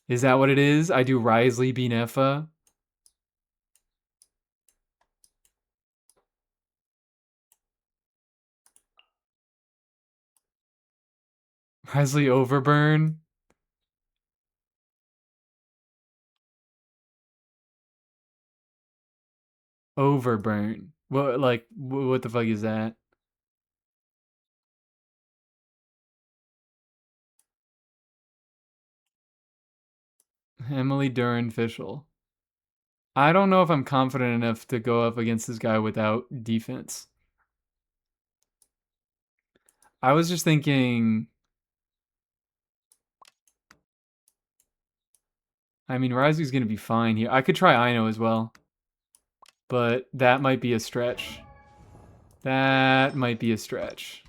Is that what it is? I do Risley B. Nefa. Risley Overburn. Overburn. What the fuck is that? Emily Duran Fischel. I don't know if I'm confident enough to go up against this guy without defense. I was just thinking... I mean, Ryzu's gonna be fine here. I could try Aino as well. But that might be a stretch. That might be a stretch.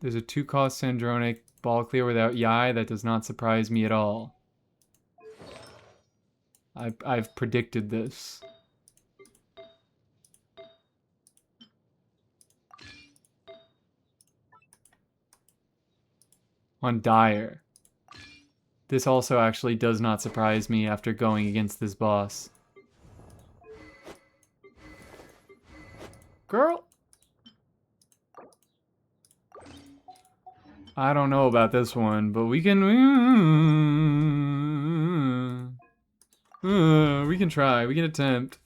There's a 2-cost Sandronic ball clear without Yai. That does not surprise me at all. I've predicted this. On Dire. This also actually does not surprise me after going against this boss. Girl! I don't know about this one, but we can... we can try. We can attempt.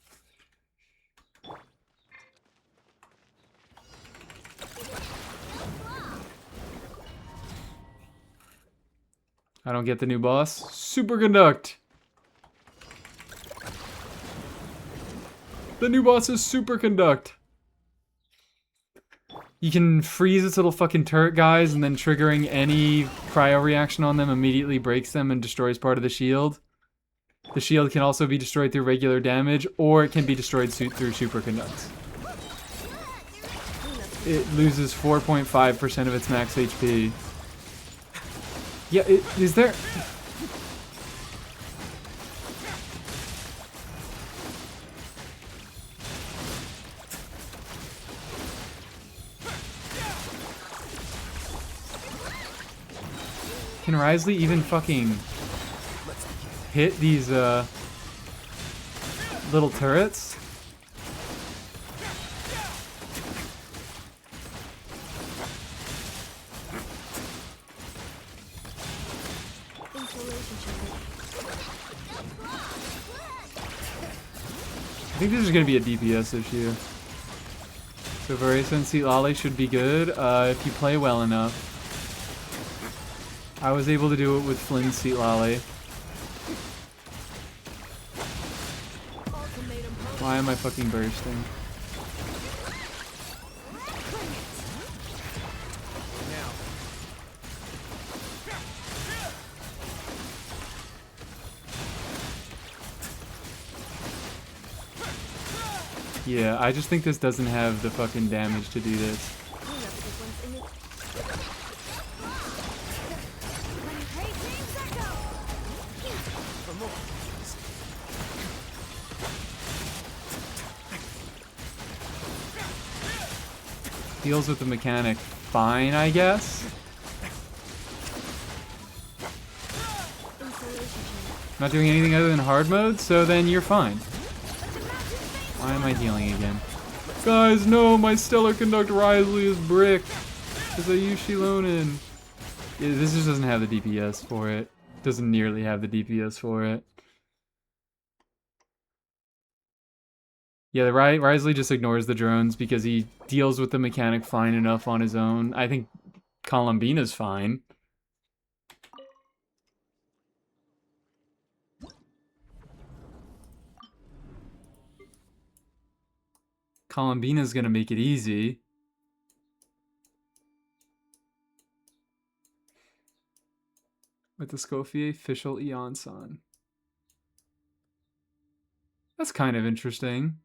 I don't get the new boss. Superconduct! The new boss is Superconduct! You can freeze its little fucking turret guys, and then triggering any cryo reaction on them immediately breaks them and destroys part of the shield. The shield can also be destroyed through regular damage, or it can be destroyed through superconducts. It loses 4.5% of its max HP. Yeah, is there... Can Risley even fucking hit these little turrets? I think this is going to be a DPS issue. So Variation Seat Lolly should be good if you play well enough. I was able to do it with Flynn's Seat Lolly. Why am I fucking bursting? Yeah, I just think this doesn't have the fucking damage to do this. Deals with the mechanic fine, I guess. Not doing anything other than hard mode, so then you're fine. Why am I healing again? Guys, no, my Stellar Conduct Risley is bricked. It's a Yushilonin. Yeah, this just doesn't have the DPS for it. Doesn't nearly have the DPS for it. Yeah, the Risley just ignores the drones because he deals with the mechanic fine enough on his own. I think Columbina's fine. Columbina's gonna make it easy. With the Scofier, Fischl, Eon-san. That's kind of interesting.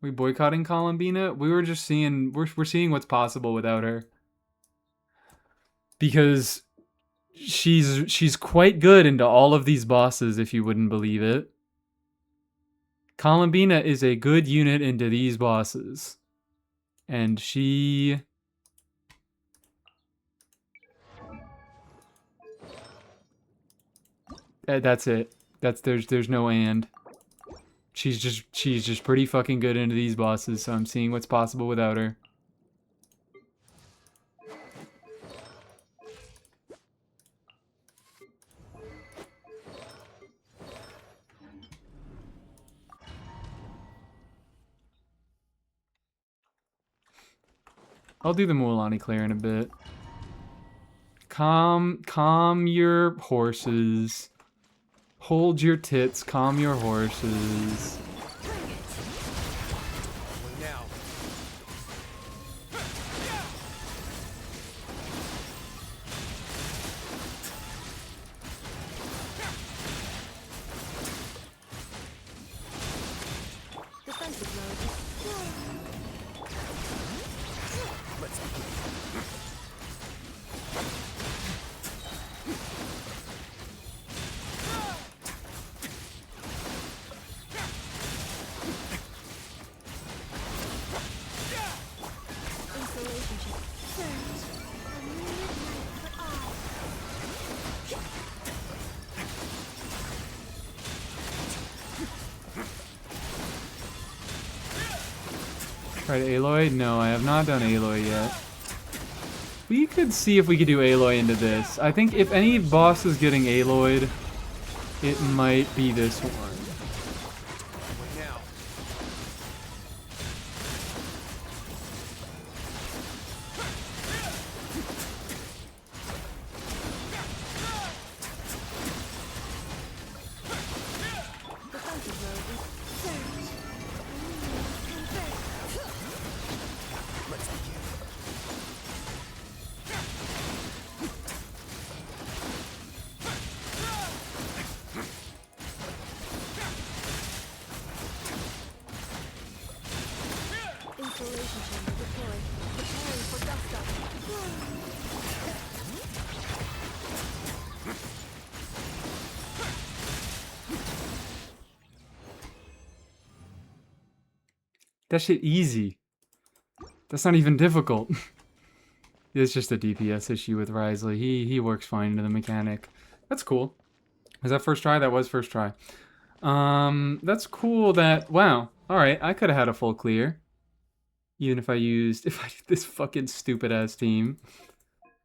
We boycotting Columbina? We were just seeing, we're seeing what's possible without her. Because she's quite good into all of these bosses, if you wouldn't believe it. Columbina is a good unit into these bosses. And she... That's it. There's no and. She's just pretty fucking good into these bosses, so I'm seeing what's possible without her. I'll do the Mualani clear in a bit. Calm your horses. Hold your tits, calm your horses. Now. Defensive mode. Tried Aloy? No, I have not done Aloy yet. We could see if we could do Aloy into this. I think if any boss is getting Aloyed, it might be this one. Now. Defensive mode. Installation chamber deployed. Preparing for dust up. That shit easy. That's not even difficult. It's just a DPS issue with Risley. He works fine into the mechanic. That's cool. Was that first try? That was first try. That's cool that... Wow. Alright, I could have had a full clear. Even if I used... If I did this fucking stupid-ass team.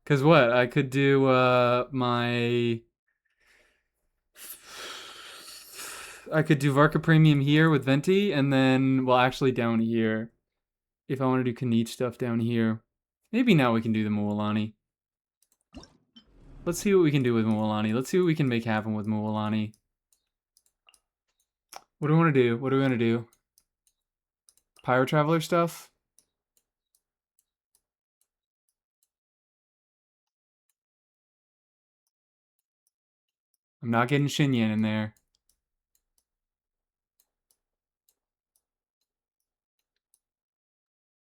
Because what? I could do, my... I could do Varka Premium here with Venti, and then... Well, actually down here. If I want to do Knight stuff down here. Maybe now we can do the Mualani. Let's see what we can do with Mualani. Let's see what we can make happen with Mualani. What do we want to do? What do we want to do? Pyro Traveler stuff? I'm not getting Xinyan in there.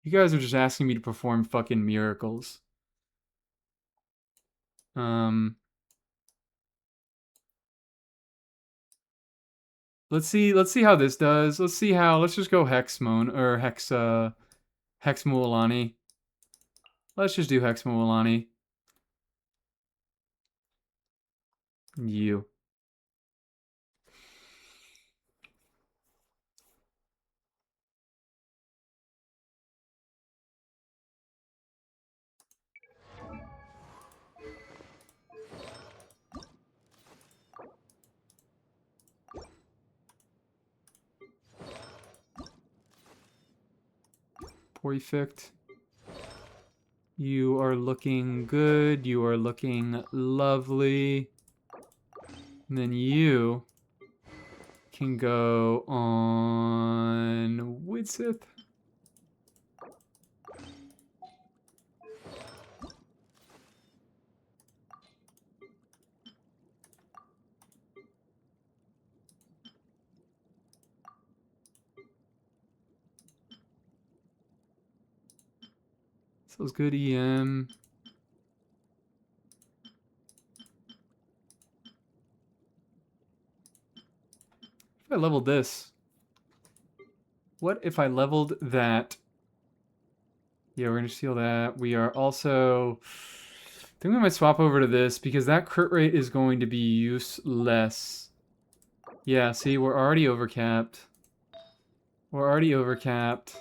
You guys are just asking me to perform fucking miracles. Let's see how this does. Let's just go Hex Mualani. Let's just do Hex Mualani. You. Perfect. You are looking good. You are looking lovely. And then you can go on Widsith. So it's good EM. If I leveled this, what if I leveled that? Yeah, we're gonna steal that. We are also, I think we might swap over to this because that crit rate is going to be useless. Yeah, see, we're already overcapped. We're already overcapped.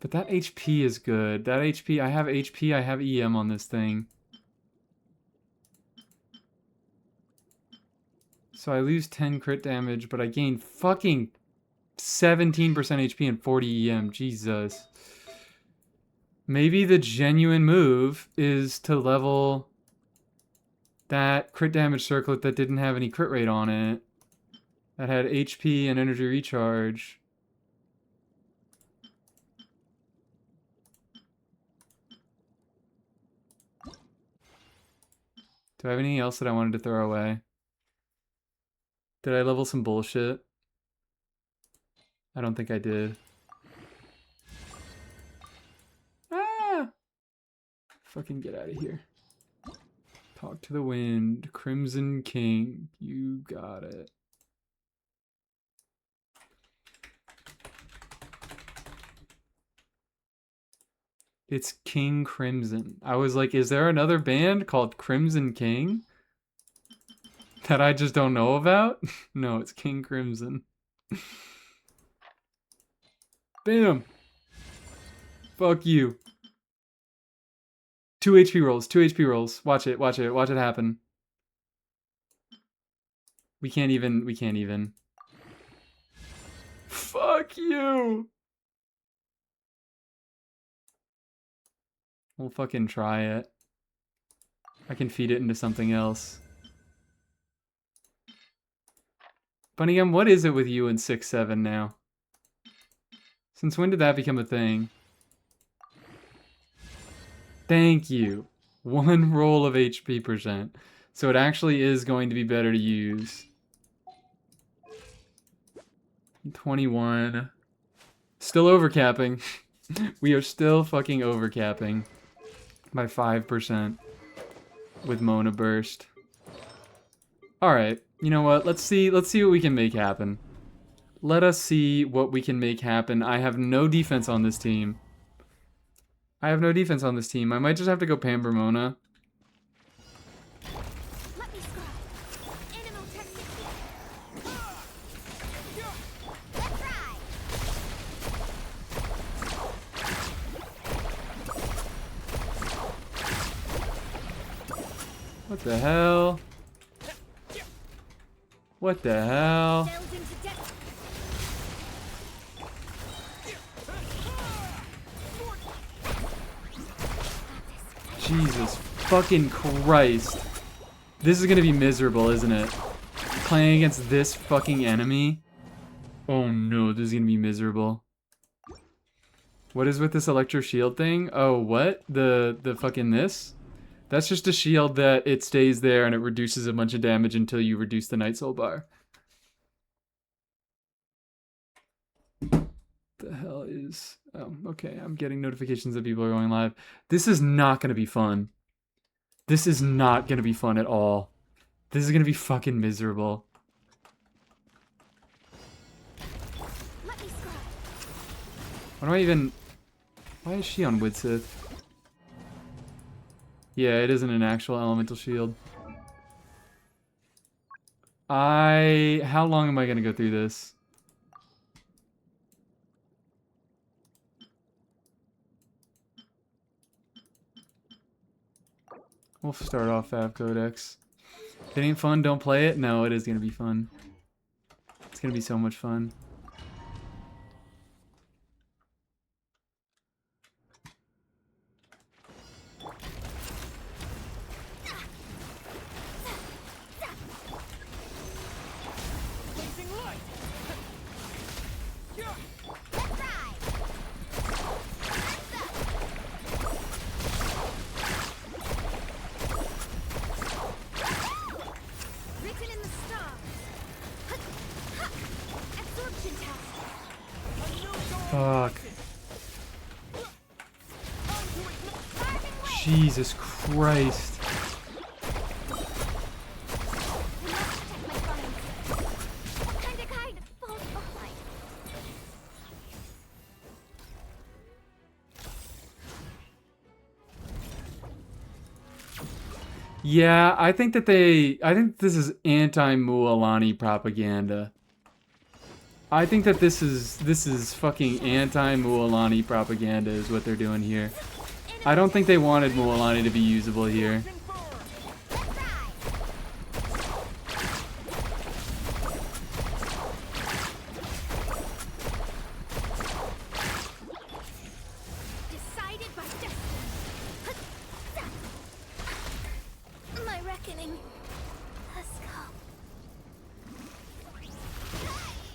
But that HP is good. That HP, I have HP, I have EM on this thing. So I lose 10 crit damage, but I gain fucking 17% HP and 40 EM. Jesus. Maybe the genuine move is to level that crit damage circlet that didn't have any crit rate on it. That had HP and energy recharge. Do I have anything else that I wanted to throw away? Did I level some bullshit? I don't think I did. Ah! Fucking get out of here. Talk to the wind. Crimson King. You got it. It's King Crimson. I was like, is there another band called Crimson King that I just don't know about? No, it's King Crimson. Bam! Fuck you. 2 HP rolls, 2 HP rolls. Watch it, watch it, watch it happen. We can't even. Fuck you! We'll fucking try it. I can feed it into something else. Bunnygum, what is it with you in 6-7 now? Since when did that become a thing? Thank you. 1 roll of HP percent. So it actually is going to be better to use. 21. Still overcapping. We are still fucking overcapping. By 5%. With Mona Burst. Alright, you know what? Let's see what we can make happen. Let us see what we can make happen. I have no defense on this team. I might just have to go Pamber Mona. Let me scry. Animal testing here. Let's ride. What the hell? What the hell? Delve into depth. Jesus fucking Christ. This is gonna be miserable, isn't it? Playing against this fucking enemy? Oh no, this is gonna be miserable. What is with this Electro Shield thing? Oh, what? The fucking this? That's just a shield that it stays there and it reduces a bunch of damage until you reduce the Night Soul bar. The hell is... Oh, okay, I'm getting notifications that people are going live. This is not gonna be fun. This is not gonna be fun at all. This is gonna be fucking miserable. Let me scry. What do I even... Why is she on Widsith? Yeah, it isn't an actual elemental shield. How long am I gonna go through this? We'll start off Fab Codex. If it ain't fun, don't play it. No, it is gonna be fun. It's gonna be so much fun. Fuck. Jesus Christ. What kind of guide falls behind? Yeah, I think this is anti-Mualani propaganda. I think that this is fucking anti-Mualani propaganda is what they're doing here. I don't think they wanted Mualani to be usable here. Decided by destiny. My reckoning. Let's go.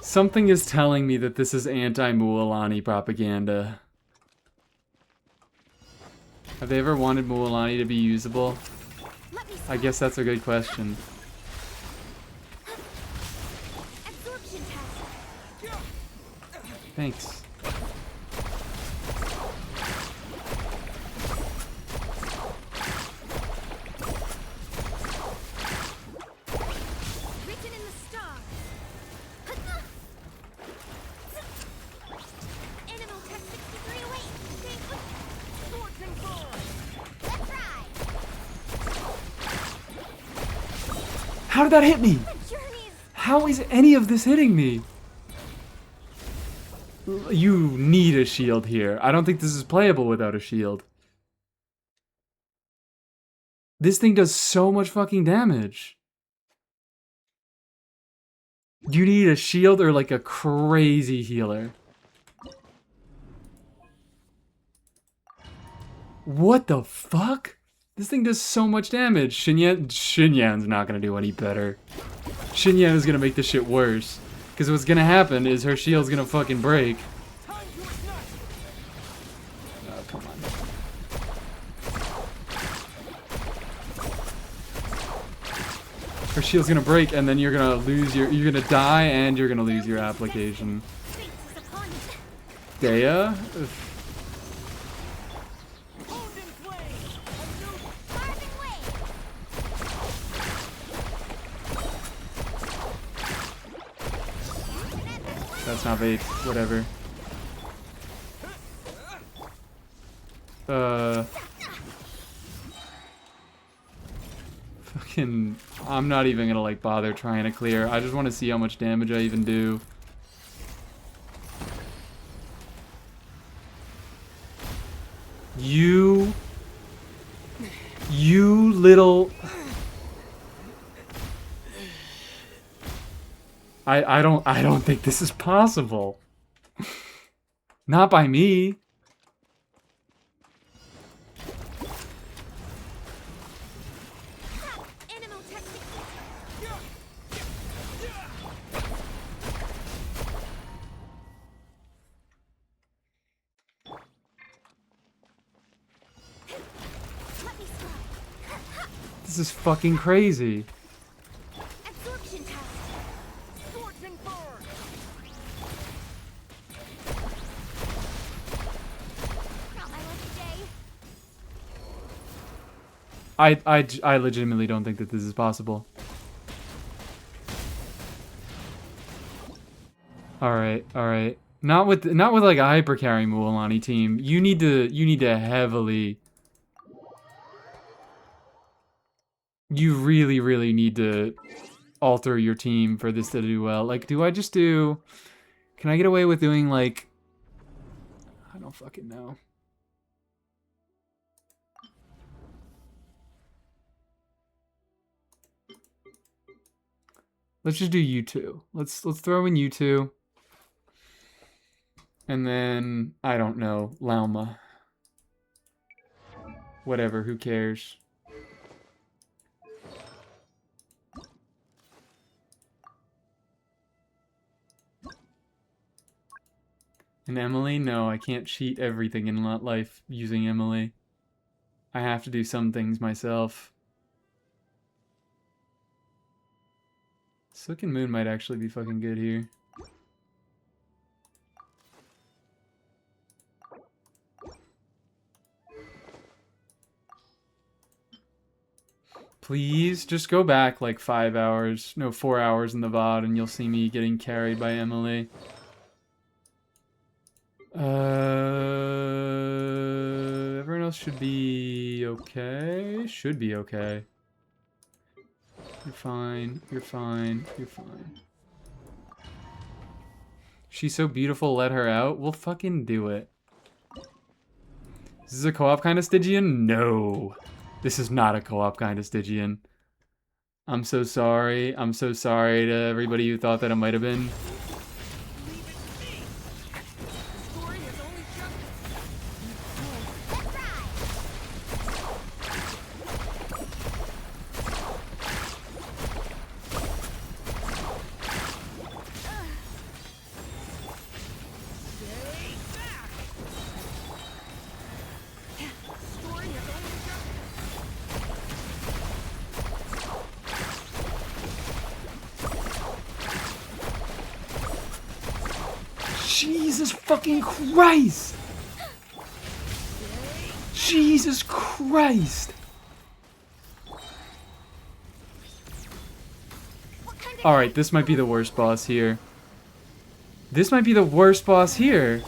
Something is telling me that this is anti-Mualani propaganda. Have they ever wanted Mualani to be usable? Let me I guess that's a good question. absorption test. Thanks. Written in the stars. Animal test 63 away. Swords and swords. Let's ride. How did that hit me? The journey's How is any of this hitting me? You need a shield here. I don't think this is playable without a shield. This thing does so much fucking damage. You need a shield or like a crazy healer. What the fuck? This thing does so much damage. Xinyan's not gonna do any better. Xinyan is gonna make this shit worse. Because what's gonna happen is her shield's gonna fucking break. Time to ignite. Oh, come on. Her shield's gonna break and then you're gonna lose you're gonna die and you're gonna lose your application. fate is upon us. Dea? Ugh. Owned in flames. A new Carving way. That's not bait. Whatever. Fucking... I'm not even gonna, like, bother trying to clear. I just want to see how much damage I even do. You little... I don't think this is possible. Not by me. Animal testing. Let me slide. This is fucking crazy. Absorption test. swords and birds. Not my lucky day. I legitimately don't think that this is possible. Alright, alright. Not with like a hyper carry Mualani team. You need to heavily. You really need to alter your team for this to do well. Like, do I just do... Can I get away with doing, like... I don't fucking know. Let's just do U2. Let's throw in U2. And then, I don't know, Lauma. Whatever, who cares? And Emily? No, I can't cheat everything in life using Emily. I have to do some things myself. Silken Moon might actually be fucking good here. Please, just go back like 5 hours, no, 4 hours in the VOD and you'll see me getting carried by Emily. Everyone else should be okay. Should be okay. You're fine. You're fine. You're fine. She's so beautiful, let her out. We'll fucking do it. This is a co-op kind of Stygian? No. This is not a co-op kind of Stygian. I'm so sorry. I'm so sorry to everybody who thought that it might have been. Jesus fucking Christ! Jesus Christ! Alright, this might be the worst boss here. This might be the worst boss here.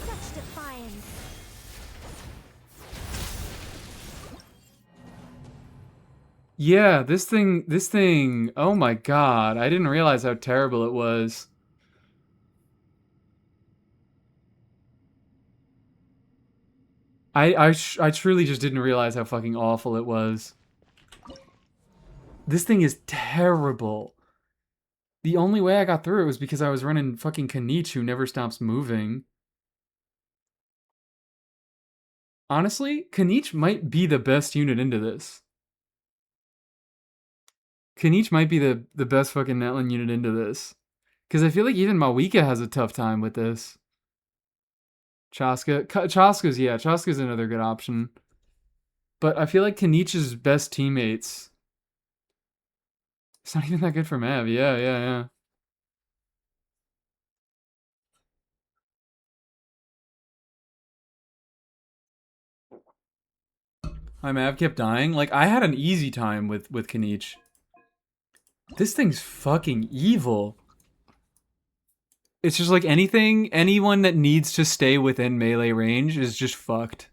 Such defiance. Yeah, this thing, oh my god, I didn't realize how terrible it was. I truly just didn't realize how fucking awful it was. This thing is terrible. The only way I got through it was because I was running fucking Kanich, who never stops moving. Honestly, Kanich might be the best unit into this. Kanich might be the best fucking Netlin unit into this. Because I feel like even Mawika has a tough time with this. Chaska's another good option. But I feel like Kanich's best teammates. It's not even that good for Mav. Yeah. My Mav kept dying. Like, I had an easy time with Kanich. This thing's fucking evil. It's just like anyone that needs to stay within melee range is just fucked.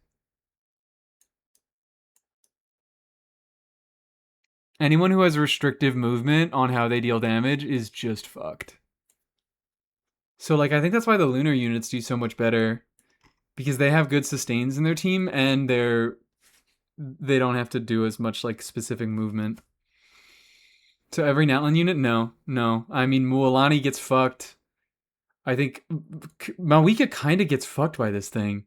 Anyone who has restrictive movement on how they deal damage is just fucked. So, like, I think that's why the lunar units do so much better. Because they have good sustains in their team, and they don't have to do as much, like, specific movement. So every Natlin unit? No. I mean, Mualani gets fucked. I think Mawika kind of gets fucked by this thing.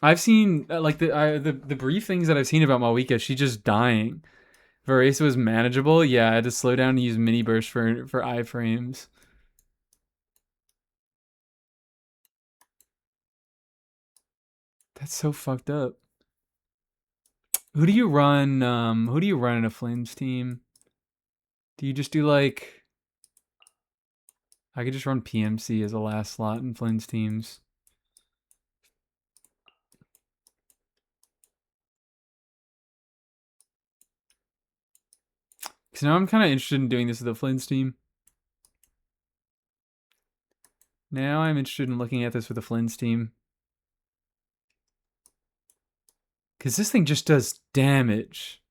I've seen, like, the brief things that I've seen about Mawika, she's just dying. Varese was manageable. Yeah, I had to slow down and use mini burst for iframes. That's so fucked up. Who do you run in a Flames team? Do you just do, like... I could just run PMC as a last slot in Flames teams. Because now I'm kind of interested in doing this with the Flames team. Now I'm interested in looking at this with the Flynn's team. Because this thing just does damage.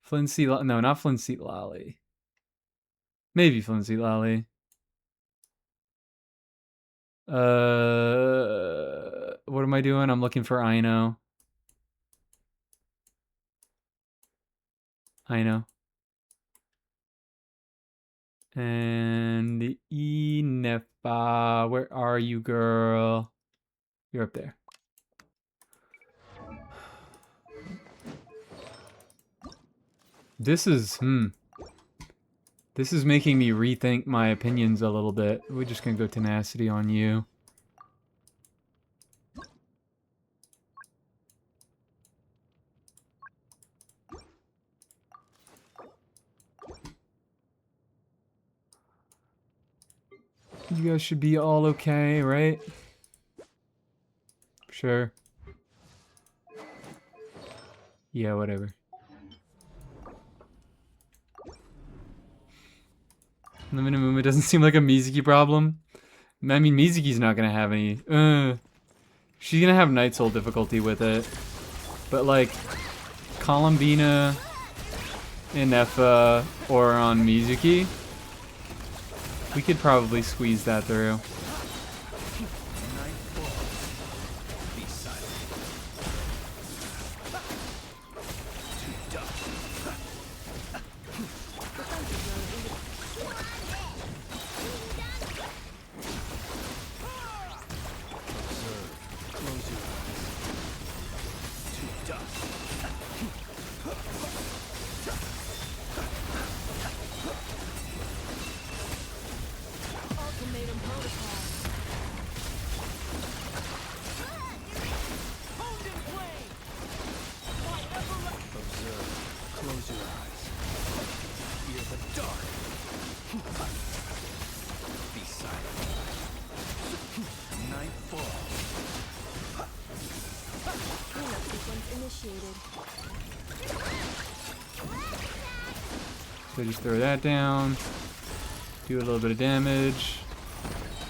Flincy, no, not Flincy Lolly. Maybe Flincy Lolly. What am I doing? I'm looking for Ino. And Inefa, where are you, girl? You're up there. This is making me rethink my opinions a little bit. We're just gonna go tenacity on you. You guys should be all okay, right? Sure. Yeah, whatever. Limited movement doesn't seem like a Mizuki problem. I mean, Mizuki's not gonna have any. She's gonna have Night Soul difficulty with it. But like, Columbina, Inefa, or on Mizuki, we could probably squeeze that through. Ultimatum protocol. Honed in flame! My Observe. Close your eyes. Fear the dark. Be silent. Night falls. Cleanup sequence initiated. So just throw that down. Do a little bit of damage.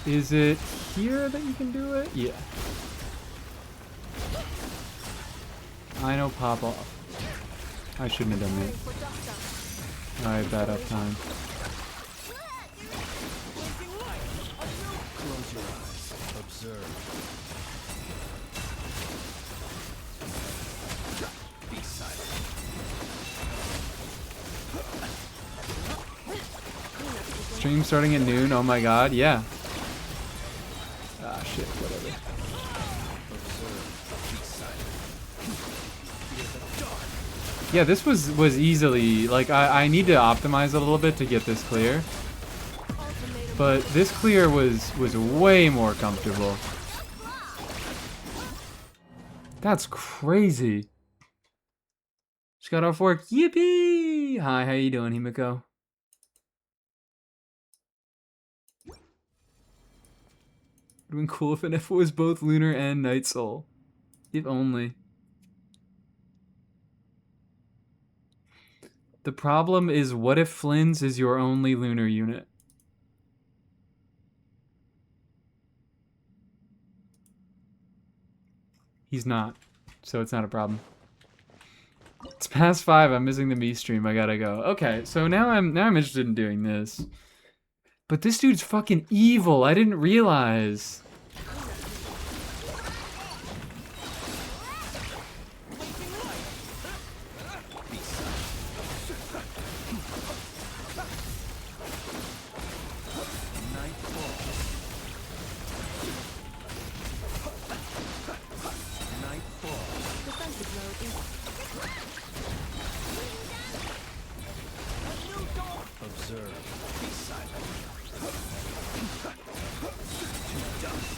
Is it here that you can do it? Yeah. I know, pop off. I shouldn't have done Ready that. for dust up. Alright, bad up time. blinking light! A new Close your eyes. Observe. Be silent. Cleanup sequence. Stream starting at noon, oh my god, yeah. Ah, shit, whatever. Observe. Be silent. Fear the dark. Yeah, this was easily, like, I need to optimize a little bit to get this clear. Ultimatum. But this clear was way more comfortable. That's crazy. Just got off work. Yippee! Hi, how you doing, Himiko? Would have been cool if it was both Lunar and Night Soul. If only. The problem is, what if Flynn's is your only Lunar unit? He's not, so it's not a problem. It's past 5. I'm missing the me stream. I gotta go. Okay, so now I'm interested in doing this. But this dude's fucking evil. I didn't realize. Be silent. Night falls. Night falls. Defensive mode is. Observe. Be silent. To dust.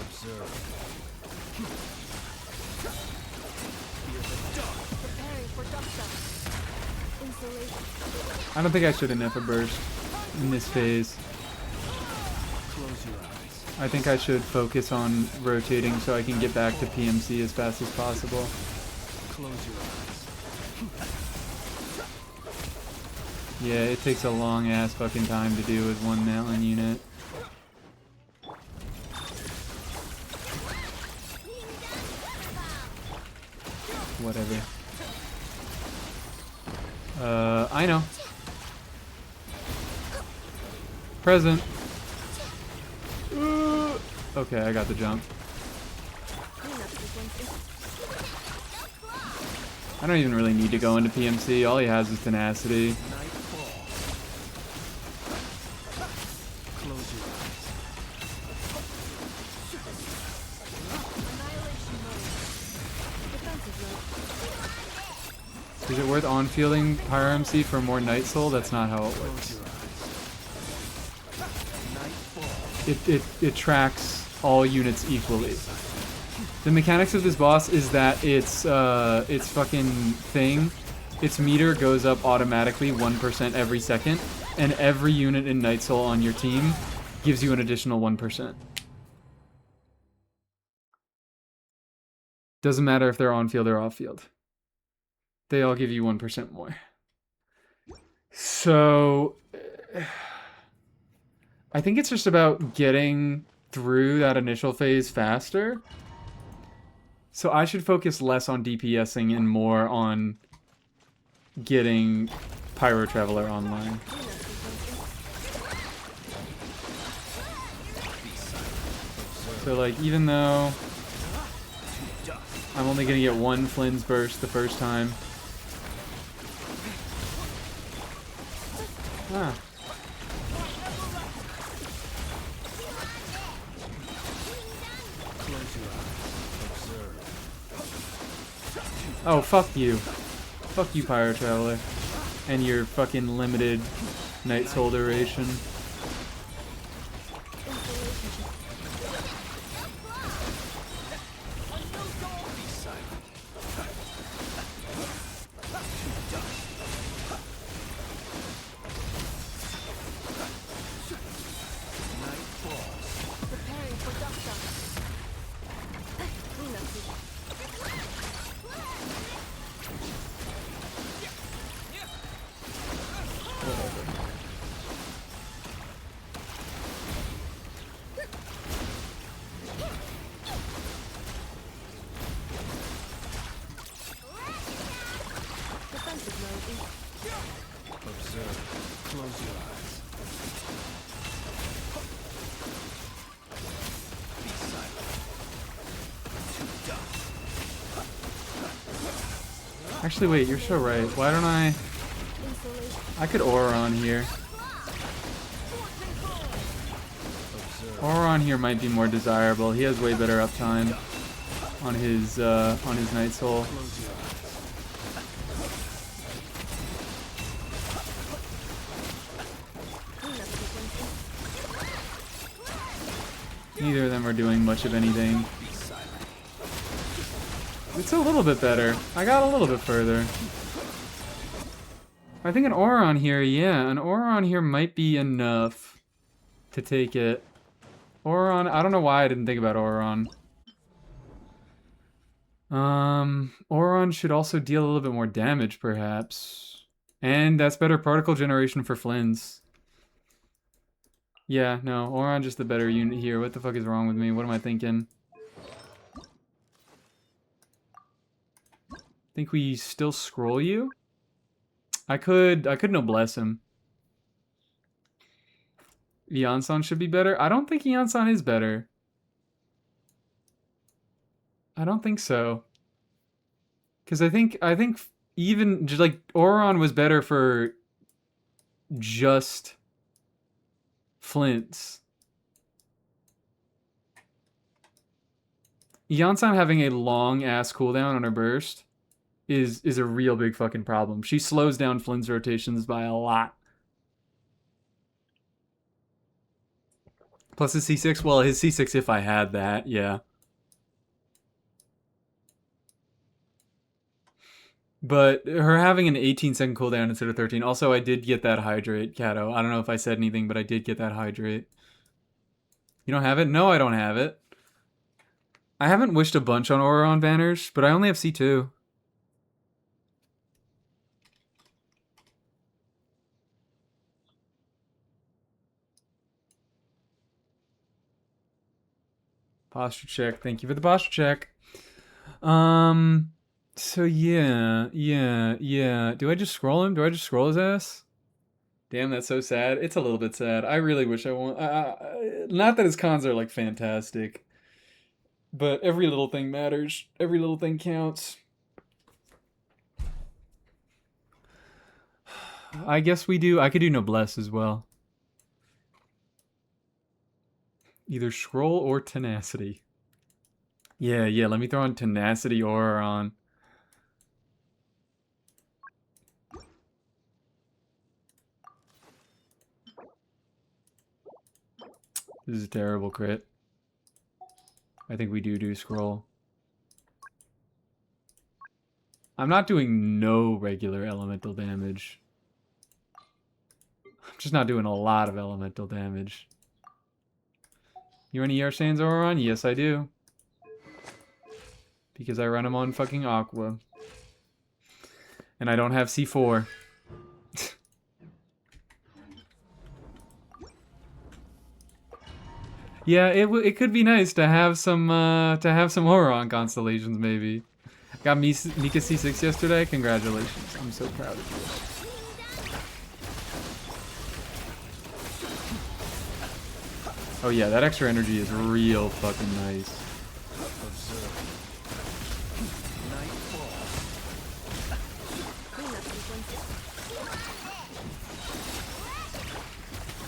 Observe. Fear the dark. Preparing for dust up. Insulation. I don't think I should have Nefa burst in this phase. Close your eyes. I think I should focus on rotating so I can get back to PMC as fast as possible. Close your eyes. Yeah, it takes a long ass fucking time to do with one Malin unit. Whatever. I know. Present. Okay, I got the jump. Cleanup sequence is. I don't even really need to go into PMC. All he has is tenacity. Night falls. Close your eyes. Annihilation mode. Defensive mode. Is it worth on-fielding Pyro MC for more Night Soul? That's not how it Close works. your eyes. Night falls. It tracks all units equally. The mechanics of this boss is that its fucking thing, its meter goes up automatically 1% every second, and every unit in Night Soul on your team gives you an additional 1%. Doesn't matter if they're on field or off field. They all give you 1% more. So I think it's just about getting through that initial phase faster. So I should focus less on DPSing and more on getting Pyro Traveler online. So like, even though I'm only gonna get one Flynn's burst the first time. Ah. Oh, fuck you. Fuck you, Pyro Traveler. And your fucking limited Night Soul duration. Preparing for Doctor. Defensive mode. Observe. Close your eyes. Be silent. To dust. Actually, wait, you're so right. Why don't I... I could Auron here. Auron here might be more desirable. He has way better uptime on his Night Soul. Close your eyes. Neither of them are doing much of anything. It's a little bit better. I got a little bit further. I think an Auron here, yeah, an Auron here might be enough to take it. Auron, I don't know why I didn't think about Auron. Auron should also deal a little bit more damage, perhaps. And that's better particle generation for Flynn's. Yeah, no, Auron just the better unit here. What the fuck is wrong with me? What am I thinking? Think we still scroll you? I could noblesse him. Yansan should be better. I don't think Yansan is better. I don't think so. Because I think even just like Auron was better for just Flints. Yansan having a long ass cooldown on her burst is a real big fucking problem. She slows down Flynn's rotations by a lot. Plus his C6, well, his C6 if I had that, yeah. But her having an 18-second cooldown instead of 13. Also, I did get that hydrate, Kato. I don't know if I said anything, but I did get that hydrate. You don't have it? No, I don't have it. I haven't wished a bunch on Auron banners, but I only have C2. Posture check. Thank you for the posture check. So yeah. Do I just scroll him? Do I just scroll his ass? Damn, that's so sad. It's a little bit sad. I really wish I won. Not that his cons are like fantastic, but every little thing matters. Every little thing counts. I guess we do. I could do noblesse as well. Either scroll or tenacity. Yeah, let me throw on tenacity or on. This is a terrible crit. I think we do scroll. I'm not doing no regular elemental damage. I'm just not doing a lot of elemental damage. You want ER Sands Auron? Yes, I do. because I run him on fucking Aqua. And I don't have C4. Yeah, it could be nice to have some horror on Constellations maybe. Got Mika C6 yesterday. Congratulations. I'm so proud of you. Oh yeah, that extra energy is real fucking nice. Observe. Nightfall.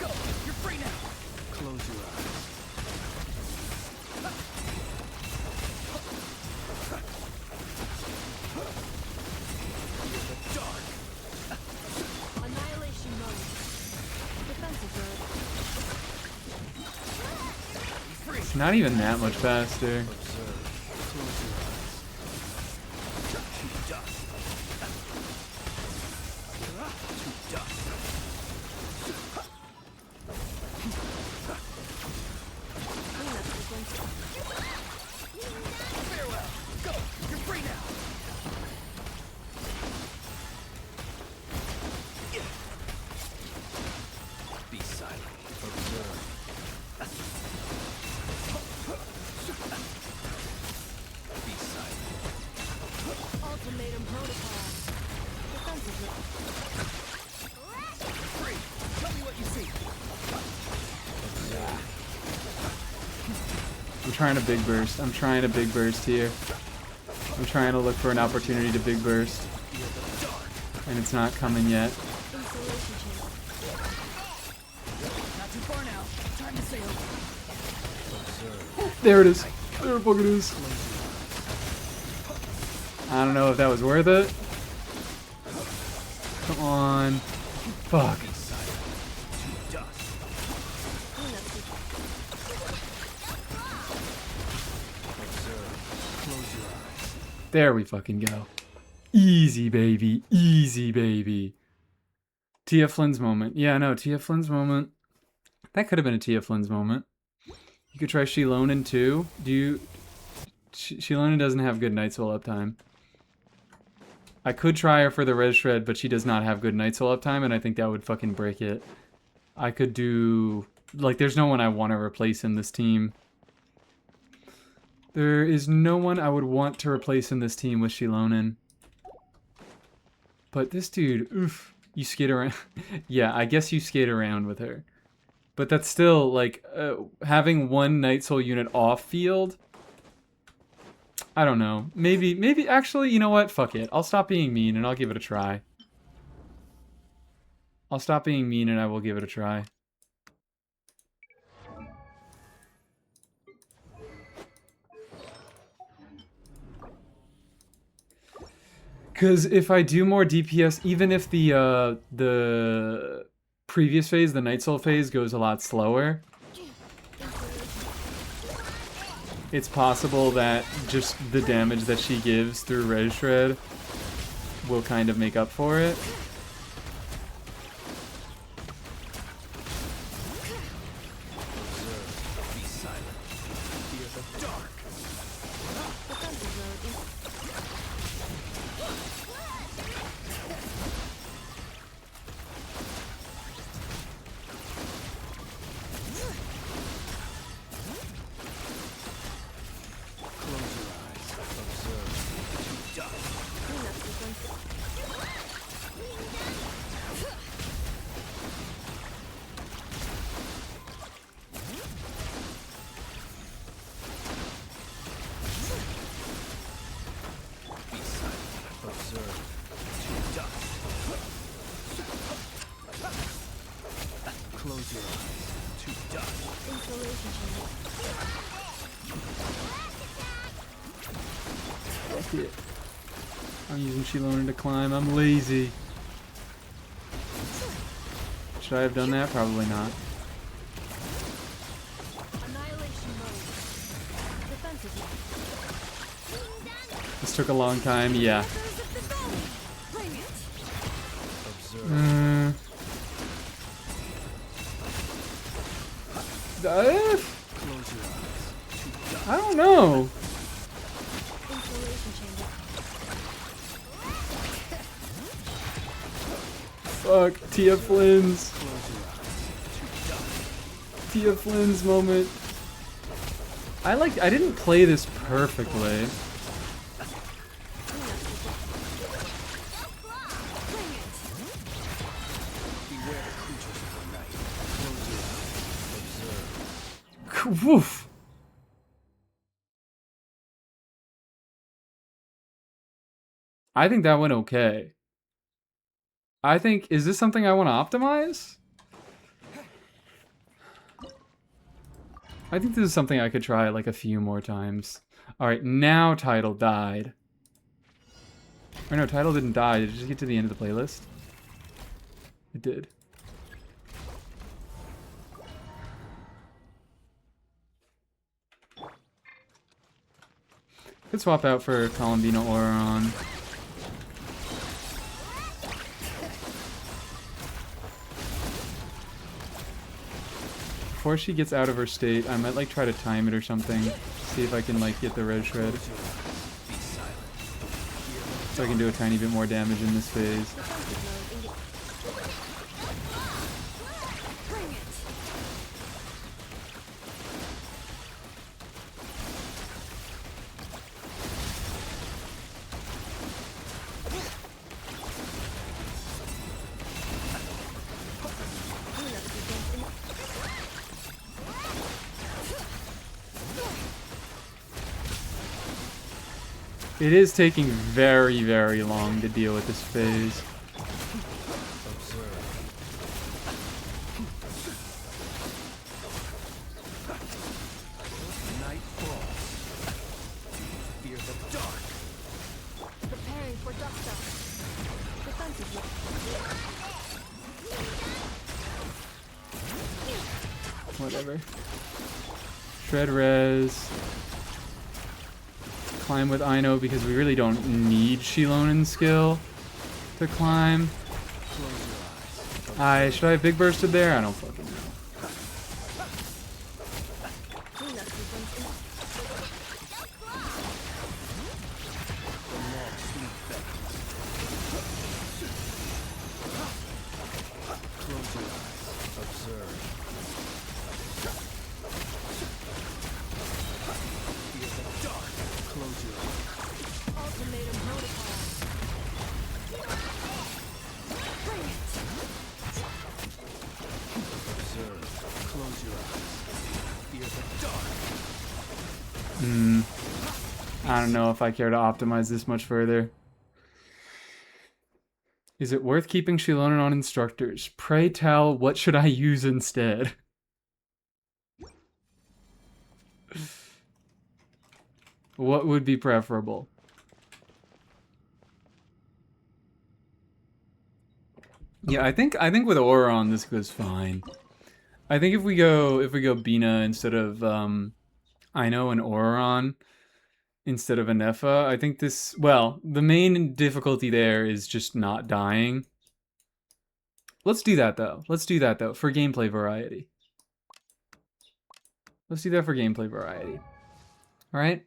Go! You're free now! Close your eyes. The dark. Annihilation mode. Defensive mode. It's not even that much faster. Observe. Close your eyes. To dust. To dust. Cleanup sequence. Farewell! Go! You're free now! Be silent. Observe. Be silent. Ultimatum protocol. Defensive mode. Free! Tell me what you see! I'm trying to big burst. I'm trying to big burst here. I'm trying to look for an opportunity to big burst. And it's not coming yet. Installation channel. Not too far now. Time to sail. Observe. There it is. There the fuck it is. I don't know if that was worth it. Come on. Fuck. Be silent. To dust. Cleanup sequence. Observe. Close your eyes. There we fucking go. Easy, baby. Easy, baby. Tia Flynn's moment. Yeah, no, Tia Flynn's moment. That could have been a Tia Flynn's moment. You could try Shilonen too. Shilonen doesn't have good Night Soul uptime. I could try her for the Res Shred, but she does not have good Night Soul uptime, and I think that would fucking break it. I could do... Like, there's no one I want to replace in this team. There is no one I would want to replace in this team with Shilonen. But this dude, oof, you skate around. Yeah, I guess you skate around with her. But that's still, like, having one Night Soul unit off field. I don't know. Maybe, actually, you know what? Fuck it. I'll stop being mean and I'll give it a try. I'll stop being mean and I will give it a try. Because if I do more DPS, even if the previous phase, the Night Soul phase, goes a lot slower, it's possible that just the damage that she gives through Res Shred will kind of make up for it. Observe. Be silent. Fear the dark. Defensive mode. Close your eyes. Observe. To dust. Cleanup sequence. Be silent. Observe. To dust. Close your eyes. To dust. Installation channel. Fuck it. I'm using Shilonen to climb. I'm lazy. Should I have done that? Probably not. Annihilation mode. Defensive mode. This took a long time. Yeah. Echoes of the valley. Bring it. Observe. Uh, Close your eyes. To dust. I don't know. Installation Fuck, Tia Flynn's. Tia Flynn's moment. I didn't play this perfectly. Woof. I think that went okay. I think, is this something I want to optimize? I think this is something I could try like a few more times. Alright, now title died. Or no, title didn't die. Did it just get to the end of the playlist? It did. Could swap out for Columbina Oron. Before she gets out of her state, I might like try to time it or something. See if I can like get the red shred. So I can do a tiny bit more damage in this phase. It is taking very, very long to deal with this phase. Night falls. Fear the dark. Preparing for dust up. Defensively. Whatever. Shred res. Climb with Ino because we really don't need Shilonen's skill to climb. Should I have big bursted there? I don't fucking know. I don't know if I care to optimize this much further. Is it worth keeping Shilonen on instructors? Pray tell, what should I use instead? What would be preferable? Yeah, I think with Auron this goes fine. I think if we go Bina instead of Ino and Auron instead of Anefa, I think this, well, the main difficulty there is just not dying. Let's do that though. Let's do that though for gameplay variety. Let's do that for gameplay variety. All right.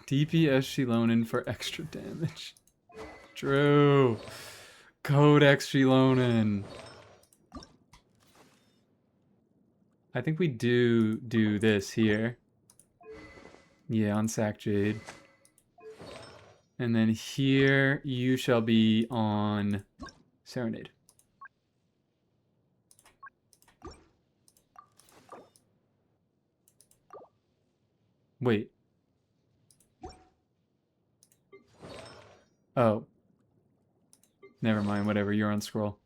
DPS Shilonen for extra damage. True. Codex Shilonen. I think we do this here. Yeah, on Sack Jade. And then here you shall be on Serenade. Wait. Oh. Never mind, whatever, you're on scroll.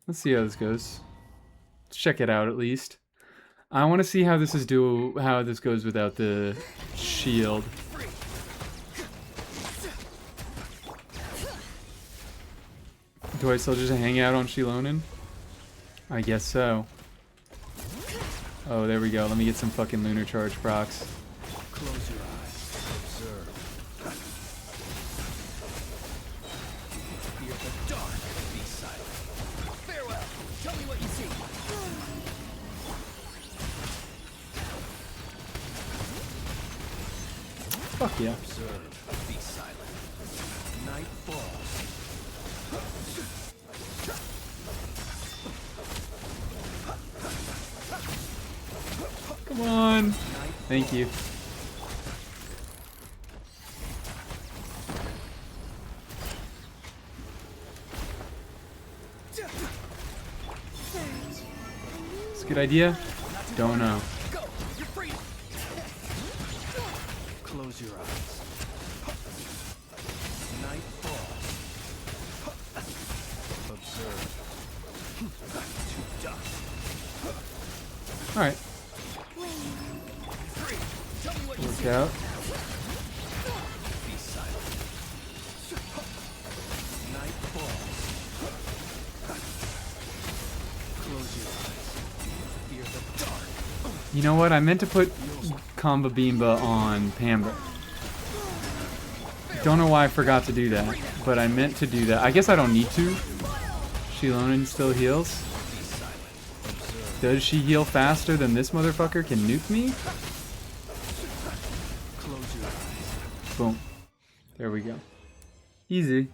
Let's see how this goes. Let's check it out at least. I want to see how this goes without the shield. Do I still just hang out on Shilonen? I guess so. Oh, there we go. Let me get some fucking lunar charge procs. Close your eyes. Observe. Fear the dark. Be silent. Farewell. Tell me what you see. Fuck yeah. Observe. Be silent. Night falls. Come on. Thank you. It's a good idea. Don't know. Go! You're free! Close your eyes. Night falls. Observe. To dust. All right. Free! Tell me what you Work out. Be silent. Night falls. Close your eyes. Fear the dark. You know what? I meant to put Kamba Bimba on Pamba. Don't know why I forgot to do that, but I meant to do that. I guess I don't need to. Shilonen still heals. Does she heal faster than this motherfucker can nuke me? Close your eyes. Boom. There we go. Easy.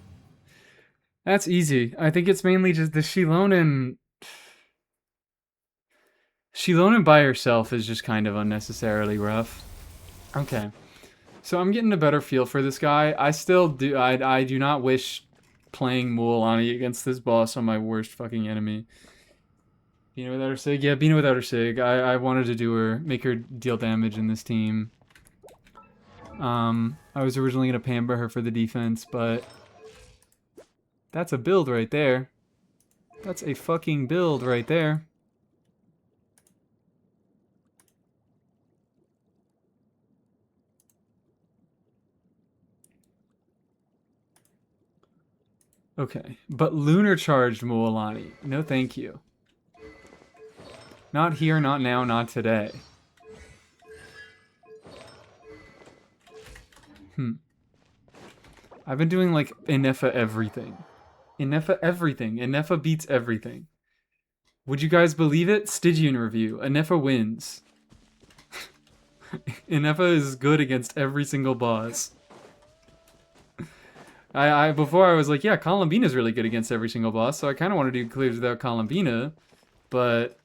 That's easy. I think it's mainly just the Shilonen. Shilonen by herself is just kind of unnecessarily rough. Okay. So I'm getting a better feel for this guy. I still do. I do not wish playing Mualani against this boss on my worst fucking enemy. Bina without her Sig? Yeah, Bina without her Sig. I wanted to do her, make her deal damage in this team. I was originally going to Pamba her for the defense, but that's a build right there. That's a fucking build right there. Okay, but Lunar charged Mualani. No thank you. Not here, not now, not today. I've been doing like Inefa everything. Inefa everything. Inefa beats everything. Would you guys believe it? Stygian review. Inefa wins. Inefa is good against every single boss. Before I was like, yeah, Columbina's really good against every single boss, so I kind of want to do clears without Columbina, but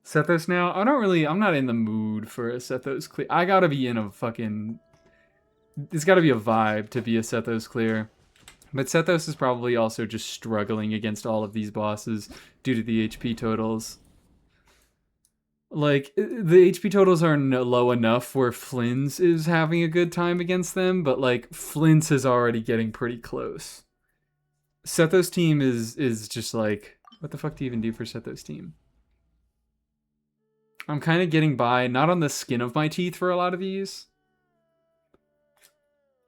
Sethos now, I'm not in the mood for a Sethos clear. I gotta be in a fucking, it's gotta be a vibe to be a Sethos clear. But Sethos is probably also just struggling against all of these bosses due to the HP totals. Like, the HP totals are low enough where Flynn's is having a good time against them, but, like, Flynn's is already getting pretty close. Sethos' team is just like, what the fuck do you even do for Sethos' team? I'm kind of getting by, not on the skin of my teeth for a lot of these,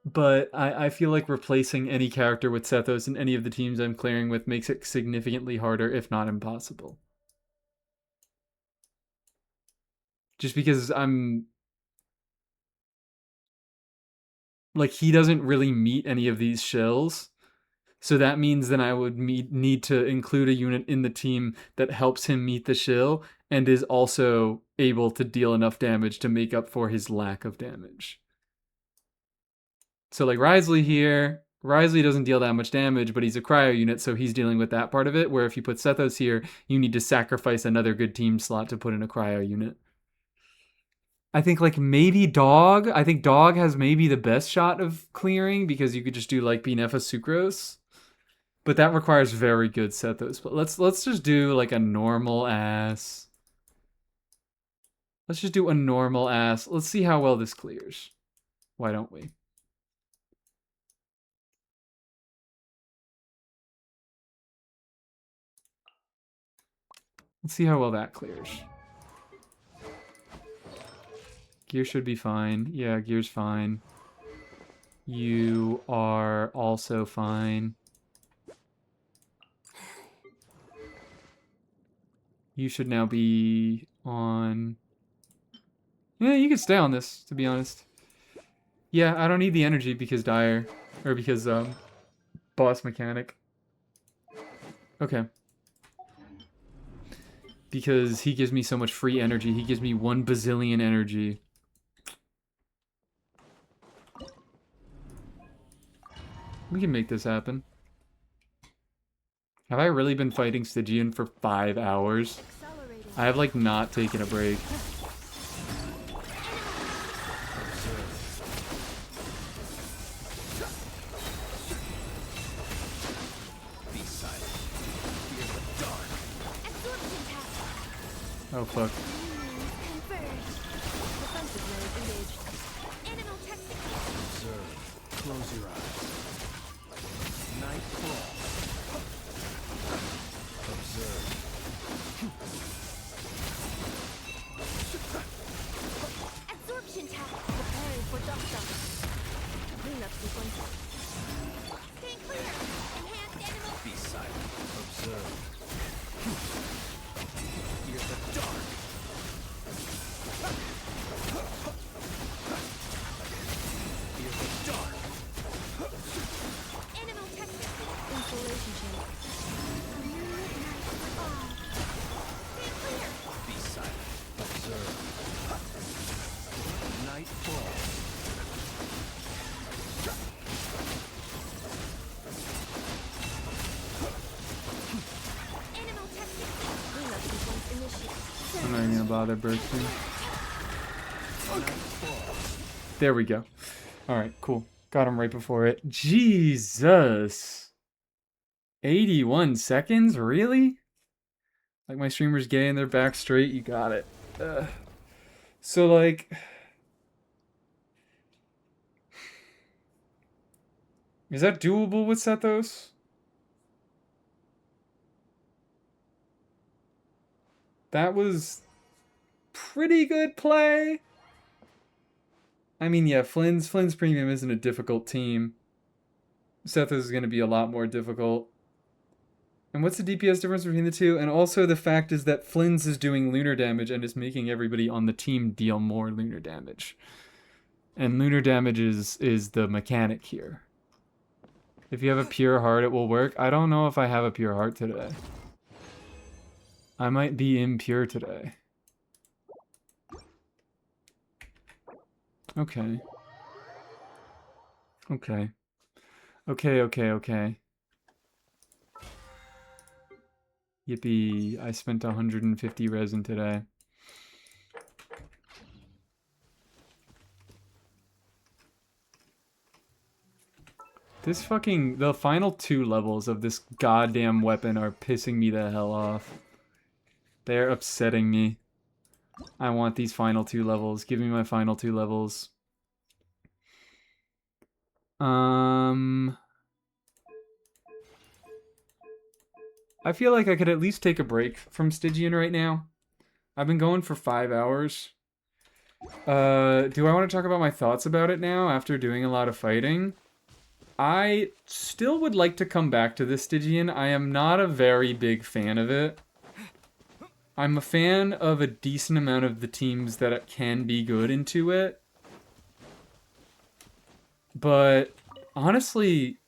but I feel like replacing any character with Sethos in any of the teams I'm clearing with makes it significantly harder, if not impossible. Just because I'm... like, he doesn't really meet any of these shells. So that means then I would need to include a unit in the team that helps him meet the shill and is also able to deal enough damage to make up for his lack of damage. So like Wriothesley here, Wriothesley doesn't deal that much damage, but he's a cryo unit, so he's dealing with that part of it, where if you put Sethos here, you need to sacrifice another good team slot to put in a cryo unit. I think like maybe Dog. I think Dog has maybe the best shot of clearing because you could just do like Binefa Sucrose. But that requires very good Sethos. But let's just do like a normal ass. Let's just do a normal ass. Let's see how well this clears. Why don't we? Let's see how well that clears. Gear should be fine. Yeah, gear's fine. You are also fine. You should now be on... yeah, you can stay on this, to be honest. Yeah, I don't need the energy because Dire. Or because, Boss Mechanic. Okay. Because he gives me so much free energy. He gives me 1 bazillion energy. We can make this happen. Have I really been fighting Stygian for 5 hours? Accelerating. I have, like, not taken a break. Be silent. Fear the dark. Absorption tap. Oh, fuck. Converge. Defensive mode engaged. Animal technique. Observe. Close your eyes. Night falls. Observe. Absorption tap. Preparing for duck dump. Cleanup sequence. Stay clear. Enhanced animal. Be silent. Observe. Fear the dark. Fear the dark. Animal technique. Insulation channel. Midnight fall. Stay clear. Be silent. Observe. Night falls. Animal technique. Cleanup sequence initiated. I'm not even gonna bother bursting. Night falls. There we go. Alright, cool. Got him right before it. Jesus! 81 seconds? Really? Like my streamer's gay and they're back straight? You got it. So, like... Is that doable with Sethos? That was pretty good play. I mean, yeah, Flynn's premium isn't a difficult team. Sethos is going to be a lot more difficult. And what's the DPS difference between the two? And also the fact is that Flynn's is doing lunar damage and is making everybody on the team deal more lunar damage. And lunar damage is the mechanic here. If you have a pure heart, it will work. I don't know if I have a pure heart today. I might be impure today. Okay. Okay. Okay. Yippee, I spent 150 resin today. This fucking... The final 2 levels of this goddamn weapon are pissing me the hell off. They're upsetting me. I want these final 2 levels. Give me my final 2 levels. I feel like I could at least take a break from Stygian right now. I've been going for 5 hours. Do I want to talk about my thoughts about it now after doing a lot of fighting? I still would like to come back to this Stygian. I am not a very big fan of it. I'm a fan of a decent amount of the teams that can be good into it. But honestly,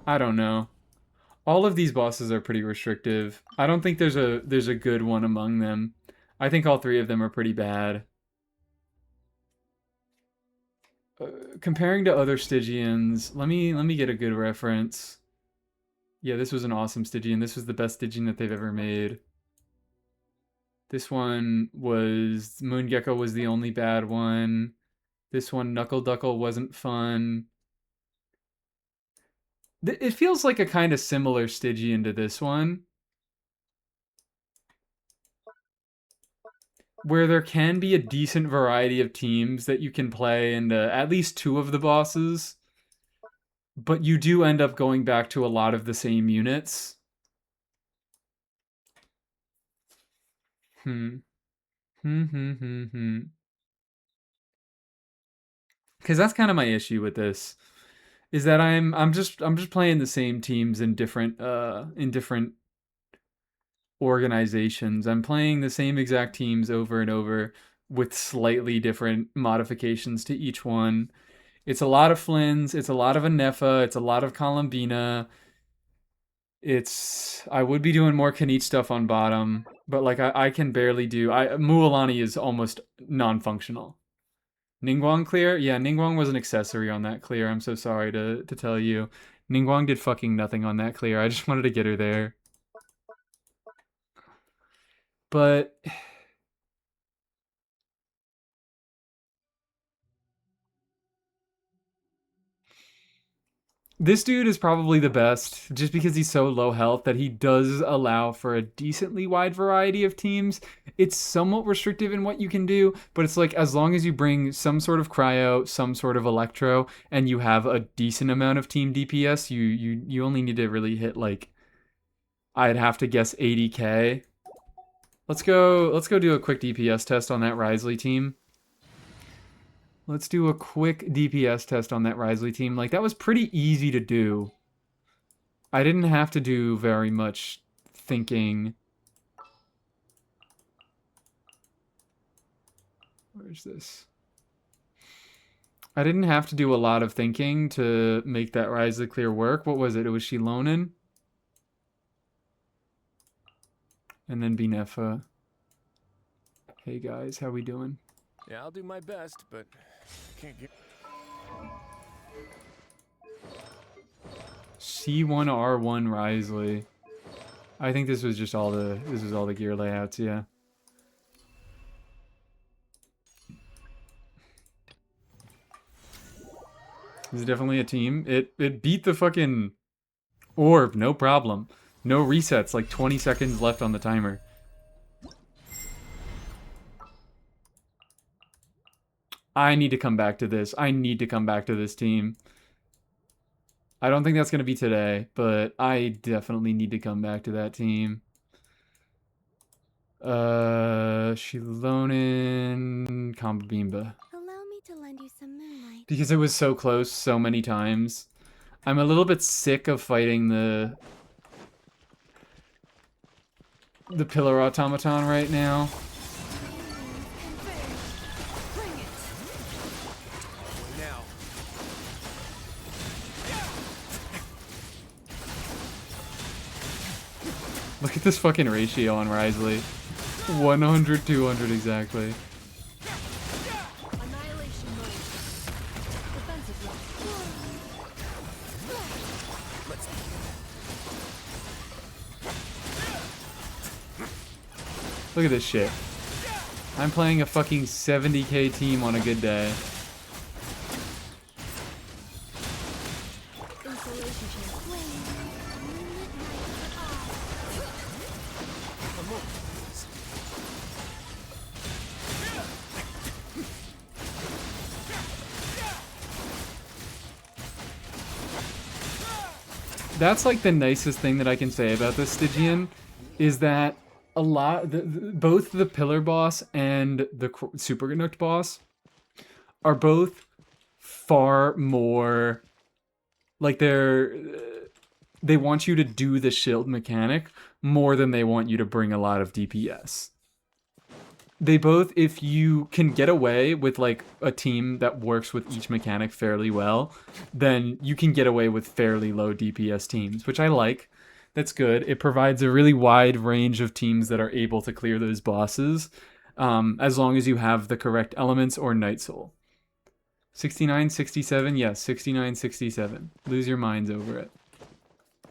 I don't know. All of these bosses are pretty restrictive. I don't think there's a good one among them. I think all 3 of them are pretty bad. Comparing to other Stygians, let me get a good reference. Yeah, this was an awesome Stygian. This was the best Stygian that they've ever made. This one was... Moongecko was the only bad one. This one, Knuckle Duckle, wasn't fun. It feels like a kind of similar Stygian to this one. Where there can be a decent variety of teams that you can play and at least 2 of the bosses. But you do end up going back to a lot of the same units. Because that's kind of my issue with this, is that I'm just playing the same teams in different organizations. I'm playing the same exact teams over and over with slightly different modifications to each one. It's a lot of Flynn's, it's a lot of Anefa, it's a lot of Columbina. I would be doing more Kanich stuff on bottom, but like I can barely do... Mualani is almost non-functional. Ningguang clear? Yeah, Ningguang was an accessory on that clear. I'm so sorry to tell you. Ningguang did fucking nothing on that clear. I just wanted to get her there. But this dude is probably the best just because he's so low health that he does allow for a decently wide variety of teams. It's somewhat restrictive in what you can do, but it's like as long as you bring some sort of cryo, some sort of electro, and you have a decent amount of team DPS, you only need to really hit like I'd have to guess 80k. Let's go do a quick DPS test on that Risley team. Let's do a quick DPS test on that Risley team. Like, that was pretty easy to do. I didn't have to do very much thinking. Where's this? I didn't have to do a lot of thinking to make that Risley clear work. What was it? It was Shilonen. And then Binefa. Hey guys, how we doing? Yeah, I'll do my best, but I can't get. C1R1 Risley. I think this was just all the gear layouts, yeah. This is definitely a team. It beat the fucking orb, no problem. No resets, like 20 seconds left on the timer. I need to come back to this. I need to come back to this team. I don't think that's going to be today, but I definitely need to come back to that team. Shilonen, Kambimba. Allow me to lend you some moonlight. Because it was so close so many times. I'm a little bit sick of fighting the pillar automaton right now. Now. Look at this fucking ratio on Risley. 100, 200 exactly. Annihilation mode. Defensive mode. Look at this shit. I'm playing a fucking 70k team on a good day. Insulation chain. Flame. Moonlit night. A moment. That's like the nicest thing that I can say about this Stygian is that a lot, both the pillar boss and the super Canuck boss are both far more like they want you to do the shield mechanic more than they want you to bring a lot of DPS. They both, if you can get away with like a team that works with each mechanic fairly well, then you can get away with fairly low DPS teams, which I like. That's good. It provides a really wide range of teams that are able to clear those bosses, as long as you have the correct elements or Night Soul. 69, 67, yes, 69, 67. Lose your minds over it.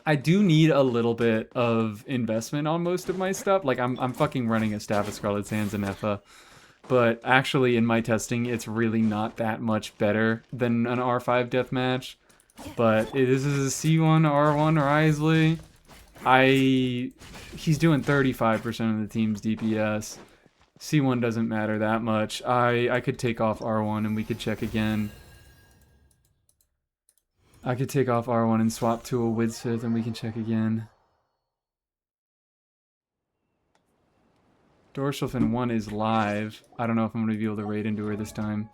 I do need a little bit of investment on most of my stuff. Like, I'm fucking running a Staff of Scarlet Sands and Effa. But actually, in my testing, it's really not that much better than an R5 deathmatch. But this is a C1, R1, Risley. He's doing 35% of the team's DPS. C1 doesn't matter that much. I could take off R1 and we could check again. I could take off R1 and swap to a Widsith and we can check again. Dorsalfin 1 is live. I don't know if I'm going to be able to raid into her this time.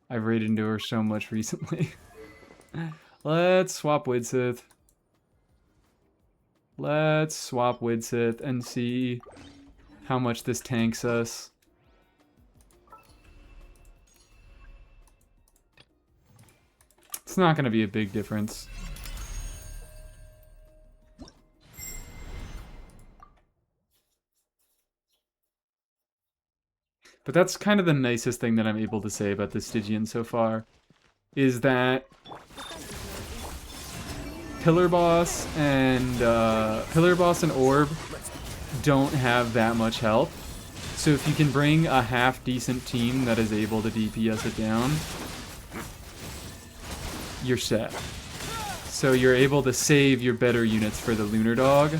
I've raided into her so much recently. Let's swap Widsith. Let's swap Widsith and see how much this tanks us. It's not going to be a big difference. But that's kind of the nicest thing that I'm able to say about the Stygian so far, is that Pillar Boss and Orb don't have that much health. So if you can bring a half decent team that is able to DPS it down, you're set. So you're able to save your better units for the Lunar Dog,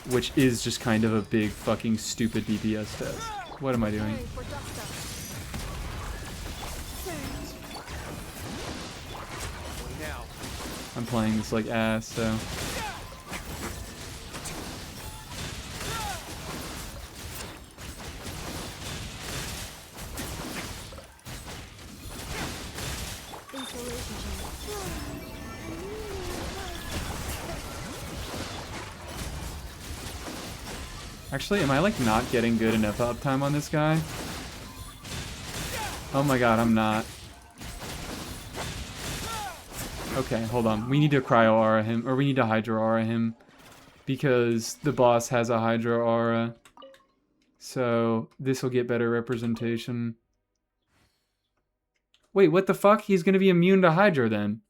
which is just kind of a big fucking stupid DPS test. What am I doing? I'm playing this like ass, so... Actually, am I like not getting good enough uptime on this guy? Oh my god, I'm not. Okay, hold on. We need to Cryo Aura him, or we need to Hydro Aura him, because the boss has a Hydro Aura. So this will get better representation. Wait, what the fuck? He's gonna be immune to Hydro then.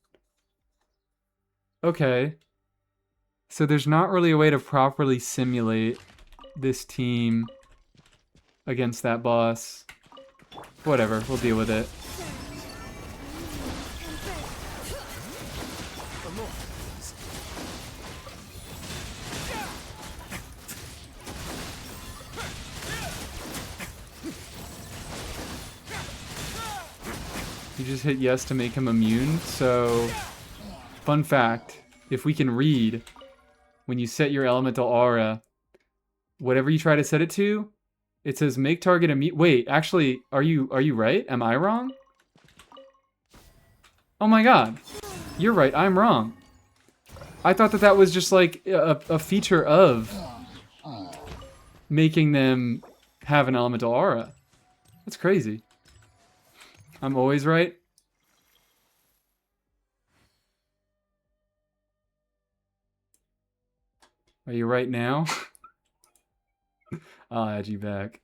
Okay. So there's not really a way to properly simulate this team against that boss. Whatever, we'll deal with it. You just hit yes to make him immune, so... Fun fact, if we can read, when you set your elemental aura, whatever you try to set it to, it says make target immune. Wait, actually, are you right? Am I wrong? Oh my god. You're right, I'm wrong. I thought that that was just like a feature of making them have an elemental aura. That's crazy. I'm always right. Are you right now? I'll add you back.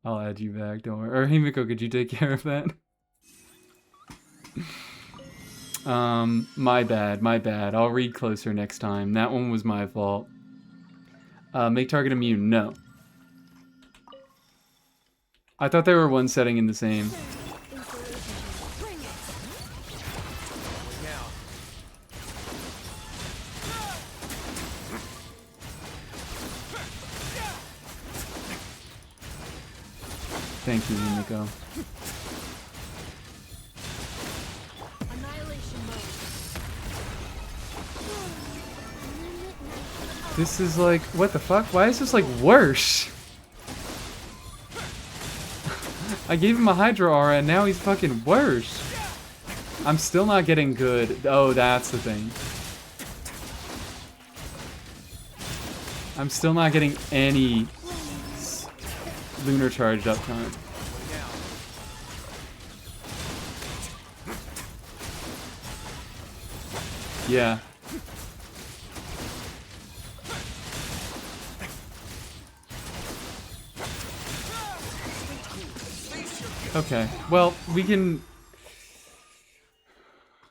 I'll add you back, don't worry. Or hey Miko, could you take care of that? My bad. I'll read closer next time. That one was my fault. Make target immune, no. I thought they were one setting in the same. Thank you, Miko. This is like, what the fuck? Why is this like worse? I gave him a Hydro Aura and now he's fucking worse. I'm still not getting good. Oh, that's the thing. I'm still not getting any lunar charge uptime. Yeah. Okay, well, we can...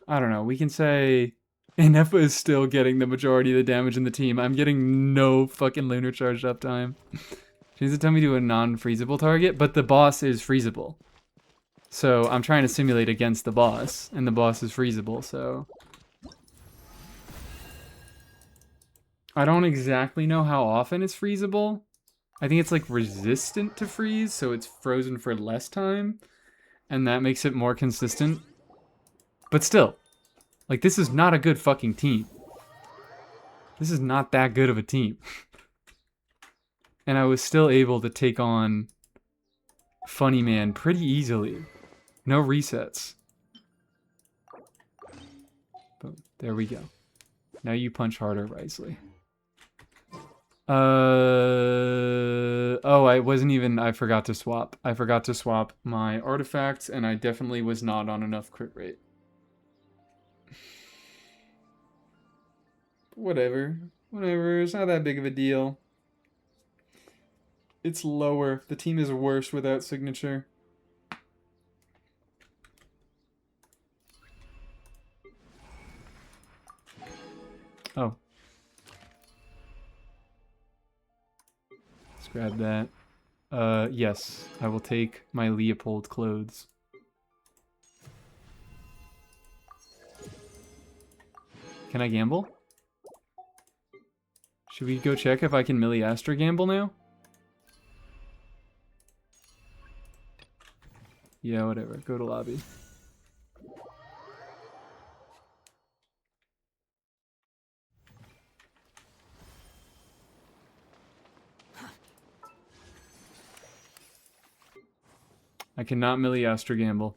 I don't know, we can say... Inepa is still getting the majority of the damage in the team. I'm getting no fucking lunar charge uptime. She needs to tell me to do a non-freezable target, but the boss is freezable. So I'm trying to simulate against the boss, and the boss is freezable, so... I don't exactly know how often it's freezable. I think it's like resistant to freeze, so it's frozen for less time, and that makes it more consistent. But still, like, this is not a good fucking team. This is not that good of a team. And I was still able to take on Funny Man pretty easily. No resets. Boom. There we go. Now you punch harder, Risley. Oh, I wasn't even, I forgot to swap. I forgot to swap my artifacts, and I definitely was not on enough crit rate. Whatever. Whatever, it's not that big of a deal. It's lower. The team is worse without signature. Oh. Let's grab that. Yes, I will take my Leopold clothes. Can I gamble? Should we go check if I can Millie Astra gamble now? Yeah, whatever. Go to lobby. I cannot Millie Astra gamble.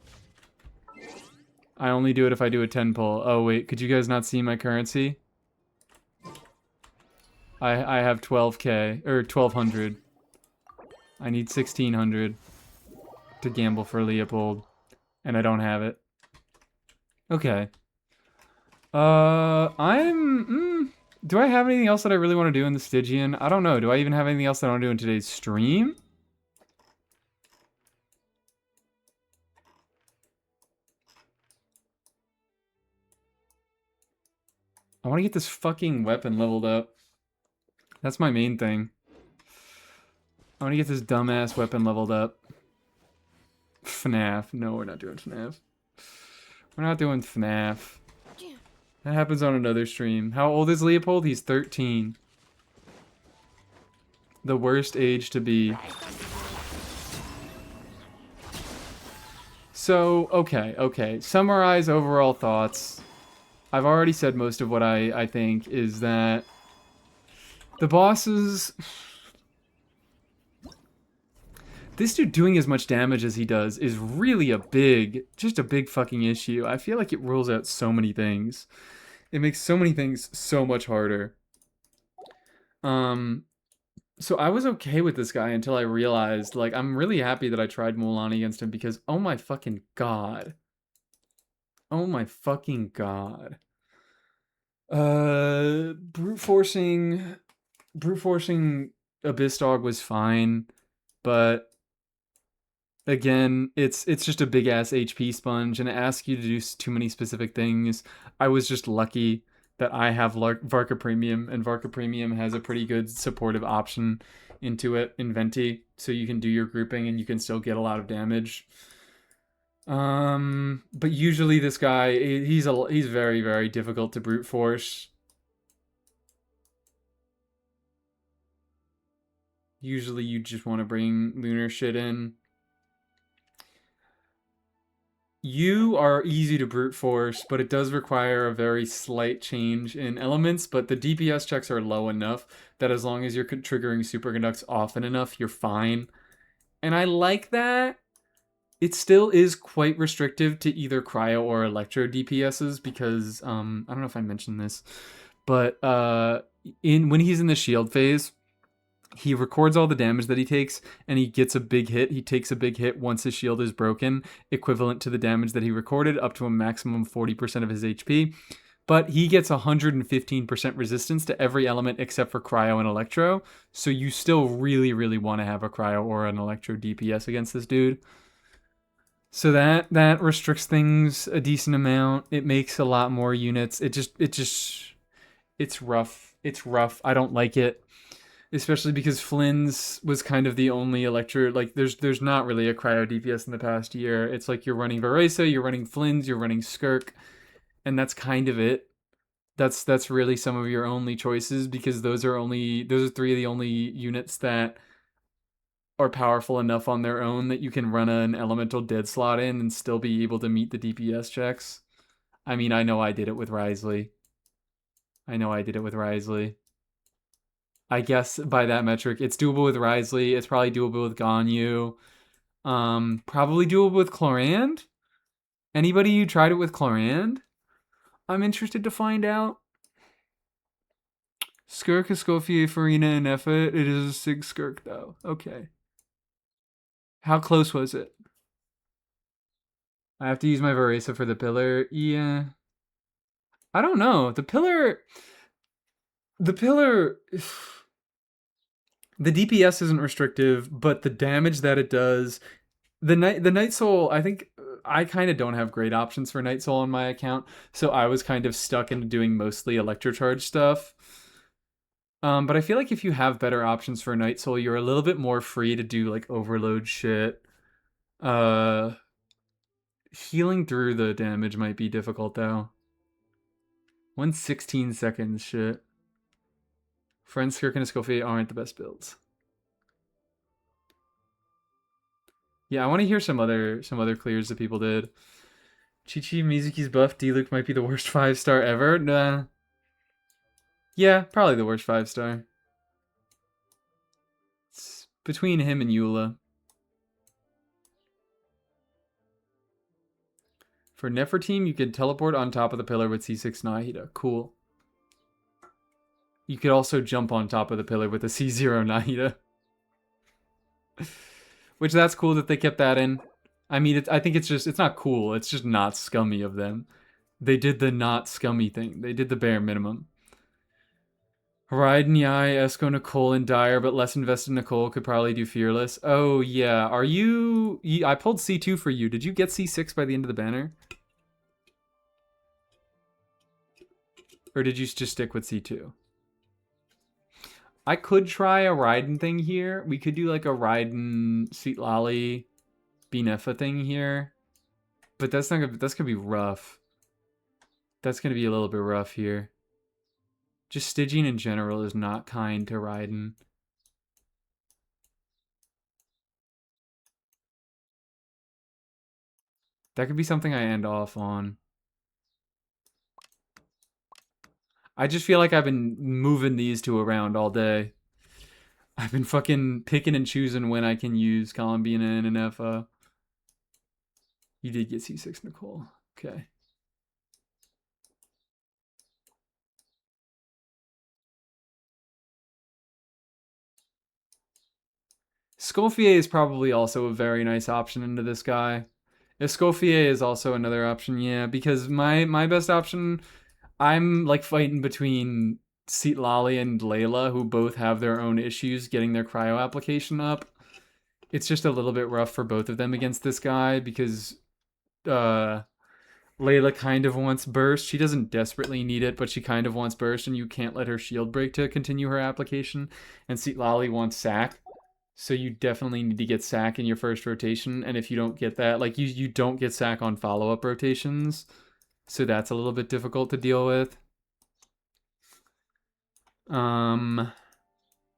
I only do it if I do a 10 pull. Oh wait, could you guys not see my currency? I have 12k, or 1200. I need 1600 to gamble for Leopold, and I don't have it. Okay. Do I have anything else that I really want to do in the Stygian? I don't know. Do I even have anything else that I want to do in today's stream? I want to get this fucking weapon leveled up. That's my main thing. I want to get this dumbass weapon leveled up. FNAF. No, we're not doing FNAF. We're not doing FNAF. That happens on another stream. How old is Leopold? He's 13. The worst age to be. So, okay. Summarize overall thoughts. I've already said most of what I think is that the bosses... This dude doing as much damage as he does is really just a big fucking issue. I feel like it rules out so many things. It makes so many things so much harder. So I was okay with this guy until I realized, like, I'm really happy that I tried Mulan against him because, oh my fucking god. Oh my fucking god. Brute forcing Abyss Dog was fine, but again, it's just a big ass HP sponge and it asks you to do too many specific things. I was just lucky that I have Varka Premium, and Varka Premium has a pretty good supportive option into it in Venti, so you can do your grouping and you can still get a lot of damage. But usually this guy, he's very, very difficult to brute force. Usually you just want to bring lunar shit in. You are easy to brute force, but it does require a very slight change in elements, but the DPS checks are low enough that as long as you're triggering superconducts often enough, you're fine. And I like that. It still is quite restrictive to either cryo or electro DPSs because, I don't know if I mentioned this, but when he's in the shield phase, he records all the damage that he takes, and he gets a big hit. He takes a big hit once his shield is broken, equivalent to the damage that he recorded, up to a maximum 40% of his HP. But he gets 115% resistance to every element except for cryo and electro, so you still really, really want to have a cryo or an electro DPS against this dude. So that restricts things a decent amount. It makes a lot more units. It's rough. It's rough. I don't like it. Especially because Flynn's was kind of the only electro, like there's not really a cryo DPS in the past year. It's like you're running Varesa, you're running Flynn's, you're running Skirk, and that's kind of it. That's really some of your only choices because those are three of the only units that are powerful enough on their own that you can run an elemental dead slot in and still be able to meet the DPS checks. I mean, I know I did it with Wriothesley. I guess by that metric, it's doable with Wriothesley. It's probably doable with Ganyu. Probably doable with Chlorand. Anybody who tried it with Chlorand? I'm interested to find out. Skirk, Escoffier, Farina, and Effa. It is a Sig Skirk, though. Okay. How close was it? I have to use my Varesa for the pillar. Yeah. I don't know. The pillar... The DPS isn't restrictive, but the damage that it does, the Night Soul, I think I kind of don't have great options for Night Soul on my account, so I was kind of stuck into doing mostly Electrocharge stuff. But I feel like if you have better options for Night Soul, you're a little bit more free to do like overload shit. Healing through the damage might be difficult though. 116 seconds, shit. Friend, Skirk, and Escoffier aren't the best builds. Yeah, I want to hear some other clears that people did. Chi-Chi Mizuki's buff D-Luke might be the worst 5-star ever. Nah. Yeah, probably the worst 5-star. It's between him and Eula. For Nefertime, you can teleport on top of the pillar with C6 Nahida. Cool. You could also jump on top of the pillar with a C0 Nahida. Which, that's cool that they kept that in. I mean, I think it's not cool. It's just not scummy of them. They did the not scummy thing. They did the bare minimum. Raiden, Yai, Esco, Nicole, and Dyer, but less invested Nicole could probably do Fearless. Oh, yeah. Are you... I pulled C2 for you. Did you get C6 by the end of the banner? Or did you just stick with C2? I could try a Raiden thing here. We could do like a Raiden, Sweet Lolly, Binefa thing here. But that's gonna be rough. That's gonna be a little bit rough here. Just Stygian in general is not kind to Raiden. That could be something I end off on. I just feel like I've been moving these two around all day. I've been fucking picking and choosing when I can use Columbina and Inefa. You did get C6, Nicole. Okay. Escoffier is probably also a very nice option into this guy. Escoffier is also another option, yeah, because my best option, I'm like fighting between Lolly and Layla, who both have their own issues getting their cryo application up. It's just a little bit rough for both of them against this guy because Layla kind of wants burst. She doesn't desperately need it, but she kind of wants burst, and you can't let her shield break to continue her application. And Lolly wants sack. So you definitely need to get sack in your first rotation, and if you don't get that, like you don't get sack on follow-up rotations. So that's a little bit difficult to deal with. So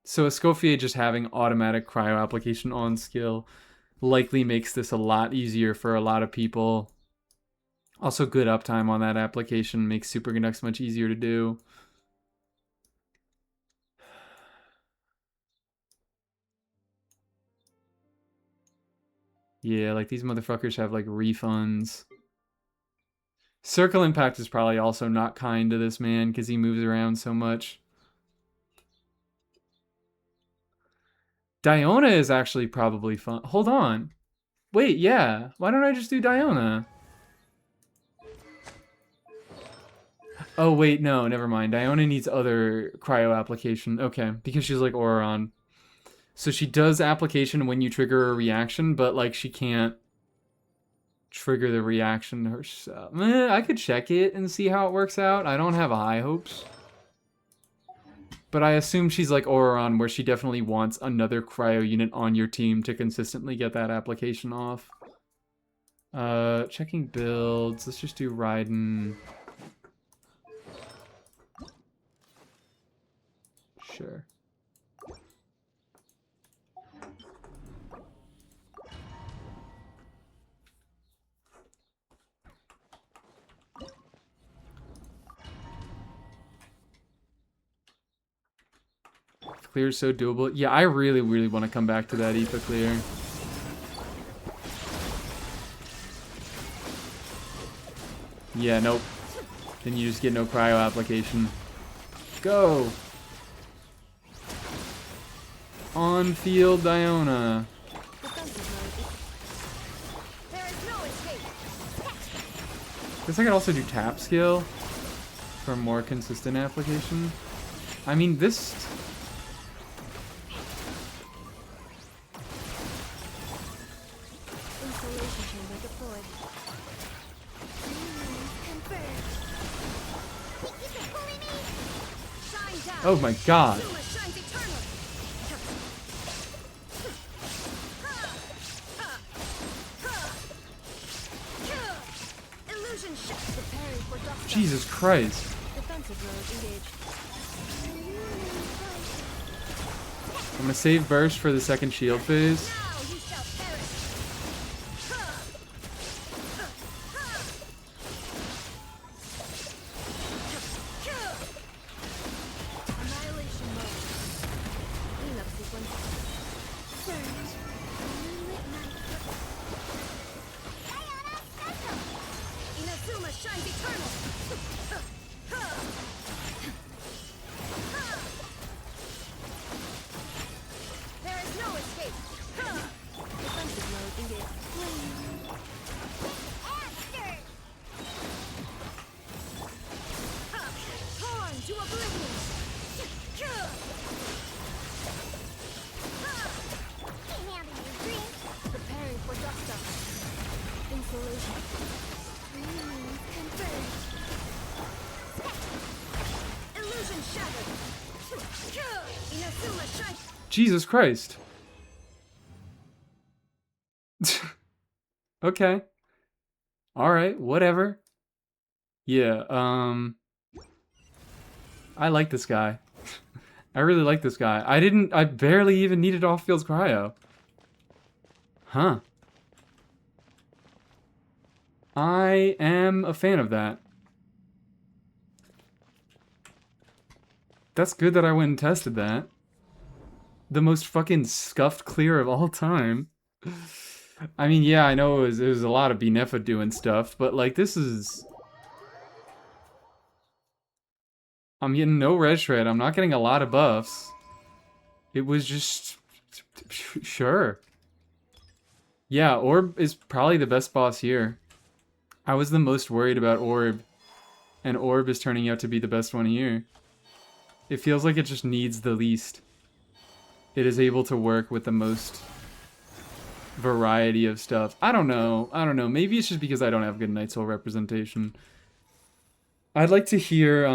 Escoffier just having automatic cryo application on skill likely makes this a lot easier for a lot of people. Also, good uptime on that application makes Super Conducts much easier to do. Yeah, like these motherfuckers have like refunds. Circle Impact is probably also not kind to this man because he moves around so much. Diona is actually probably fun. Hold on. Wait, yeah. Why don't I just do Diona? Oh, wait, no, never mind. Diona needs other cryo application. Okay, because she's like Auron. So she does application when you trigger a reaction, but like she can't trigger the reaction herself. I could check it and see how it works out. I don't have high hopes. But I assume she's like Auron, where she definitely wants another cryo unit on your team to consistently get that application off. Checking builds. Let's just do Raiden. Sure. Clear is so doable. Yeah, I really, really want to come back to that Aoife clear. Yeah, nope. Then you just get no cryo application. Go! On field Diona. Guess I could also do tap skill for more consistent application. I mean, this Annihilation chamber deployed. Confirmed. Keep it pulling me. Shine down. Oh my god. Suma shines eternal. Illusion shot. Preparing for dust. Jesus Christ. Defensive mode engaged. I'm gonna save burst for the second shield phase. Now you shall perish. Annihilation mode. Cleanup sequence. Surge. Moonlit night. Sayonara special. Inazuma shines eternal. There is no escape. Defensive mode engaged. Answer. Torn to oblivion. Handing your drink. Preparing for dust up. Insulation. Confirmed. Illusion shattered. Inazuma shine. Jesus Christ. Okay. Alright, whatever. Yeah, I like this guy. I really like this guy. I barely even needed off-fields cryo. Huh. I am a fan of that. That's good that I went and tested that. The most fucking scuffed clear of all time. I mean, yeah, I know it was a lot of Binefa doing stuff, but like this is... I'm getting no red shred, I'm not getting a lot of buffs. It was just... Sure. Yeah, Orb is probably the best boss here. I was the most worried about Orb, and Orb is turning out to be the best one here. It feels like it just needs the least. It is able to work with the most variety of stuff. I don't know. Maybe it's just because I don't have good Night Soul representation. I'd like to hear,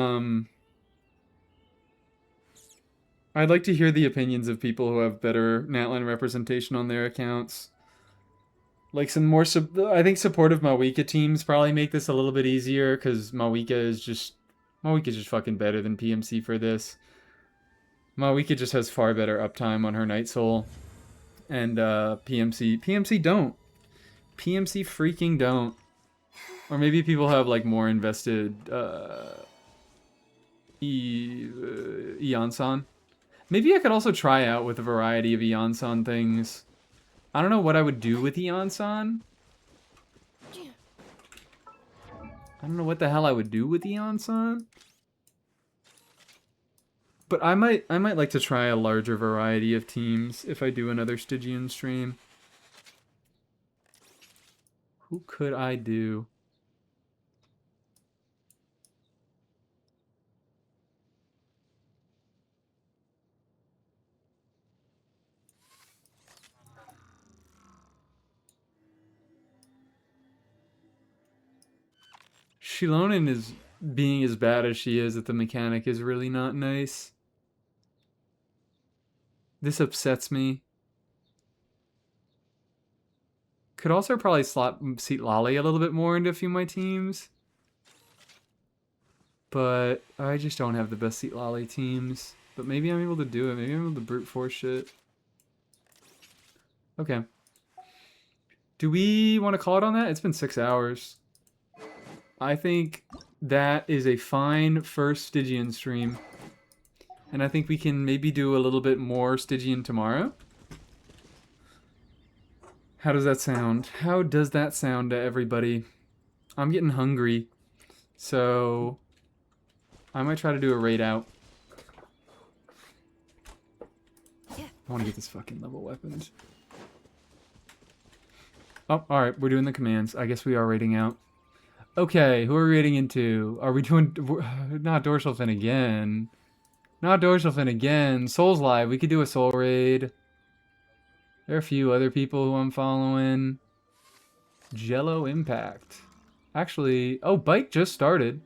I'd like to hear the opinions of people who have better Natlan representation on their accounts. Like some more, I think supportive Mawika teams probably make this a little bit easier, because Mawika is just fucking better than PMC for this. Mawika just has far better uptime on her Night Soul. And PMC don't. PMC freaking don't. Or maybe people have like more invested Eon-san. Maybe I could also try out with a variety of Eon-san things. I don't know what I would do with Eon-san. I don't know what the hell I would do with Eon-san. But I might like to try a larger variety of teams if I do another Stygian stream. Who could I do? Shilonen is being as bad as she is at the mechanic is really not nice. This upsets me. Could also probably slot seat Lolly a little bit more into a few of my teams. But I just don't have the best seat Lolly teams. But maybe I'm able to do it. Maybe I'm able to brute force shit. Okay. Do we want to call it on that? It's been 6 hours. I think that is a fine first Stygian stream. And I think we can maybe do a little bit more Stygian tomorrow. How does that sound? How does that sound to everybody? I'm getting hungry. So I might try to do a raid out. I want to get this fucking level weapons. Oh, alright, we're doing the commands. I guess we are raiding out. Okay, who are we raiding into? Are we doing... Not Dorsal Fin again. Not Dorsal Fin again. Souls Live, we could do a soul raid. There are a few other people who I'm following. Jello Impact. Actually, oh, Bite just started.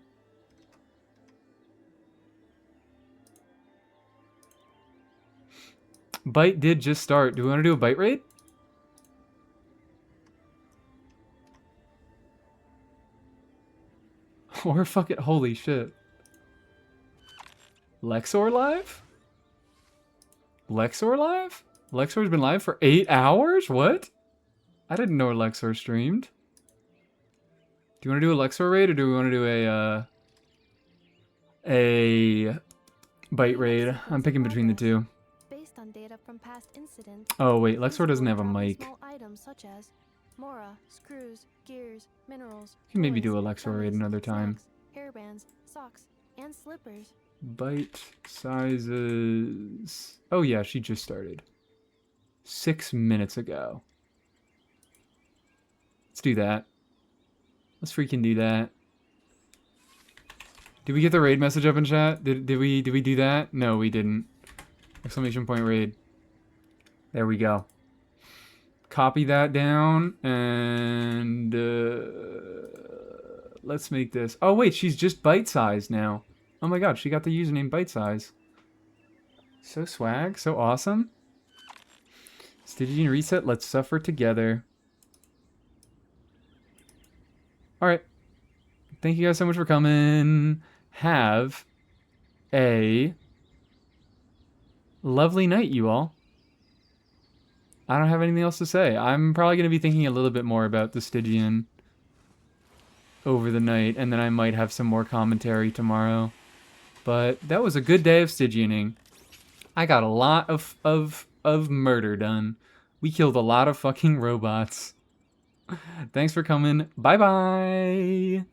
Bite did just start. Do we want to do a Bite raid? Or fuck it, holy shit. Lexor live? Lexor live? Lexor's been live for 8 hours? What? I didn't know Lexor streamed. Do you want to do a Lexor raid or do we want to do a Bite raid? I'm picking between the two. Based on data from past incidents. Oh wait, Lexor doesn't have a mic. Small items such as mora, screws, gears, minerals. You can maybe toys, do a Lexor raid gummies, another time. snacks, hairbands, socks, and slippers. Bite sizes. Oh yeah, she just started. 6 minutes ago. Let's do that. Let's freaking do that. Did we get the raid message up in chat? Did we do that? No, we didn't. Exclamation point raid. There we go. Copy that down and let's make this. Oh wait, she's just bite size now. Oh my god, she got the username bite size. So swag, so awesome. Stygian reset, let's suffer together. Alright. Thank you guys so much for coming. Have a lovely night, you all. I don't have anything else to say. I'm probably going to be thinking a little bit more about the Stygian over the night, and then I might have some more commentary tomorrow. But that was a good day of Stygianing. I got a lot of murder done. We killed a lot of fucking robots. Thanks for coming. Bye-bye.